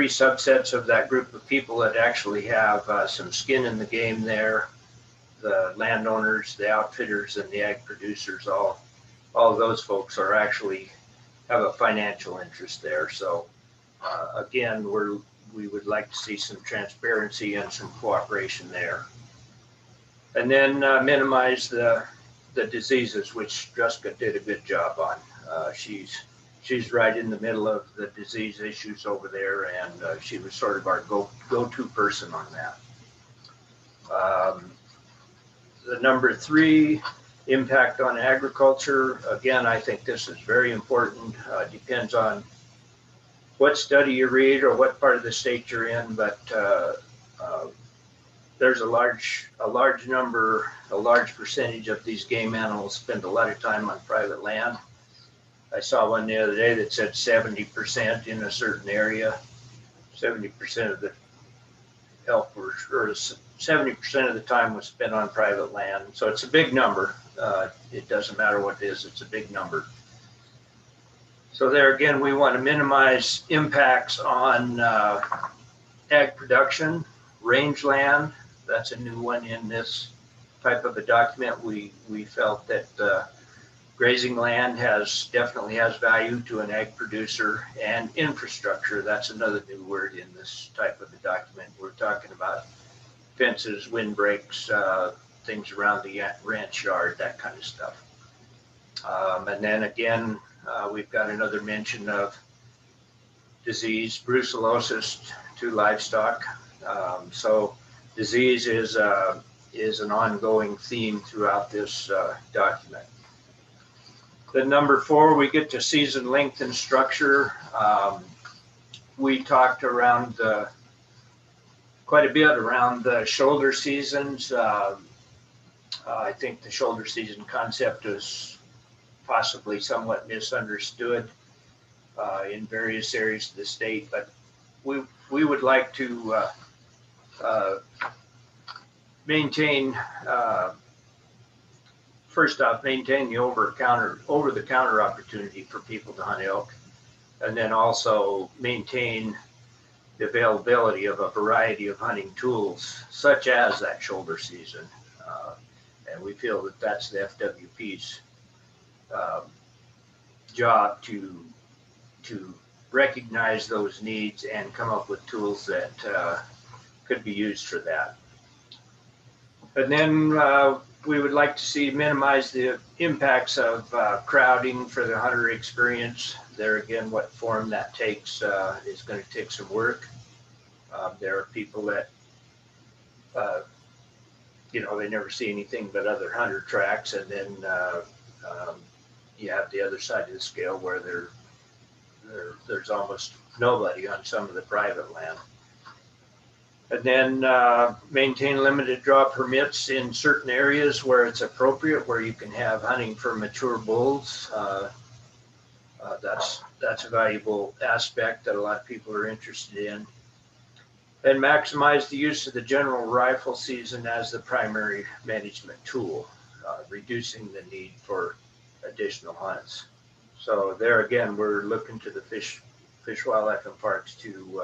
subsets of that group of people that actually have some skin in the game there: the landowners, the outfitters, and the ag producers. All of those folks are actually have a financial interest there. So again, we would like to see some transparency and some cooperation there. And then minimize the diseases, which Druska did a good job on. She's right in the middle of the disease issues over there, and she was sort of our go-to person on that. The number three, impact on agriculture. Again, I think this is very important. Depends on what study you read or what part of the state you're in, but there's a large percentage of these game animals spend a lot of time on private land. I saw one the other day that said 70% in a certain area, 70% of the elk were, or 70% of the time was spent on private land. So it's a big number. It doesn't matter what it is, it's a big number. So there again, we want to minimize impacts on ag production, rangeland. That's a new one in this type of a document. We felt that grazing land definitely has value to an ag producer, and infrastructure. That's another new word in this type of a document. We're talking about fences, windbreaks, things around the ranch yard, that kind of stuff. And then again, we've got another mention of disease, brucellosis to livestock. So disease is an ongoing theme throughout this document. Then number 4, we get to season length and structure. We talked around quite a bit around the shoulder seasons. I think the shoulder season concept is possibly somewhat misunderstood in various areas of the state, but we would like to maintain, first off, maintain the over-the-counter opportunity for people to hunt elk, and then also maintain the availability of a variety of hunting tools, such as that shoulder season. And we feel that that's the FWP's job to recognize those needs and come up with tools that could be used for that. And then we would like to see minimize the impacts of crowding for the hunter experience. There again, what form that takes is going to take some work. There are people that, they never see anything but other hunter tracks, and then you have the other side of the scale where there's almost nobody on some of the private land. And then maintain limited draw permits in certain areas where it's appropriate, where you can have hunting for mature bulls. That's a valuable aspect that a lot of people are interested in. And maximize the use of the general rifle season as the primary management tool, reducing the need for additional hunts. So there again, we're looking to the Fish, Wildlife, and Parks to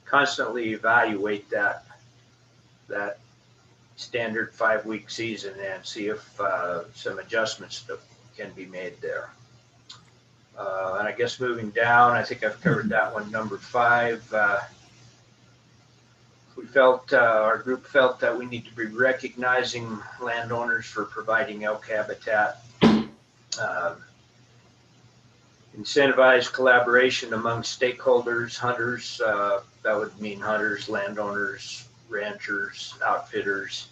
constantly evaluate that standard 5-week season and see if some adjustments can be made there. And I guess moving down, I think I've covered that one. Number 5, we felt, our group felt that we need to be recognizing landowners for providing elk habitat. Incentivize collaboration among stakeholders, hunters, that would mean hunters, landowners, ranchers, outfitters.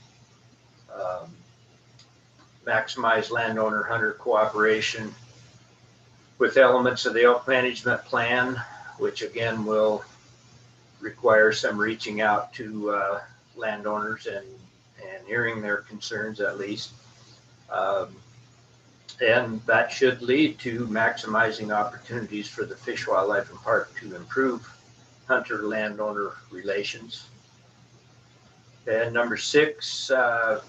Maximize landowner-hunter cooperation with elements of the elk management plan, which again will require some reaching out to landowners and hearing their concerns at least. And that should lead to maximizing opportunities for the Fish, Wildlife, and Park to improve hunter-landowner relations. And number 6, I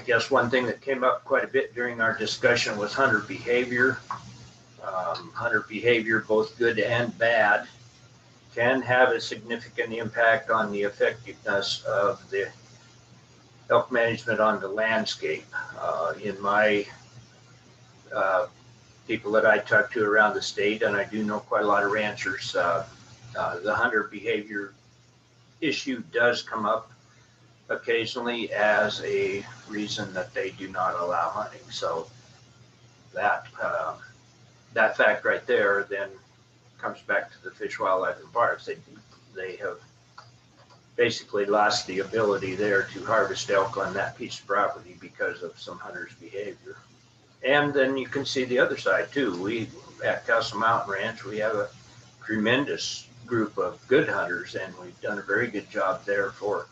guess one thing that came up quite a bit during our discussion was hunter behavior. Hunter behavior, both good and bad, can have a significant impact on the effectiveness of the elk management on the landscape. In my people that I talk to around the state, and I do know quite a lot of ranchers, the hunter behavior issue does come up occasionally as a reason that they do not allow hunting. So that fact right there then comes back to the Fish, Wildlife, and Parks. They have basically lost the ability there to harvest elk on that piece of property because of some hunters' behavior. And then you can see the other side too. We at Castle Mountain Ranch, we have a tremendous group of good hunters, and we've done a very good job there for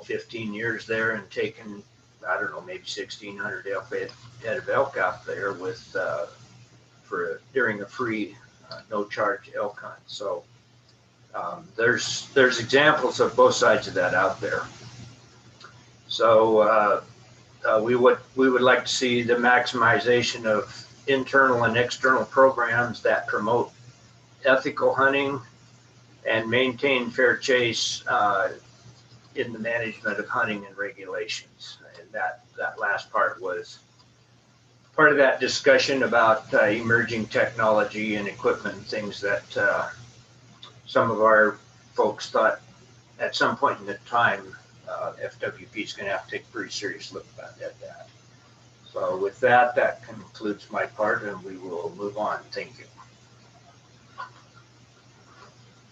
15 years there and taken, I don't know, maybe 1,600 head of elk out there with during a free, no charge elk hunt. So there's examples of both sides of that out there. So we would like to see the maximization of internal and external programs that promote ethical hunting and maintain fair chase in the management of hunting and regulations. And that last part was part of that discussion about emerging technology and equipment and things that some of our folks thought at some point in the time FWP is going to have to take a pretty serious look at that. So with that, that concludes my part and we will move on. Thank you.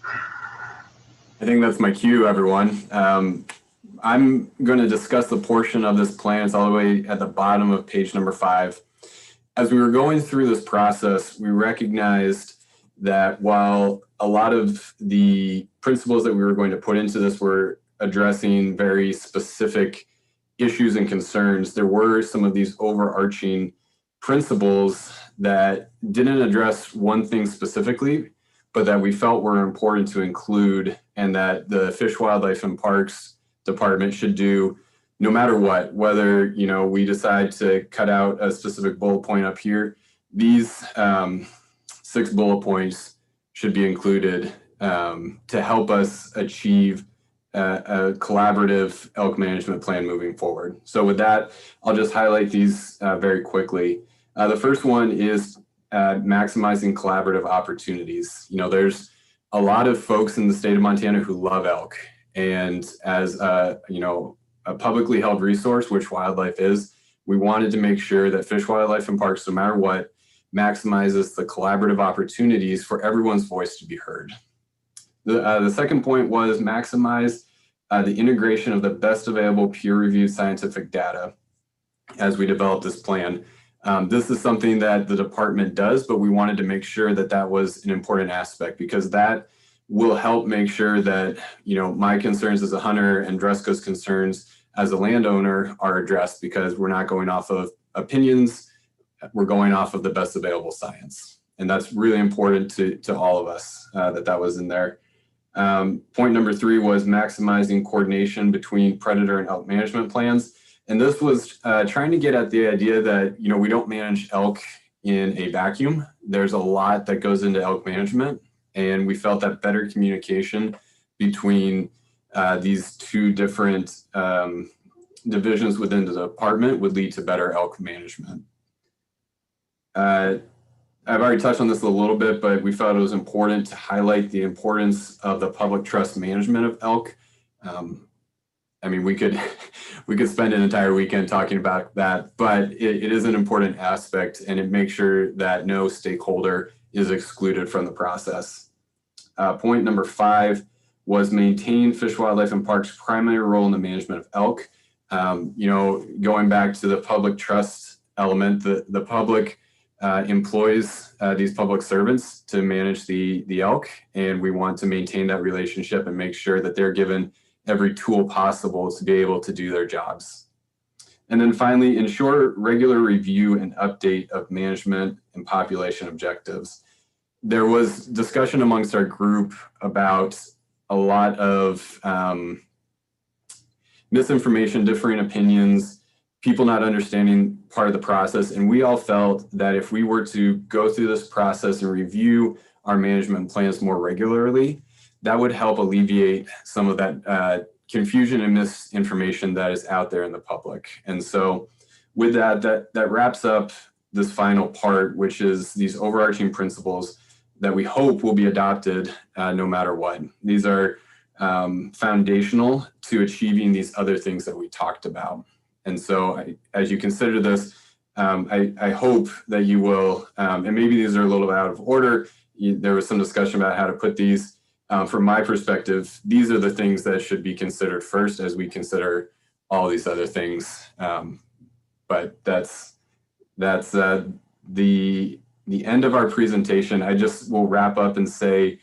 I think that's my cue, everyone. I'm going to discuss the portion of this plan. It's all the way at the bottom of page number 5. As we were going through this process, we recognized that while a lot of the principles that we were going to put into this were addressing very specific issues and concerns, there were some of these overarching principles that didn't address one thing specifically, but that we felt were important to include and that the Fish, Wildlife, and Parks Department should do no matter what, whether, you know, we decide to cut out a specific bullet point up here. These 6 bullet points should be included to help us achieve a collaborative elk management plan moving forward. So with that, I'll just highlight these very quickly. The first one is maximizing collaborative opportunities. You know, there's a lot of folks in the state of Montana who love elk, and as you know, a publicly held resource, which wildlife is, we wanted to make sure that Fish, Wildlife, and Parks, no matter what, maximizes the collaborative opportunities for everyone's voice to be heard. The second point was maximize the integration of the best available peer-reviewed scientific data as we develop this plan. This is something that the department does, but we wanted to make sure that that was an important aspect because that will help make sure that, you know, my concerns as a hunter and Drusko's concerns as a landowner are addressed because we're not going off of opinions, we're going off of the best available science. And that's really important to all of us that was in there. Point number 3 was maximizing coordination between predator and elk management plans. And this was trying to get at the idea that, you know, we don't manage elk in a vacuum. There's a lot that goes into elk management. And we felt that better communication between these 2 different divisions within the department would lead to better elk management. I've already touched on this a little bit, but we felt it was important to highlight the importance of the public trust management of elk. I mean, we could spend an entire weekend talking about that, but it is an important aspect, and it makes sure that no stakeholder is excluded from the process. Point number 5 was maintain Fish, Wildlife, and Parks' primary role in the management of elk. You know, going back to the public trust element, the public employs these public servants to manage the elk, and we want to maintain that relationship and make sure that they're given every tool possible to be able to do their jobs. And then finally, ensure regular review and update of management and population objectives. There was discussion amongst our group about a lot of misinformation, differing opinions, people not understanding part of the process. And we all felt that if we were to go through this process and review our management plans more regularly, that would help alleviate some of that confusion and misinformation that is out there in the public. And so with that wraps up this final part, which is these overarching principles that we hope will be adopted no matter what. These are foundational to achieving these other things that we talked about. And so as you consider this, I hope that you will, and maybe these are a little bit out of order. There was some discussion about how to put these. From my perspective, these are the things that should be considered first as we consider all these other things. But that's the end of our presentation. I just will wrap up and say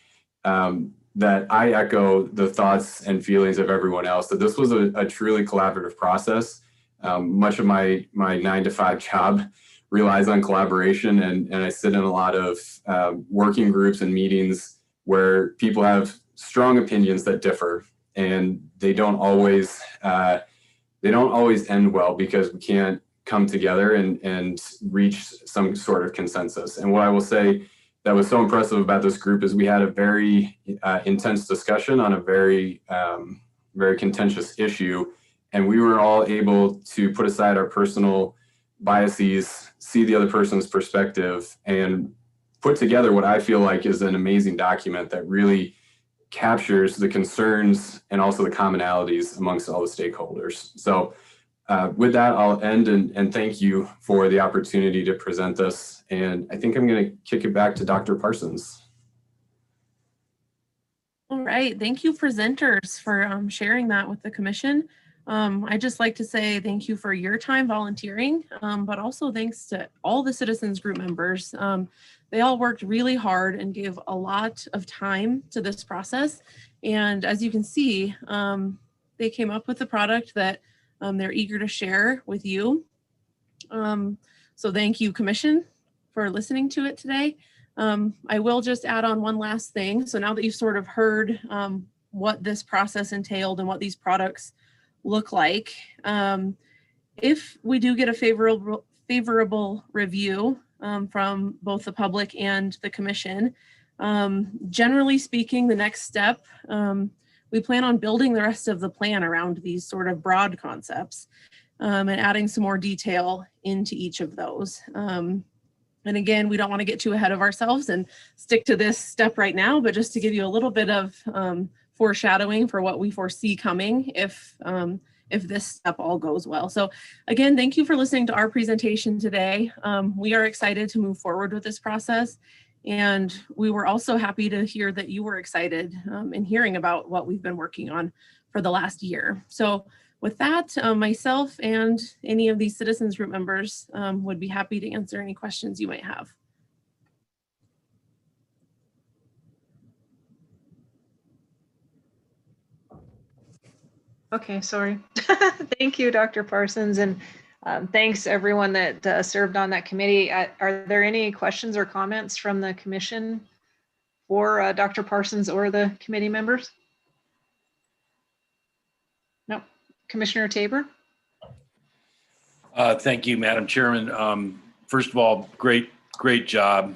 that I echo the thoughts and feelings of everyone else, that this was a truly collaborative process. Much of my 9-to-5 job relies on collaboration, and I sit in a lot of working groups and meetings where people have strong opinions that differ, and they don't always end well because we can't come together and reach some sort of consensus. And what I will say that was so impressive about this group is we had a very intense discussion on a very contentious issue, and we were all able to put aside our personal biases, see the other person's perspective, and put together what I feel like is an amazing document that really captures the concerns and also the commonalities amongst all the stakeholders. So with that, I'll end and thank you for the opportunity to present this. And I think I'm going to kick it back to Dr. Parsons. All right, thank you presenters for sharing that with the commission. I'd just like to say thank you for your time volunteering, but also thanks to all the citizens group members. They all worked really hard and gave a lot of time to this process. And as you can see, they came up with a product that they're eager to share with you. So thank you, Commission, for listening to it today. I will just add on one last thing. So now that you've sort of heard what this process entailed and what these products look like, if we do get a favorable review from both the public and the commission, generally speaking, the next step, we plan on building the rest of the plan around these sort of broad concepts and adding some more detail into each of those. And again, we don't want to get too ahead of ourselves and stick to this step right now, but just to give you a little bit of foreshadowing for what we foresee coming if this step all goes well. So again, thank you for listening to our presentation today. We are excited to move forward with this process. And we were also happy to hear that you were excited in hearing about what we've been working on for the last year. So with that, myself and any of these citizens group members would be happy to answer any questions you might have. Okay, sorry. Thank you, Dr. Parsons, and thanks everyone that served on that committee. Are there any questions or comments from the commission for Dr. Parsons or the committee members? No. Commissioner Tabor? Thank you, Madam Chairman. First of all, great job,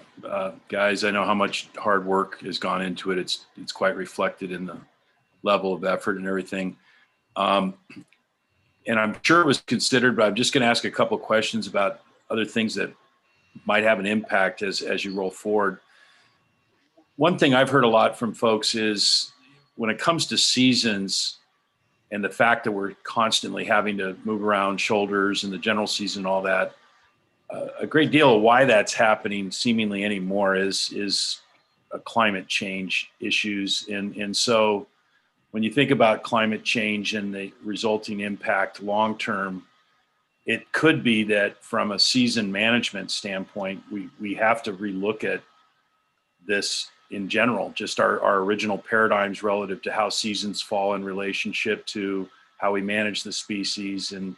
guys. I know how much hard work has gone into it. It's quite reflected in the level of effort and everything. And I'm sure it was considered, but I'm just going to ask a couple of questions about other things that might have an impact as you roll forward. One thing I've heard a lot from folks is when it comes to seasons and the fact that we're constantly having to move around shoulders and the general season and all that, a great deal of why that's happening seemingly anymore is climate change issues. And so when you think about climate change and the resulting impact long-term, it could be that from a season management standpoint, we have to relook at this in general, just our original paradigms relative to how seasons fall in relationship to how we manage the species. And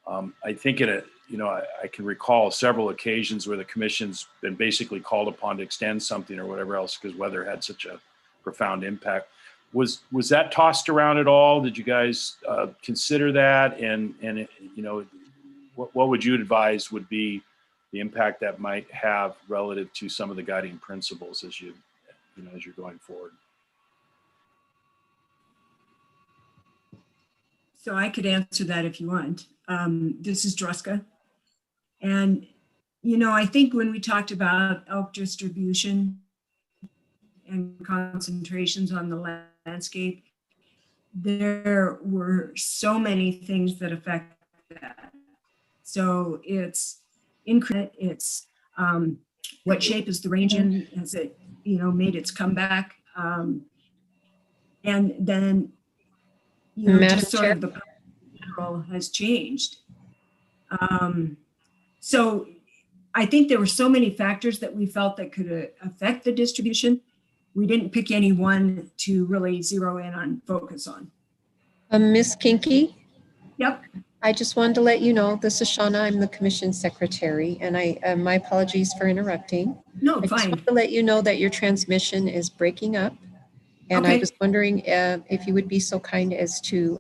I think I can recall several occasions where the commission's been basically called upon to extend something or whatever else because weather had such a profound impact. Was that tossed around at all? Did you guys consider that? And what would you advise would be the impact that might have relative to some of the guiding principles as you're going forward? So I could answer that if you want. This is Druska. And, I think when we talked about elk distribution and concentrations on the landscape, there were so many things that affect that. So it's what shape is the range in? Has it, made its comeback? And then, just sort of the general has changed. So I think there were so many factors that we felt that could affect the distribution. we didn't pick any one to really zero in on, focus on. Miss Kinky? Yep. I just wanted to let you know, this is Shauna, I'm the commission secretary, and my apologies for interrupting. No, I just fine. want to let you know that your transmission is breaking up. And I Okay. was wondering if you would be so kind as to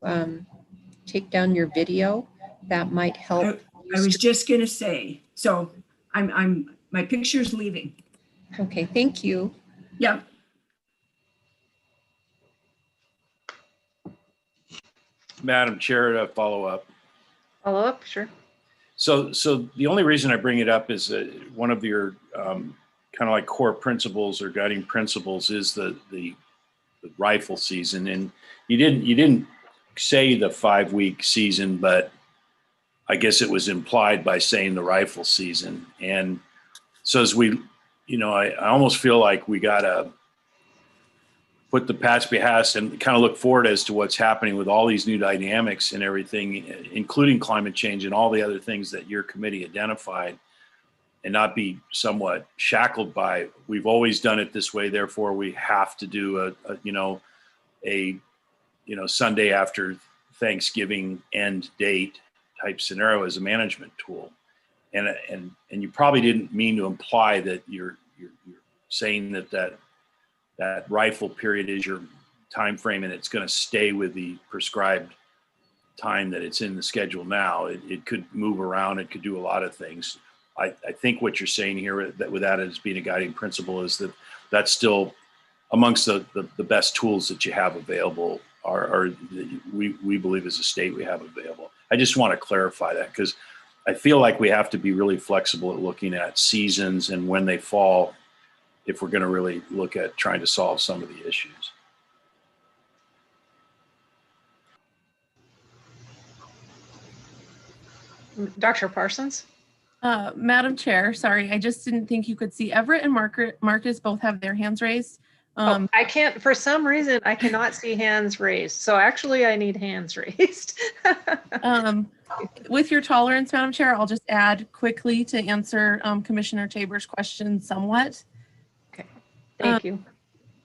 take down your video. That might help. I was just gonna say, so my picture's leaving. Okay, thank you. Yep. Madam Chair, to follow up. Follow up, sure. So the only reason I bring it up is that one of your kind of like core principles or guiding principles is the rifle season. And you didn't say the 5-week season, but I guess it was implied by saying the rifle season. And so as we, I almost feel like we got to put the past behind and kind of look forward as to what's happening with all these new dynamics and everything, including climate change and all the other things that your committee identified, and not be somewhat shackled by, we've always done it this way, therefore we have to do a Sunday after Thanksgiving end date type scenario as a management tool. And you probably didn't mean to imply that you're saying that rifle period is your time frame and it's going to stay with the prescribed time that it's in the schedule now. It could move around. It could do a lot of things. I think what you're saying here that with that as being a guiding principle is that that's still amongst the best tools that you have available, or we believe as a state we have available. I just want to clarify that because I feel like we have to be really flexible at looking at seasons and when they fall if we're going to really look at trying to solve some of the issues. Dr. Parsons? Madam Chair, sorry, I just didn't think you could see. Everett and Marcus both have their hands raised. I can't, for some reason, I cannot see hands raised. So actually I need hands raised. With your tolerance, Madam Chair, I'll just add quickly to answer Commissioner Tabor's question somewhat. Okay, thank you.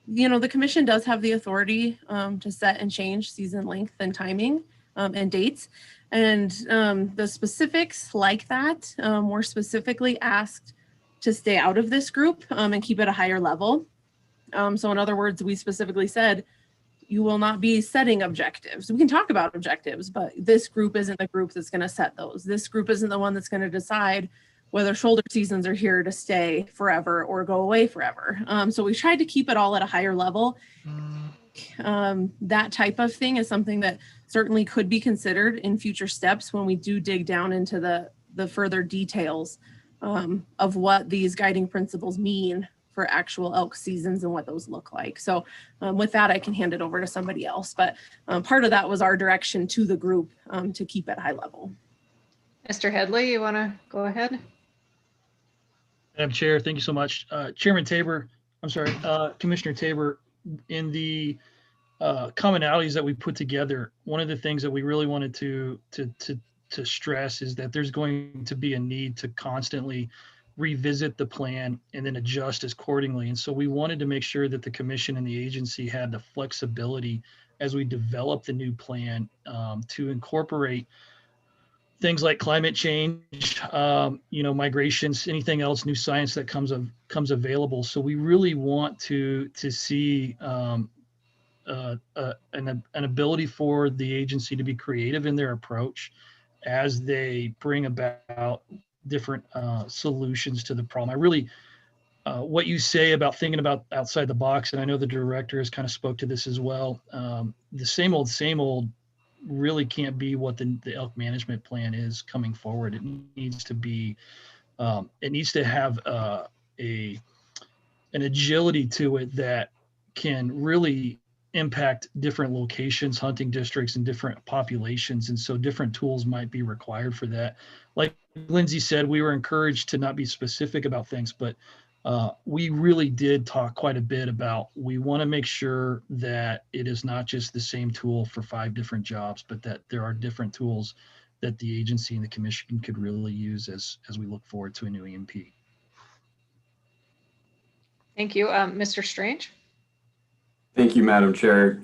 The commission does have the authority to set and change season length and timing and dates. And the specifics like that were specifically asked to stay out of this group and keep at a higher level. So in other words, we specifically said, you will not be setting objectives. We can talk about objectives, but this group isn't the group that's going to set those. This group isn't the one that's going to decide whether shoulder seasons are here to stay forever or go away forever. So we tried to keep it all at a higher level. That type of thing is something that certainly could be considered in future steps when we do dig down into the further details of what these guiding principles mean for actual elk seasons and what those look like. So with that, I can hand it over to somebody else. But part of that was our direction to the group to keep at high level. Mr. Headley, you want to go ahead? Madam Chair, thank you so much. Chairman Tabor, Commissioner Tabor, in the commonalities that we put together, one of the things that we really wanted to stress is that there's going to be a need to constantly revisit the plan and then adjust accordingly. And so we wanted to make sure that the commission and the agency had the flexibility as we develop the new plan to incorporate things like climate change, migrations, anything else, new science that comes available. So we really want to see an ability for the agency to be creative in their approach as they bring about different solutions to the problem. I really, what you say about thinking about outside the box, and I know the director has kind of spoke to this as well. The same old really can't be what the elk management plan is coming forward. It needs to be, it needs to have an agility to it that can really impact different locations, hunting districts, and different populations. And so different tools might be required for that. Like Lindsay said, we were encouraged to not be specific about things, but we really did talk quite a bit about, we want to make sure that it is not just the same tool for 5 different jobs, but that there are different tools that the agency and the commission could really use as we look forward to a new EMP. Thank you. Mr. Strange? Thank you, Madam Chair.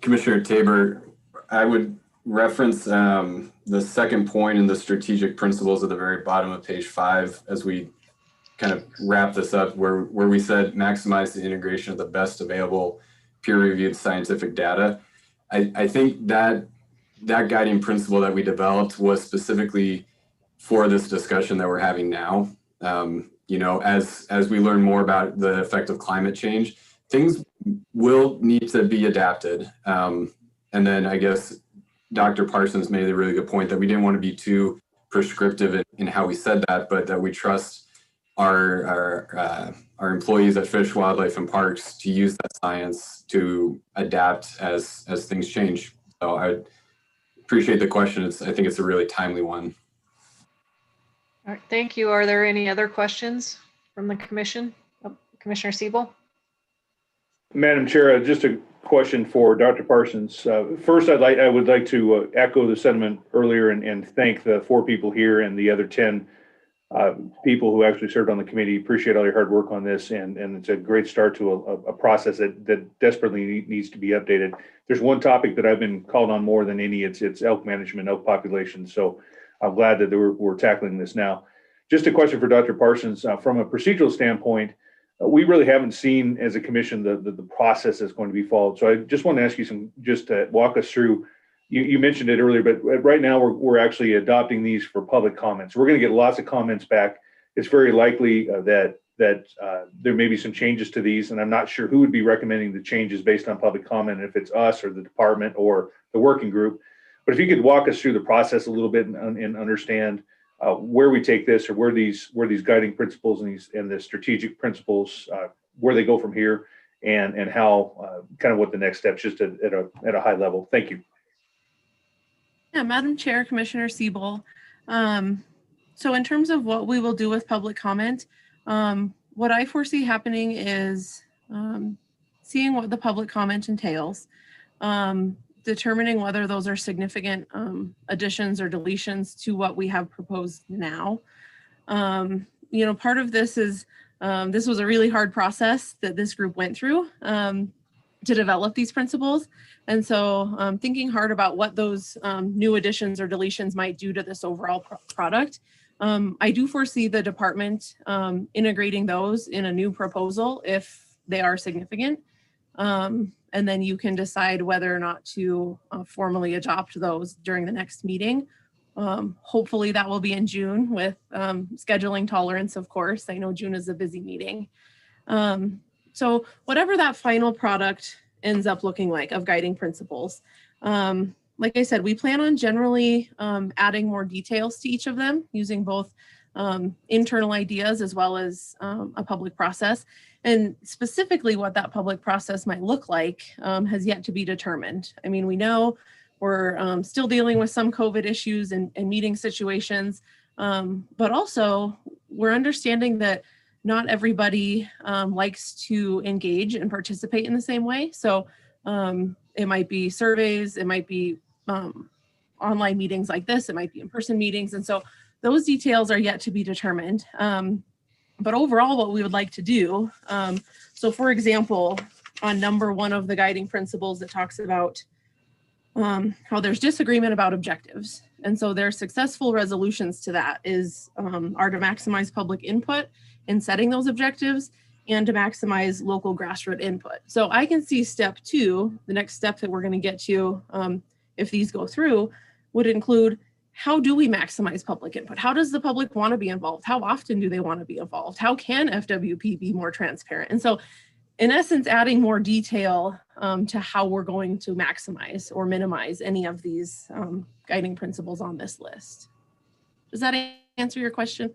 Commissioner Tabor, I would reference the second point in the strategic principles at the very bottom of page 5 as we kind of wrap this up, where we said maximize the integration of the best available peer-reviewed scientific data. I think that guiding principle that we developed was specifically for this discussion that we're having now. You know, as we learn more about the effect of climate change, things will need to be adapted. And then I guess Dr. Parsons made a really good point that we didn't want to be too prescriptive in how we said that, but that we trust our employees at Fish, Wildlife, and Parks to use that science to adapt as things change. So I appreciate the question. I think it's a really timely one. All right, thank you. Are there any other questions from the commission? Oh, Commissioner Siebel? Madam Chair, just a question for Dr. Parsons. First, I would like to echo the sentiment earlier and thank the 4 people here and the other 10 people who actually served on the committee. Appreciate all your hard work on this, and it's a great start to a process that desperately needs to be updated. There's one topic that I've been called on more than any. It's elk management, elk population. So I'm glad that we're tackling this now. Just a question for Dr. Parsons. From a procedural standpoint, we really haven't seen as a commission the process that's going to be followed. So I just want to ask you just to walk us through. You mentioned it earlier, but right now we're actually adopting these for public comments. We're going to get lots of comments back. It's very likely that there may be some changes to these, and I'm not sure who would be recommending the changes based on public comment, if it's us or the department or the working group. But if you could walk us through the process a little bit and understand where we take this, or where these guiding principles and the strategic principles, where they go from here, and how kind of what the next steps, just at a high level. Thank you. Yeah, Madam Chair, Commissioner Siebel. So in terms of what we will do with public comment, what I foresee happening is seeing what the public comment entails, determining whether those are significant additions or deletions to what we have proposed now. You know, part of this is, this was a really hard process that this group went through to develop these principles. And so thinking hard about what those new additions or deletions might do to this overall product. I do foresee the department integrating those in a new proposal if they are significant. And then you can decide whether or not to formally adopt those during the next meeting. Hopefully that will be in June with scheduling tolerance, of course. I know June is a busy meeting. So whatever that final product ends up looking like of guiding principles, like I said, we plan on generally adding more details to each of them using both internal ideas as well as a public process. And specifically what that public process might look like has yet to be determined. I mean, we know we're still dealing with some COVID issues and meeting situations, but also we're understanding that not everybody likes to engage and participate in the same way. So it might be surveys, it might be online meetings like this, it might be in-person meetings. And so those details are yet to be determined. But overall, what we would like to do, so for example, on number 1 of the guiding principles that talks about how there's disagreement about objectives. And so their successful resolutions to that are to maximize public input in setting those objectives and to maximize local grassroots input. So I can see step 2, the next step that we're going to get to if these go through, would include, how do we maximize public input? How does the public want to be involved? How often do they want to be involved? How can FWP be more transparent? And so in essence, adding more detail to how we're going to maximize or minimize any of these guiding principles on this list. Does that answer your question?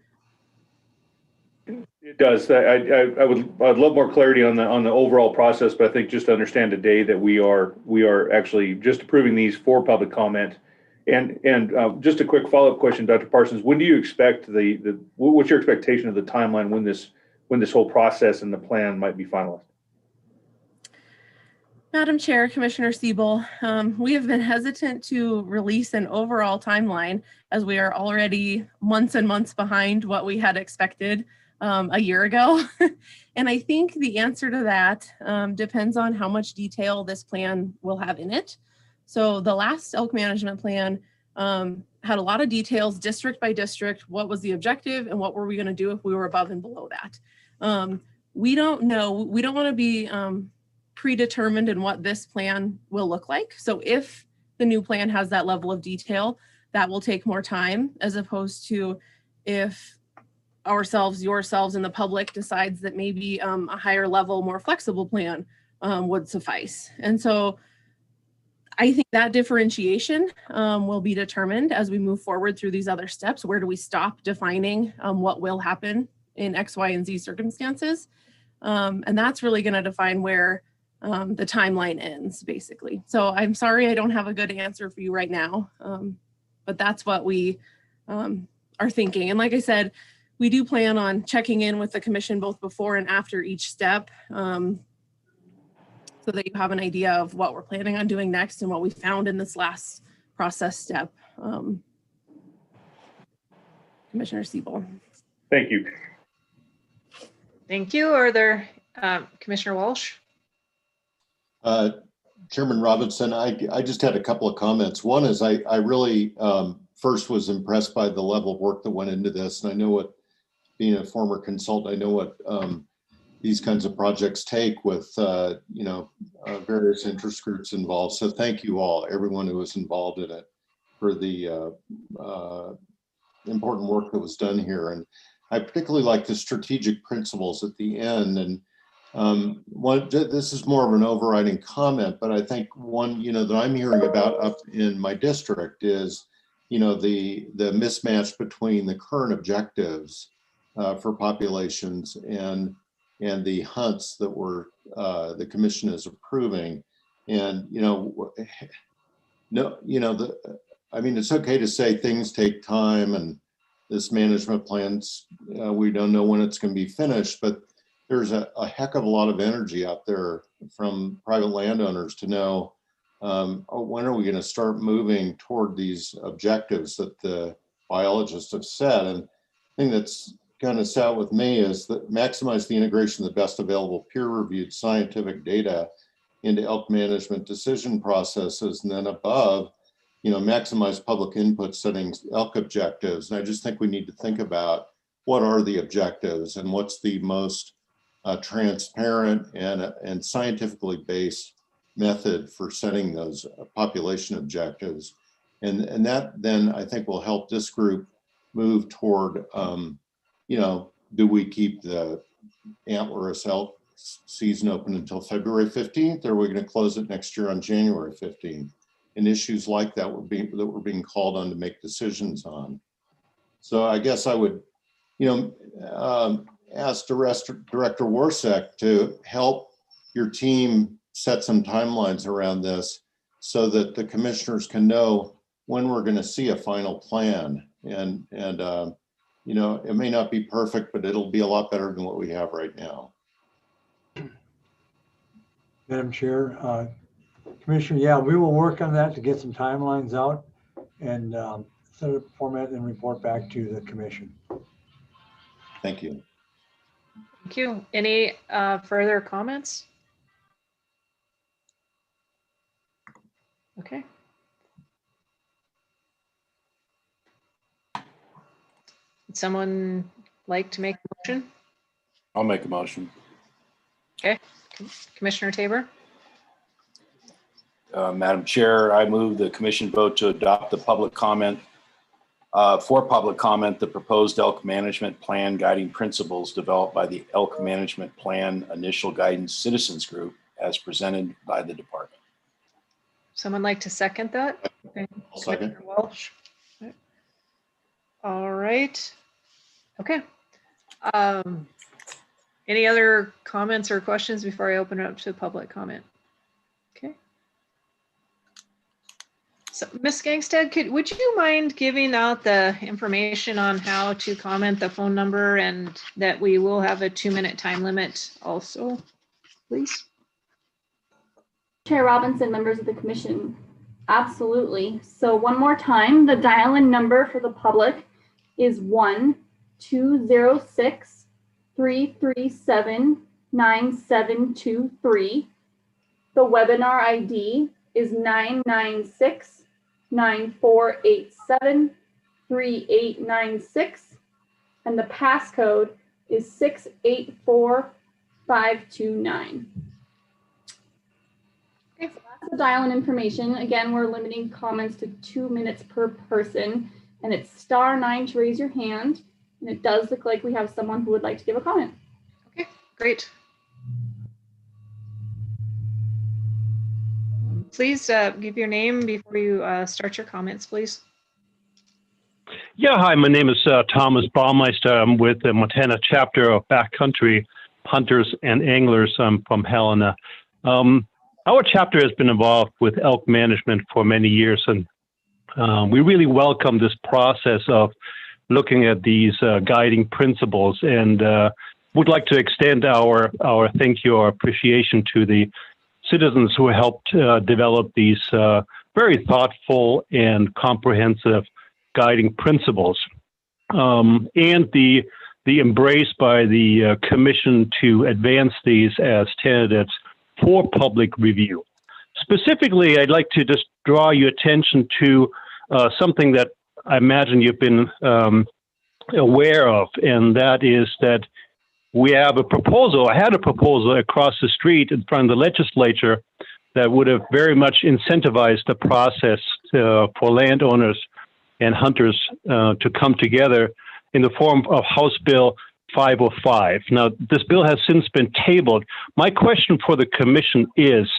It does. I'd love more clarity on the overall process, but I think just to understand today that we are actually just approving these for public comment. And just a quick follow-up question, Dr. Parsons, when do you expect what's your expectation of the timeline when this whole process and the plan might be finalized? Madam Chair, Commissioner Siebel, we have been hesitant to release an overall timeline as we are already months and months behind what we had expected a year ago. And I think the answer to that depends on how much detail this plan will have in it. So the last elk management plan had a lot of details, district by district, what was the objective and what were we going to do if we were above and below that. We don't know, we don't want to be predetermined in what this plan will look like. So if the new plan has that level of detail, that will take more time, as opposed to if ourselves, yourselves, and the public decides that maybe a higher level, more flexible plan would suffice. And so I think that differentiation will be determined as we move forward through these other steps. Where do we stop defining what will happen in X, Y, and Z circumstances? And that's really going to define where the timeline ends, basically. So I'm sorry I don't have a good answer for you right now, but that's what we are thinking. And like I said, we do plan on checking in with the commission both before and after each step, so that you have an idea of what we're planning on doing next and what we found in this last process step. Commissioner Siebel. Thank you. Thank you. Are there, Commissioner Walsh? Chairman Robinson, I just had a couple of comments. One is I really first was impressed by the level of work that went into this. And I know what, being a former consultant, I know what these kinds of projects take with, various interest groups involved. So thank you all, everyone who was involved in it, for the important work that was done here. And I particularly like the strategic principles at the end. And this is more of an overriding comment, but I think one, that I'm hearing about up in my district is, the mismatch between the current objectives for populations and the hunts that the commission is approving. And, it's okay to say things take time and this management plans, we don't know when it's going to be finished, but there's a heck of a lot of energy out there from private landowners to know when are we going to start moving toward these objectives that the biologists have set. And the thing that's kind of sat with me is that maximize the integration of the best available peer-reviewed scientific data into elk management decision processes, and then above, maximize public input setting elk objectives. And I just think we need to think about what are the objectives and what's the most transparent and scientifically based method for setting those population objectives. And that then I think will help this group move toward, do we keep the antlerless elk season open until February 15th, or are we going to close it next year on January 15th? And issues like that we're being called on to make decisions on. So I guess I would, ask Director Warsek to help your team set some timelines around this so that the commissioners can know when we're going to see a final plan. And it may not be perfect, but it'll be a lot better than what we have right now. Madam Chair, Commissioner, we will work on that to get some timelines out and set up a format and report back to the commission. Thank you. Thank you. Any further comments? Okay. Would someone like to make a motion? I'll make a motion. Okay. Commissioner Tabor? Madam Chair, I move the commission vote to adopt the public comment, the proposed elk management plan guiding principles developed by the Elk Management Plan Initial Guidance Citizens Group as presented by the department. Someone like to second that? Okay. Second. Commissioner Welch. Okay. All right. Okay. Any other comments or questions before I open it up to public comment? Okay. So, Ms. Gangstead, would you mind giving out the information on how to comment, the phone number, and that we will have a 2-minute time limit also, please? Chair Robinson, members of the commission, absolutely. So one more time, the dial-in number for the public is 1-206 337-9723. The webinar ID is 996-9487-3896, and the passcode is 684529. Okay, so that's the dial-in information. Again, we're limiting comments to 2 minutes per person, and it's *9 to raise your hand. And it does look like we have someone who would like to give a comment. Okay, great. Please give your name before you start your comments, please. Yeah, hi, my name is Thomas Baumeister. I'm with the Montana chapter of Backcountry Hunters and Anglers. I'm from Helena. Our chapter has been involved with elk management for many years, and we really welcome this process of looking at these guiding principles, and would like to extend our thank you, our appreciation to the citizens who helped develop these very thoughtful and comprehensive guiding principles, and the embrace by the commission to advance these as candidates for public review. Specifically, I'd like to just draw your attention to something that I imagine you've been aware of, and that is that we have a proposal. I had a proposal across the street in front of the legislature that would have very much incentivized the process for landowners and hunters to come together in the form of House Bill 505. Now, this bill has since been tabled. My question for the commission is,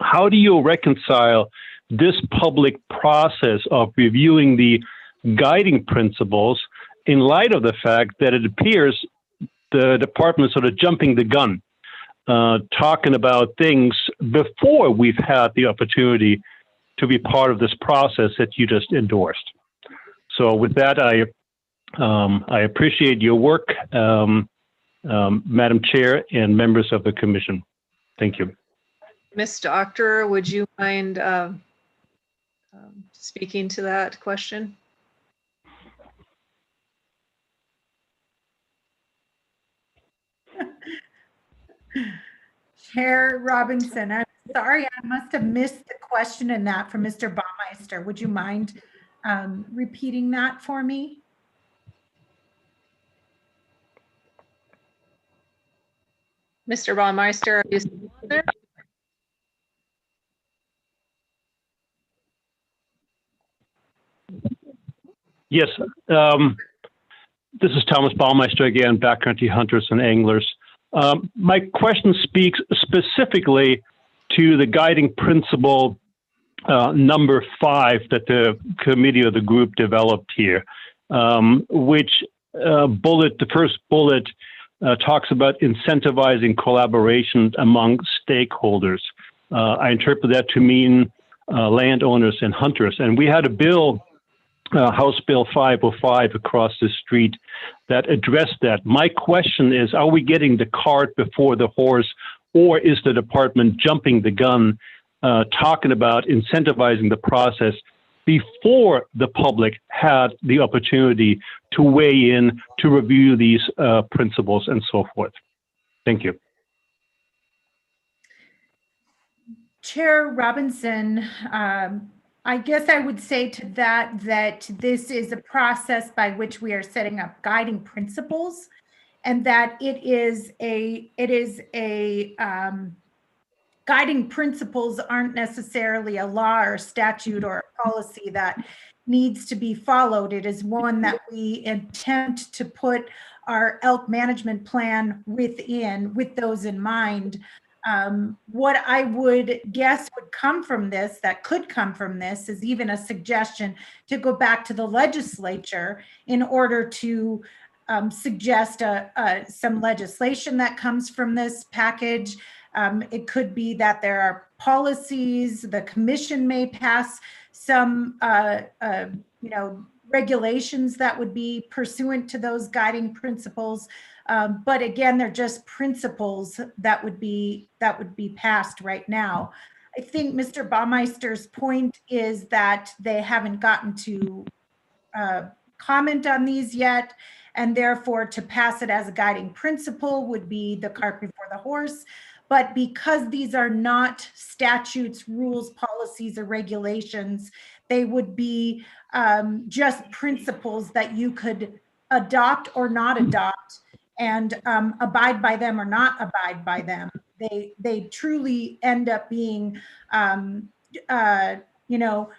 how do you reconcile this public process of reviewing the guiding principles in light of the fact that it appears the department is sort of jumping the gun, talking about things before we've had the opportunity to be part of this process that you just endorsed? So with that, I appreciate your work, Madam Chair and members of the commission. Thank you. Ms. Doctor, would you mind speaking to that question? Chair Robinson, I'm sorry, I must have missed the question in that from Mr. Baumeister. Would you mind repeating that for me? Mr. Baumeister, are you still there? Yes, this is Thomas Baumeister again, Backcountry Hunters and Anglers. My question speaks specifically to the guiding principle number 5 that the committee or the group developed here, which the first bullet talks about incentivizing collaboration among stakeholders. I interpret that to mean landowners and hunters. And we had a bill, House Bill 505 across the street that addressed that. My question is, are we getting the cart before the horse, or is the department jumping the gun, talking about incentivizing the process before the public had the opportunity to weigh in, to review these principles and so forth? Thank you. Chair Robinson, I guess I would say to that this is a process by which we are setting up guiding principles, and that it is a guiding principles aren't necessarily a law or statute or a policy that needs to be followed. It is one that we attempt to put our elk management plan within, with those in mind. What I would guess would come from this, that could come from this, is even a suggestion to go back to the legislature in order to suggest some legislation that comes from this package. It could be that there are policies, the commission may pass some regulations that would be pursuant to those guiding principles. But again, they're just principles that would be passed right now. I think Mr. Baumeister's point is that they haven't gotten to comment on these yet, and therefore to pass it as a guiding principle would be the cart before the horse. But because these are not statutes, rules, policies, or regulations, they would be just principles that you could adopt or not adopt, and abide by them or not abide by them. They truly end up being, you know,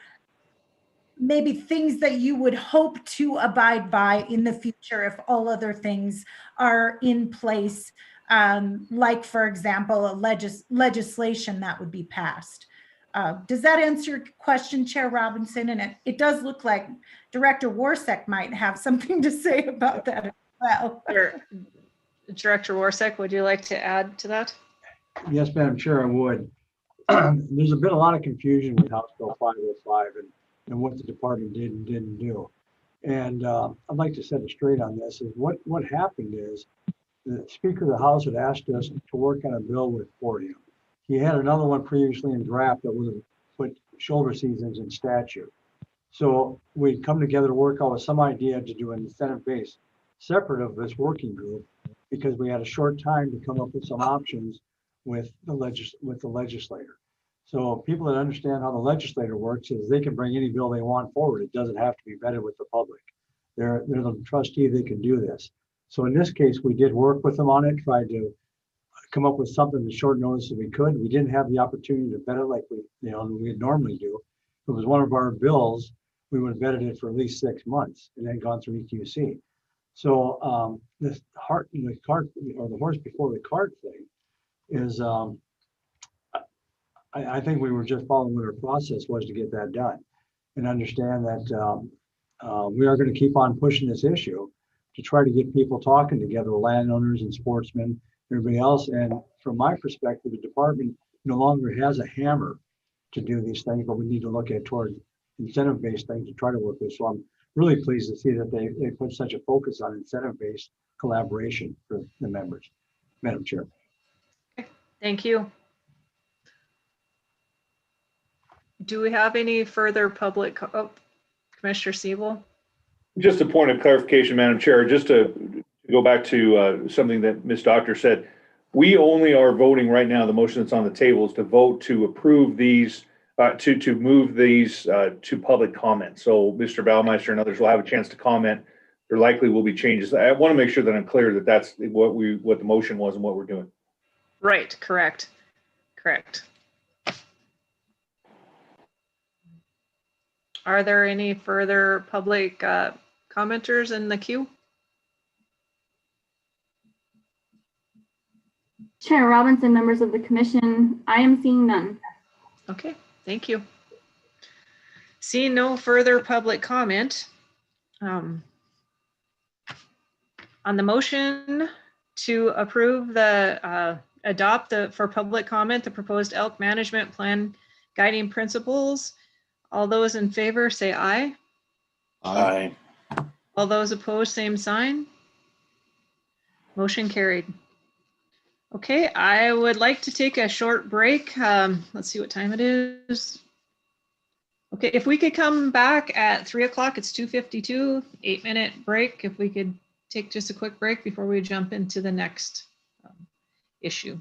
maybe things that you would hope to abide by in the future if all other things are in place, like, for example, a legislation that would be passed. Does that answer your question, Chair Robinson? And it does look like Director Warsek might have something to say about that as well. Sure. Director Warsek, would you like to add to that? Yes, Madam Chair, I would. There's been a lot of confusion with House Bill 505 and what the department did and didn't do. And I'd like to set it straight on this. Is what happened is the Speaker of the House had asked us to work on a bill for him. He had another one previously in draft that would have put shoulder seasons in statute. So we'd come together to work out with some idea to do an incentive base separate of this working group, because we had a short time to come up with some options with the legislator. So people that understand how the legislator works is they can bring any bill they want forward. It doesn't have to be vetted with the public. They're the trustee, they can do this. So in this case, we did work with them on it, tried to come up with something in short notice that we could. We didn't have the opportunity to vet it like we normally do. If it was one of our bills, we would have vetted it for at least 6 months and then gone through EQC. So the horse before the cart thing is, I think we were just following what our process was to get that done, and understand that we are going to keep on pushing this issue to try to get people talking together, landowners and sportsmen, everybody else. And from my perspective, the department no longer has a hammer to do these things, but we need to look at toward incentive-based things to try to work with. So I'm really pleased to see that they put such a focus on incentive-based collaboration for the members. Madam Chair. Thank you. Do we have any further public, Commissioner Siebel? Just a point of clarification, Madam Chair, just to go back to something that Ms. Doctor said. We only are voting right now, the motion that's on the table is to vote to approve these, to move these to public comment. So Mr. Baumeister and others will have a chance to comment. There likely will be changes. I want to make sure that I'm clear that that's what the motion was and what we're doing. Right, correct. Are there any further public commenters in the queue? Chair Robinson, members of the commission, I am seeing none. Okay, thank you. Seeing no further public comment, on the motion to approve adopt for public comment, the proposed elk management plan guiding principles, all those in favor say aye. Aye. All those opposed, same sign. Motion carried. Okay, I would like to take a short break. Let's see what time it is. Okay, if we could come back at 3 o'clock, it's 2:52, 8-minute break. If we could take just a quick break before we jump into the next issue.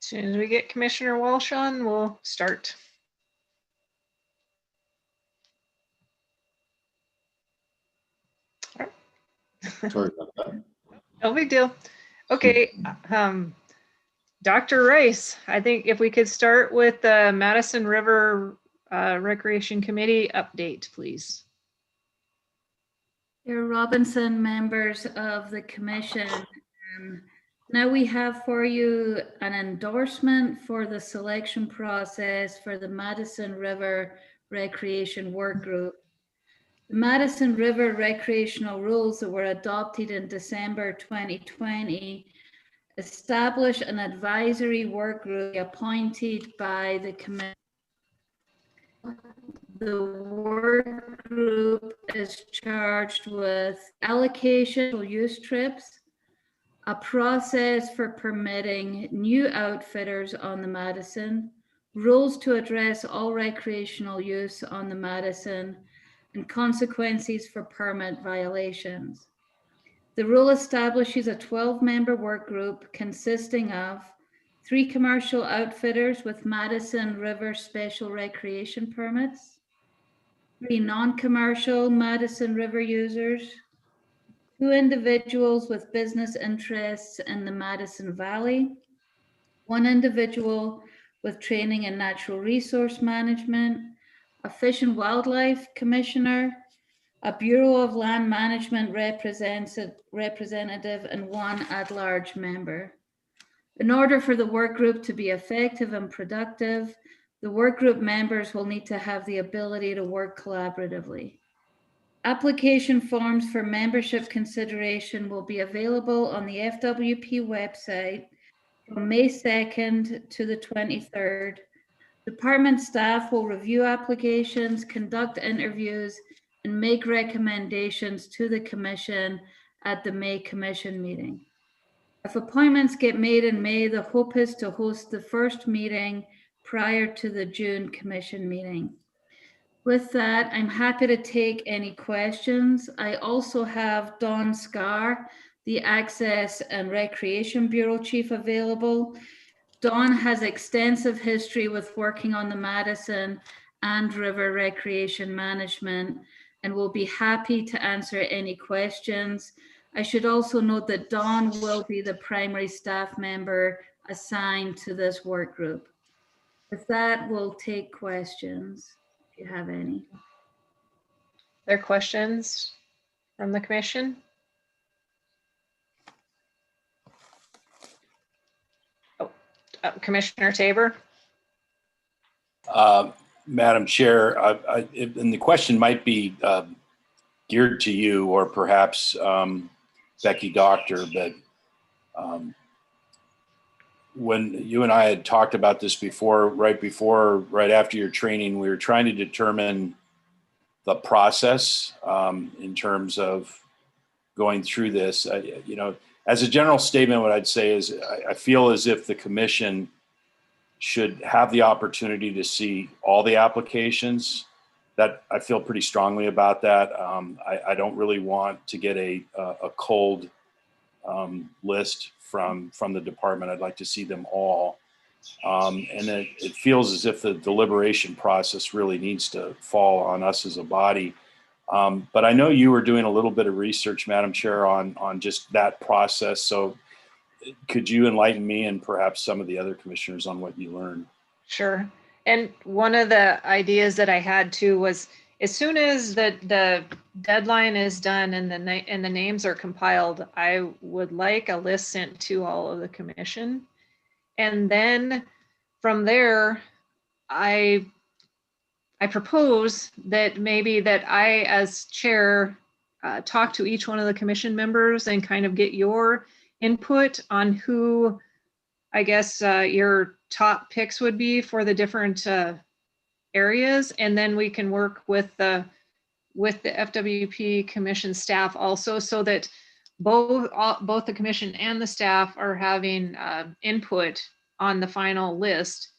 As soon as we get Commissioner Walsh on, we'll start. Sorry about that. No big deal. Okay, Dr. Rice, I think if we could start with the Madison River Recreation Committee update, please. Chair Robinson, members of the commission. Now we have for you an endorsement for the selection process for the Madison River Recreation Work Group. The Madison River recreational rules that were adopted in December 2020 establish an advisory work group appointed by the commission. The work group is charged with allocation of use trips, a process for permitting new outfitters on the Madison, rules to address all recreational use on the Madison, and consequences for permit violations. The rule establishes a 12-member work group consisting of 3 commercial outfitters with Madison River special recreation permits, 3 non-commercial Madison River users, 2 individuals with business interests in the Madison Valley, 1 individual with training in natural resource management, a Fish and Wildlife Commissioner, a Bureau of Land Management representative, and 1 at-large member. In order for the work group to be effective and productive, the work group members will need to have the ability to work collaboratively. Application forms for membership consideration will be available on the FWP website from May 2nd to the 23rd. Department staff will review applications, conduct interviews, and make recommendations to the commission at the May commission meeting. If appointments get made in May, the hope is to host the first meeting prior to the June commission meeting. With that, I'm happy to take any questions. I also have Dawn Scar, the Access and Recreation Bureau Chief, available. Dawn has extensive history with working on the Madison and River Recreation Management and will be happy to answer any questions. I should also note that Dawn will be the primary staff member assigned to this work group. With that, we'll take questions if you have any. There are questions from the commission? Commissioner Tabor. Madam Chair, and the question might be geared to you or perhaps Becky Doctor, but when you and I had talked about this before, right after your training, we were trying to determine the process in terms of going through this. As a general statement, what I'd say is I feel as if the commission should have the opportunity to see all the applications. That I feel pretty strongly about that. I don't really want to get a cold list from the department. I'd like to see them all. And it feels as if the deliberation process really needs to fall on us as a body. But I know you were doing a little bit of research, Madam Chair, on just that process. So could you enlighten me and perhaps some of the other commissioners on what you learned? Sure. And one of the ideas that I had too was as soon as the deadline is done and the names are compiled, I would like a list sent to all of the commission. And then from there, I propose that maybe that I, as chair, talk to each one of the commission members and kind of get your input on who, I guess, your top picks would be for the different areas. And then we can work with the FWP commission staff also, so that both the commission and the staff are having input on the final list,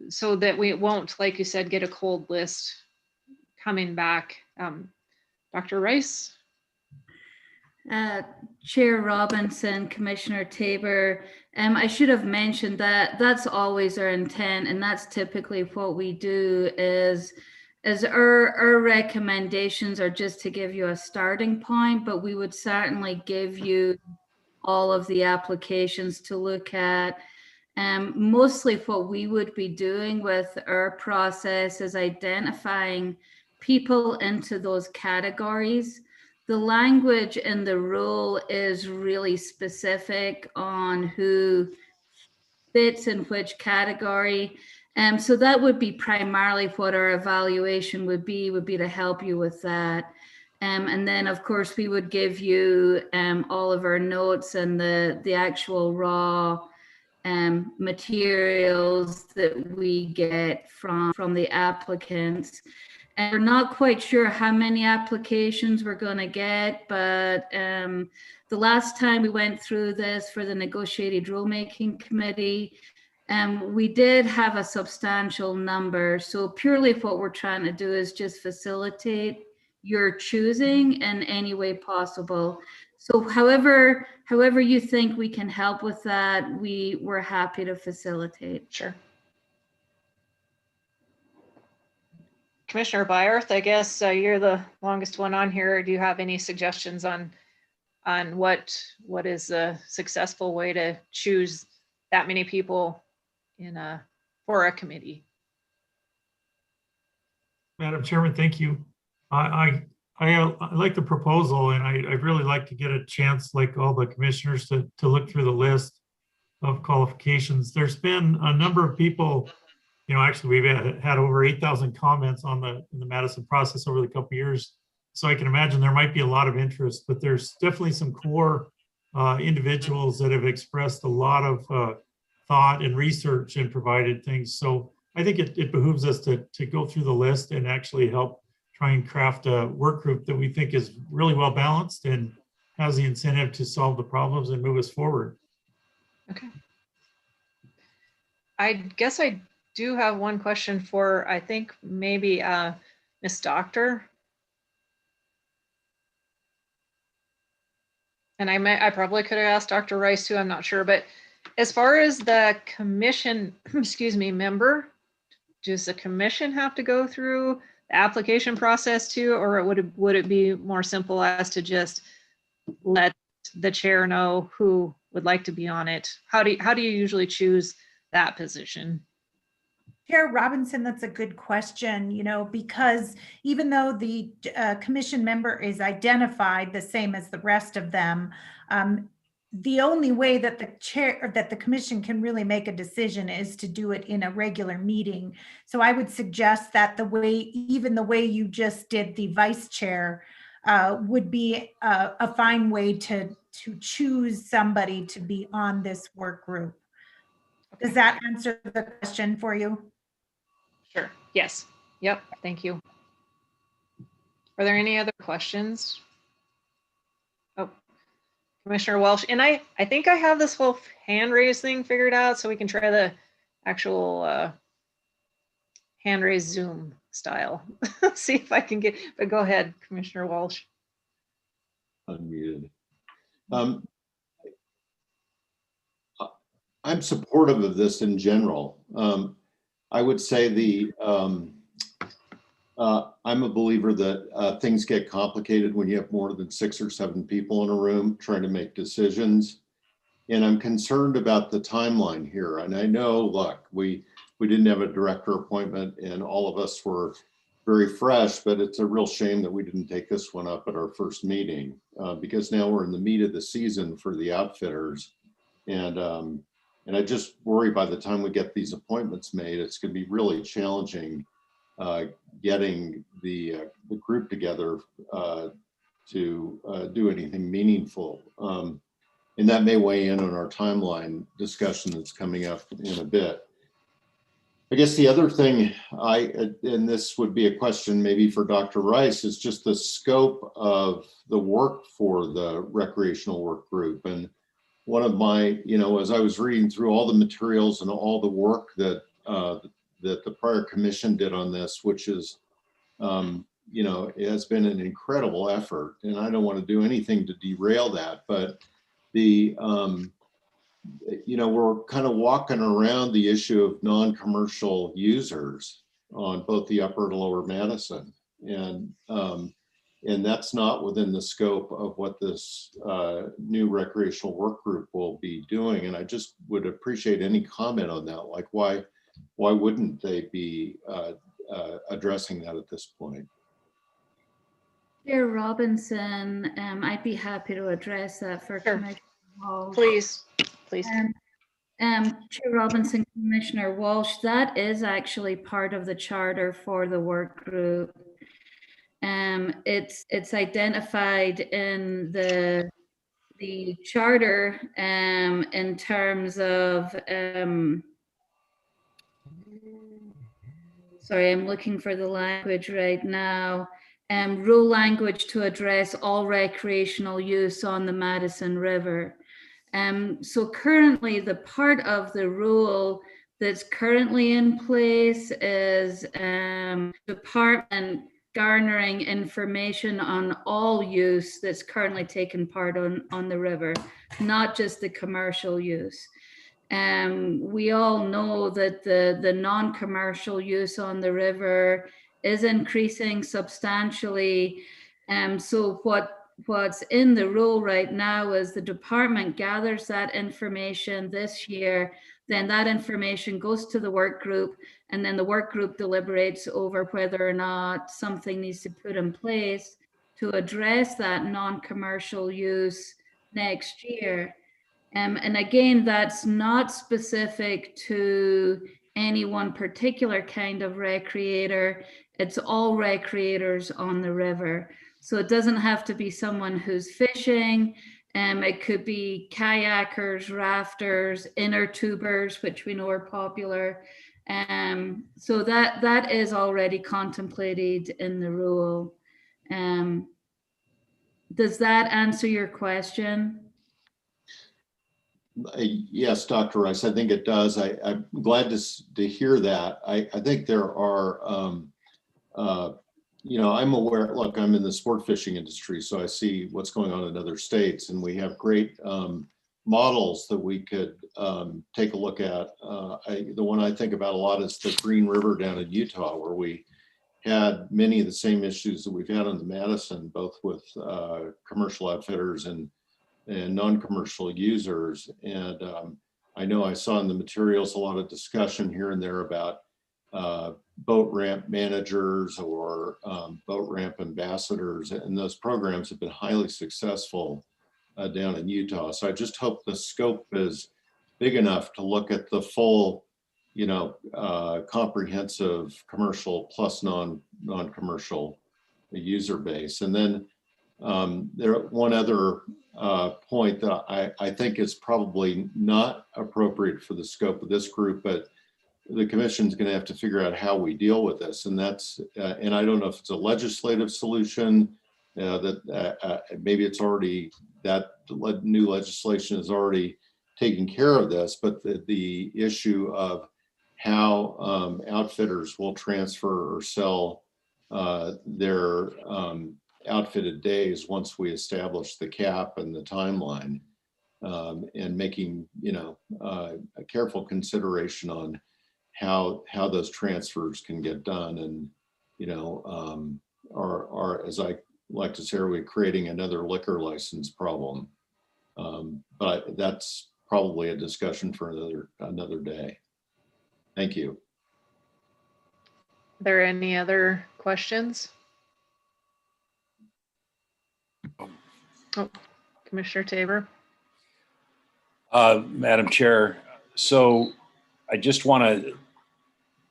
so that we won't, like you said, get a cold list coming back. Dr. Rice? Chair Robinson, Commissioner Tabor, I should have mentioned that that's always our intent, and that's typically what we do is our recommendations are just to give you a starting point, but we would certainly give you all of the applications to look at. Mostly what we would be doing with our process is identifying people into those categories. The language in the rule is really specific on who fits in which category. So that would be primarily what our evaluation would be to help you with that. And then of course we would give you all of our notes and the actual raw materials that we get from the applicants. And we're not quite sure how many applications we're going to get, but the last time we went through this for the negotiated rulemaking committee, we did have a substantial number. So purely what we're trying to do is just facilitate your choosing in any way possible. So however you think we can help with that, we're happy to facilitate. Sure. Commissioner Byerth, I guess you're the longest one on here. Do you have any suggestions on what is a successful way to choose that many people for a committee? Madam Chairman, thank you. I like the proposal, and I'd really like to get a chance, like all the commissioners, to look through the list of qualifications. There's been a number of people, actually we've had over 8,000 comments on in the Madison process over the couple of years. So I can imagine there might be a lot of interest, but there's definitely some core individuals that have expressed a lot of thought and research and provided things. So I think it behooves us to go through the list and actually help try and craft a work group that we think is really well balanced and has the incentive to solve the problems and move us forward. Okay. I guess I do have one question for, I think maybe Ms. Doctor. And I probably could have asked Dr. Rice too, I'm not sure, but as far as the commission, excuse me, member, does the commission have to go through the application process too, or would it be more simple as to just let the chair know who would like to be on it? How do you usually choose that position? Chair Robinson, that's a good question, because even though the commission member is identified the same as the rest of them, the only way that the commission can really make a decision is to do it in a regular meeting. So I would suggest that even the way you just did the vice chair would be a fine way to choose somebody to be on this work group. Does that answer the question for you? Sure. Yes. Yep. Thank you. Are there any other questions? Oh, Commissioner Welch. And I think I have this whole hand raise thing figured out, so we can try the actual hand raise Zoom style. See if I can get, but go ahead, Commissioner Walsh. Unmuted. I'm supportive of this in general. I would say I'm a believer that things get complicated when you have more than 6 or 7 people in a room trying to make decisions. And I'm concerned about the timeline here. And I know, look, we didn't have a director appointment and all of us were very fresh, but it's a real shame that we didn't take this one up at our first meeting because now we're in the meat of the season for the outfitters. And I just worry by the time we get these appointments made, it's going to be really challenging getting the group together to do anything meaningful. And that may weigh in on our timeline discussion that's coming up in a bit. I guess the other thing and this would be a question maybe for Dr. Rice, is just the scope of the work for the recreational work group. And one of my, as I was reading through all the materials and all the work that the prior commission did on this, which is, it has been an incredible effort, and I don't want to do anything to derail that, but the we're kind of walking around the issue of non-commercial users on both the upper and lower Madison. And that's not within the scope of what this new recreational work group will be doing. And I just would appreciate any comment on that. Like why wouldn't they be addressing that at this point? Chair Robinson, I'd be happy to address that for Commissioner Walsh. Please. Chair Robinson, Commissioner Walsh, that is actually part of the charter for the work group. It's identified in the charter in terms of sorry, I'm looking for the language right now. Rule language to address all recreational use on the Madison River. So currently the part of the rule that's currently in place is department garnering information on all use that's currently taken part on the river, not just the commercial use. We all know that the non-commercial use on the river is increasing substantially. So what's in the rule right now is the department gathers that information this year, then that information goes to the work group, and then the work group deliberates over whether or not something needs to put in place to address that non-commercial use next year. And again, that's not specific to any one particular kind of recreator. It's all recreators on the river. So it doesn't have to be someone who's fishing. It could be kayakers, rafters, inner tubers, which we know are popular. So that is already contemplated in the rule. Does that answer your question? Yes, Dr. Rice, I think it does. I'm glad to hear that. I think there are, I'm aware, look, I'm in the sport fishing industry, so I see what's going on in other states, and we have great models that we could take a look at. The one I think about a lot is the Green River down in Utah, where we had many of the same issues that we've had on the Madison, both with commercial outfitters and non-commercial users. And I know I saw in the materials a lot of discussion here and there about boat ramp managers or boat ramp ambassadors, and those programs have been highly successful down in Utah. So I just hope the scope is big enough to look at the full, comprehensive commercial plus non-commercial user base. And then one other point that I think is probably not appropriate for the scope of this group, but the commission is going to have to figure out how we deal with this. And that's, and I don't know if it's a legislative solution, that maybe it's already, that new legislation is already taking care of this, but the issue of how outfitters will transfer or sell their outfitted days once we establish the cap and the timeline, and making a careful consideration on how those transfers can get done, and are, as I like to say, are we creating another liquor license problem? But that's probably a discussion for another day. Thank you. Are there any other questions? Oh, Commissioner Tabor. Madam Chair, so I just want to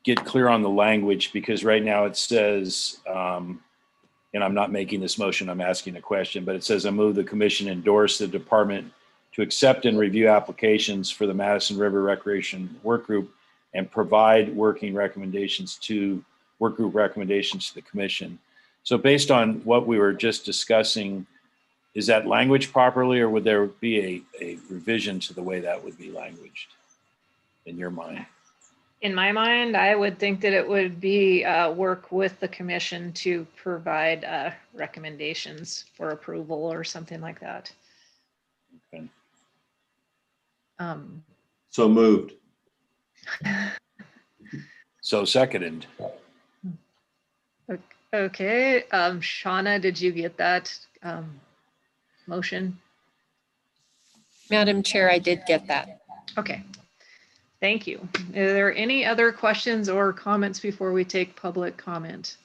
get clear on the language, because right now it says, and I'm not making this motion, I'm asking a question, but it says, I move the commission endorse the department to accept and review applications for the Madison River Recreation Work Group and provide work group recommendations to the commission. So based on what we were just discussing, is that language properly, or would there be a revision to the way that would be languaged in your mind? In my mind, I would think that it would be work with the commission to provide recommendations for approval or something like that. Okay. So moved. So seconded. Okay, Shauna, did you get that motion? Madam Chair, I did get that. Okay, thank you. Are there any other questions or comments before we take public comment?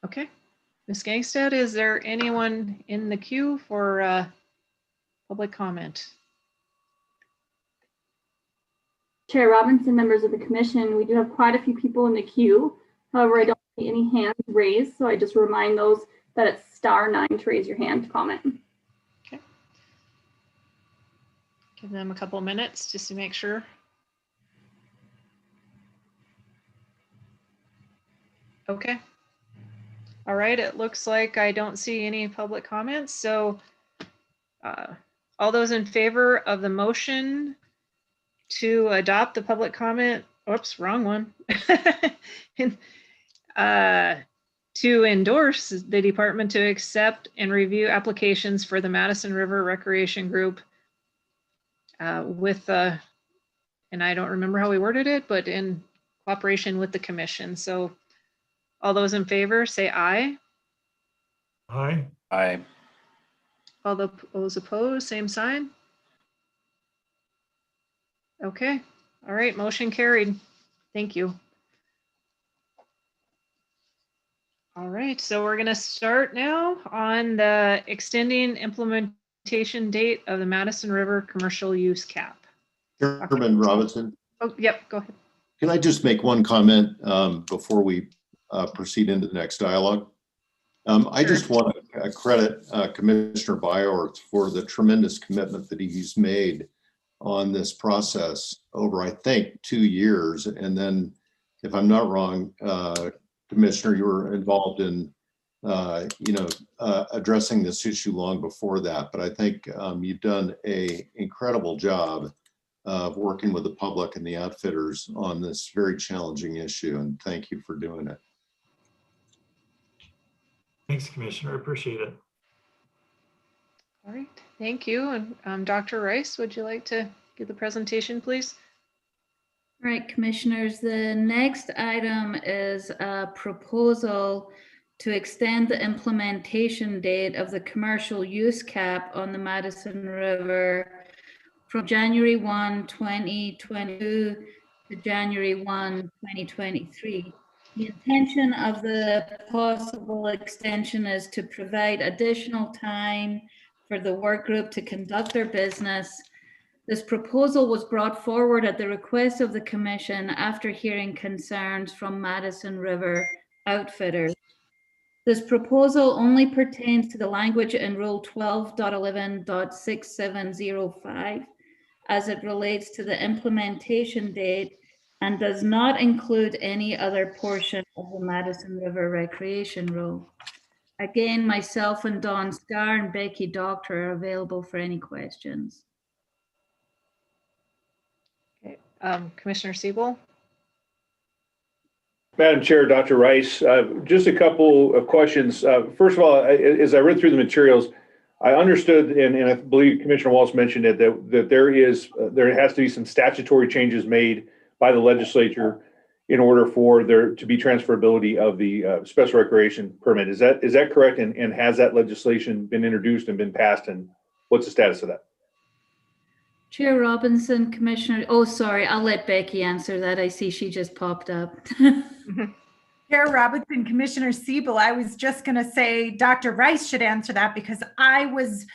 Okay, Ms. Gangstead, is there anyone in the queue for public comment? Chair Robinson, members of the commission, we do have quite a few people in the queue. However, I don't see any hands raised, so I just remind those that it's *9 to raise your hand to comment. Okay. Give them a couple minutes just to make sure. Okay. All right, it looks like I don't see any public comments, so all those in favor of the motion to adopt the public comment, oops, wrong one. To endorse the department to accept and review applications for the Madison River Recreation Group with, and I don't remember how we worded it, but in cooperation with the commission. So all those in favor say aye. Aye. Aye. All those opposed, same sign. Okay, all right, motion carried. Thank you. All right, so we're gonna start now on the extending implementation date of the Madison River commercial use cap. Chairman Robinson, Oh, yep, go ahead. can I just make one comment before we proceed into the next dialogue? I just want to credit Commissioner Byorth for the tremendous commitment that he's made on this process over, I think, 2 years. And then, if I'm not wrong, Commissioner, you were involved in, addressing this issue long before that. But I think you've done an incredible job of working with the public and the outfitters on this very challenging issue. And thank you for doing it. Thanks, Commissioner. I appreciate it. All right, thank you. And Dr. Rice, would you like to give the presentation, please? All right, commissioners, the next item is a proposal to extend the implementation date of the commercial use cap on the Madison River from January 1, 2022 to January 1, 2023. The intention of the possible extension is to provide additional time for the work group to conduct their business. This proposal was brought forward at the request of the commission after hearing concerns from Madison River outfitters. This proposal only pertains to the language in Rule 12.11.6705 as it relates to the implementation date and does not include any other portion of the Madison River Recreation Rule. Again, myself and Dawn Scar and Becky Doctor are available for any questions. Okay, Commissioner Siebel. Madam Chair, Dr. Rice, just a couple of questions. First of all, as I read through the materials, I understood, and I believe Commissioner Walsh mentioned it, that there has to be some statutory changes made by the legislature in order for there to be transferability of the special recreation permit. Is that correct? And has that legislation been introduced and been passed? And what's the status of that? Chair Robinson, Commissioner, oh, sorry, I'll let Becky answer that. I see she just popped up. Chair Robinson, Commissioner Siebel, I was just going to say Dr. Rice should answer that because I was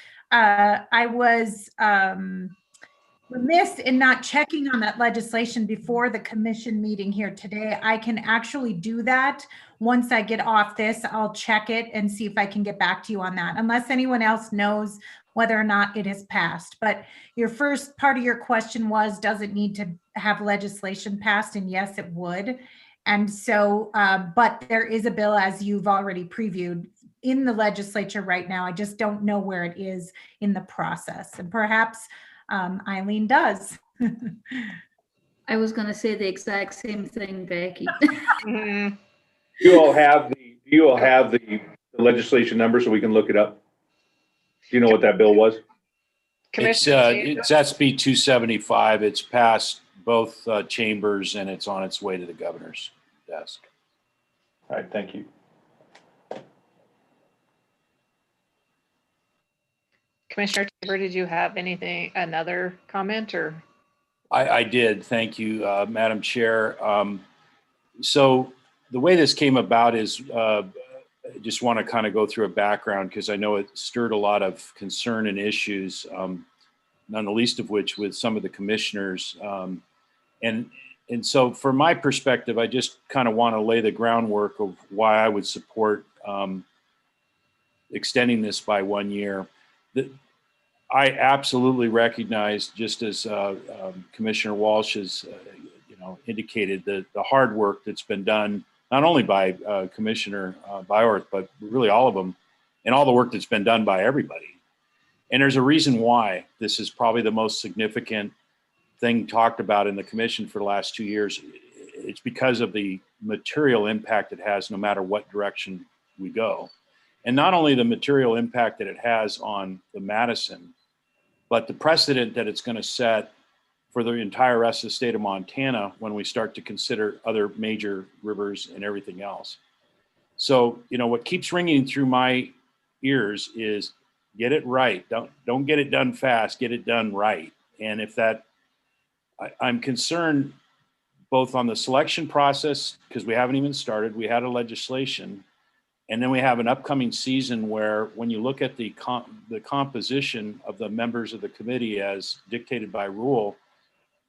remiss in not checking on that legislation before the commission meeting here today. I can actually do that. Once I get off this, I'll check it and see if I can get back to you on that, unless anyone else knows whether or not it has passed. But your first part of your question was, does it need to have legislation passed? And yes, it would. And so, but there is a bill, as you've already previewed, in the legislature right now. I just don't know where it is in the process. And perhaps Eileen does. I was going to say the exact same thing, Becky. Do you all have the legislation number so we can look it up? Do you know what that bill was? It's SB 275. It's passed both chambers and it's on its way to the governor's desk. All right, thank you. Commissioner Tabor, did you have another comment or? I did. Thank you, Madam Chair. So the way this came about is I just want to kind of go through a background because I know it stirred a lot of concern and issues, none the least of which with some of the commissioners. And so from my perspective, I just kind of want to lay the groundwork of why I would support extending this by 1 year. I absolutely recognize, just as Commissioner Walsh has indicated, the hard work that's been done, not only by Commissioner Byorth, but really all of them, and all the work that's been done by everybody. And there's a reason why this is probably the most significant thing talked about in the commission for the last 2 years. It's because of the material impact it has no matter what direction we go. And not only the material impact that it has on the Madison, but the precedent that it's going to set for the entire rest of the state of Montana when we start to consider other major rivers and everything else. So, what keeps ringing through my ears is get it right. Don't get it done fast, get it done right. And if I'm concerned both on the selection process, because we haven't even started, we had a legislation, and then we have an upcoming season where when you look at the composition of the members of the committee as dictated by rule,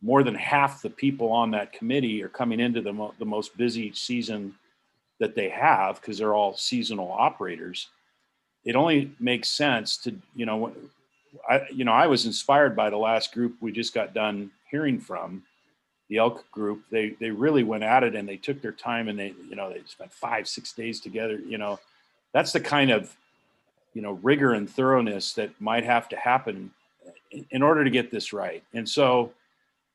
more than half the people on that committee are coming into the most busy season that they have because they're all seasonal operators. It only makes sense to, I was inspired by the last group we just got done hearing from, the Elk group. They really went at it and they took their time and they spent 5-6 days together. That's the kind of, rigor and thoroughness that might have to happen in order to get this right. And so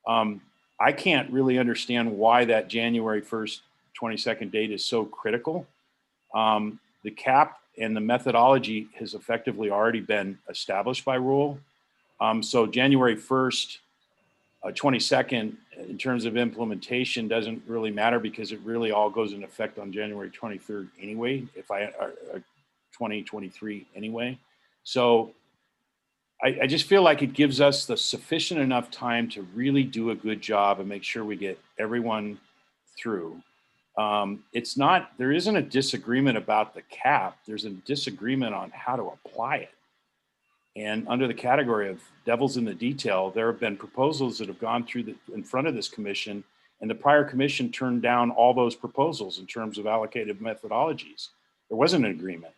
I can't really understand why that January 1st, 22nd date is so critical. The cap and the methodology has effectively already been established by rule. So January 1st, 22nd, in terms of implementation, doesn't really matter because it really all goes into effect on January 23rd anyway, 2023 anyway. So I just feel like it gives us the sufficient enough time to really do a good job and make sure we get everyone through. There isn't a disagreement about the cap. There's a disagreement on how to apply it. And under the category of devil's in the detail, there have been proposals that have gone through in front of this commission, and the prior commission turned down all those proposals in terms of allocated methodologies. There wasn't an agreement.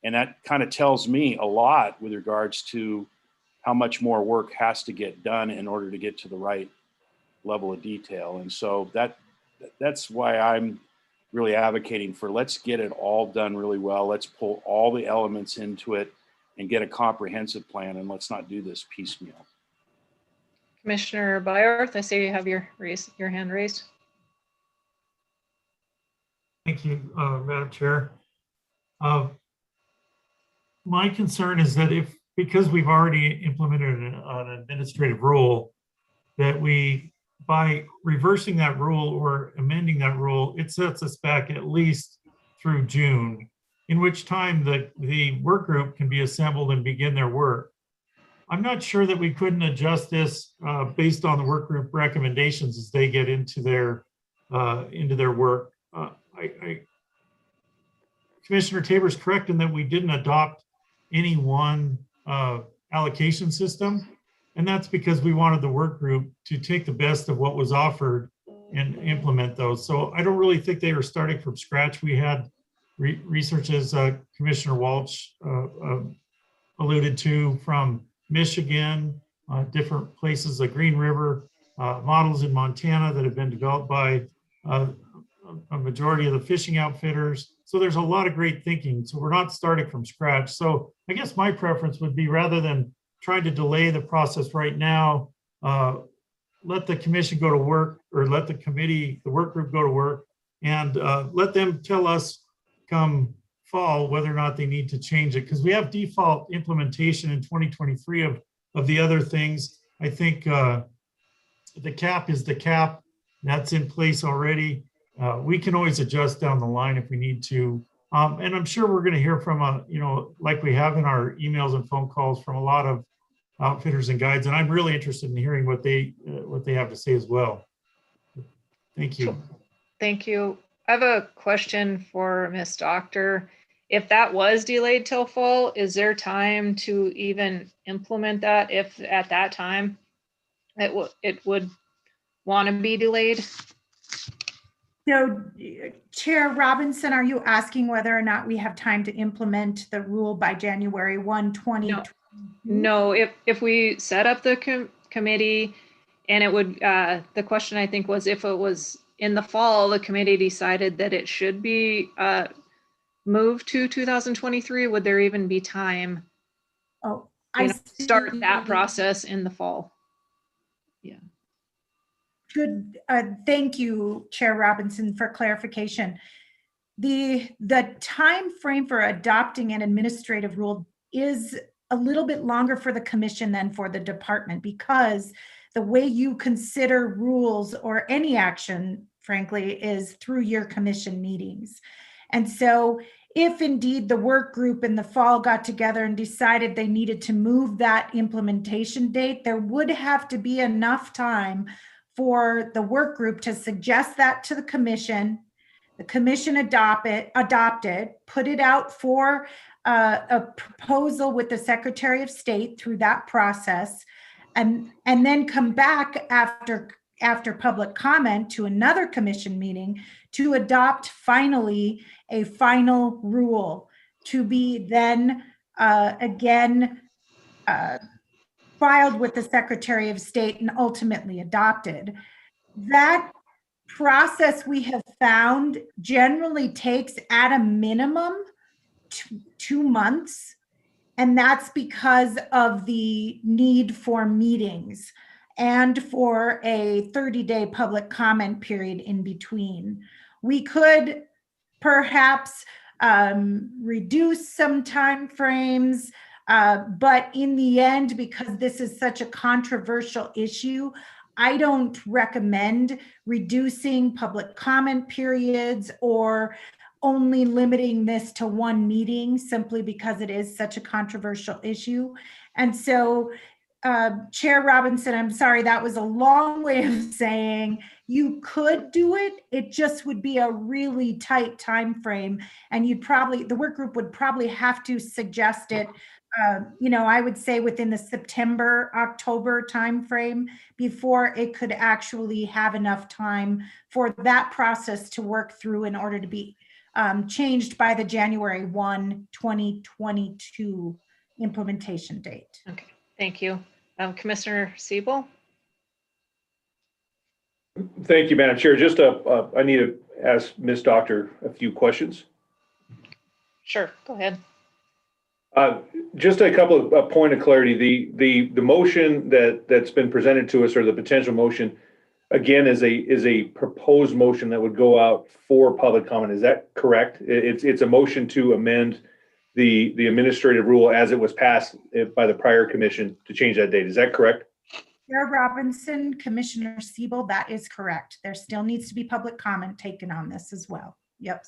And that kind of tells me a lot with regards to how much more work has to get done in order to get to the right level of detail. And so that's why I'm really advocating for, let's get it all done really well. Let's pull all the elements into it and get a comprehensive plan, and let's not do this piecemeal. Commissioner Byorth, I see you have your hand raised. Thank you, Madam Chair. My concern is that because we've already implemented an administrative rule, that by reversing that rule or amending that rule, it sets us back at least through June, in which time the work group can be assembled and begin their work. I'm not sure that we couldn't adjust this based on the work group recommendations as they get into their work. Commissioner Tabor's correct in that we didn't adopt any one allocation system. And that's because we wanted the work group to take the best of what was offered and implement those. So I don't really think they were starting from scratch. We had research, as Commissioner Walsh alluded to, from Michigan, different places like Green River, models in Montana that have been developed by a majority of the fishing outfitters. So there's a lot of great thinking. So we're not starting from scratch. So I guess my preference would be, rather than trying to delay the process right now, let the commission go to work, or let the work group go to work, and let them tell us come fall whether or not they need to change it. Because we have default implementation in 2023 of of the other things. I think the cap is the cap. That's in place already. We can always adjust down the line if we need to. And I'm sure we're going to hear from, like we have in our emails and phone calls, from a lot of outfitters and guides. And I'm really interested in hearing what they have to say as well. Thank you. Thank you. I have a question for Ms. Doctor. If that was delayed till fall, is there time to even implement that if at that time it would want to be delayed? So Chair Robinson, are you asking whether or not we have time to implement the rule by January 1, 2020? No, if we set up the committee and it would, the question I think was if it was in the fall, the committee decided that it should be moved to 2023, would there even be time? Oh, start that process in the fall. Yeah. Good. Thank you, Chair Robinson, for clarification. The time frame for adopting an administrative rule is a little bit longer for the commission than for the department, because the way you consider rules or any action, frankly, is through your commission meetings. And so if indeed the work group in the fall got together and decided they needed to move that implementation date, there would have to be enough time for the work group to suggest that to the commission adopt it, put it out for a proposal with the Secretary of State through that process, and then come back after public comment to another commission meeting to adopt finally a final rule to be then again filed with the Secretary of State and ultimately adopted. That process, we have found, generally takes at a minimum 2 months. And that's because of the need for meetings and for a 30-day public comment period in between. We could perhaps reduce some timeframes, but in the end, because this is such a controversial issue, I don't recommend reducing public comment periods or only limiting this to 1 meeting, simply because it is such a controversial issue. And so, Chair Robinson, I'm sorry, that was a long way of saying you could do it. It just would be a really tight time frame, and the work group would probably have to suggest it. I would say within the September-October timeframe before it could actually have enough time for that process to work through in order to be changed by the January 1, 2022 implementation date. Okay, thank you. Commissioner Siebel? Thank you, Madam Chair. Just I need to ask Ms. Doctor a few questions. Sure, go ahead. Just a couple of point of clarity. The motion that's been presented to us, or the potential motion, again, is a proposed motion that would go out for public comment. Is that correct? It's a motion to amend the administrative rule as it was passed by the prior commission to change that date. Is that correct? Chair Robinson, Commissioner Siebel, that is correct. There still needs to be public comment taken on this as well. Yep.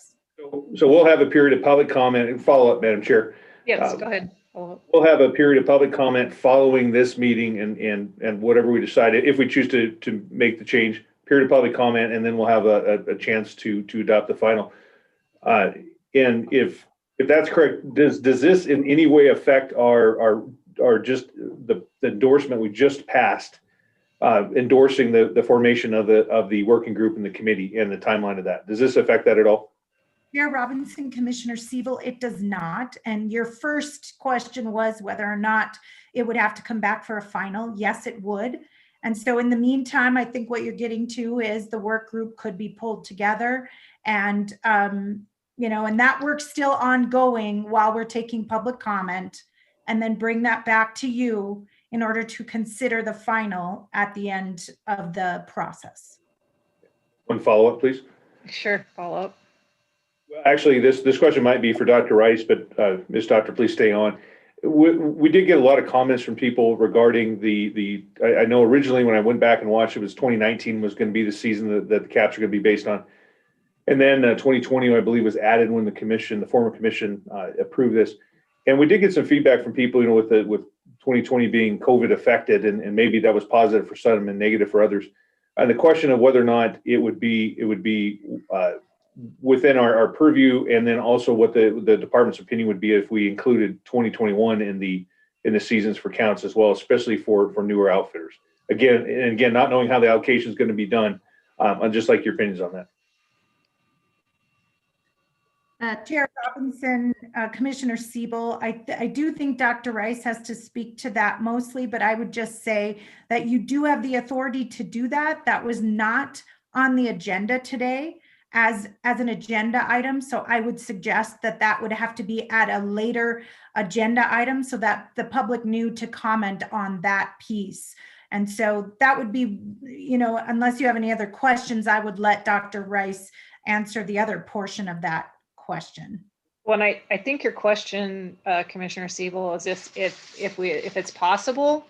So we'll have a period of public comment and follow up, Madam Chair. Yes, go ahead. We'll have a period of public comment following this meeting and whatever we decide, if we choose to make the change, period of public comment, and then we'll have a chance to adopt the final. And if that's correct, does this in any way affect our just the endorsement we just passed, endorsing the formation of the working group and the committee and the timeline of that? Does this affect that at all? Chair Robinson, Commissioner Siebel, it does not. And your first question was whether or not it would have to come back for a final. Yes, it would. And so in the meantime, I think what you're getting to is the work group could be pulled together, and and that work's still ongoing while we're taking public comment, and then bring that back to you in order to consider the final at the end of the process. One follow-up, please. Sure, follow-up. Actually, this question might be for Dr. Rice, but Ms. Doctor, please stay on. we did get a lot of comments from people regarding I know originally when I went back and watched, it was 2019 was going to be the season that the caps are going to be based on. And then 2020, I believe, was added when the former commission approved this. And we did get some feedback from people, with 2020 being COVID affected, and maybe that was positive for some and negative for others. And the question of whether or not it would be within our purview, and then also what the department's opinion would be if we included 2021 in the seasons for counts as well, especially for newer outfitters. Again, not knowing how the allocation is going to be done, I'd just like your opinions on that. Chair Robinson, Commissioner Siebel, I do think Dr. Rice has to speak to that mostly, but I would just say that you do have the authority to do that. That was not on the agenda today as an agenda item. So I would suggest that would have to be at a later agenda item so that the public knew to comment on that piece. And so that would be, unless you have any other questions, I would let Dr. Rice answer the other portion of that question. Well, and I think your question, Commissioner Siebel, is if it's possible,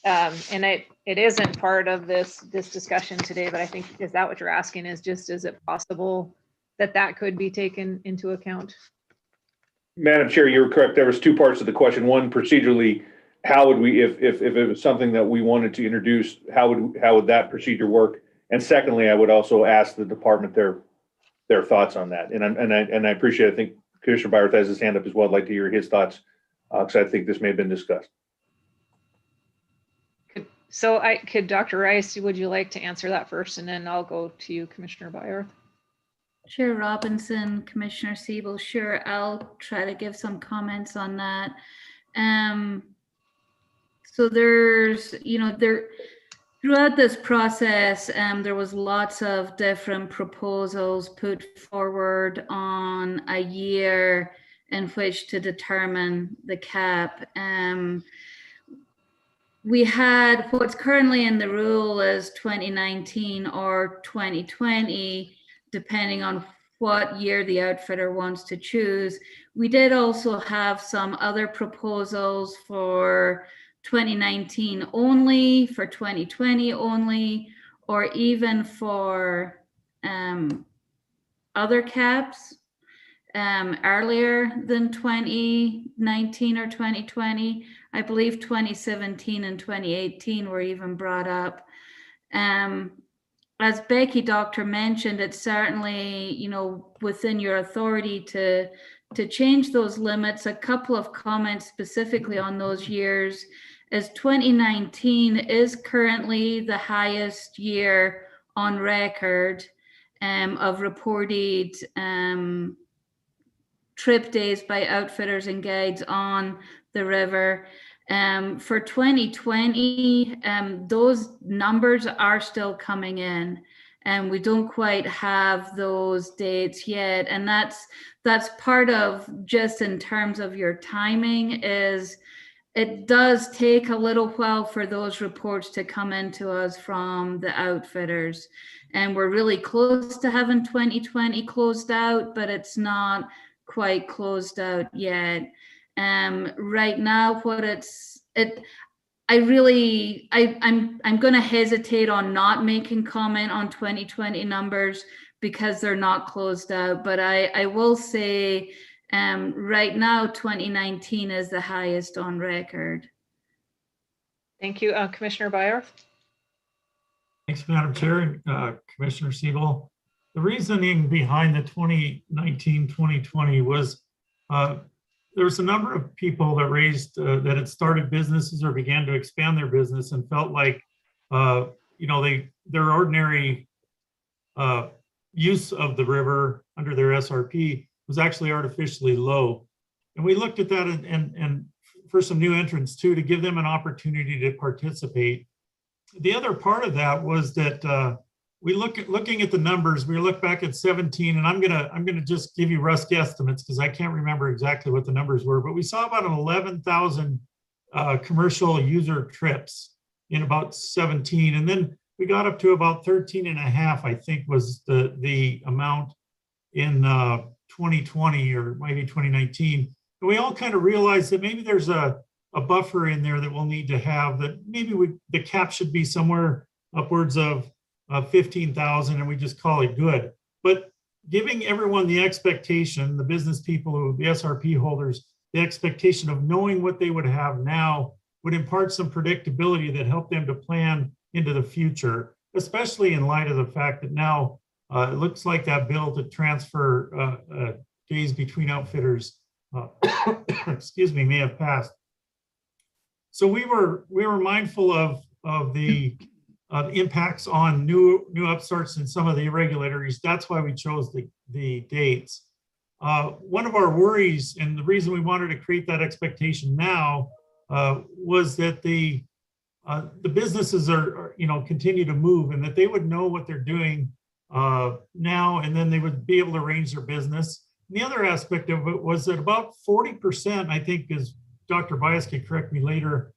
and it isn't part of this discussion today, but I think, is that what you're asking, is it possible that could be taken into account? Madam Chair, you're correct. There was two parts of the question. One, procedurally, how would we, if it was something that we wanted to introduce, how would that procedure work? And secondly, I would also ask the department their thoughts on that. And I appreciate it. I think Commissioner Byerth has his hand up as well. I'd like to hear his thoughts because I think this may have been discussed. So could Dr. Rice, would you like to answer that first, and then I'll go to you, Commissioner Byerth? Chair Robinson, Commissioner Siebel, sure, I'll try to give some comments on that. So there's, throughout this process, there was lots of different proposals put forward on a year in which to determine the cap. We had what's currently in the rule is 2019 or 2020, depending on what year the outfitter wants to choose. We did also have some other proposals for 2019 only, for 2020 only, or even for other caps earlier than 2019 or 2020. I believe 2017 and 2018 were even brought up. As Becky Doctor mentioned, it's certainly, within your authority to change those limits. A couple of comments specifically on those years is 2019 is currently the highest year on record of reported trip days by outfitters and guides on the river. For 2020, those numbers are still coming in, and we don't quite have those dates yet. And that's part of, just in terms of your timing, is it does take a little while for those reports to come into us from the outfitters. And we're really close to having 2020 closed out, but it's not quite closed out yet. Right now, I'm going to hesitate on not making comment on 2020 numbers because they're not closed out. But I will say right now, 2019 is the highest on record. Thank you. Commissioner Byerth. Thanks, Madam Chair. Commissioner Siebel. The reasoning behind the 2019-2020 was there was a number of people that raised that had started businesses or began to expand their business and felt like their ordinary use of the river under their SRP was actually artificially low. And we looked at that and for some new entrants too, to give them an opportunity to participate. The other part of that was that we looking at the numbers, we look back at 17, and I'm gonna just give you rough guesstimates because I can't remember exactly what the numbers were, but we saw about an 11,000 commercial user trips in about 17, and then we got up to about 13 and a half, I think was the amount in 2020 or maybe 2019. And we all kind of realize that maybe there's a buffer in there that we'll need to have, that maybe the cap should be somewhere upwards of 15,000 and we just call it good. But giving everyone the expectation, the business people, the SRP holders, the expectation of knowing what they would have now would impart some predictability that help them to plan into the future, especially in light of the fact that now it looks like that bill to transfer days between outfitters, excuse me, may have passed. So we were mindful of the impacts on new upstarts and some of the irregularities. That's why we chose the dates. One of our worries, and the reason we wanted to create that expectation now, was that the businesses are continue to move, and that they would know what they're doing now, and then they would be able to arrange their business. And the other aspect of it was that about 40%, I think, is Dr. Bias can correct me later,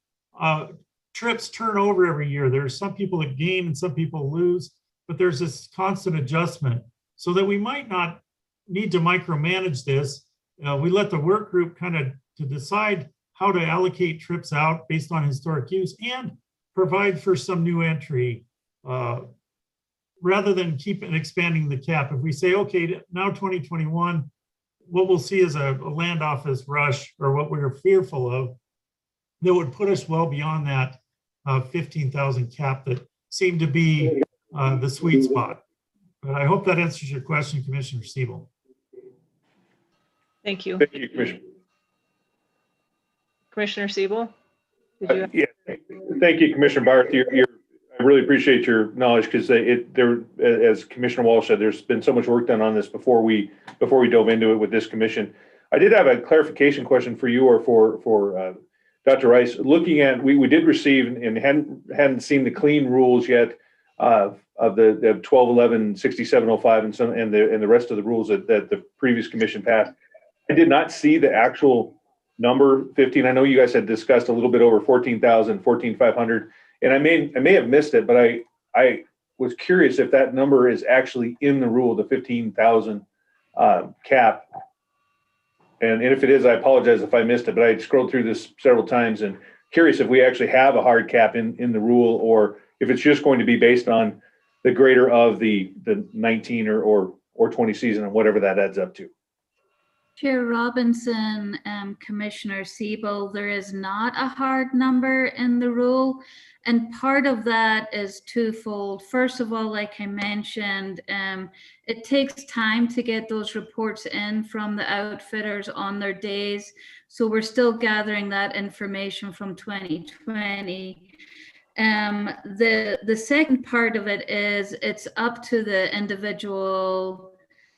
trips turn over every year. There's some people that gain and some people lose, but there's this constant adjustment, so that we might not need to micromanage this. We let the work group kind of to decide how to allocate trips out based on historic use and provide for some new entry rather than keep expanding the cap. If we say, okay, now 2021, what we'll see is a land office rush, or what we're fearful of, that would put us well beyond that 15,000 cap that seemed to be the sweet spot. But I hope that answers your question, Commissioner Siebel. Thank you. Thank you, Commissioner. Commissioner Siebel? Did you Yeah, thank you, Commissioner Barth. I really appreciate your knowledge, because as Commissioner Walsh said, there's been so much work done on this before we dove into it with this commission. I did have a clarification question for you or for Dr. Rice. Looking at, we did receive and hadn't seen the clean rules yet of the 1211 6705 and the rest of the rules that the previous commission passed. I did not see the actual number 15. I know you guys had discussed a little bit over 14,000, 14,500, and I may have missed it, but I was curious if that number is actually in the rule, the 15,000 cap. And if it is, I apologize if I missed it, but I scrolled through this several times and curious if we actually have a hard cap in the rule, or if it's just going to be based on the greater of the 19 or 20 season and whatever that adds up to. Chair Robinson, Commissioner Siebel, there is not a hard number in the rule. And part of that is twofold. First of all, like I mentioned, it takes time to get those reports in from the outfitters on their days. So we're still gathering that information from 2020. The second part of it is it's up to the individual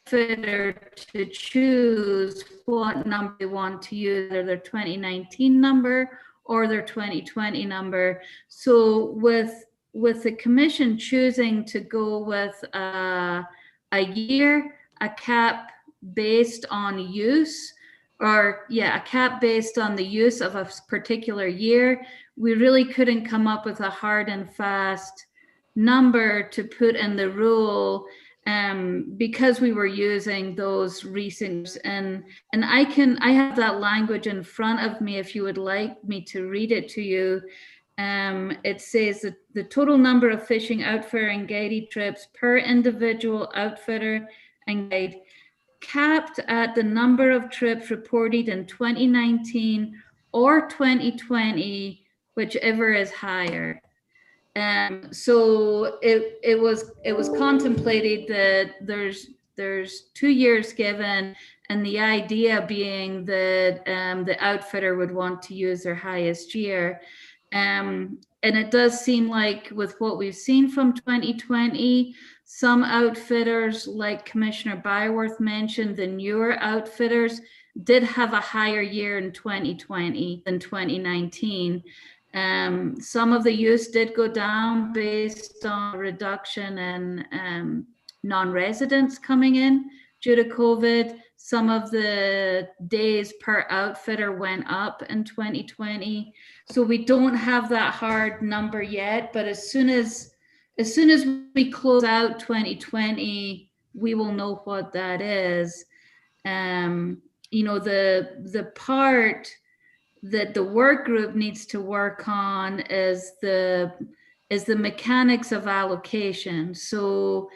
fitter to choose what number they want to use, either their 2019 number or their 2020 number. So with the commission choosing to go with a cap based on use, a cap based on the use of a particular year, we really couldn't come up with a hard and fast number to put in the rule, because we were using those recent, and I have that language in front of me if you would like me to read it to you. It says that the total number of fishing, outfitter, and guided trips per individual outfitter and guide, capped at the number of trips reported in 2019 or 2020, whichever is higher. So it was contemplated that there's 2 years given, and the idea being that the outfitter would want to use their highest year. And it does seem like with what we've seen from 2020, some outfitters, like Commissioner Byworth mentioned, the newer outfitters did have a higher year in 2020 than 2019. Some of the use did go down based on a reduction in non-residents coming in due to COVID. Some of the days per outfitter went up in 2020. So we don't have that hard number yet, but as soon as we close out 2020, we will know what that is. you know, the part that the work group needs to work on is the mechanics of allocation. So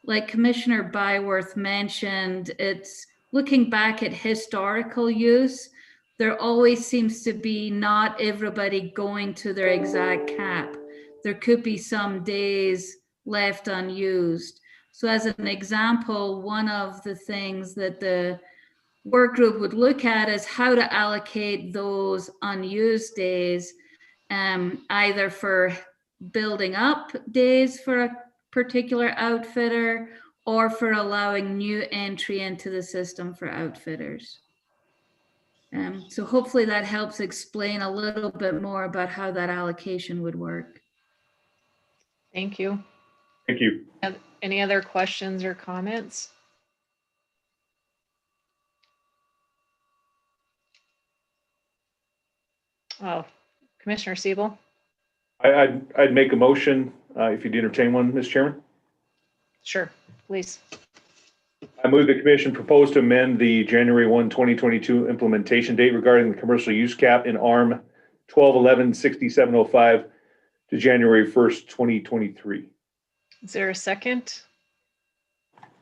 like Commissioner Byworth mentioned, it's looking back at historical use. There always seems to be not everybody going to their exact cap. There could be some days left unused. So as an example, one of the things that the work group would look at is how to allocate those unused days, either for building up days for a particular outfitter or for allowing new entry into the system for outfitters. So hopefully that helps explain a little bit more about how that allocation would work. Thank you. Thank you. Any other questions or comments? Oh, Commissioner Siebel. I'd make a motion if you'd entertain one, Ms. Chairman. Sure, please. I move the commission propose to amend the January 1, 2022 implementation date regarding the commercial use cap in ARM 1211-6705 to January 1st, 2023. Is there a second?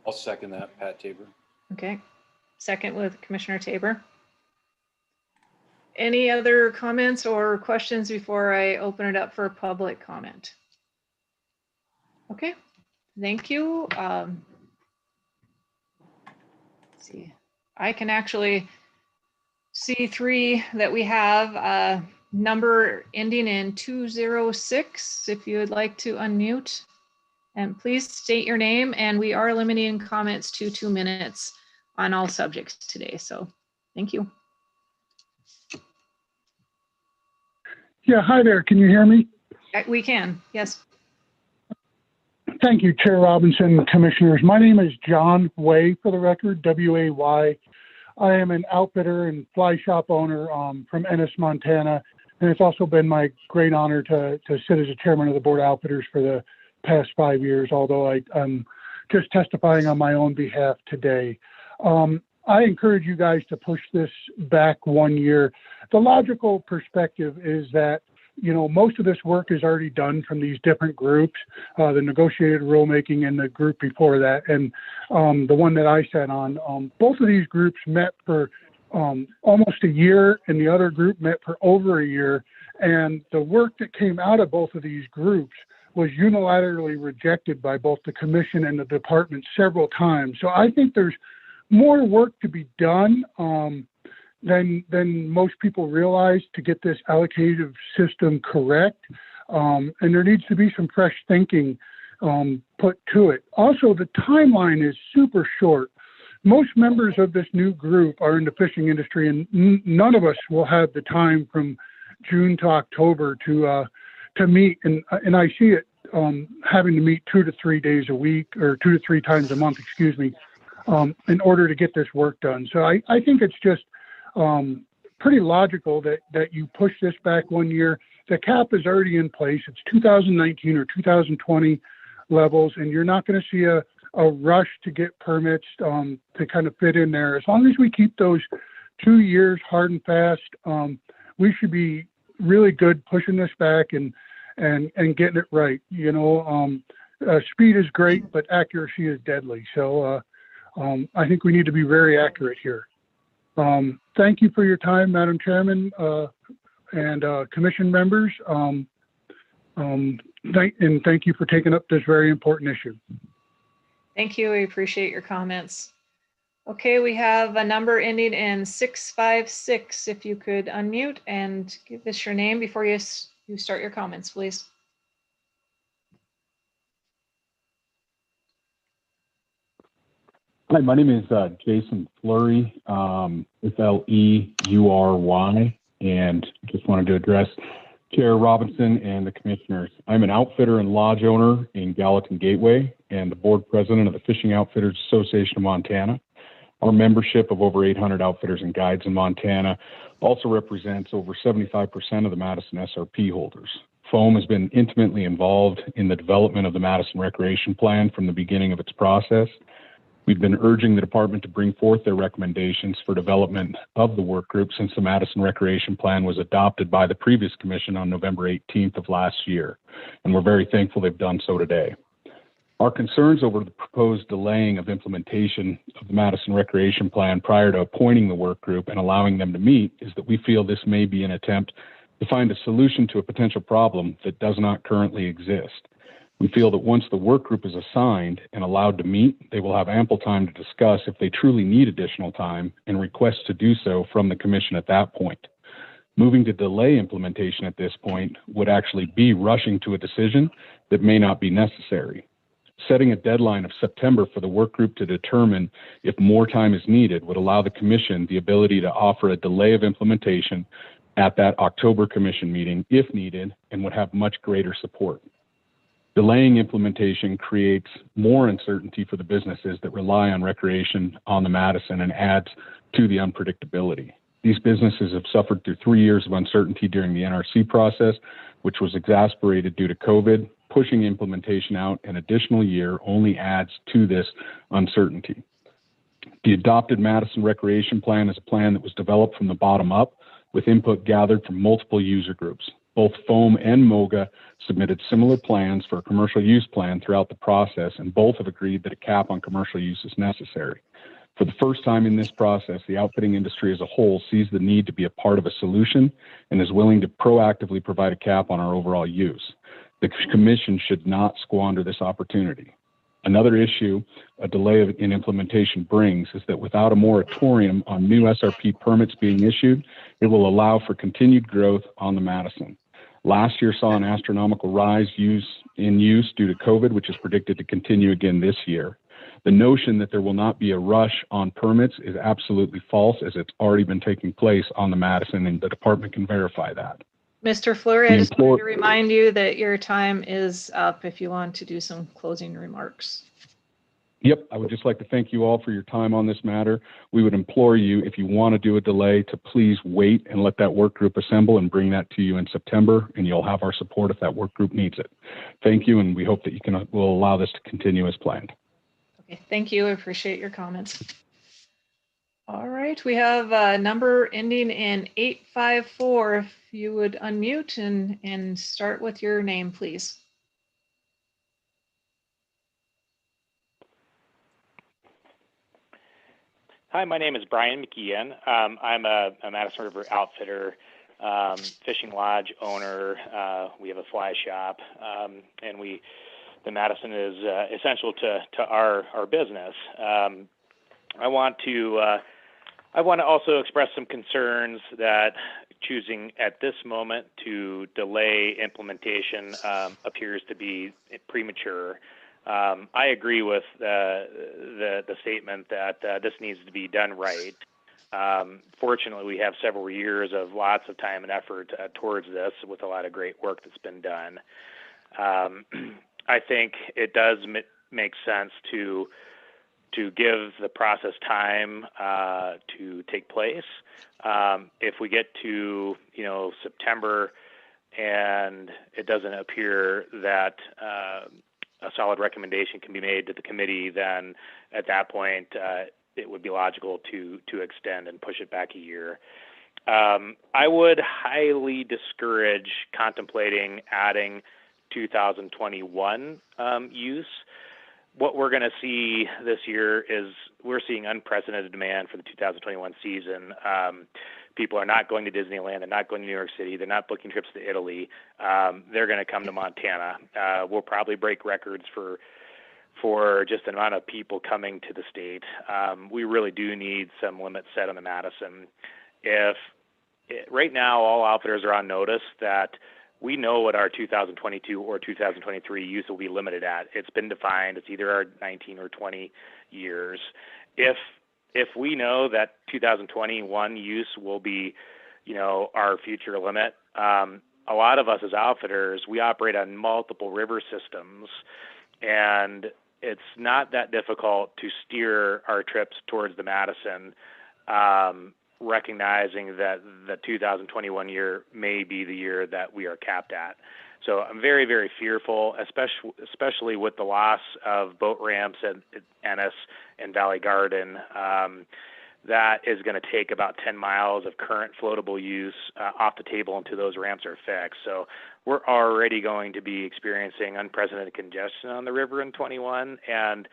I'll second that, Pat Tabor. Okay, second with Commissioner Tabor. Any other comments or questions before I open it up for public comment? Okay, thank you. Let's see, I can actually see three that we have, number ending in 206, if you would like to unmute. And please state your name, and we are limiting comments to 2 minutes on all subjects today, so thank you. Yeah, hi there. Can you hear me? We can, yes. Thank you, Chair Robinson, Commissioners. My name is John Way, for the record, W-A-Y. I am an outfitter and fly shop owner from Ennis, Montana, and it's also been my great honor to sit as a chairman of the Board of Outfitters for the past 5 years, although I'm just testifying on my own behalf today. I encourage you guys to push this back 1 year. The logical perspective is that, you know, most of this work is already done from these different groups, the negotiated rulemaking and the group before that, and the one that I sat on. Both of these groups met for almost a year, and the other group met for over a year. And the work that came out of both of these groups was unilaterally rejected by both the commission and the department several times. So I think there's more work to be done than most people realize to get this allocative system correct. And there needs to be some fresh thinking put to it. Also, the timeline is super short. Most members of this new group are in the fishing industry, and none of us will have the time from June to October to meet. And I see it having to meet 2 to 3 days a week, or 2 to 3 times a month, excuse me, in order to get this work done. So I think it's just pretty logical that you push this back 1 year. The cap is already in place. It's 2019 or 2020 levels, and you're not going to see a rush to get permits to kind of fit in there. As long as we keep those 2 years hard and fast, we should be really good pushing this back and getting it right. You know, speed is great, but accuracy is deadly. So I think we need to be very accurate here. Thank you for your time, Madam Chairman and commission members. Thank you for taking up this very important issue. Thank you. We appreciate your comments. Okay, we have a number ending in 656. If you could unmute and give us your name before you start your comments, please. Hi, my name is Jason Fleury, F-L-E-U-R-Y, and just wanted to address Chair Robinson and the commissioners. I'm an outfitter and lodge owner in Gallatin Gateway and the board president of the Fishing Outfitters Association of Montana. Our membership of over 800 outfitters and guides in Montana also represents over 75% of the Madison SRP holders. FOAM has been intimately involved in the development of the Madison Recreation Plan from the beginning of its process. We've been urging the department to bring forth their recommendations for development of the work group since the Madison Recreation Plan was adopted by the previous commission on November 18th of last year, and we're very thankful they've done so today. Our concerns over the proposed delaying of implementation of the Madison Recreation Plan prior to appointing the work group and allowing them to meet is that we feel this may be an attempt to find a solution to a potential problem that does not currently exist. We feel that once the work group is assigned and allowed to meet, they will have ample time to discuss if they truly need additional time and request to do so from the commission at that point. Moving to delay implementation at this point would actually be rushing to a decision that may not be necessary. Setting a deadline of September for the work group to determine if more time is needed would allow the commission the ability to offer a delay of implementation at that October commission meeting if needed and would have much greater support. Delaying implementation creates more uncertainty for the businesses that rely on recreation on the Madison and adds to the unpredictability. These businesses have suffered through 3 years of uncertainty during the NRC process, which was exacerbated due to COVID. Pushing implementation out an additional year only adds to this uncertainty. The adopted Madison Recreation Plan is a plan that was developed from the bottom up with input gathered from multiple user groups. Both FOAM and MOGA submitted similar plans for a commercial use plan throughout the process, and both have agreed that a cap on commercial use is necessary. For the first time in this process, the outfitting industry as a whole sees the need to be a part of a solution and is willing to proactively provide a cap on our overall use. The commission should not squander this opportunity. Another issue a delay in implementation brings is that without a moratorium on new SRP permits being issued, it will allow for continued growth on the Madison. Last year saw an astronomical rise in use due to COVID, which is predicted to continue again this year. The notion that there will not be a rush on permits is absolutely false, as it's already been taking place on the Madison, and the department can verify that. Mr. Fleury, I just wanted to remind you that your time is up if you want to do some closing remarks. Yep, I would just like to thank you all for your time on this matter. We would implore you, if you want to do a delay, to please wait and let that work group assemble and bring that to you in September, and you'll have our support if that work group needs it. Thank you, and we hope that will allow this to continue as planned. Okay, thank you. I appreciate your comments. All right, we have a number ending in 854. If you would unmute and start with your name, please. Hi, my name is Brian McKeon. I'm a Madison River outfitter, fishing lodge owner. We have a fly shop, and the Madison is essential to our business. I want to also express some concerns that choosing at this moment to delay implementation appears to be premature. I agree with the statement that this needs to be done right. Fortunately, we have several years of lots of time and effort towards this with a lot of great work that's been done. I think it does make sense to give the process time to take place. If we get to September and it doesn't appear that a solid recommendation can be made to the committee, then at that point it would be logical to extend and push it back a year. I would highly discourage contemplating adding 2021 use. What we're going to see this year is we're seeing unprecedented demand for the 2021 season. People are not going to Disneyland. They're not going to New York City. They're not booking trips to Italy. They're going to come to Montana. We'll probably break records for just the amount of people coming to the state. We really do need some limits set on the Madison. Right now, all outfitters are on notice that we know what our 2022 or 2023 use will be limited at. It's been defined. It's either our 19 or 20 years. If we know that 2021 use will be, our future limit, a lot of us as outfitters, we operate on multiple river systems, and it's not that difficult to steer our trips towards the Madison, recognizing that the 2021 year may be the year that we are capped at. So I'm very, very fearful, especially with the loss of boat ramps at Ennis and Valley Garden. That is going to take about 10 miles of current floatable use off the table until those ramps are fixed. So we're already going to be experiencing unprecedented congestion on the river in 21, and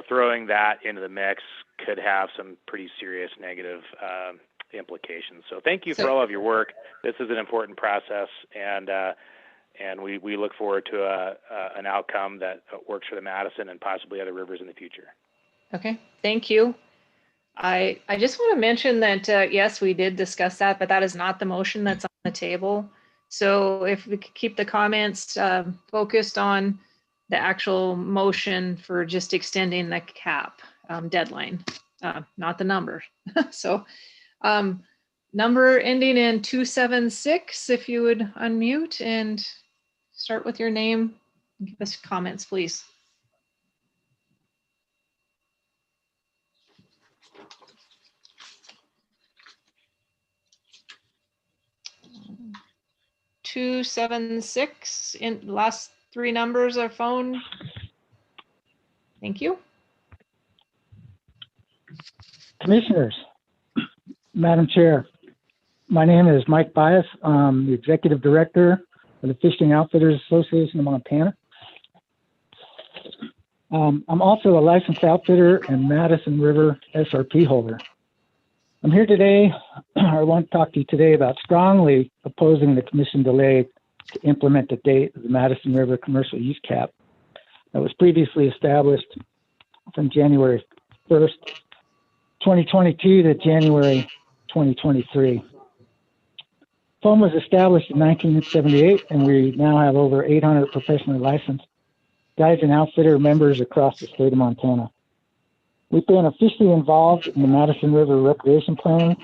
throwing that into the mix could have some pretty serious negative implications. So thank you for all of your work. This is an important process, and we look forward to an outcome that works for the Madison and possibly other rivers in the future. Okay, thank you. I just want to mention that, yes, we did discuss that, but that is not the motion that's on the table. So if we could keep the comments focused on the actual motion for just extending the cap deadline, not the number. So number ending in 276, if you would unmute and start with your name, give us comments, please. (276) in last three numbers of phone. Thank you. Commissioners, Madam Chair, my name is Mike Bias. I'm the Executive Director of the Fishing Outfitters Association of Montana. I'm also a licensed outfitter and Madison River SRP holder. I'm here today, I want to talk to you today about strongly opposing the commission delay to implement the date of the Madison River commercial use cap that was previously established from January 1st, 2022 to January 2023. FOAM was established in 1978, and we now have over 800 professionally licensed guides and outfitter members across the state of Montana. We've been officially involved in the Madison River Recreation Plan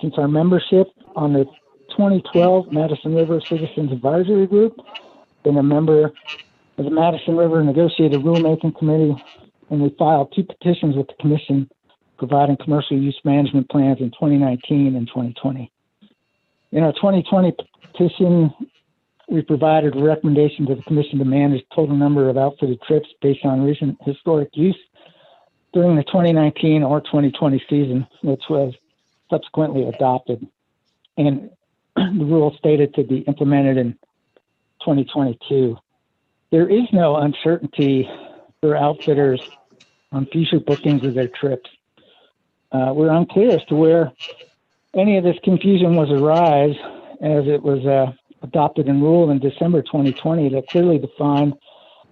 since our membership on the 2012 Madison River Citizens Advisory Group, been a member of the Madison River Negotiated Rulemaking Committee, and we filed 2 petitions with the Commission providing commercial use management plans in 2019 and 2020. In our 2020 petition, we provided a recommendation to the Commission to manage total number of outfitted trips based on recent historic use during the 2019 or 2020 season, which was subsequently adopted. And the rule stated to be implemented in 2022. There is no uncertainty for outfitters on future bookings of their trips. We're unclear as to where any of this confusion was arise, as it was adopted and ruled in December 2020 that clearly defined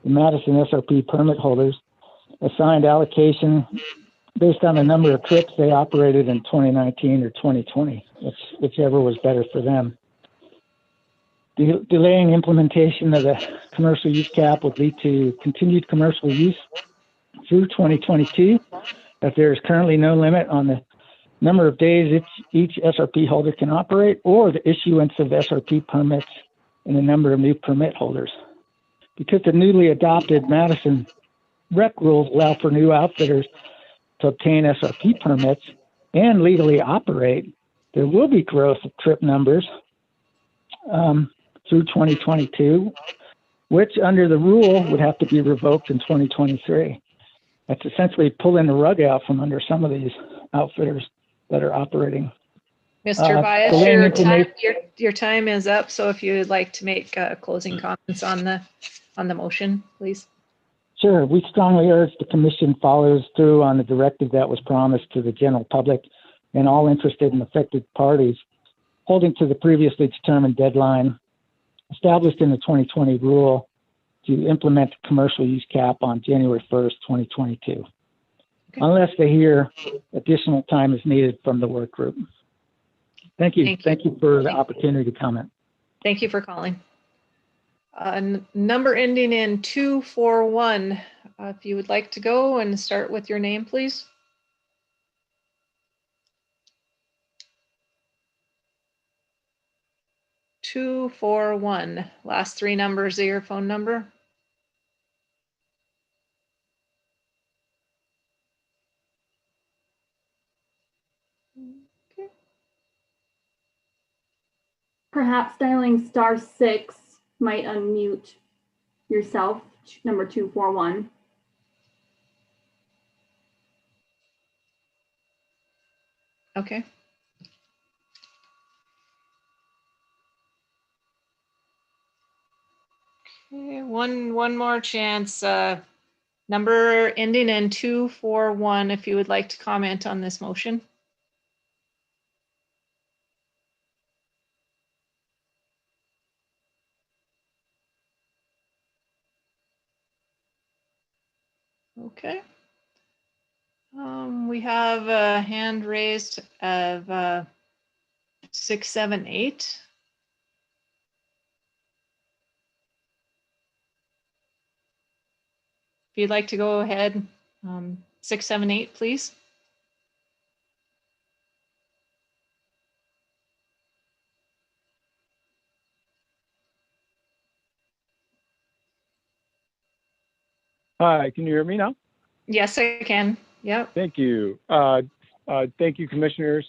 the Madison SRP permit holders assigned allocation based on the number of trips they operated in 2019 or 2020, whichever was better for them. Delaying implementation of the commercial use cap would lead to continued commercial use through 2022, as there is currently no limit on the number of days each SRP holder can operate, or the issuance of SRP permits and the number of new permit holders. Because the newly adopted Madison rec rules allow for new outfitters to obtain SRP permits and legally operate, there will be growth of trip numbers through 2022, which under the rule would have to be revoked in 2023. That's essentially pulling the rug out from under some of these outfitters that are operating. Mr. Bias, your time is up. So if you would like to make closing comments on the motion, please. Sure. We strongly urge the Commission follows through on the directive that was promised to the general public and all interested and affected parties, holding to the previously determined deadline established in the 2020 rule to implement the commercial use cap on January 1st, 2022, okay, unless they hear additional time is needed from the work group. Thank you. Thank you for the opportunity to comment. Thank you for calling. Number ending in 241. If you would like to go and start with your name, please. (241). Last 3 numbers of your phone number. Perhaps dialing *6 might unmute yourself, number 241. Okay. Okay, one more chance. Number ending in 241, if you would like to comment on this motion. Okay. We have a hand raised of 678. If you'd like to go ahead, 678, please. Hi, can you hear me now? Yes, I can. Yep. Thank you. Thank you, commissioners.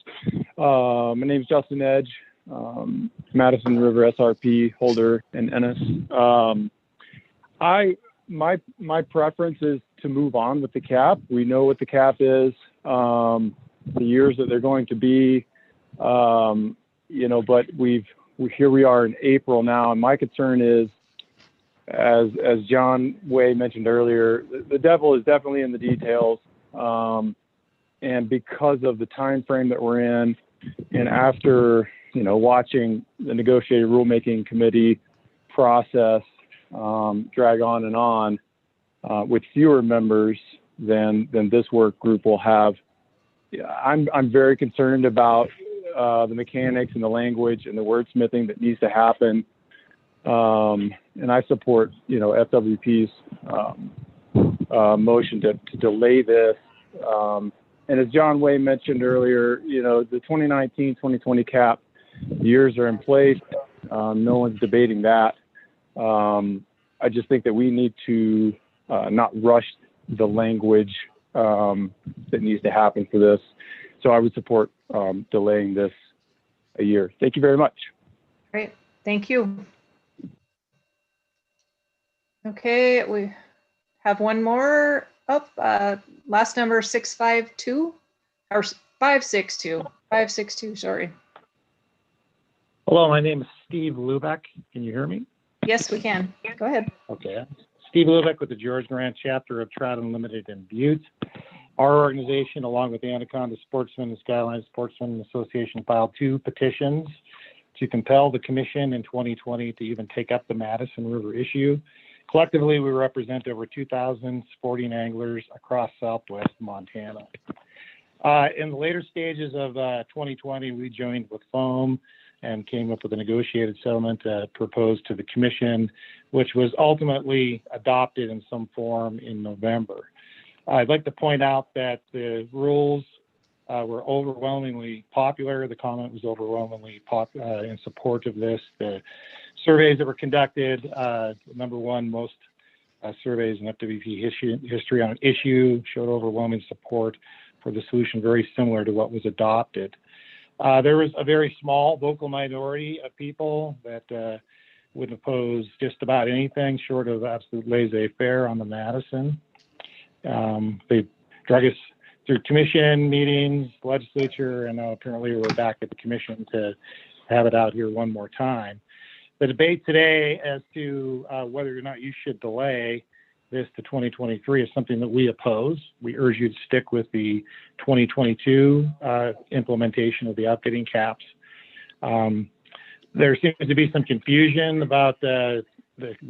My name is Justin Edge, Madison River SRP holder in Ennis. My preference is to move on with the cap. We know what the cap is, the years that they're going to be, but here we are in April now, and my concern is, as John Way mentioned earlier, the devil is definitely in the details. And because of the time frame that we're in, and after watching the negotiated rulemaking committee process drag on and on with fewer members than this work group will have, I'm very concerned about the mechanics and the language and the wordsmithing that needs to happen. And I support, FWP's motion to delay this. And as John Way mentioned earlier, the 2019-2020 cap years are in place. No one's debating that. I just think that we need to not rush the language that needs to happen for this. So I would support delaying this a year. Thank you very much. Great. Thank you. Okay, we have one more up. Last number 652 or 562. Sorry. Hello, my name is Steve Lubeck. Can you hear me? Yes, we can. Go ahead. Okay. Steve Lubeck with the George Grant chapter of Trout Unlimited in Butte. Our organization, along with the Anaconda Sportsman and Skyline Sportsman Association, filed 2 petitions to compel the commission in 2020 to even take up the Madison River issue. Collectively, we represent over 2,000 sporting anglers across Southwest Montana. In the later stages of 2020, we joined with FOAM and came up with a negotiated settlement proposed to the commission, which was ultimately adopted in some form in November. I'd like to point out that the rules were overwhelmingly popular. The comment was overwhelmingly in support of this. The surveys that were conducted, number one, most surveys in FWP history on an issue showed overwhelming support for the solution, very similar to what was adopted. There was a very small vocal minority of people that would oppose just about anything short of absolute laissez-faire on the Madison. They drug us through commission meetings, legislature, and now apparently we're back at the commission to have it out here one more time. The debate today as to whether or not you should delay this to 2023 is something that we oppose. We urge you to stick with the 2022 implementation of the outfitting caps. There seems to be some confusion about the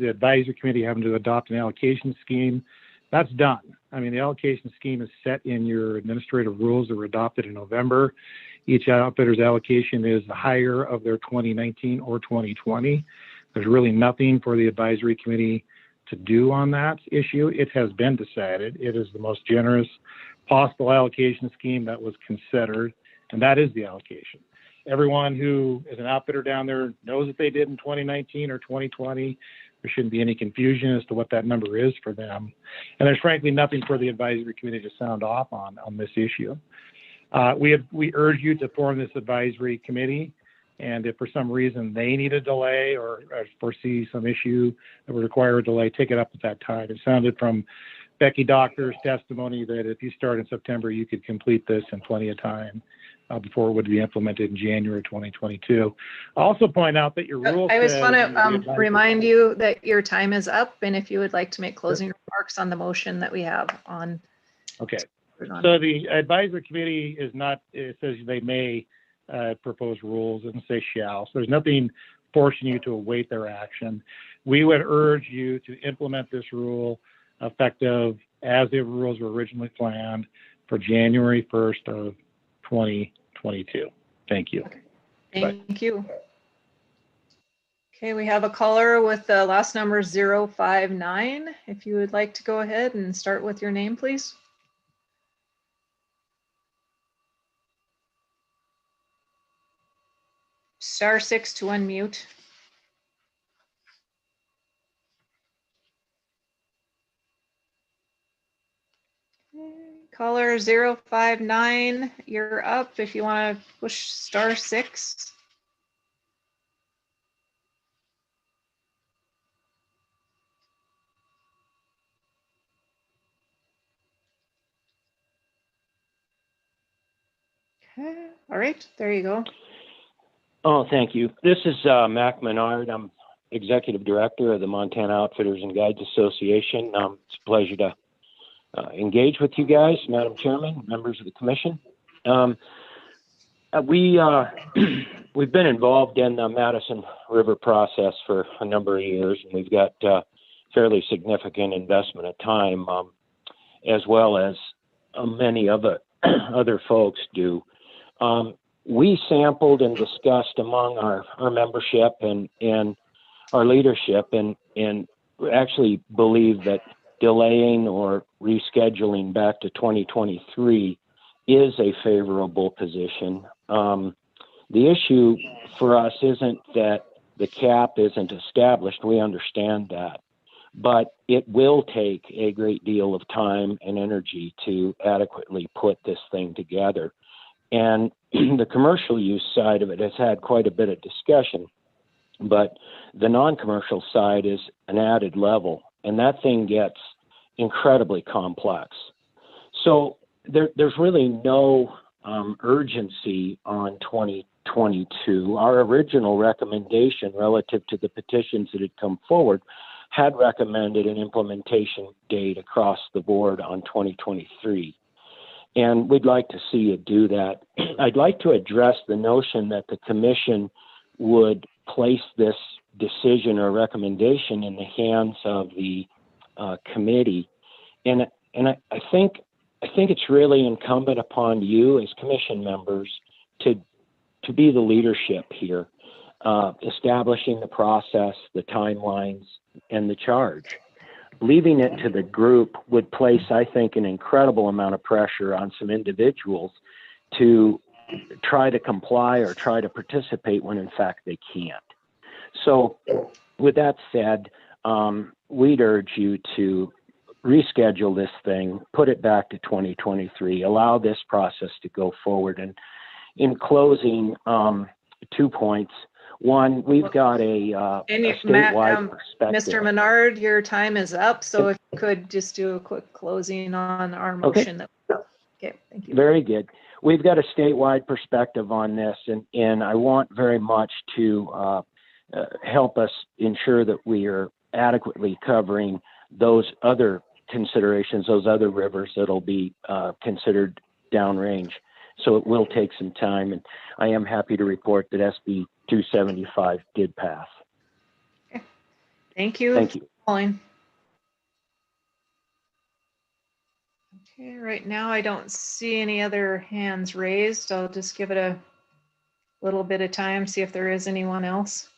advisory committee having to adopt an allocation scheme. That's done. I mean, the allocation scheme is set in your administrative rules that were adopted in November. Each outfitter's allocation is the higher of their 2019 or 2020. There's really nothing for the advisory committee to do on that issue. It has been decided. It is the most generous possible allocation scheme that was considered, and that is the allocation. Everyone who is an outfitter down there knows what they did in 2019 or 2020. There shouldn't be any confusion as to what that number is for them. And there's frankly nothing for the advisory committee to sound off on this issue. We urge you to form this advisory committee And if for some reason they need a delay or foresee some issue that would require a delay, take it up at that time. It sounded from Becky Doctor's testimony that if you start in September, you could complete this in plenty of time before it would be implemented in January 2022. I'll also point out that your rule I just says want in the to advisory- remind you that your time is up, and if you would like to make closing remarks on the motion that we have on. Okay. So the advisory committee is not, it says they may propose rules, and say shall. So there's nothing forcing you to await their action. We would urge you to implement this rule effective as the rules were originally planned for January 1st of 2022. Thank you. Thank you. Okay, we have a caller with the last number 059. If you would like to go ahead and start with your name, please. *6 to unmute. Caller 059, you're up if you want to push *6. Okay, all right, there you go. Oh, thank you. This is Mac Menard. I'm Executive Director of the Montana Outfitters and Guides Association. It's a pleasure to engage with you guys, Madam Chairman, members of the Commission. We've been involved in the Madison River process for a number of years, and we've got fairly significant investment of time, as well as many other folks do. We sampled and discussed among our membership and our leadership, and actually believe that delaying or rescheduling back to 2023 is a favorable position. The issue for us isn't that the cap isn't established. We understand that. But it will take a great deal of time and energy to adequately put this thing together. And the commercial use side of it has had quite a bit of discussion, but the non-commercial side is an added level, and that thing gets incredibly complex. So there's really no urgency on 2022. Our original recommendation relative to the petitions that had come forward had recommended an implementation date across the board on 2023. And we'd like to see it do that. I'd like to address the notion that the Commission would place this decision or recommendation in the hands of the committee. And I think it's really incumbent upon you as Commission members to be the leadership here, establishing the process, the timelines, and the charge. Leaving it to the group would place, I think, an incredible amount of pressure on some individuals to try to comply or try to participate when in fact they can't. So with that said, we'd urge you to reschedule this thing, put it back to 2023, allow this process to go forward. And in closing, 2 points. One, we've got a statewide perspective. Mr. Menard, your time is up, so if you could just do a quick closing on our motion. Okay, thank you. Very good. We've got a statewide perspective on this, and I want very much to help us ensure that we are adequately covering those other considerations, those other rivers that'll be considered downrange. So it will take some time, and I am happy to report that SB 275 did pass. Okay. Thank you. Thank you. Calling. Okay, right now I don't see any other hands raised. I'll just give it a little bit of time, see if there is anyone else.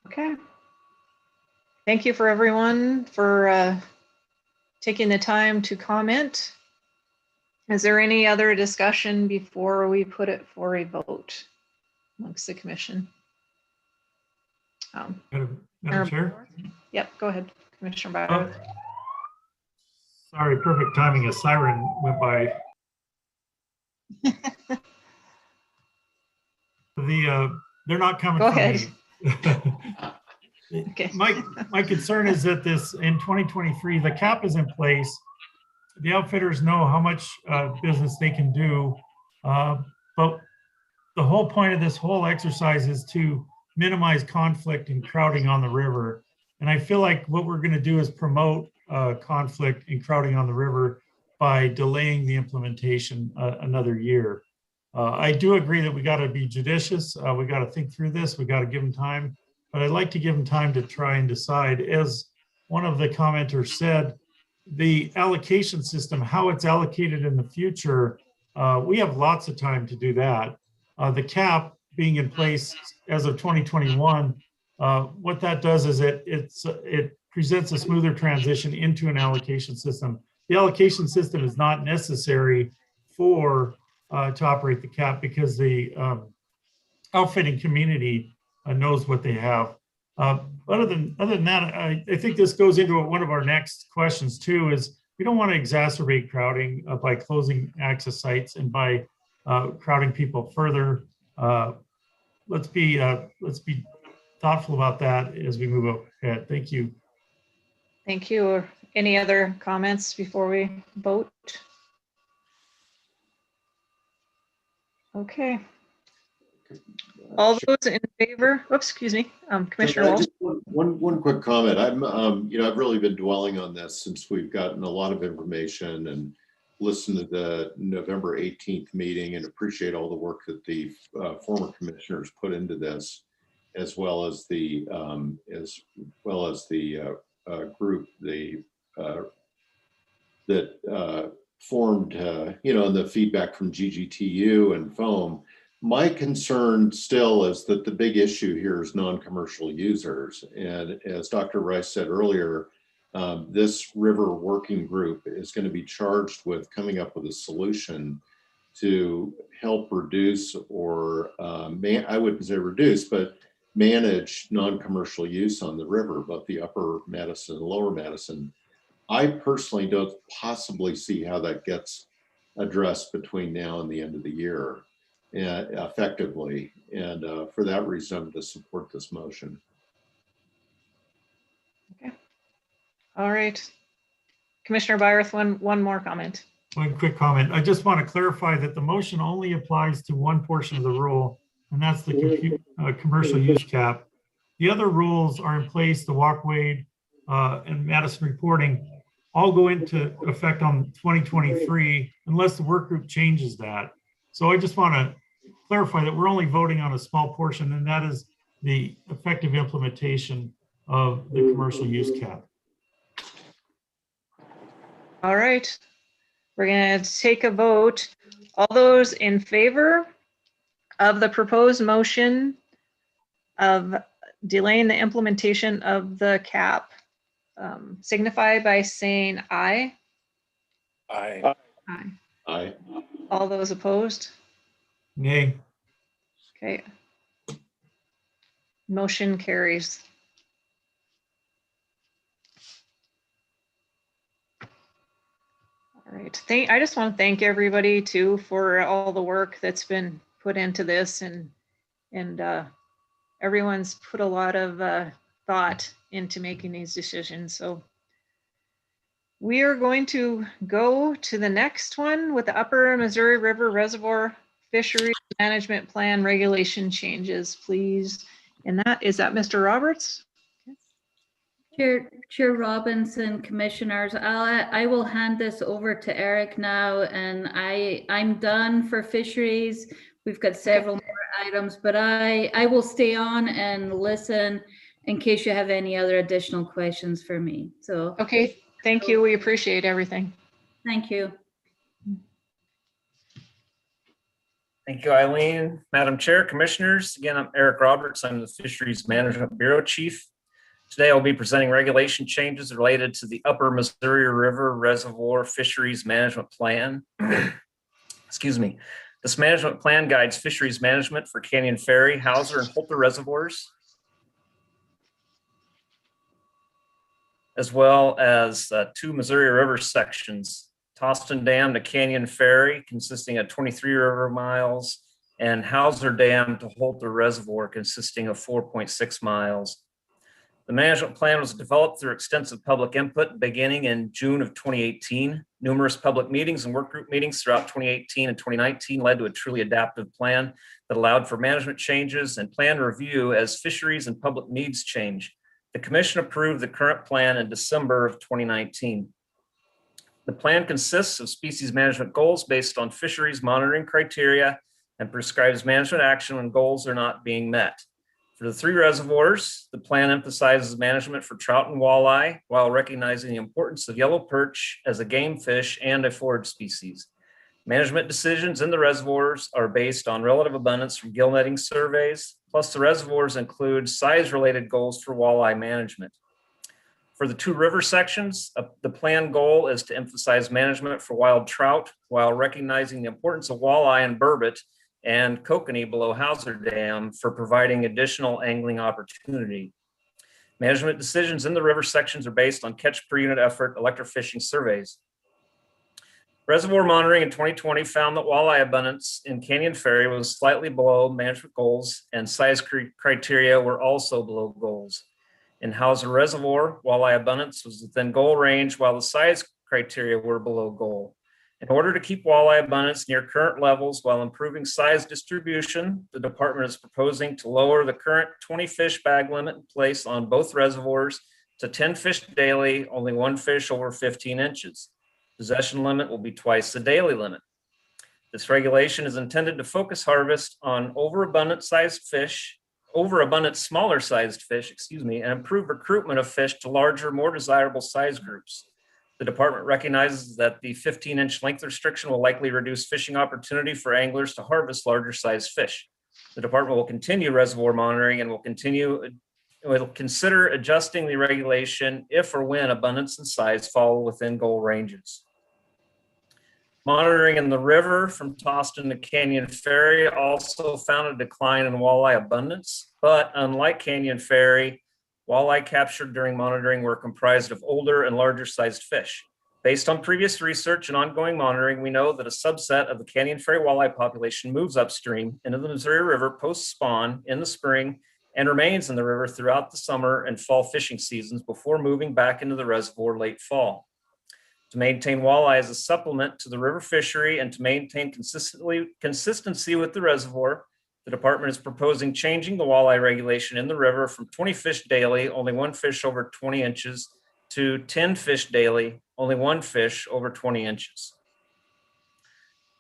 Okay. Thank you for everyone for taking the time to comment. Is there any other discussion before we put it for a vote amongst the commission? Madam Chair? Yep, go ahead, Commissioner Bauer. Sorry, perfect timing. A siren went by. They're not coming Go for ahead. me. Okay. My concern is that this, in 2023, the cap is in place. The outfitters know how much business they can do. But the whole point of this whole exercise is to minimize conflict and crowding on the river. And I feel like what we're going to do is promote conflict and crowding on the river by delaying the implementation another year. I do agree that we got to be judicious. We got to think through this. We got to give them time, but I'd like to give them time to try and decide. As one of the commenters said, the allocation system, how it's allocated in the future, we have lots of time to do that. The cap being in place as of 2021, what that does is it presents a smoother transition into an allocation system. The allocation system is not necessary for to operate the cap because the outfitting community knows what they have. Other than that, I think this goes into one of our next questions too, is we don't want to exacerbate crowding by closing access sites and by crowding people further. Let's be thoughtful about that as we move ahead. Thank you. Thank you. Any other comments before we vote? Okay. All those in favor? Oops, excuse me, Commissioner Walsh. One quick comment. I've really been dwelling on this since we've gotten a lot of information and listened to the November 18th meeting and appreciate all the work that the former commissioners put into this, as well as the group that formed, and the feedback from GGTU and FOAM. My concern still is that the big issue here is non-commercial users. And as Dr. Rice said earlier, this river working group is going to be charged with coming up with a solution to help reduce or I wouldn't say reduce, but manage non-commercial use on the river, both the upper Madison and lower Madison. I personally don't possibly see how that gets addressed between now and the end of the year effectively. And for that reason, I'm going to support this motion. Okay. All right. Commissioner Byerth, one more comment. One quick comment. I just want to clarify that the motion only applies to one portion of the rule, and that's the commercial use cap. The other rules are in place, the walkway and Madison reporting, all go into effect on 2023 unless the work group changes that. So I just want to clarify that we're only voting on a small portion, and that is the effective implementation of the commercial use cap. All right, we're going to take a vote. All those in favor of the proposed motion of delaying the implementation of the cap, signify by saying aye. Aye. Aye. Aye. All those opposed? Nay. Okay. Motion carries. All right. I just want to thank everybody too for all the work that's been put into this, and everyone's put a lot of thought into making these decisions. So we are going to go to the next one with the Upper Missouri River Reservoir Fisheries Management Plan regulation changes, please. And that is that Mr. Roberts? Chair Robinson, commissioners, I will hand this over to Eric now, and I'm done for fisheries. We've got several more items, but I will stay on and listen in case you have any other additional questions for me. So okay, thank you. We appreciate everything. Thank you. Thank you, Eileen. Madam Chair, Commissioners, again, I'm Eric Roberts. I'm the Fisheries Management Bureau Chief. Today, I'll be presenting regulation changes related to the Upper Missouri River Reservoir Fisheries Management Plan. Excuse me. This management plan guides fisheries management for Canyon Ferry, Hauser, and Holter reservoirs. as well as 2 Missouri River sections, Toston Dam to Canyon Ferry, consisting of 23 river miles, and Hauser Dam to Holter Reservoir, consisting of 4.6 miles. The management plan was developed through extensive public input beginning in June of 2018. Numerous public meetings and work group meetings throughout 2018 and 2019 led to a truly adaptive plan that allowed for management changes and plan review as fisheries and public needs change. The commission approved the current plan in December of 2019. The plan consists of species management goals based on fisheries monitoring criteria and prescribes management action when goals are not being met. For the 3 reservoirs, the plan emphasizes management for trout and walleye while recognizing the importance of yellow perch as a game fish and a forage species. Management decisions in the reservoirs are based on relative abundance from gill netting surveys, plus the reservoirs include size-related goals for walleye management. For the 2 river sections, the plan goal is to emphasize management for wild trout while recognizing the importance of walleye and burbot and kokanee below Hauser Dam for providing additional angling opportunity. Management decisions in the river sections are based on catch per unit effort electrofishing surveys. Reservoir monitoring in 2020 found that walleye abundance in Canyon Ferry was slightly below management goals, and size criteria were also below goals. In Hauser Reservoir, walleye abundance was within goal range while the size criteria were below goal. In order to keep walleye abundance near current levels while improving size distribution, the department is proposing to lower the current 20 fish bag limit in place on both reservoirs to 10 fish daily, only 1 fish over 15 inches. Possession limit will be twice the daily limit. This regulation is intended to focus harvest on overabundant smaller sized fish, and improve recruitment of fish to larger, more desirable size groups. The department recognizes that the 15-inch length restriction will likely reduce fishing opportunity for anglers to harvest larger sized fish. The department will continue reservoir monitoring and will consider adjusting the regulation if or when abundance and size fall within goal ranges. Monitoring in the river from Toston to Canyon Ferry also found a decline in walleye abundance, but unlike Canyon Ferry, walleye captured during monitoring were comprised of older and larger sized fish. Based on previous research and ongoing monitoring, we know that a subset of the Canyon Ferry walleye population moves upstream into the Missouri River post-spawn in the spring and remains in the river throughout the summer and fall fishing seasons before moving back into the reservoir late fall. To maintain walleye as a supplement to the river fishery and to maintain consistency with the reservoir, the department is proposing changing the walleye regulation in the river from 20 fish daily, only 1 fish over 20 inches, to 10 fish daily, only 1 fish over 20 inches.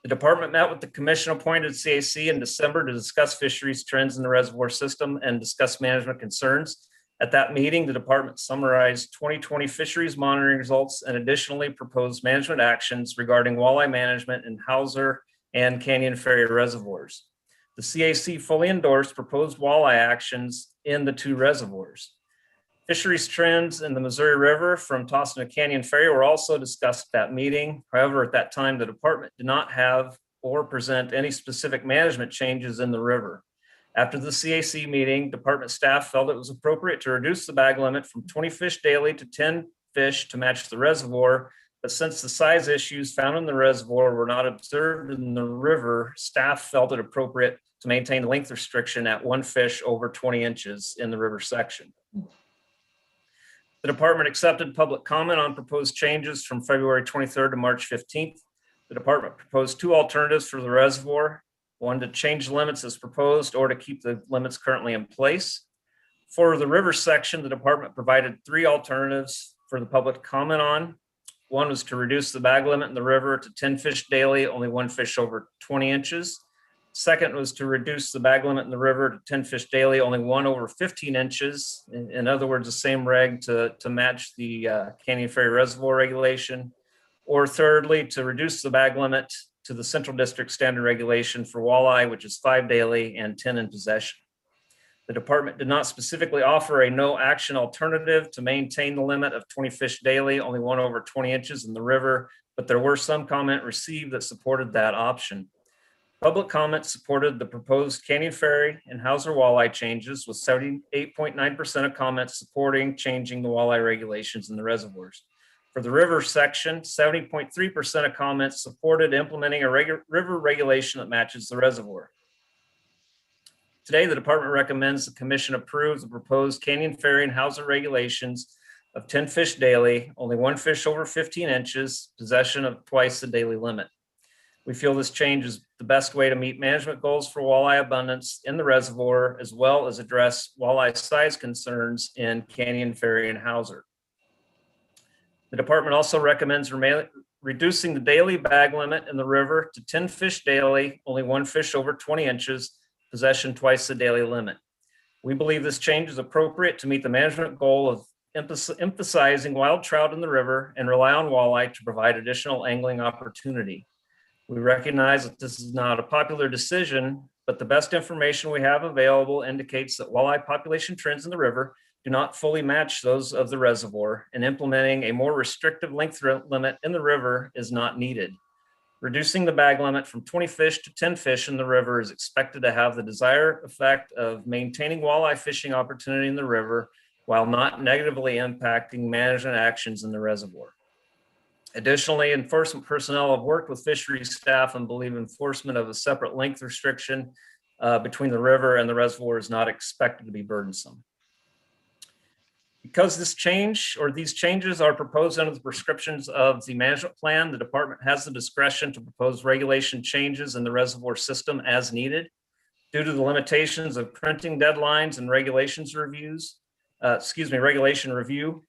The department met with the commission-appointed CAC in December to discuss fisheries trends in the reservoir system and discuss management concerns. At that meeting, the department summarized 2020 fisheries monitoring results and additionally proposed management actions regarding walleye management in Hauser and Canyon Ferry reservoirs. The CAC fully endorsed proposed walleye actions in the 2 reservoirs. Fisheries trends in the Missouri River from Toston to Canyon Ferry were also discussed at that meeting. However, at that time, the department did not have or present any specific management changes in the river. After the CAC meeting, department staff felt it was appropriate to reduce the bag limit from 20 fish daily to 10 fish to match the reservoir. But since the size issues found in the reservoir were not observed in the river, staff felt it appropriate to maintain the length restriction at 1 fish over 20 inches in the river section. The department accepted public comment on proposed changes from February 23rd to March 15th. The department proposed 2 alternatives for the reservoir: 1 to change the limits as proposed or to keep the limits currently in place. For the river section, the department provided 3 alternatives for the public to comment on. 1 was to reduce the bag limit in the river to 10 fish daily, only 1 fish over 20 inches. Second was to reduce the bag limit in the river to 10 fish daily, only 1 over 15 inches. In other words, the same reg to match the Canyon Ferry Reservoir regulation. Or thirdly, to reduce the bag limit to the Central District standard regulation for walleye, which is 5 daily and 10 in possession. The department did not specifically offer a no action alternative to maintain the limit of 20 fish daily, only 1 over 20 inches in the river, but there were some comment received that supported that option. Public comment supported the proposed Canyon Ferry and Hauser walleye changes, with 78.9% of comments supporting changing the walleye regulations in the reservoirs. For the river section, 70.3% of comments supported implementing a river regulation that matches the reservoir. Today, the department recommends the commission approve the proposed Canyon Ferry and Hauser regulations of 10 fish daily, only 1 fish over 15 inches, possession of twice the daily limit. We feel this change is the best way to meet management goals for walleye abundance in the reservoir, as well as address walleye size concerns in Canyon Ferry and Hauser. The department also recommends reducing the daily bag limit in the river to 10 fish daily, only 1 fish over 20 inches, possession twice the daily limit. We believe this change is appropriate to meet the management goal of emphasizing wild trout in the river and rely on walleye to provide additional angling opportunity. We recognize that this is not a popular decision, but the best information we have available indicates that walleye population trends in the river do not fully match those of the reservoir, and implementing a more restrictive length limit in the river is not needed. Reducing the bag limit from 20 fish to 10 fish in the river is expected to have the desired effect of maintaining walleye fishing opportunity in the river while not negatively impacting management actions in the reservoir. Additionally, enforcement personnel have worked with fisheries staff and believe enforcement of a separate length restriction between the river and the reservoir is not expected to be burdensome. Because this change or these changes are proposed under the prescriptions of the management plan, the department has the discretion to propose regulation changes in the reservoir system as needed. Due to the limitations of printing deadlines and regulation review,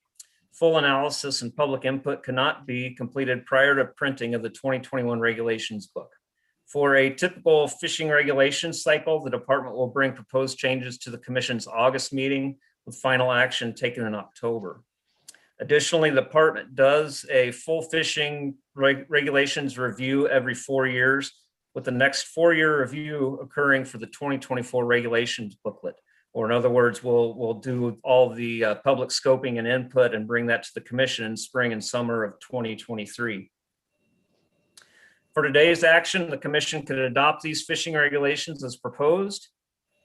full analysis and public input cannot be completed prior to printing of the 2021 regulations book. For a typical fishing regulations cycle, the department will bring proposed changes to the commission's August meeting with final action taken in October. Additionally, the department does a full fishing regulations review every 4 years, with the next 4-year review occurring for the 2024 regulations booklet. Or in other words, we'll do all the public scoping and input and bring that to the commission in spring and summer of 2023. For today's action, the commission could adopt these fishing regulations as proposed,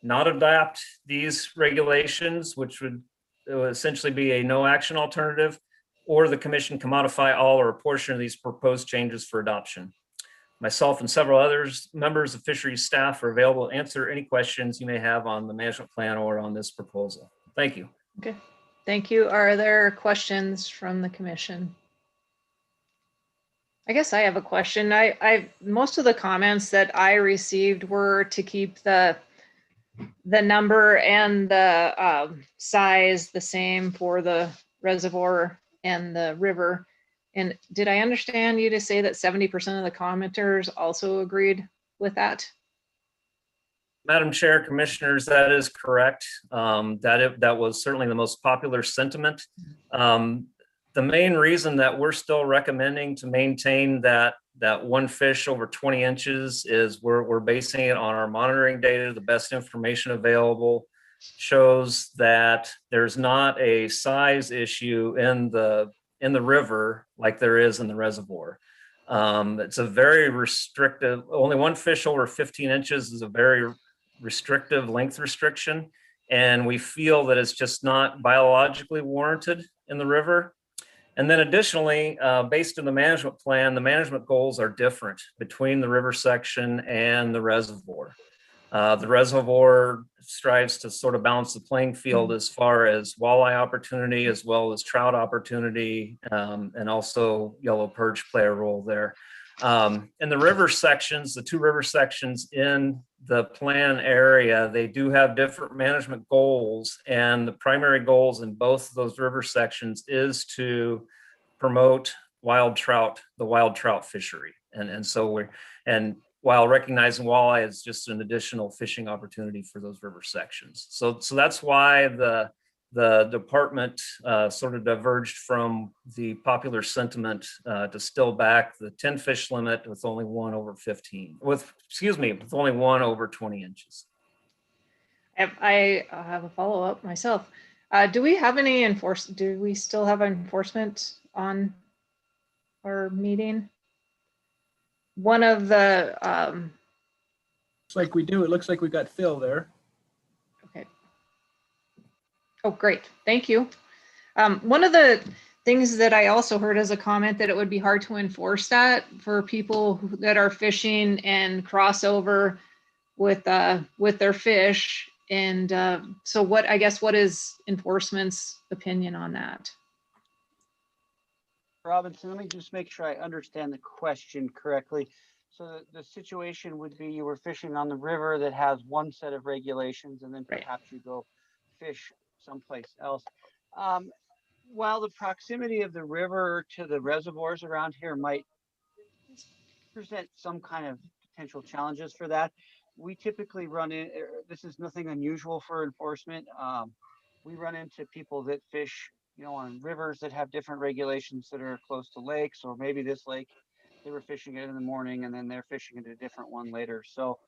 not adopt these regulations, which would essentially be a no action alternative, or the commission can modify all or a portion of these proposed changes for adoption. Myself and several others, members of fisheries staff, are available to answer any questions you may have on the management plan or on this proposal. Thank you. Okay, thank you. Are there questions from the commission? I guess I have a question. Most of the comments that I received were to keep the number and the size the same for the reservoir and the river. And did I understand you to say that 70% of the commenters also agreed with that? Madam Chair, Commissioners, that is correct. That was certainly the most popular sentiment. The main reason that we're still recommending to maintain that 1 fish over 20 inches is we're basing it on our monitoring data. The best information available shows that there's not a size issue in the river like there is in the reservoir. It's a very restrictive, only 1 fish over 15 inches is a very restrictive length restriction. And we feel that it's just not biologically warranted in the river. And then additionally, based on the management plan, the management goals are different between the river section and the reservoir. The reservoir strives to sort of balance the playing field as far as walleye opportunity, as well as trout opportunity, and also yellow perch play a role there. In the river sections, the 2 river sections in the plan area, they do have different management goals, and the primary goals in both of those river sections is to promote wild trout, the wild trout fishery. And while recognizing walleye as just an additional fishing opportunity for those river sections. So that's why the department sort of diverged from the popular sentiment to still back the 10 fish limit with only 1 over 15, with only 1 over 20 inches. I have a follow-up myself. Do we still have enforcement on our meeting? One of the Looks like we do. It looks like we got Phil there. Okay. Oh, great. Thank you. One of the things that I also heard as a comment that it would be hard to enforce that for people that are fishing and crossover with their fish. And so what is enforcement's opinion on that? Robinson, let me just make sure I understand the question correctly. So the situation would be you were fishing on the river that has one set of regulations, and then perhaps you go fish someplace else. While the proximity of the river to the reservoirs around here might present some kind of potential challenges for that, we typically run in, this is nothing unusual for enforcement. We run into people that fish, on rivers that have different regulations that are close to lakes, or maybe this lake, they were fishing it in the morning and then they're fishing it a different one later. So,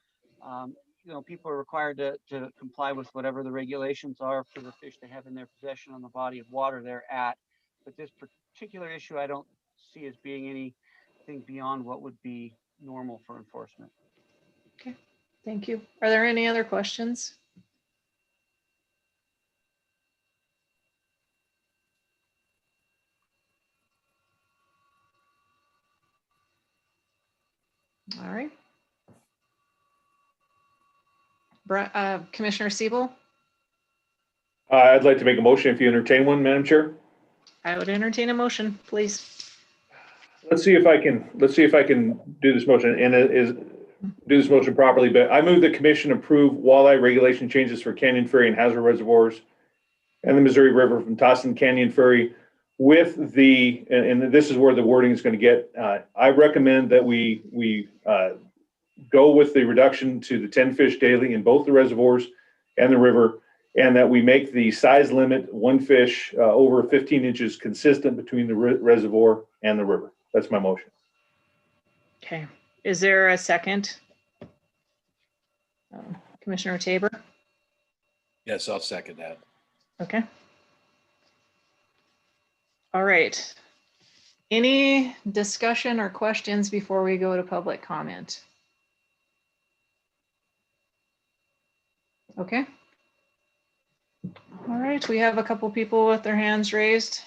people are required to comply with whatever the regulations are for the fish they have in their possession on the body of water they're at. But this particular issue, I don't see as being anything beyond what would be normal for enforcement. Okay, thank you. Are there any other questions? All right. Commissioner Siebel? I'd like to make a motion if you entertain one, Madam Chair. I would entertain a motion, please. Let's see if I can do this motion do this motion properly. But I move the commission approve walleye regulation changes for Canyon Ferry and Hazard Reservoirs and the Missouri River from Tossin Canyon Ferry with and this is where the wording is going to get. I recommend that we go with the reduction to the 10 fish daily in both the reservoirs and the river, and that we make the size limit one fish over 15 inches consistent between the reservoir and the river. That's my motion. Okay. Is there a second? Commissioner Tabor? Yes, I'll second that. Okay. All right. Any discussion or questions before we go to public comment? Okay. All right, we have a couple people with their hands raised.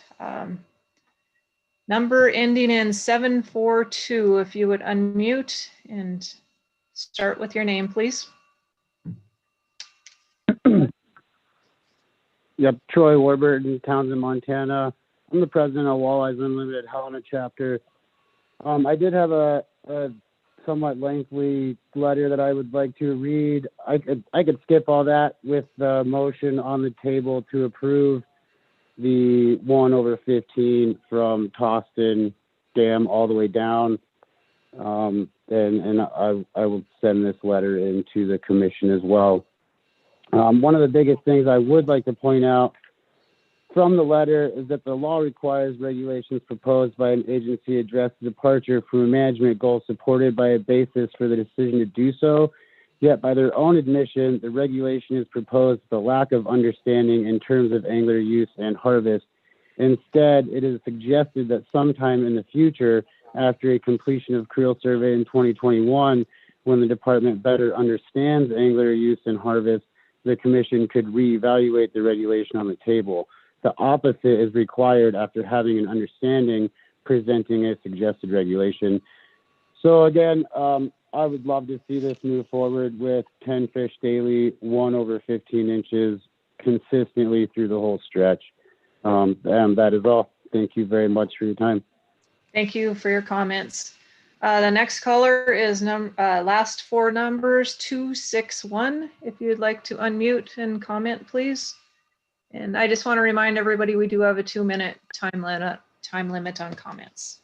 Number ending in 742, if you would unmute and start with your name, please. Yep, Troy Warburton, Townsend, Montana. I'm the president of Walleyes Unlimited Helena chapter. I did have a somewhat lengthy letter that I would like to read. I could skip all that with the motion on the table to approve the 1/15 from Tossin Dam all the way down. And I will send this letter into the commission as well. One of the biggest things I would like to point out from the letter is that the law requires regulations proposed by an agency address the departure from a management goal supported by a basis for the decision to do so. Yet by their own admission, the regulation is proposed with a lack of understanding in terms of angler use and harvest. Instead, it is suggested that sometime in the future, after a completion of creel survey in 2021, when the department better understands angler use and harvest, the commission could reevaluate the regulation on the table. The opposite is required after having an understanding, presenting a suggested regulation. So again, I would love to see this move forward with 10 fish daily, 1/15 inches consistently through the whole stretch. And that is all. Thank you very much for your time. Thank you for your comments. The next caller is last four numbers 261. If you'd like to unmute and comment, please. And I just want to remind everybody we do have a 2-minute time limit on comments.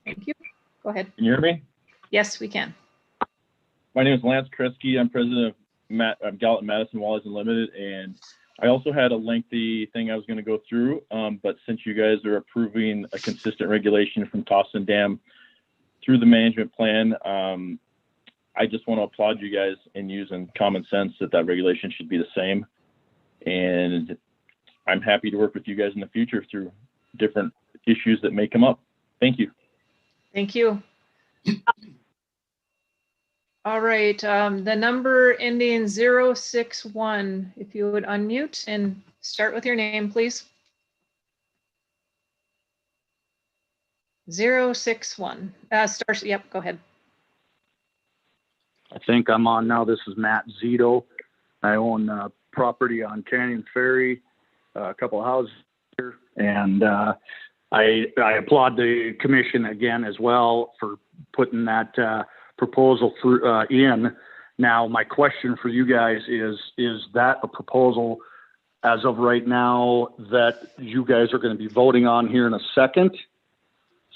Thank you. Go ahead. Can you hear me? Yes, we can. My name is Lance Kresge. I'm president of Gallatin Madison Walleyes Unlimited, and I also had a lengthy thing I was going to go through, but since you guys are approving a consistent regulation from Tossin Dam through the management plan, I just want to applaud you guys in using common sense that regulation should be the same. And I'm happy to work with you guys in the future through different issues that may come up. Thank you. Thank you. All right, the number ending 061, if you would unmute and start with your name, please. 061, yep, go ahead. I think I'm on now. This is Matt Zito. I own property on Canyon Ferry, a couple of houses here, and I applaud the commission again as well for putting that proposal through in. Now, my question for you guys is that a proposal as of right now that you guys are going to be voting on here in a second?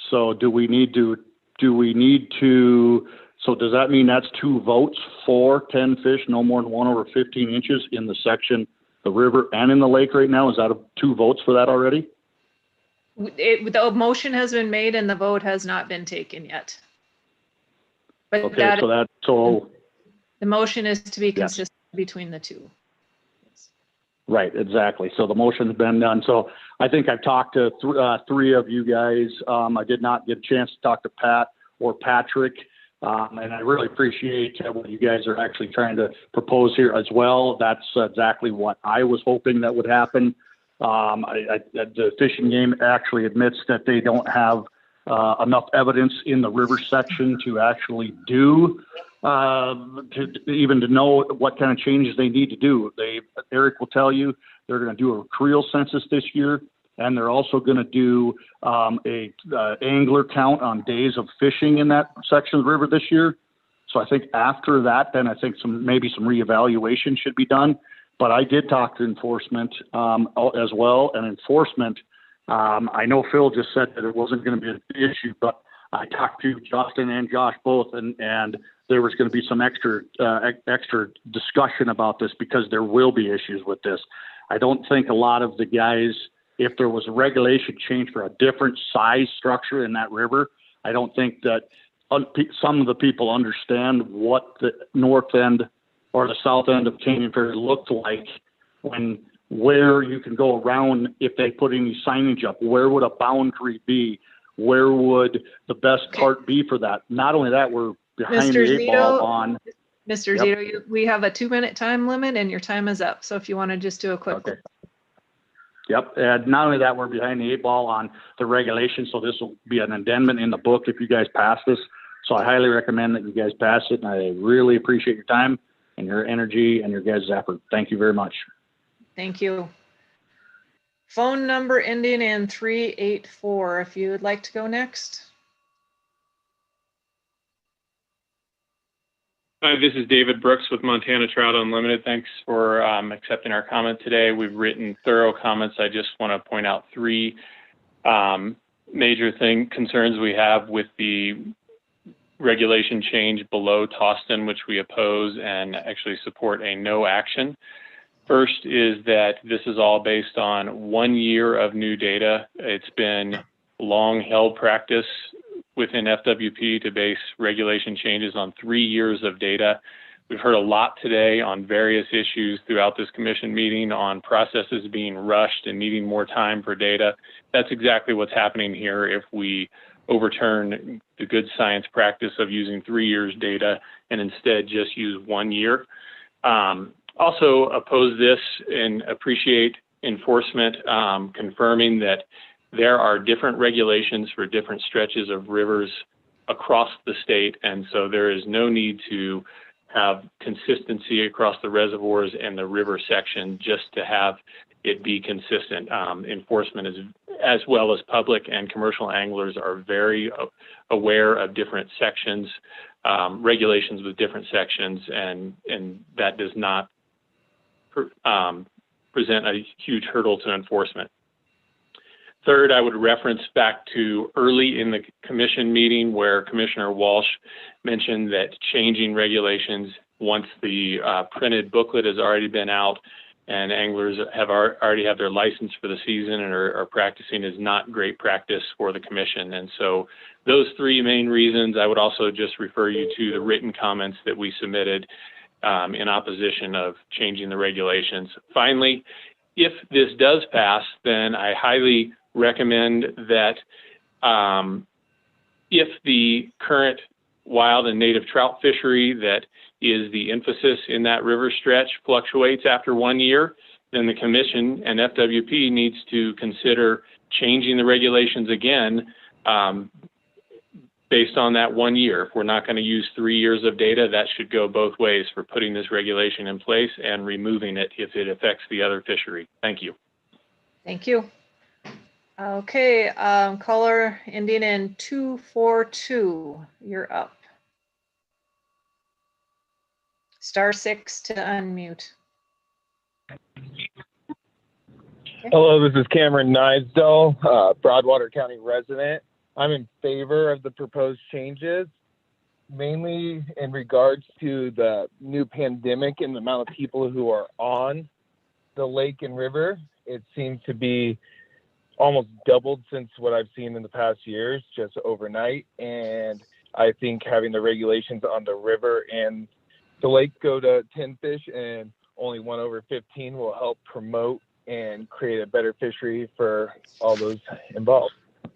So do we need to, so does that mean that's 2 votes for 10 fish, no more than 1 over 15 inches in the section, the river and in the lake right now? Is that 2 votes for that already? The motion has been made and the vote has not been taken yet. But Okay, so the motion is to be consistent between the two. Right, exactly. So the motion's been done. So I think I've talked to 3 of you guys. I did not get a chance to talk to Pat or Patrick. And I really appreciate what you guys are actually trying to propose here as well. That's exactly what I was hoping that would happen. The fishing game actually admits that they don't have enough evidence in the river section to actually do to know what kind of changes they need to do. Eric will tell you they're going to do a creel census this year, and they're also going to do a angler count on days of fishing in that section of the river this year. So I think after that, then I think maybe some reevaluation should be done. But I did talk to enforcement as well, and enforcement. I know Phil just said that it wasn't going to be an issue, but I talked to Justin and Josh both, and there was going to be some extra discussion about this because there will be issues with this. I don't think a lot of the guys, if there was a regulation change for a different size structure in that river, I don't think that some of the people understand what the north end or the south end of Canyon Ferry looked like where you can go around if they put any signage up. Where would a boundary be? Where would the best part be for that? Not only that, we're behind the 8 ball on. Mr. Zito, we have a 2-minute time limit and your time is up. So if you want to just do a quick. Okay. Yep. And not only that, we're behind the 8 ball on the regulation. So this will be an addendum in the book if you guys pass this. So I highly recommend that you guys pass it. And I really appreciate your time and your energy and your guys' effort. Thank you very much. Thank you. Phone number ending in 384, if you would like to go next. Hi, this is David Brooks with Montana Trout Unlimited. Thanks for accepting our comment today. We've written thorough comments. I just want to point out 3 major concerns we have with the regulation change below Toston, which we oppose and actually support a no action. First is that this is all based on 1 year of new data. It's been long held practice within FWP to base regulation changes on 3 years of data. We've heard a lot today on various issues throughout this commission meeting on processes being rushed and needing more time for data. That's exactly what's happening here if we overturn the good science practice of using 3 years data and instead just use 1 year. Also oppose this and appreciate enforcement confirming that there are different regulations for different stretches of rivers across the state, and so there is no need to have consistency across the reservoirs and the river section just to have it be consistent. Enforcement is, as well as public and commercial anglers, are very aware of different sections, regulations with different sections, and that does not present a huge hurdle to enforcement. Third, I would reference back to early in the commission meeting where Commissioner Walsh mentioned that changing regulations once the printed booklet has already been out and anglers already have their license for the season and are practicing is not great practice for the commission. And so those 3 main reasons. I would also just refer you to the written comments that we submitted in opposition of changing the regulations. Finally, if this does pass, then I highly recommend that if the current wild and native trout fishery that is the emphasis in that river stretch fluctuates after 1 year, then the commission and FWP needs to consider changing the regulations again based on that 1 year. If we're not going to use 3 years of data, that should go both ways for putting this regulation in place and removing it if it affects the other fishery. Thank you. Thank you. Okay, caller ending in 242, you're up. *6 to unmute. Hello, this is Cameron Nysdell, Broadwater County resident. I'm in favor of the proposed changes, mainly in regards to the new pandemic and the amount of people who are on the lake and river. It seems to be almost doubled since what I've seen in the past years, just overnight. And I think having the regulations on the river and the lake go to 10 fish and only 1 over 15 will help promote and create a better fishery for all those involved.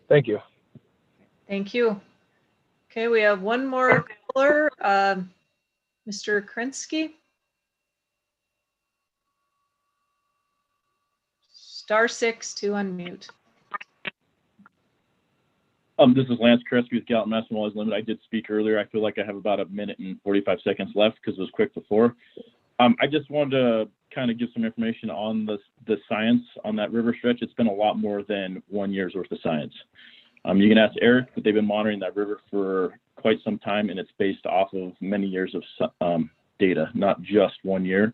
Thank you. Thank you. Okay, we have one more caller, Mr. Krinsky. *6 to unmute. This is Lance Kresge with Gallatin Madison Walleyes Limited. I did speak earlier. I feel like I have about 1 minute and 45 seconds left because it was quick before. I just wanted to kind of give some information on the science on that river stretch. It's been a lot more than 1 year's worth of science. You can ask Eric, but they've been monitoring that river for quite some time, and it's based off of many years of data, not just 1 year.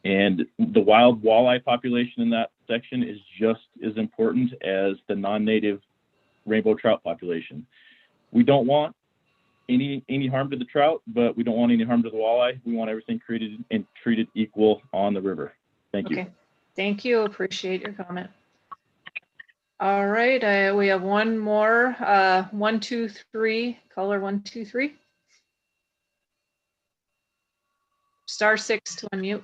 And the wild walleye population in that section is just as important as the non-native rainbow trout population. We don't want any harm to the trout, but we don't want any harm to the walleye. We want everything created and treated equal on the river. Thank you. Okay, thank you. Appreciate your comment. All right, we have one more. 123, caller 123. *6 to unmute.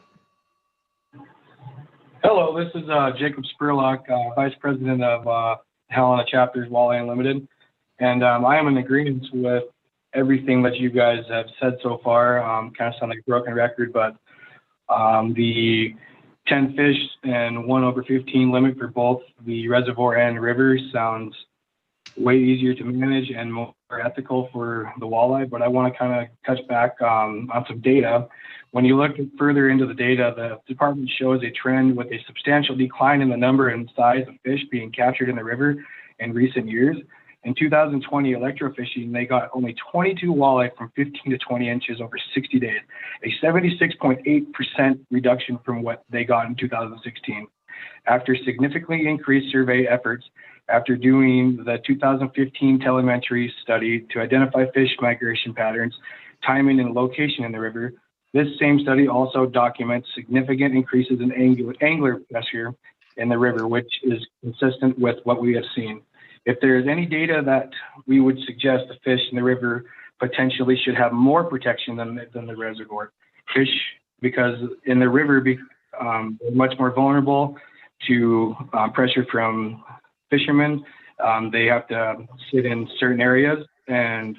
Hello, this is Jacob Spurlock, Vice President of Helena Chapters Walleye Unlimited, and I am in agreement with everything that you guys have said so far. Kind of sound like a broken record, but the 10 fish and 1 over 15 limit for both the reservoir and river sounds way easier to manage and more ethical for the walleye. But I want to kind of touch back on some data. When you look further into the data, the department shows a trend with a substantial decline in the number and size of fish being captured in the river in recent years. In 2020, electrofishing, they got only 22 walleye from 15 to 20 inches over 60 days, a 76.8% reduction from what they got in 2016. After significantly increased survey efforts, after doing the 2015 telemetry study to identify fish migration patterns, timing, and location in the river, this same study also documents significant increases in angler pressure in the river, which is consistent with what we have seen. If there is any data that we would suggest the fish in the river potentially should have more protection than the reservoir. Fish, because in the river, they're much more vulnerable to pressure from fishermen. They have to sit in certain areas and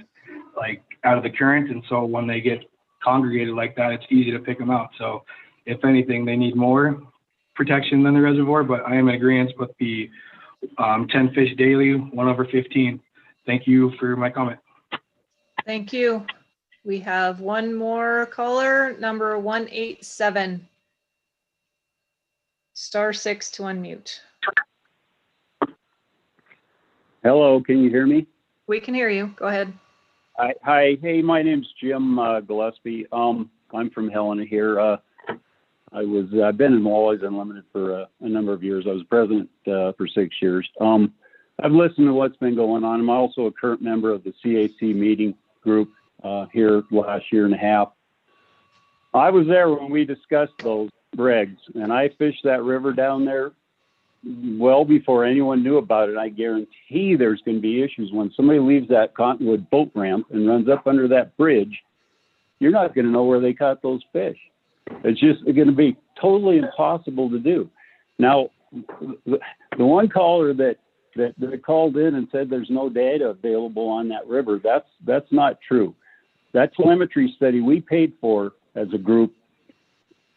like out of the current. And so when they get congregated like that, it's easy to pick them out. So if anything, they need more protection than the reservoir, but I am in agreement with the 10 fish daily, 1 over 15. Thank you for my comment. Thank you. We have one more caller, number 187. *6 to unmute. Hello, can you hear me? We can hear you. Go ahead. Hi. Hey, my name's Jim Gillespie. I'm from Helena here. I've been in Walleyes Unlimited for a number of years. I was president for 6 years. I've listened to what's been going on. I'm also a current member of the CAC meeting group here last year and a half. I was there when we discussed those regs, and I fished that river down there well before anyone knew about it. I guarantee there's going to be issues when somebody leaves that Cottonwood boat ramp and runs up under that bridge. You're not going to know where they caught those fish. It's just going to be totally impossible to do. Now, the one caller that called in and said there's no data available on that river, that's not true. that telemetry study we paid for as a group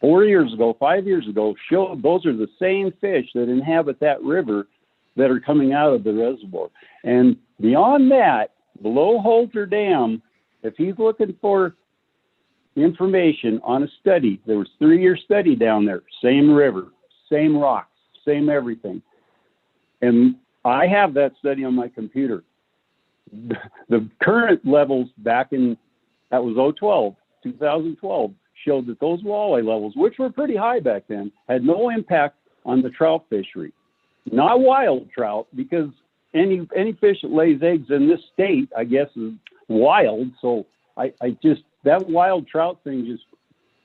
4 years ago, 5 years ago, showed those are the same fish that inhabit that river that are coming out of the reservoir. And beyond that, below Holter Dam, if he's looking for information on a study, there was 3-year study down there, same river, same rocks, same everything. And I have that study on my computer. The current levels back in, that was 2012, showed that those walleye levels, which were pretty high back then, had no impact on the trout fishery. Not wild trout, because any fish that lays eggs in this state, I guess, is wild. So I just, that wild trout thing just,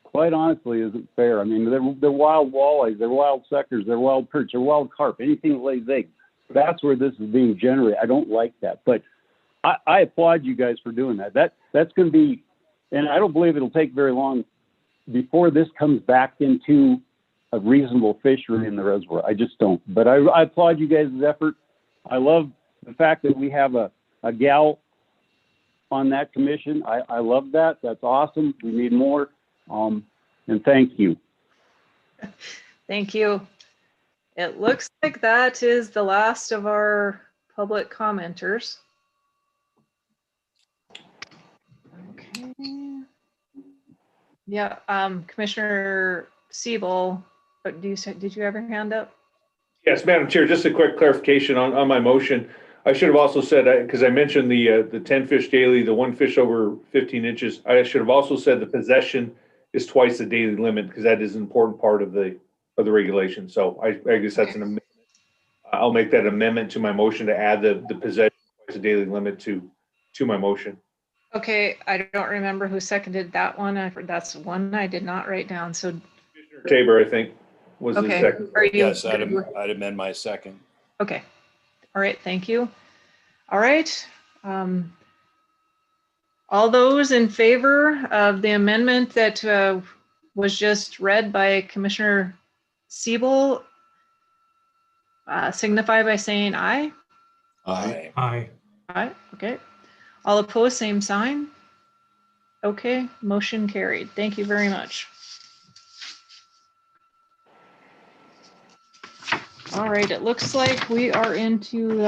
quite honestly, isn't fair. I mean, they're wild walleyes, they're wild suckers, they're wild perch, they're wild carp, anything that lays eggs. That's where this is being generated. I don't like that, but I applaud you guys for doing that. That's going to be, and I don't believe it'll take very long before this comes back into a reasonable fishery in the reservoir. I just don't. But I applaud you guys' effort. I love the fact that we have a gal on that commission. I love that. That's awesome. We need more. And thank you. Thank you. It looks like that is the last of our public commenters. Okay. Yeah, Commissioner Siebel, did you have your hand up? Yes, Madam Chair, just a quick clarification on my motion. I should have also said, because I mentioned the 10 fish daily, the 1 fish over 15 inches. I should have also said the possession is twice the daily limit, because that is an important part of the regulation. So I guess that's an amendment. I'll make that amendment to my motion to add the possession twice the daily limit to my motion. Okay, I don't remember who seconded that one. That's one I did not write down. So Tabor, I think, was the second. Are you Yes, I'd amend my second. Okay. All right. Thank you. All right. All those in favor of the amendment that was just read by Commissioner Siebel, signify by saying aye. Aye. Aye. Aye. Okay. All opposed, same sign. Okay, motion carried. Thank you very much. All right, it looks like we are into,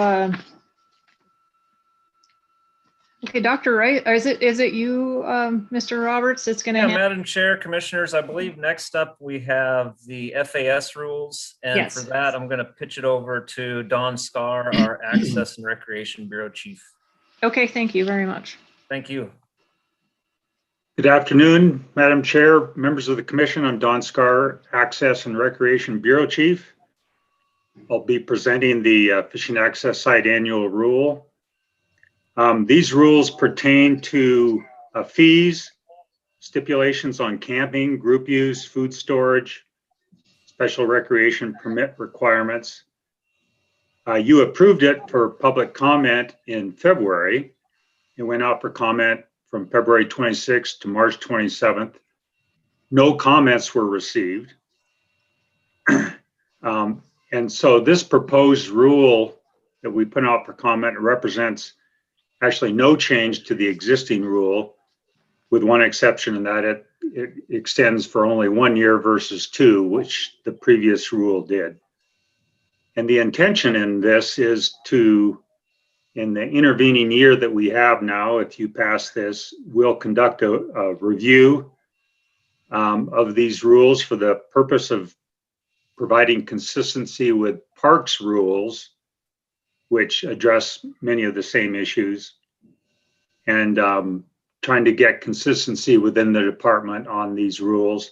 okay, Dr. Wright, is it you, Mr. Roberts, that's gonna Yeah, Madam Chair, Commissioners, I believe next up we have the FAS rules. And Yes. for that, I'm gonna pitch it over to Don Scar, our Access and Recreation Bureau Chief. Okay, thank you very much. Thank you. Good afternoon, Madam Chair, members of the Commission. I'm Don Scar, Access and Recreation Bureau Chief. I'll be presenting the Fishing Access Site Annual Rule. These rules pertain to fees, stipulations on camping, group use, food storage, special recreation permit requirements. You approved it for public comment in February. It went out for comment from February 26th to March 27th. No comments were received. And so this proposed rule that we put out for comment represents actually no change to the existing rule, with one exception, in that it extends for only 1 year versus 2, which the previous rule did. And the intention in this is to, in the intervening year that we have now, if you pass this, we'll conduct a review of these rules for the purpose of providing consistency with parks rules, which address many of the same issues, and trying to get consistency within the department on these rules,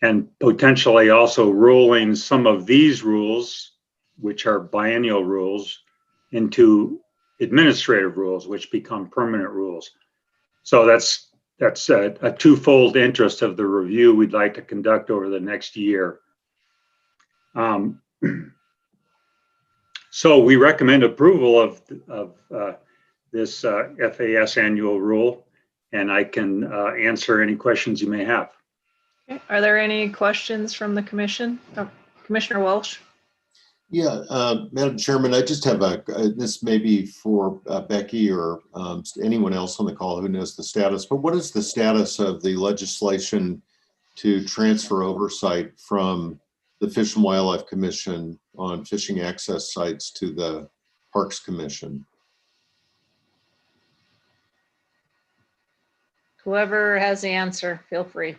and potentially also rolling some of these rules, which are biennial rules, into administrative rules, which become permanent rules. So that's a twofold interest of the review we'd like to conduct over the next year. So we recommend approval of this FAS annual rule, and I can answer any questions you may have. Okay. Are there any questions from the commission? Oh, Commissioner Welsh? Yeah, Madam Chairman, I just have this may be for Becky or anyone else on the call who knows the status, but what is the status of the legislation to transfer oversight from the Fish and Wildlife Commission on fishing access sites to the Parks Commission? Whoever has the answer, feel free.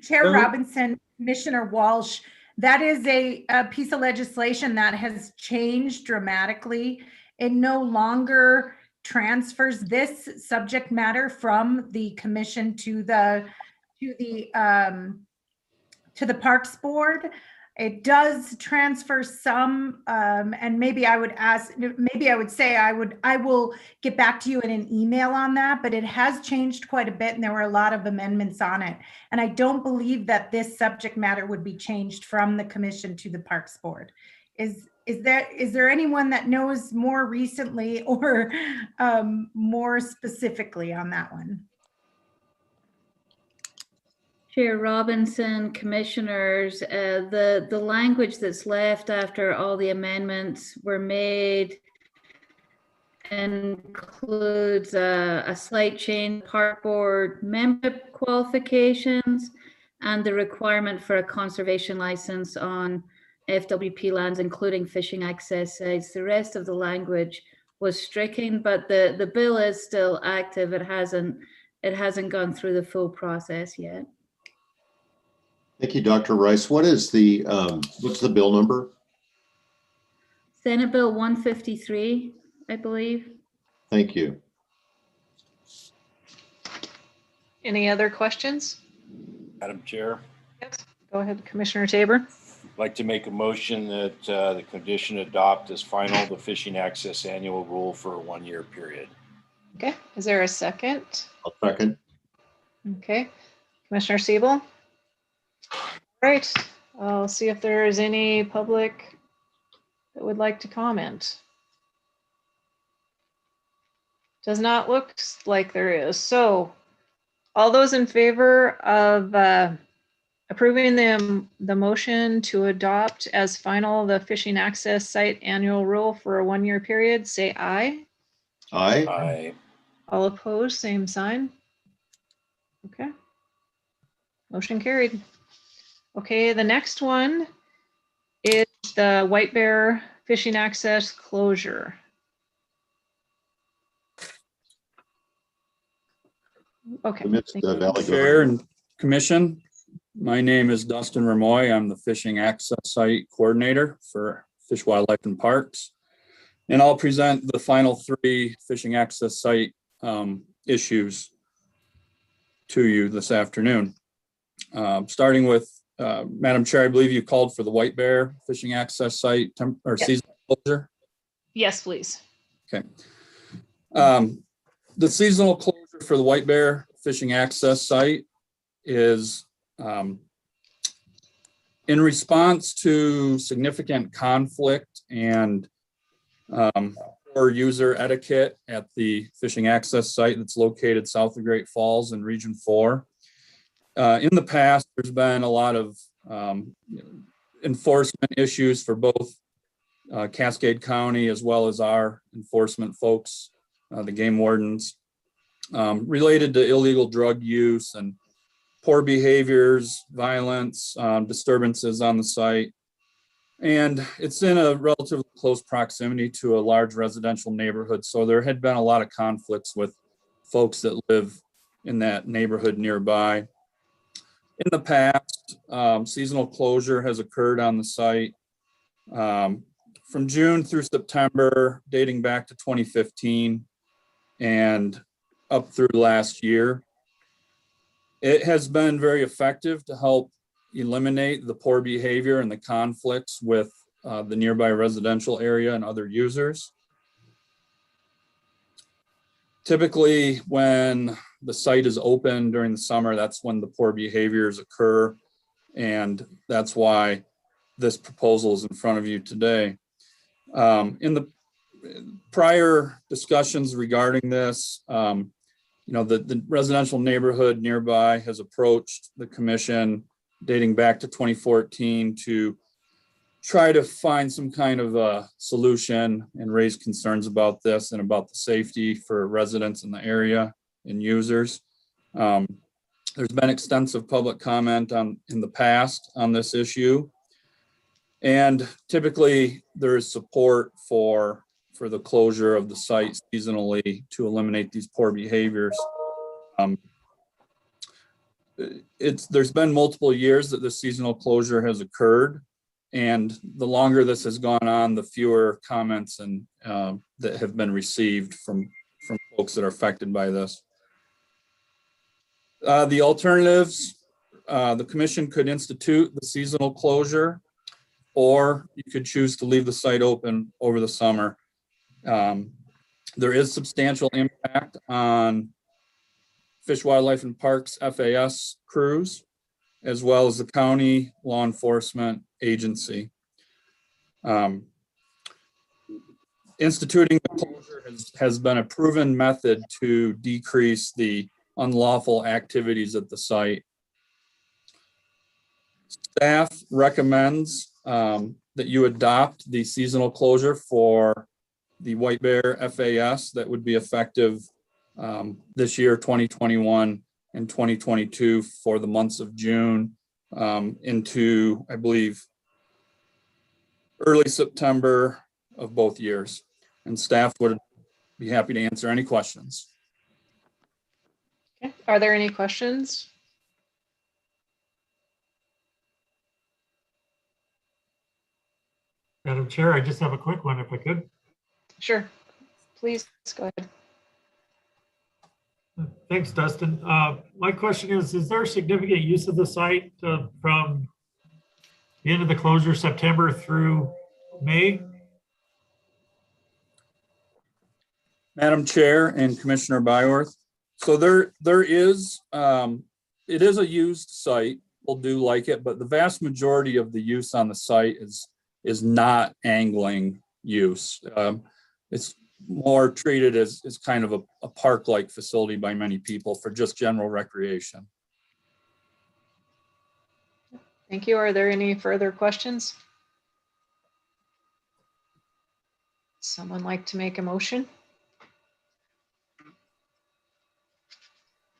Chair Robinson, Commissioner Walsh, that is a piece of legislation that has changed dramatically. It no longer transfers this subject matter from the commission to the Parks Board. It does transfer some, and maybe I would say I will get back to you in an email on that, but it has changed quite a bit and there were a lot of amendments on it. And I don't believe that this subject matter would be changed from the commission to the Parks Board. Is there anyone that knows more recently or more specifically on that one? Chair Robinson, commissioners, the language that's left after all the amendments were made includes a slight change, Park Board membership qualifications, and the requirement for a conservation license on FWP lands, including fishing access sites. The rest of the language was stricken, but the bill is still active. It hasn't gone through the full process yet. Thank you, Dr. Rice. What is the what's the bill number? Senate Bill 153, I believe. Thank you. Any other questions? Madam Chair, Yes. Go ahead, Commissioner Tabor. I'd like to make a motion that the commission adopt as final the fishing access annual rule for a 1-year period. Okay, is there a second? I'll second. Okay, Commissioner Siebel. Right, I'll see if there is any public that would like to comment. Does not look like there is. So all those in favor of approving the motion to adopt as final the fishing access site annual rule for a 1-year period, say aye. Aye. Aye. All opposed, same sign. Okay. Motion carried. Okay, the next one is the White Bear fishing access closure. Okay. Chair and Commission, my name is Dustin Ramoy. I'm the Fishing Access Site Coordinator for Fish, Wildlife, and Parks. And I'll present the final 3 fishing access site issues to you this afternoon. Starting with, Madam Chair, I believe you called for the White Bear fishing access site or Yes. seasonal closure. Yes, please. Okay. The seasonal closure for the White Bear fishing access site is in response to significant conflict and poor user etiquette at the fishing access site that's located south of Great Falls in Region 4. In the past, there's been a lot of enforcement issues for both Cascade County as well as our enforcement folks, the game wardens, related to illegal drug use and poor behaviors, violence, disturbances on the site. And it's in a relatively close proximity to a large residential neighborhood. So there had been a lot of conflicts with folks that live in that neighborhood nearby. In the past, seasonal closure has occurred on the site from June through September, dating back to 2015 and up through last year. It has been very effective to help eliminate the poor behavior and the conflicts with the nearby residential area and other users. Typically, when the site is open during the summer, that's when the poor behaviors occur. And that's why this proposal is in front of you today. In the prior discussions regarding this, the residential neighborhood nearby has approached the commission dating back to 2014 to try to find some kind of a solution and raise concerns about this and about the safety for residents in the area and users. There's been extensive public comment in the past on this issue. And typically there is support for the closure of the site seasonally to eliminate these poor behaviors. There's been multiple years that the seasonal closure has occurred. And the longer this has gone on, the fewer comments and that have been received from folks that are affected by this. The alternatives, the commission could institute the seasonal closure, or you could choose to leave the site open over the summer. There is substantial impact on Fish, Wildlife and Parks FAS crews, as well as the county law enforcement agency. Instituting the closure has been a proven method to decrease the unlawful activities at the site. Staff recommends that you adopt the seasonal closure for the White Bear FAS that would be effective this year, 2021 and 2022 for the months of June into, I believe, early September of both years. And staff would be happy to answer any questions. Okay. Are there any questions? Madam Chair, I just have a quick one if I could. Sure, please go ahead. Thanks, Dustin. My question is there significant use of the site from the end of the closure, September through May? Madam Chair and Commissioner Byworth. So there is, it is a used site. People do like it, but the vast majority of the use on the site is not angling use. It's more treated as kind of a park-like facility by many people for just general recreation. Thank you. Are there any further questions? Someone like to make a motion?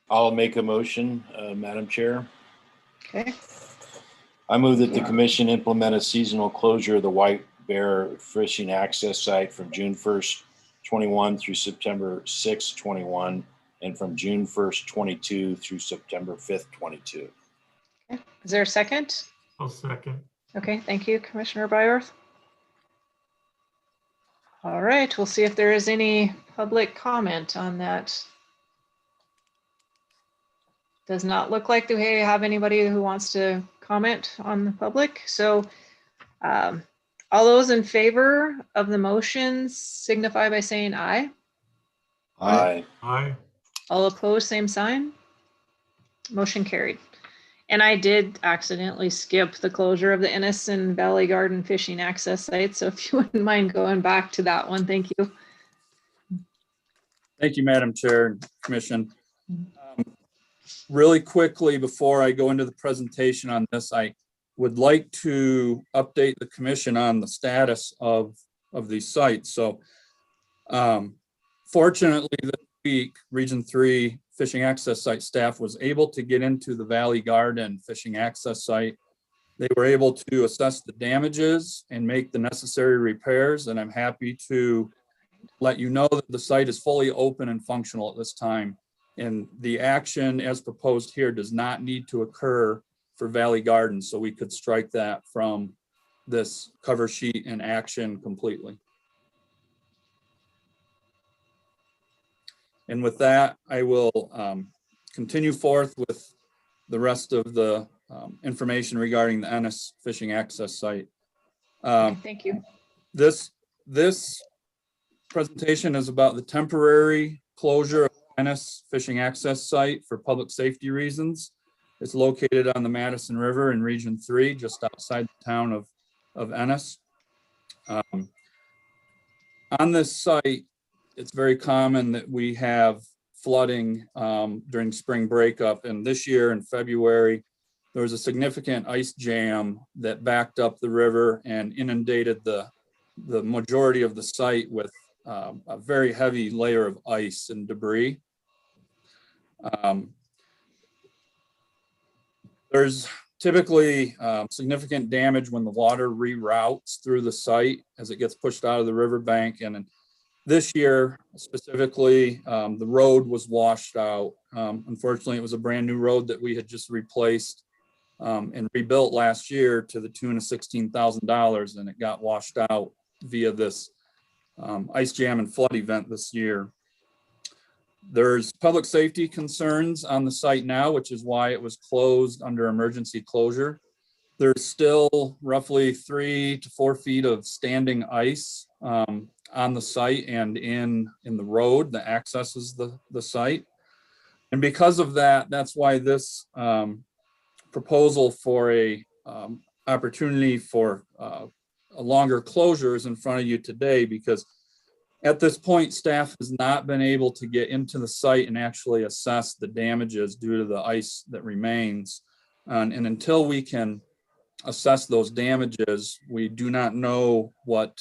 I'll make a motion, Madam Chair. Okay. I move that the commission implement a seasonal closure of the White Bear Fishing Access Site from June 1st, 21 through September 6th, 21, and from June 1st, 22 through September 5th, 22. Okay. Is there a second? I'll second. Okay, thank you, Commissioner Byworth. All right, we'll see if there is any public comment on that. Does not look like we have anybody who wants to comment on the public. So all those in favor of the motions signify by saying aye. Aye. Aye. All opposed, same sign. Motion carried. And I did accidentally skip the closure of the Ennis and Valley Garden Fishing Access Site. So if you wouldn't mind going back to that one, thank you. Thank you, Madam Chair and Commission. Really quickly, before I go into the presentation on this, I would like to update the commission on the status of these sites. So fortunately this week, Region 3 Fishing Access Site staff was able to get into the Valley Garden Fishing Access Site. They were able to assess the damages and make the necessary repairs, and I'm happy to let you know that the site is fully open and functional at this time. And the action as proposed here does not need to occur for Valley Garden, so we could strike that from this cover sheet and action completely. And with that, I will continue forth with the rest of the information regarding the Ennis Fishing Access Site. Thank you. This presentation is about the temporary closure of Ennis Fishing Access Site for public safety reasons. It's located on the Madison River in Region 3, just outside the town of Ennis. On this site, it's very common that we have flooding during spring breakup. And this year in February, there was a significant ice jam that backed up the river and inundated the majority of the site with a very heavy layer of ice and debris. There's typically significant damage when the water reroutes through the site as it gets pushed out of the riverbank. And this year specifically, the road was washed out. Unfortunately, it was a brand new road that we had just replaced and rebuilt last year to the tune of $16,000, and it got washed out via this ice jam and flood event this year. There's public safety concerns on the site now, which is why it was closed under emergency closure. There's still roughly 3 to 4 feet of standing ice on the site and in the road that accesses the site. And because of that, that's why this proposal for a opportunity for a longer closure is in front of you today, because at this point, staff has not been able to get into the site and actually assess the damages due to the ice that remains. And until we can assess those damages, we do not know what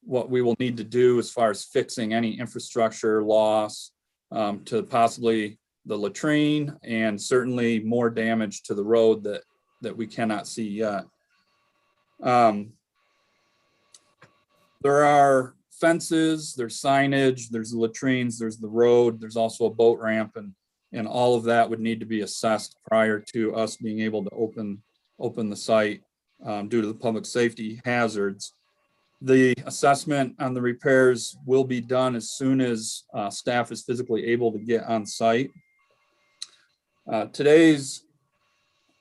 we will need to do as far as fixing any infrastructure loss to possibly the latrine, and certainly more damage to the road that we cannot see yet. There are fences, there's signage, there's the latrines, there's the road, there's also a boat ramp, and all of that would need to be assessed prior to us being able to open the site due to the public safety hazards. The assessment on the repairs will be done as soon as staff is physically able to get on site. Today's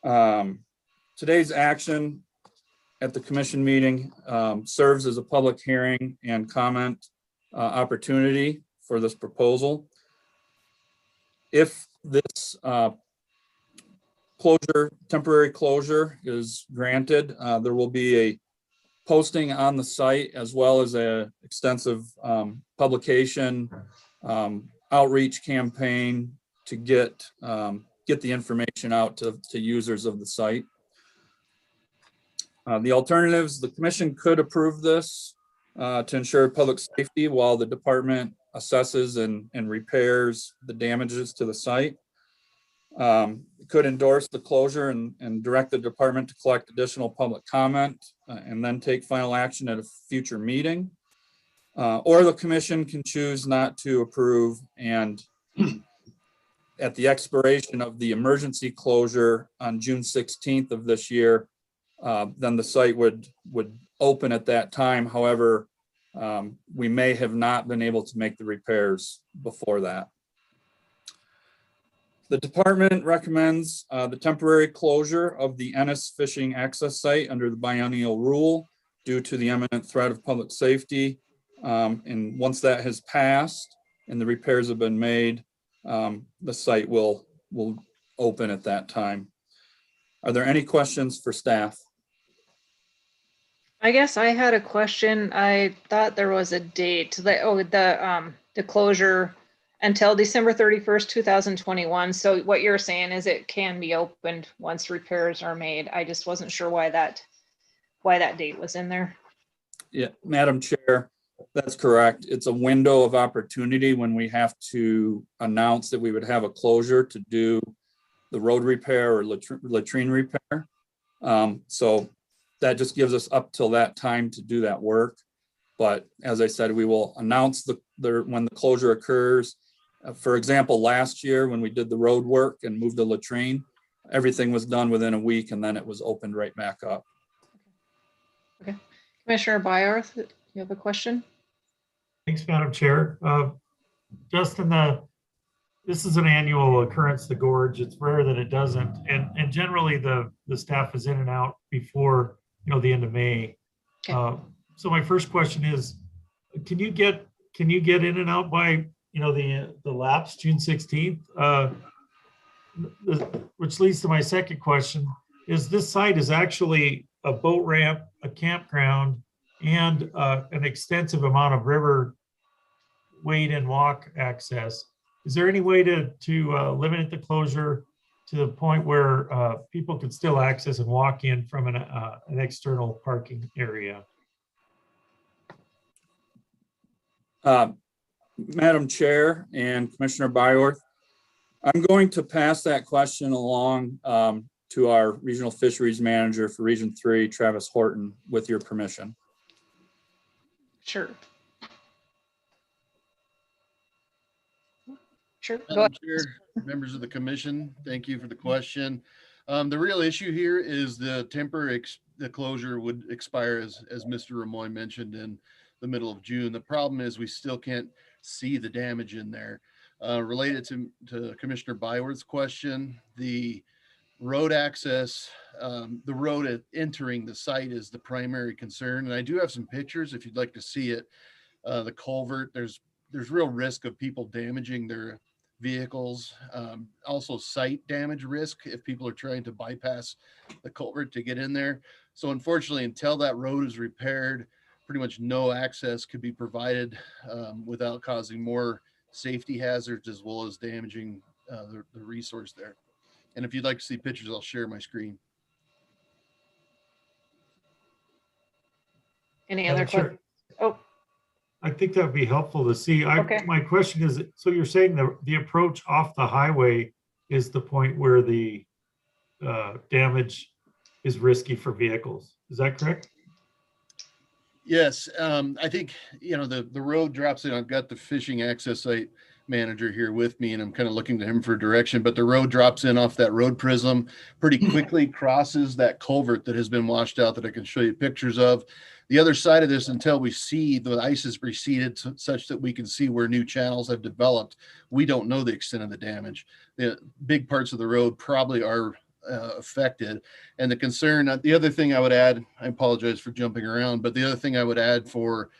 action at the commission meeting serves as a public hearing and comment opportunity for this proposal. If this temporary closure is granted, there will be a posting on the site as well as a extensive publication outreach campaign to get the information out to users of the site. The alternatives, the commission could approve this to ensure public safety while the department assesses and repairs the damages to the site. Could endorse the closure and direct the department to collect additional public comment and then take final action at a future meeting. Or the commission can choose not to approve, and at the expiration of the emergency closure on June 16th of this year, then the site would open at that time. However, we may have not been able to make the repairs before that. The department recommends the temporary closure of the Ennis Fishing Access Site under the biennial rule due to the imminent threat of public safety. And once that has passed and the repairs have been made, the site will open at that time. Are there any questions for staff? I guess I had a question. I thought there was a date, the closure until December 31st, 2021. So what you're saying is it can be opened once repairs are made. I just wasn't sure why that date was in there. Yeah, Madam Chair, that's correct. It's a window of opportunity when we have to announce that we would have a closure to do the road repair or latrine repair. So that just gives us up till that time to do that work. But as I said, we will announce when the closure occurs. For example, last year when we did the road work and moved the latrine, everything was done within a week and then it was opened right back up. Okay. Commissioner Byarth, you have a question? Thanks, Madam Chair. Justin, this is an annual occurrence, the gorge. It's rare that it doesn't. And generally the staff is in and out before, the end of May. Okay. So my first question is, can you get in and out by, the lapse June 16th? Which leads to my second question, is this site is actually a boat ramp, a campground, and an extensive amount of river wade and walk access. Is there any way to limit the closure to the point where people could still access and walk in from an external parking area? Madam Chair and Commissioner Byworth, I'm going to pass that question along to our Regional Fisheries Manager for Region 3, Travis Horton, with your permission. Sure. Sure. Go Madam ahead. Chair, members of the commission, thank you for the question. The real issue here is the the closure would expire, as Mr. Ramoy mentioned, in the middle of June. The problem is we still can't see the damage in there. Related to Commissioner Byworth's question, the road access, the road entering the site is the primary concern. And I do have some pictures if you'd like to see it. The culvert, there's real risk of people damaging their vehicles. Also site damage risk if people are trying to bypass the culvert to get in there. So unfortunately, until that road is repaired, pretty much no access could be provided without causing more safety hazards as well as damaging the resource there. And if you'd like to see pictures, I'll share my screen. Any other questions? Oh, I think that would be helpful to see. Okay. My question is, so you're saying the approach off the highway is the point where the damage is risky for vehicles. Is that correct? Yes, I think, the road drops in. I've got the fishing access site manager here with me, and I'm kind of looking to him for direction, but the road drops in off that road prism, pretty quickly crosses that culvert that has been washed out that I can show you pictures of. The other side of this, until we see the ice has receded such that we can see where new channels have developed, we don't know the extent of the damage. The big parts of the road probably are affected. And the concern, the other thing I would add, I apologize for jumping around, but the other thing I would add for,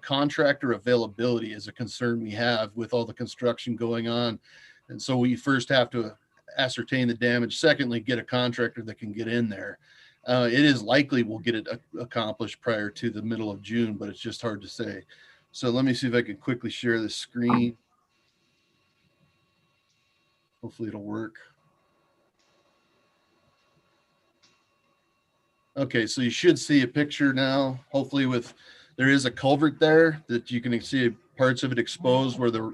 contractor availability is a concern we have with all the construction going on. And so we first have to ascertain the damage. Secondly, get a contractor that can get in there. It is likely we'll get it accomplished prior to the middle of June, but it's just hard to say. So let me see if I can quickly share the screen. Hopefully it'll work. Okay, so you should see a picture now, hopefully there is a culvert there that you can see parts of it exposed where the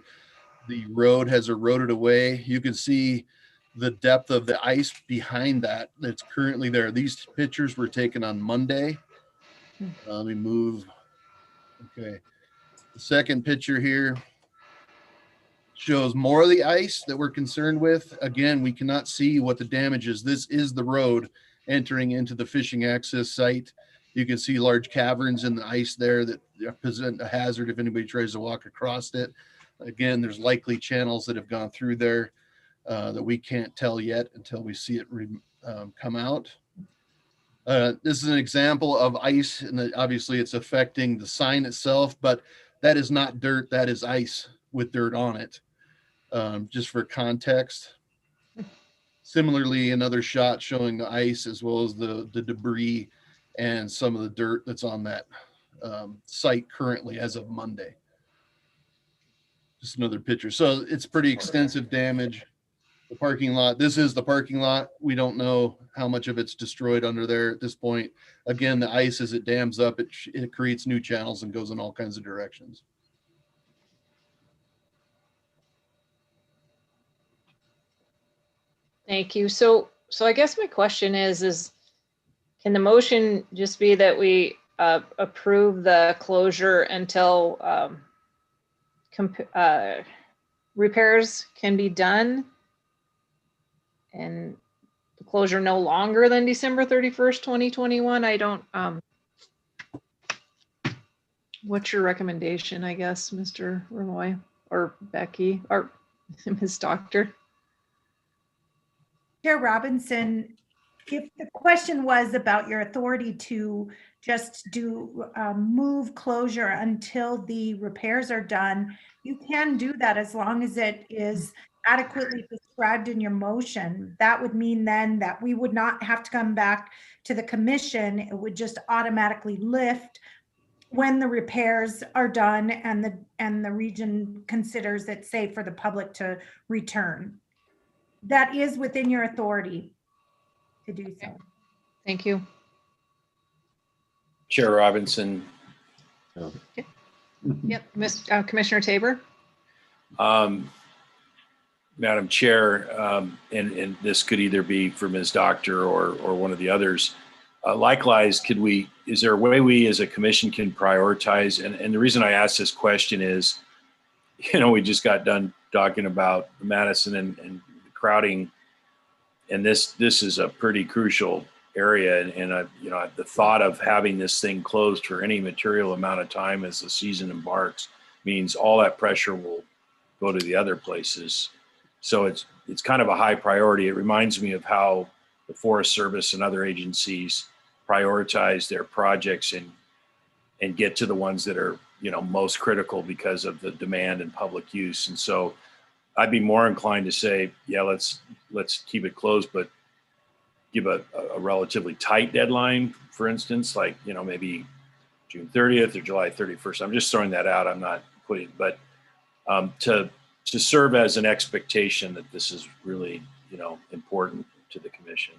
road has eroded away. You can see the depth of the ice behind that's currently there. These pictures were taken on Monday. Let me move. Okay. The second picture here shows more of the ice that we're concerned with. Again, we cannot see what the damage is. This is the road entering into the fishing access site. You can see large caverns in the ice there that present a hazard if anybody tries to walk across it. Again, there's likely channels that have gone through there that we can't tell yet until we see it come out. This is an example of ice, and obviously it's affecting the sign itself, but that is not dirt, that is ice with dirt on it, just for context. Similarly, another shot showing the ice as well as the debris and some of the dirt that's on that site currently as of Monday. Just another picture. So it's pretty extensive damage. The parking lot, this is the parking lot. We don't know how much of it's destroyed under there at this point. Again, the ice, as it dams up, it creates new channels and goes in all kinds of directions. thank you. So I guess my question is can the motion just be that we approve the closure until repairs can be done and the closure no longer than December 31st, 2021? I don't, what's your recommendation, I guess, Mr. Ramoy or Becky or Ms. Doctor? Chair Robinson, if the question was about your authority to just do move closure until the repairs are done, you can do that as long as it is adequately described in your motion. That would mean then that we would not have to come back to the commission. It would just automatically lift when the repairs are done and the region considers it safe for the public to return. that is within your authority to do so. Thank you. Chair Robinson. Yep, Commissioner Tabor. Madam Chair, and this could either be for Ms. Doctor or one of the others. Likewise, is there a way we as a commission can prioritize? And the reason I ask this question is, we just got done talking about Madison and the crowding, and this is a pretty crucial area. And the thought of having this thing closed for any material amount of time as the season embarks means all that pressure will go to the other places. So it's kind of a high priority. It reminds me of how the Forest Service and other agencies prioritize their projects and get to the ones that are, most critical because of the demand and public use. And so I'd be more inclined to say, yeah, let's keep it closed, but give a relatively tight deadline, for instance, like, maybe June 30th or July 31st. I'm just throwing that out. I'm not putting, but to serve as an expectation that this is really, important to the commission.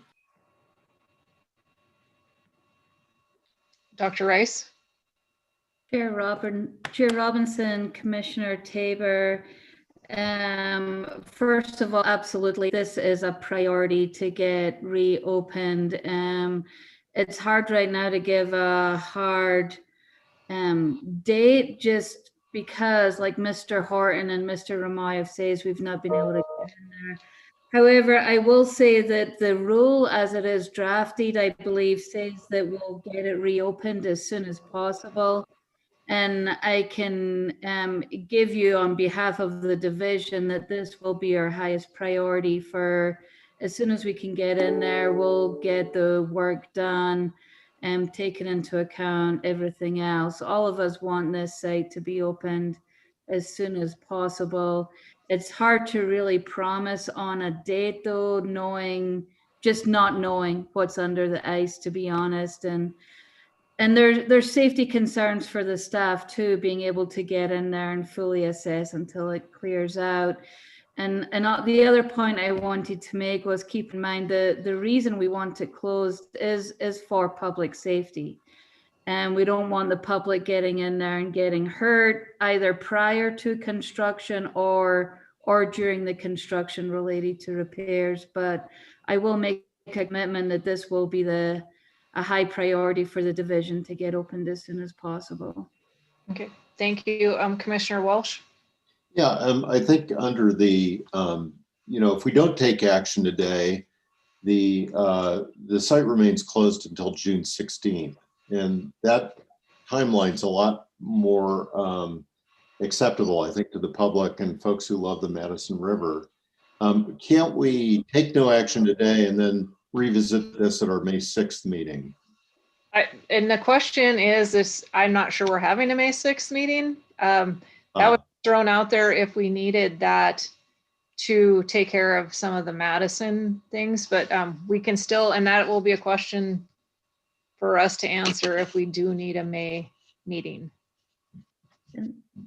Dr. Rice. Chair Robinson, Commissioner Tabor. First of all, absolutely, this is a priority to get reopened. It's hard right now to give a hard date, just because, like Mr. Horton and Mr. Ramayev says, we've not been able to get in there. However, I will say that the rule as it is drafted, I believe, says that we'll get it reopened as soon as possible. And I can give you on behalf of the division that this will be our highest priority for as soon as we can get in there, we'll get the work done and taking into account everything else. All of us want this site to be opened as soon as possible. It's hard to really promise on a date though, just not knowing what's under the ice, to be honest. And there's safety concerns for the staff too, being able to get in there and fully assess until it clears out. And the other point I wanted to make was, keep in mind the reason we want it closed is for public safety. And we don't want the public getting in there and getting hurt either prior to construction or during the construction related to repairs. But I will make a commitment that this will be a high priority for the division to get opened as soon as possible. Okay, thank you. Commissioner Walsh. Yeah, I think under the, if we don't take action today, the site remains closed until June 16th. And that timeline's a lot more acceptable, I think, to the public and folks who love the Madison River. Can't we take no action today and then revisit this at our May 6th meeting? And the question is, I'm not sure we're having a May 6th meeting. That was thrown out there if we needed that to take care of some of the Madison things, but we can still, and that will be a question for us to answer if we do need a May meeting.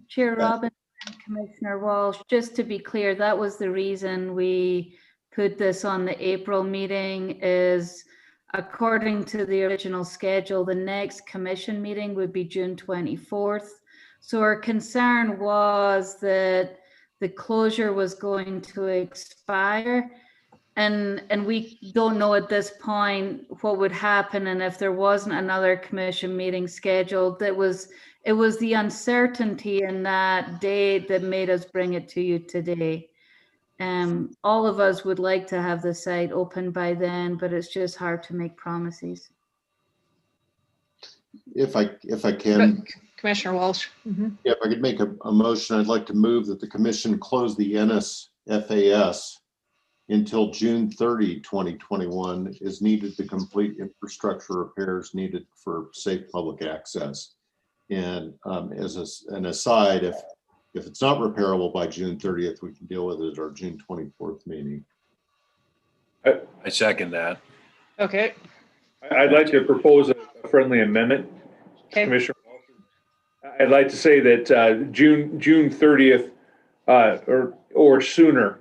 Chair Robinson, Commissioner Walsh, just to be clear, that was the reason we put this on the April meeting, is according to the original schedule, the next commission meeting would be June 24th. So our concern was that the closure was going to expire, and we don't know at this point what would happen, and if there wasn't another commission meeting scheduled. It was the uncertainty in that date that made us bring it to you today. All of us would like to have the site open by then, but it's just hard to make promises. If I can. Commissioner Walsh. Mm-hmm. Yeah, if I could make a motion, I'd like to move that the commission close the Ennis FAS until June 30, 2021 is needed to complete infrastructure repairs needed for safe public access. And as an aside, if it's not repairable by June 30th, we can deal with it at our June 24th meeting. I second that. Okay. I'd like to propose a friendly amendment, okay. Commissioner. I'd like to say that June 30th or sooner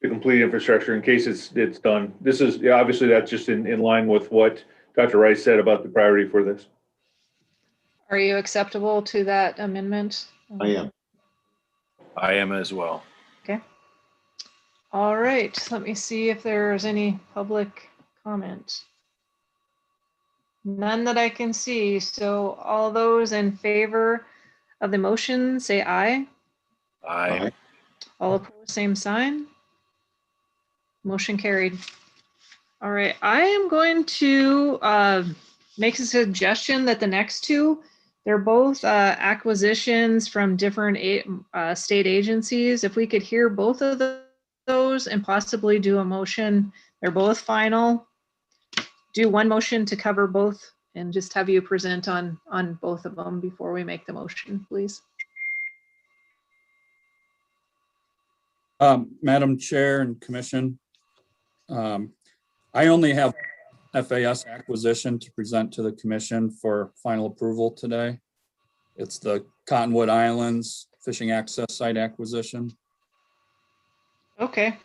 the complete infrastructure in case it's done. This is, yeah, obviously that's just in line with what Dr. Rice said about the priority for this. Are you acceptable to that amendment? I am. I am as well. Okay. All right, let me see if there's any public comment. None that I can see. So all those in favor of the motion, say aye. Aye. All opposed, same sign. Motion carried. All right, I am going to make a suggestion that the next two, they're both acquisitions from different state agencies. If we could hear both of those and possibly do a motion, they're both final. Do one motion to cover both and just have you present on both of them before we make the motion, please. Madam Chair and Commission, I only have FAS acquisition to present to the Commission for final approval today. It's the Cottonwood Islands Fishing Access Site acquisition. Okay,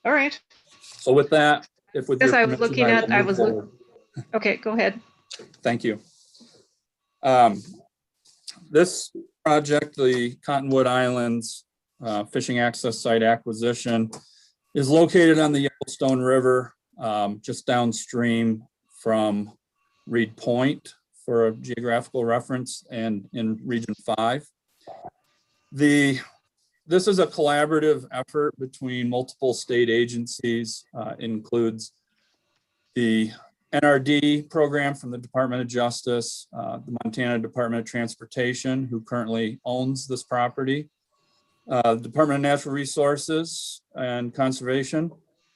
all right. So with that, if with your I was permission, looking I at, will I move was, forward. okay, go ahead. Thank you. This project, the Cottonwood Islands Fishing Access Site acquisition, is located on the Yellowstone River, just downstream from Reed Point for a geographical reference, and in Region 5. This is a collaborative effort between multiple state agencies. Includes the NRD program from the Department of Justice, the Montana Department of Transportation, who currently owns this property, the Department of Natural Resources and Conservation,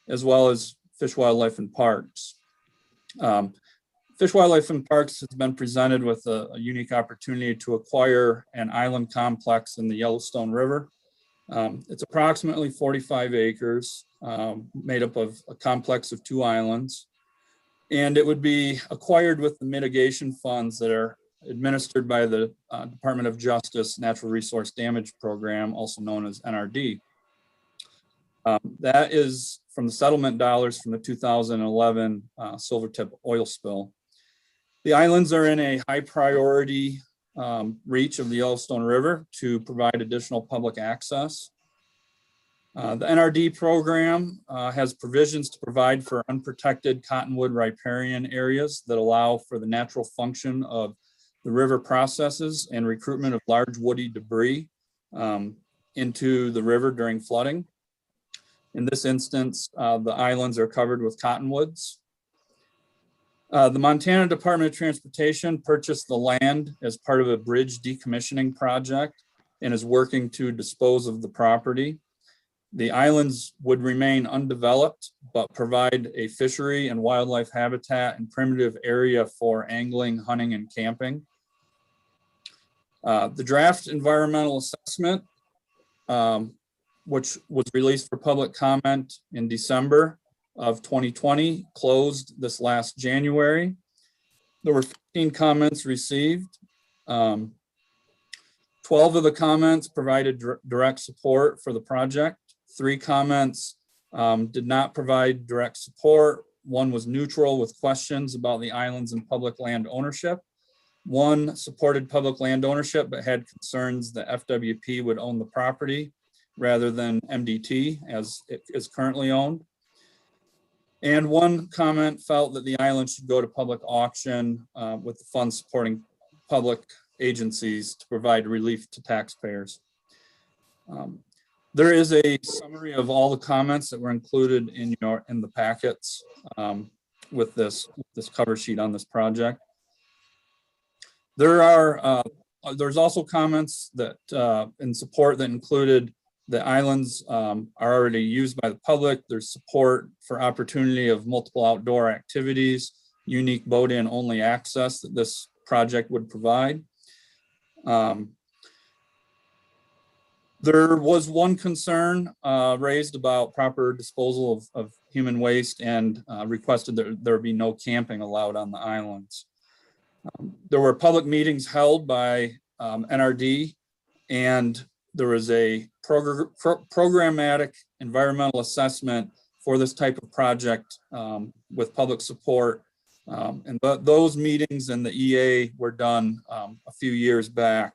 as well as Fish, Wildlife, and Parks. Fish, Wildlife, and Parks has been presented with a unique opportunity to acquire an island complex in the Yellowstone River. It's approximately 45 acres, made up of a complex of 2 islands. And it would be acquired with the mitigation funds that are administered by the Department of Justice Natural Resource Damage Program, also known as NRD. That is from the settlement dollars from the 2011 Silvertip oil spill. The islands are in a high priority reach of the Yellowstone River to provide additional public access. The NRD program has provisions to provide for unprotected cottonwood riparian areas that allow for the natural function of the river processes and recruitment of large woody debris into the river during flooding. In this instance, the islands are covered with cottonwoods. The Montana Department of Transportation purchased the land as part of a bridge decommissioning project and is working to dispose of the property. The islands would remain undeveloped, but provide a fishery and wildlife habitat and primitive area for angling, hunting, and camping. The draft environmental assessment, which was released for public comment in December of 2020, closed this last January. There were 15 comments received. 12 of the comments provided direct support for the project. 3 comments did not provide direct support. 1 was neutral with questions about the islands and public land ownership. 1 supported public land ownership, but had concerns that FWP would own the property rather than MDT as it is currently owned. And 1 comment felt that the island should go to public auction with the funds supporting public agencies to provide relief to taxpayers. There is a summary of all the comments that were included in the packets with this cover sheet on this project. There's also comments that in support that included the islands are already used by the public. There's support for opportunity of multiple outdoor activities, unique boat-in only access that this project would provide. There was 1 concern raised about proper disposal of human waste and requested that there be no camping allowed on the islands. There were public meetings held by NRD, and there was a programmatic environmental assessment for this type of project with public support. And those meetings and the EA were done a few years back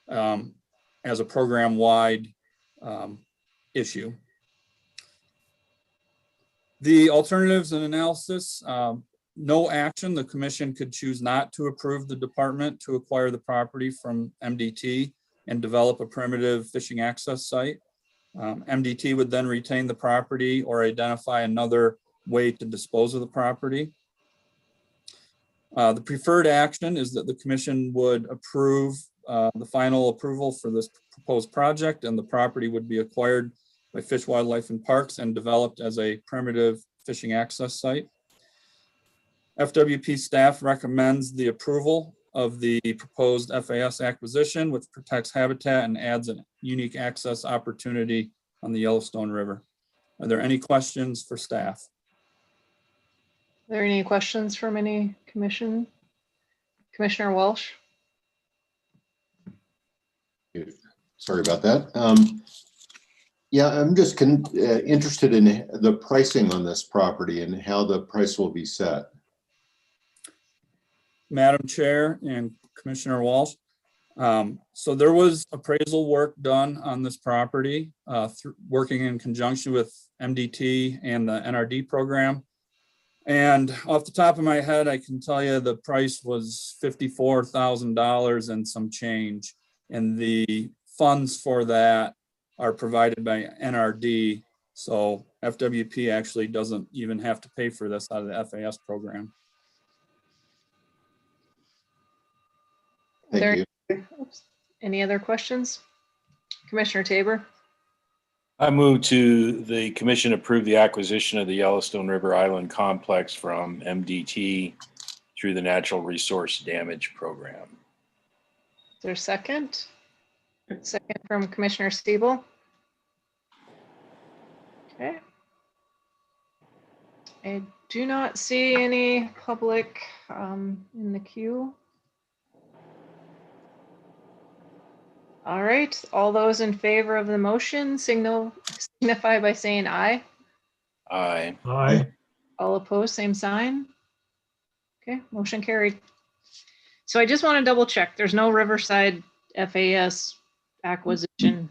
as a program-wide issue. The alternatives and analysis, no action. The commission could choose not to approve the department to acquire the property from MDT and develop a primitive fishing access site. MDT would then retain the property or identify another way to dispose of the property. The preferred action is that the commission would approve the final approval for this proposed project, and the property would be acquired by Fish, Wildlife and Parks and developed as a primitive fishing access site. FWP staff recommends the approval of the proposed FAS acquisition, which protects habitat and adds a unique access opportunity on the Yellowstone River. Are there any questions for staff? Are there any questions from any commission? Commissioner Walsh? Sorry about that. Yeah, I'm just interested in the pricing on this property and how the price will be set. Madam Chair and Commissioner Walsh. So there was appraisal work done on this property, working in conjunction with MDT and the NRD program. And off the top of my head, I can tell you the price was $54,000 and some change. And the funds for that are provided by NRD. So FWP actually doesn't even have to pay for this out of the FAS program. Thank you. Any other questions? Commissioner Tabor? I move to the commission approve the acquisition of the Yellowstone River Island Complex from MDT through the Natural Resource Damage Program. Is there a second? Second from Commissioner Steeble. Okay. I do not see any public in the queue. All right, all those in favor of the motion signify by saying aye. Aye. Aye. All opposed, same sign. Okay, motion carried. So I just want to double check. There's no Riverside FAS acquisition.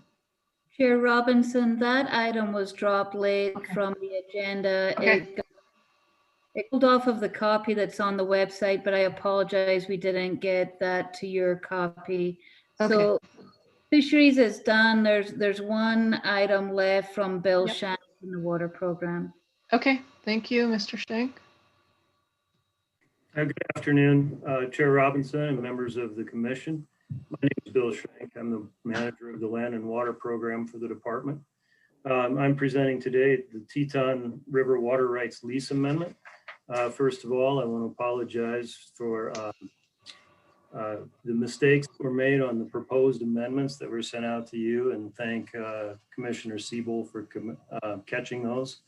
Chair Robinson, that item was dropped late from the agenda. Okay. It pulled off of the copy that's on the website, but I apologize, we didn't get that to your copy. Okay. So fisheries is done. There's one item left from Bill Shank in the water program. Okay, thank you, Mr. Shank. Good afternoon, Chair Robinson and members of the commission. My name is Bill Shank. I'm the manager of the Land and Water Program for the department. I'm presenting today the Teton River Water Rights Lease Amendment. First of all, I want to apologize for the mistakes that were made on the proposed amendments that were sent out to you, and thank Commissioner Siebel for catching those.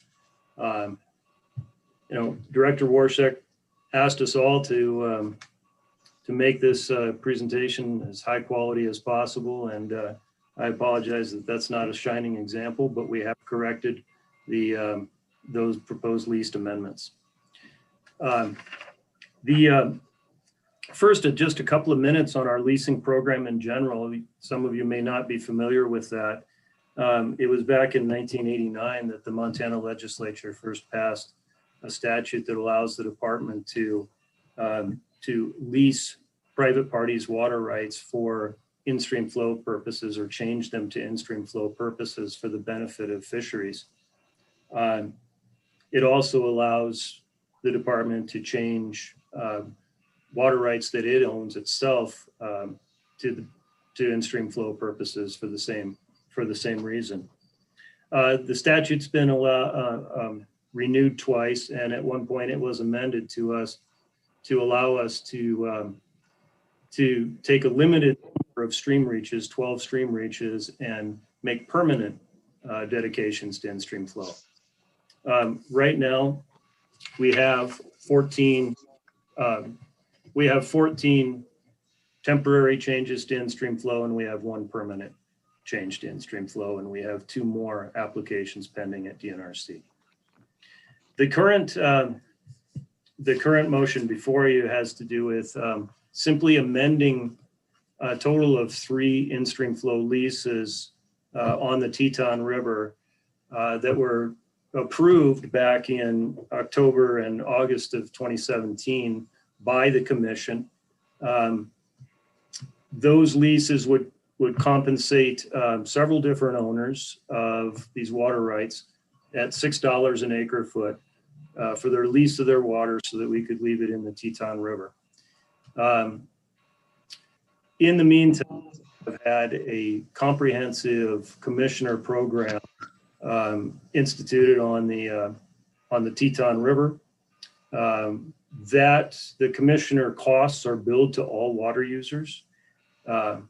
Director Warshak asked us all to make this presentation as high quality as possible, and I apologize that that's not a shining example, but we have corrected those proposed leased amendments. First, just a couple of minutes on our leasing program in general. Some of you may not be familiar with that. It was back in 1989 that the Montana legislature first passed a statute that allows the department to lease private parties' water rights for in-stream flow purposes or change them to in-stream flow purposes for the benefit of fisheries. It also allows the department to change water rights that it owns itself to in-stream flow purposes for the same reason. The statute's been renewed twice, and at one point it was amended to allow us to take a limited number of stream reaches, 12 stream reaches, and make permanent dedications to in-stream flow. Right now, we have 14 temporary changes to in-stream flow, and we have one permanent. change to in-stream flow, and we have 2 more applications pending at DNRC. The current motion before you has to do with simply amending a total of 3 in-stream flow leases on the Teton River that were approved back in October and August of 2017 by the commission. Those leases would compensate several different owners of these water rights at $6 an acre foot for their lease of their water so that we could leave it in the Teton River. In the meantime, I've had a comprehensive commissioner program instituted on the Teton River. That the commissioner costs are billed to all water users. The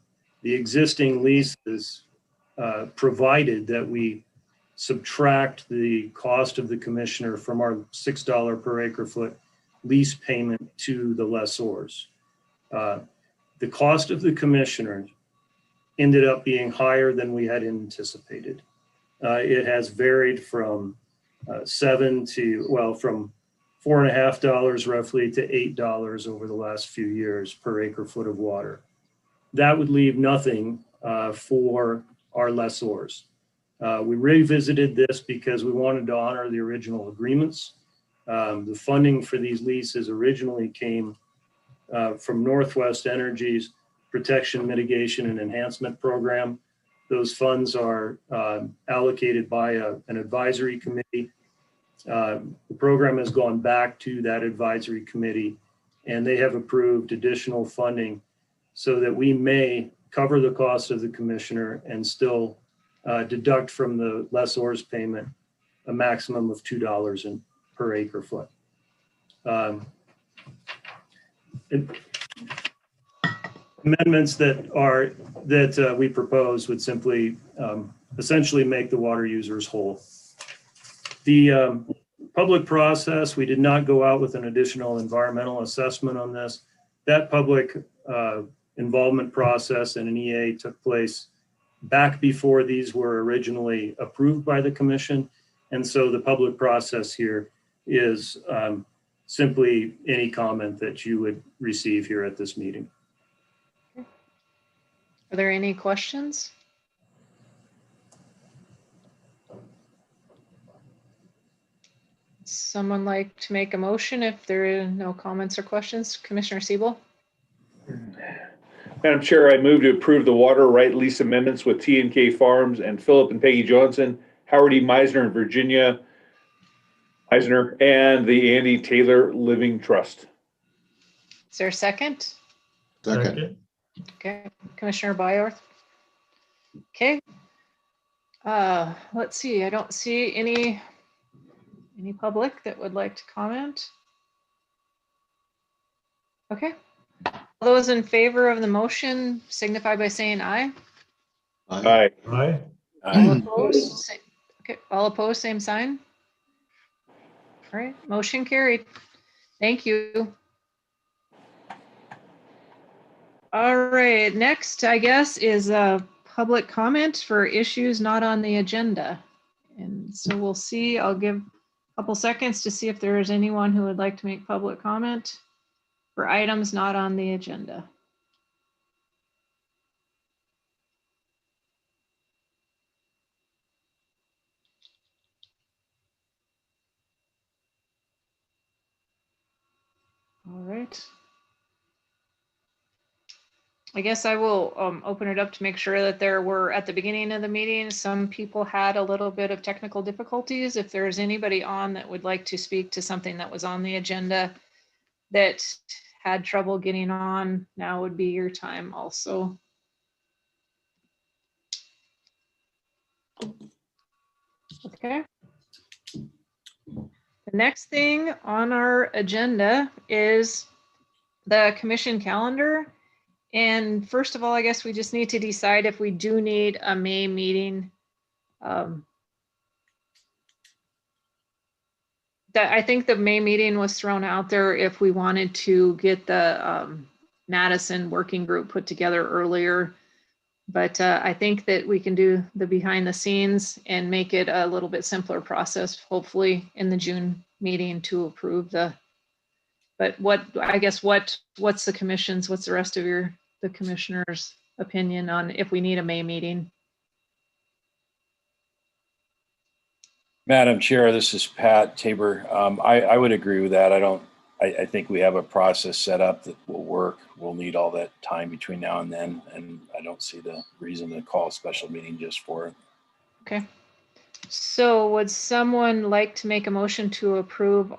existing leases provided that we subtract the cost of the commissioner from our $6 per acre foot lease payment to the lessors. The cost of the commissioner ended up being higher than we had anticipated. It has varied from from $4.50 roughly to $8 over the last few years per acre foot of water. That would leave nothing for our lessors. We revisited this because we wanted to honor the original agreements. The funding for these leases originally came from Northwest Energy's Protection, Mitigation, and Enhancement Program. Those funds are allocated by an advisory committee. The program has gone back to that advisory committee, and they have approved additional funding so that we may cover the cost of the commissioner and still deduct from the lessor's payment a maximum of $2 per acre foot. Amendments that we propose would simply essentially make the water users whole. The public process, we did not go out with an additional environmental assessment on this. That public involvement process and an EA took place back before these were originally approved by the commission. And so the public process here is simply any comment that you would receive here at this meeting. Are there any questions? Someone like to make a motion if there are no comments or questions? Commissioner Siebel? Madam Chair, I move to approve the water right lease amendments with T&K Farms and Philip and Peggy Johnson, Howard E. Meisner and Virginia Meisner, and the Andy Taylor Living Trust. Is there a second? Second. Okay, Commissioner Byorth. Okay. Let's see, I don't see any public that would like to comment. Okay. All those in favor of the motion signify by saying aye. Aye. Aye. All opposed, okay, all opposed, same sign. All right, motion carried. Thank you. All right, next, I guess, is a public comment for issues not on the agenda. And so we'll see, I'll give a couple seconds to see if there is anyone who would like to make public comment for items not on the agenda. All right. I guess I will open it up to make sure that there were, at the beginning of the meeting, some people had a little bit of technical difficulties. If there's anybody on that would like to speak to something that was on the agenda that had trouble getting on, now would be your time also. Okay. The next thing on our agenda is the commission calendar. And first of all, I guess we just need to decide if we do need a May meeting. I think the May meeting was thrown out there if we wanted to get the Madison working group put together earlier. But I think that we can do the behind the scenes and make it a little bit simpler process, hopefully in the June meeting to approve the. But what's the commission's, what's the rest of the commissioner's opinion on if we need a May meeting? Madam Chair, this is Pat Tabor. I would agree with that. I think we have a process set up that will work. We'll need all that time between now and then, and I don't see the reason to call a special meeting just for it. Okay. So would someone like to make a motion to approve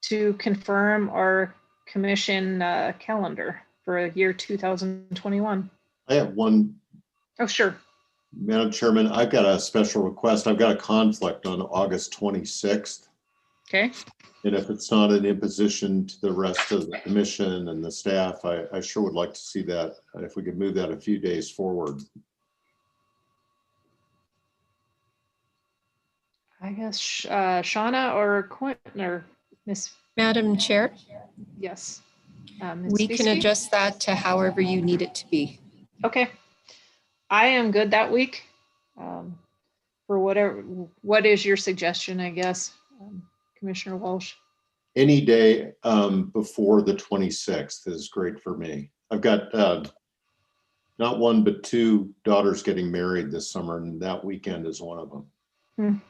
to confirm our commission calendar for year 2021? I have one. Oh, sure. Madam Chairman, I've got a special request. I've got a conflict on August 26th. Okay. And if it's not an imposition to the rest of the commission and the staff, I sure would like to see that, if we could move that a few days forward. I guess Shauna or Quentin or Miss. Madam Chair? Yes. We can adjust that to however you need it to be. Okay. I am good that week. For whatever, what is your suggestion, I guess, Commissioner Walsh? Any day before the 26th is great for me. I've got not one, but two daughters getting married this summer, and that weekend is one of them.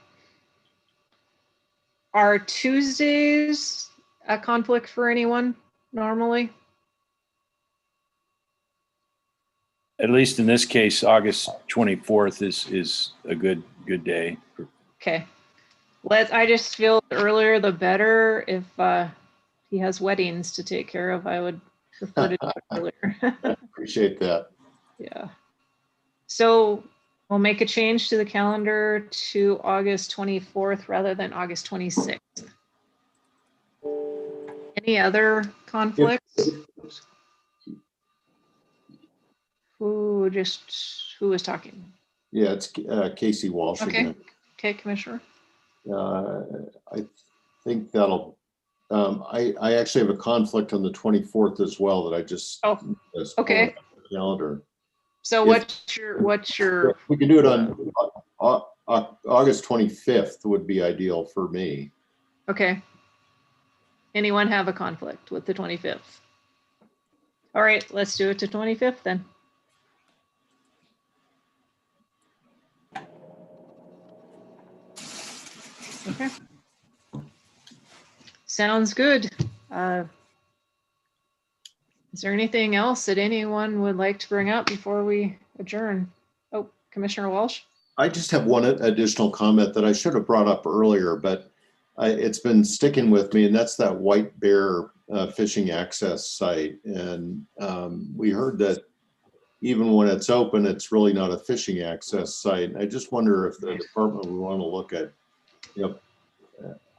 Are Tuesdays a conflict for anyone normally? At least in this case, August 24th is a good day. Okay. I just feel the earlier the better. If he has weddings to take care of, I would prefer to do it earlier. Appreciate that. Yeah. So we'll make a change to the calendar to August 24th rather than August 26th. Any other conflicts? Who was talking? Yeah, it's Casey Walsh again. Okay, Commissioner. I think that'll, I actually have a conflict on the 24th as well that I just. Okay. Calendar. So what's your? We can do it on August 25th would be ideal for me. Okay. Anyone have a conflict with the 25th? All right, let's do it to 25th then. Okay. Sounds good. Is there anything else that anyone would like to bring up before we adjourn? Oh, Commissioner Walsh? I just have one additional comment that I should have brought up earlier, but it's been sticking with me, and that's that White Bear fishing access site. And we heard that even when it's open, it's really not a fishing access site. I just wonder if the department would want to look at,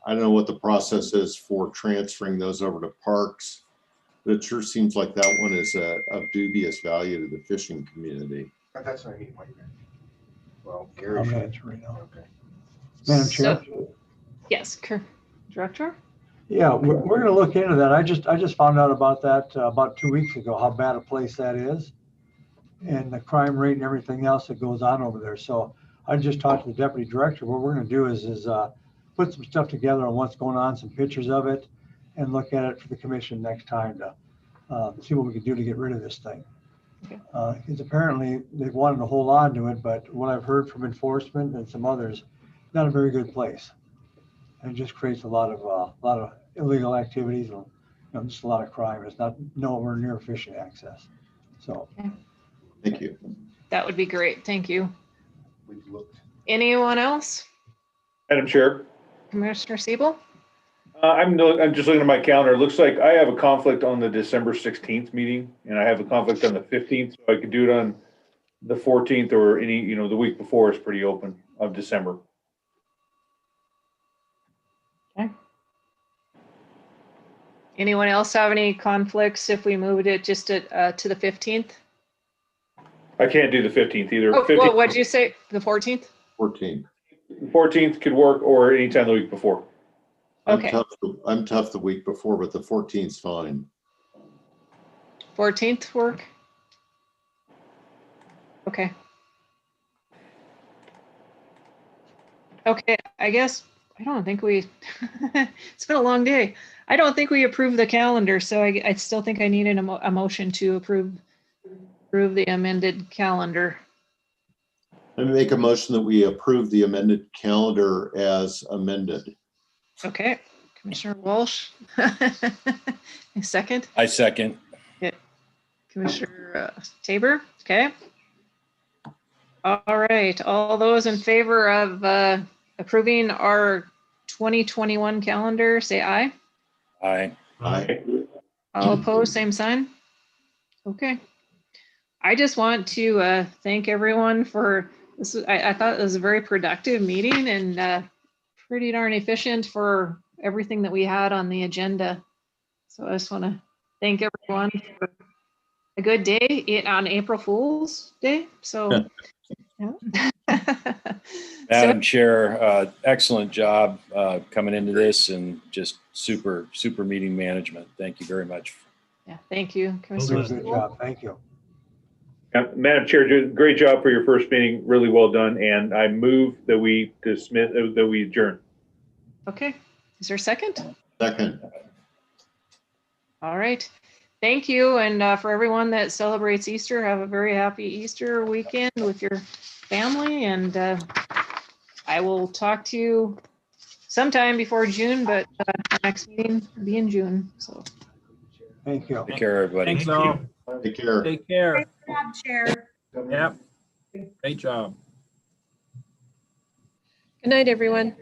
I don't know what the process is for transferring those over to parks. But it sure seems like that one is of dubious value to the fishing community. That's what I mean. Well, Gary. Okay. Madam Chair? Yes, Director? Yeah, we're going to look into that. I just found out about that about 2 weeks ago, how bad a place that is, and the crime rate and everything else that goes on over there. So I just talked to the deputy director. What we're going to do is put some stuff together on what's going on, some pictures of it, and look at it for the commission next time to see what we can do to get rid of this thing. Because apparently they've wanted to hold on to it, but what I've heard from enforcement and some others, not a very good place. And it just creates a lot of illegal activities and just a lot of crime. It's not nowhere near fishing access. So, thank you. That would be great. Thank you. Anyone else? Madam Chair. Commissioner Siebel? I'm just looking at my calendar. It looks like I have a conflict on the December 16th meeting, and I have a conflict on the 15th. So I could do it on the 14th or any, the week before is pretty open of December. Okay. Anyone else have any conflicts if we moved it just to the 15th? I can't do the 15th either. Oh, well, what'd you say? The 14th? 14th. The 14th could work, or anytime the week before. Okay. I'm tough the week before, but the 14th's fine. 14th work? Okay. Okay, I guess, I don't think we, it's been a long day. I don't think we approved the calendar, so I still think I needed a motion to approve the amended calendar. I make a motion that we approve the amended calendar as amended. Okay, Commissioner Walsh. A second? I second. Yeah. Commissioner Tabor, okay. All right, all those in favor of approving our 2021 calendar, say aye. Aye. Aye. All opposed, same sign. Okay. I just want to thank everyone for this. I thought it was a very productive meeting and pretty darn efficient for everything that we had on the agenda. So I just want to thank everyone for a good day on April Fool's Day. So, yeah. Madam Chair, excellent job coming into this and just super meeting management. Thank you very much. Yeah, thank you, Good Commissioner. job. Thank you. Madam Chair, great job for your first meeting. Really well done. And I move that we dismiss, that we adjourn. Okay, is there a second? Second. All right. Thank you. And for everyone that celebrates Easter, have a very happy Easter weekend with your family. And I will talk to you sometime before June, but our next meeting will be in June. So Thank you. Take care, everybody. Thanks all. Take care. Take care. Great job, Chair. Yep. Great job. Good night, everyone.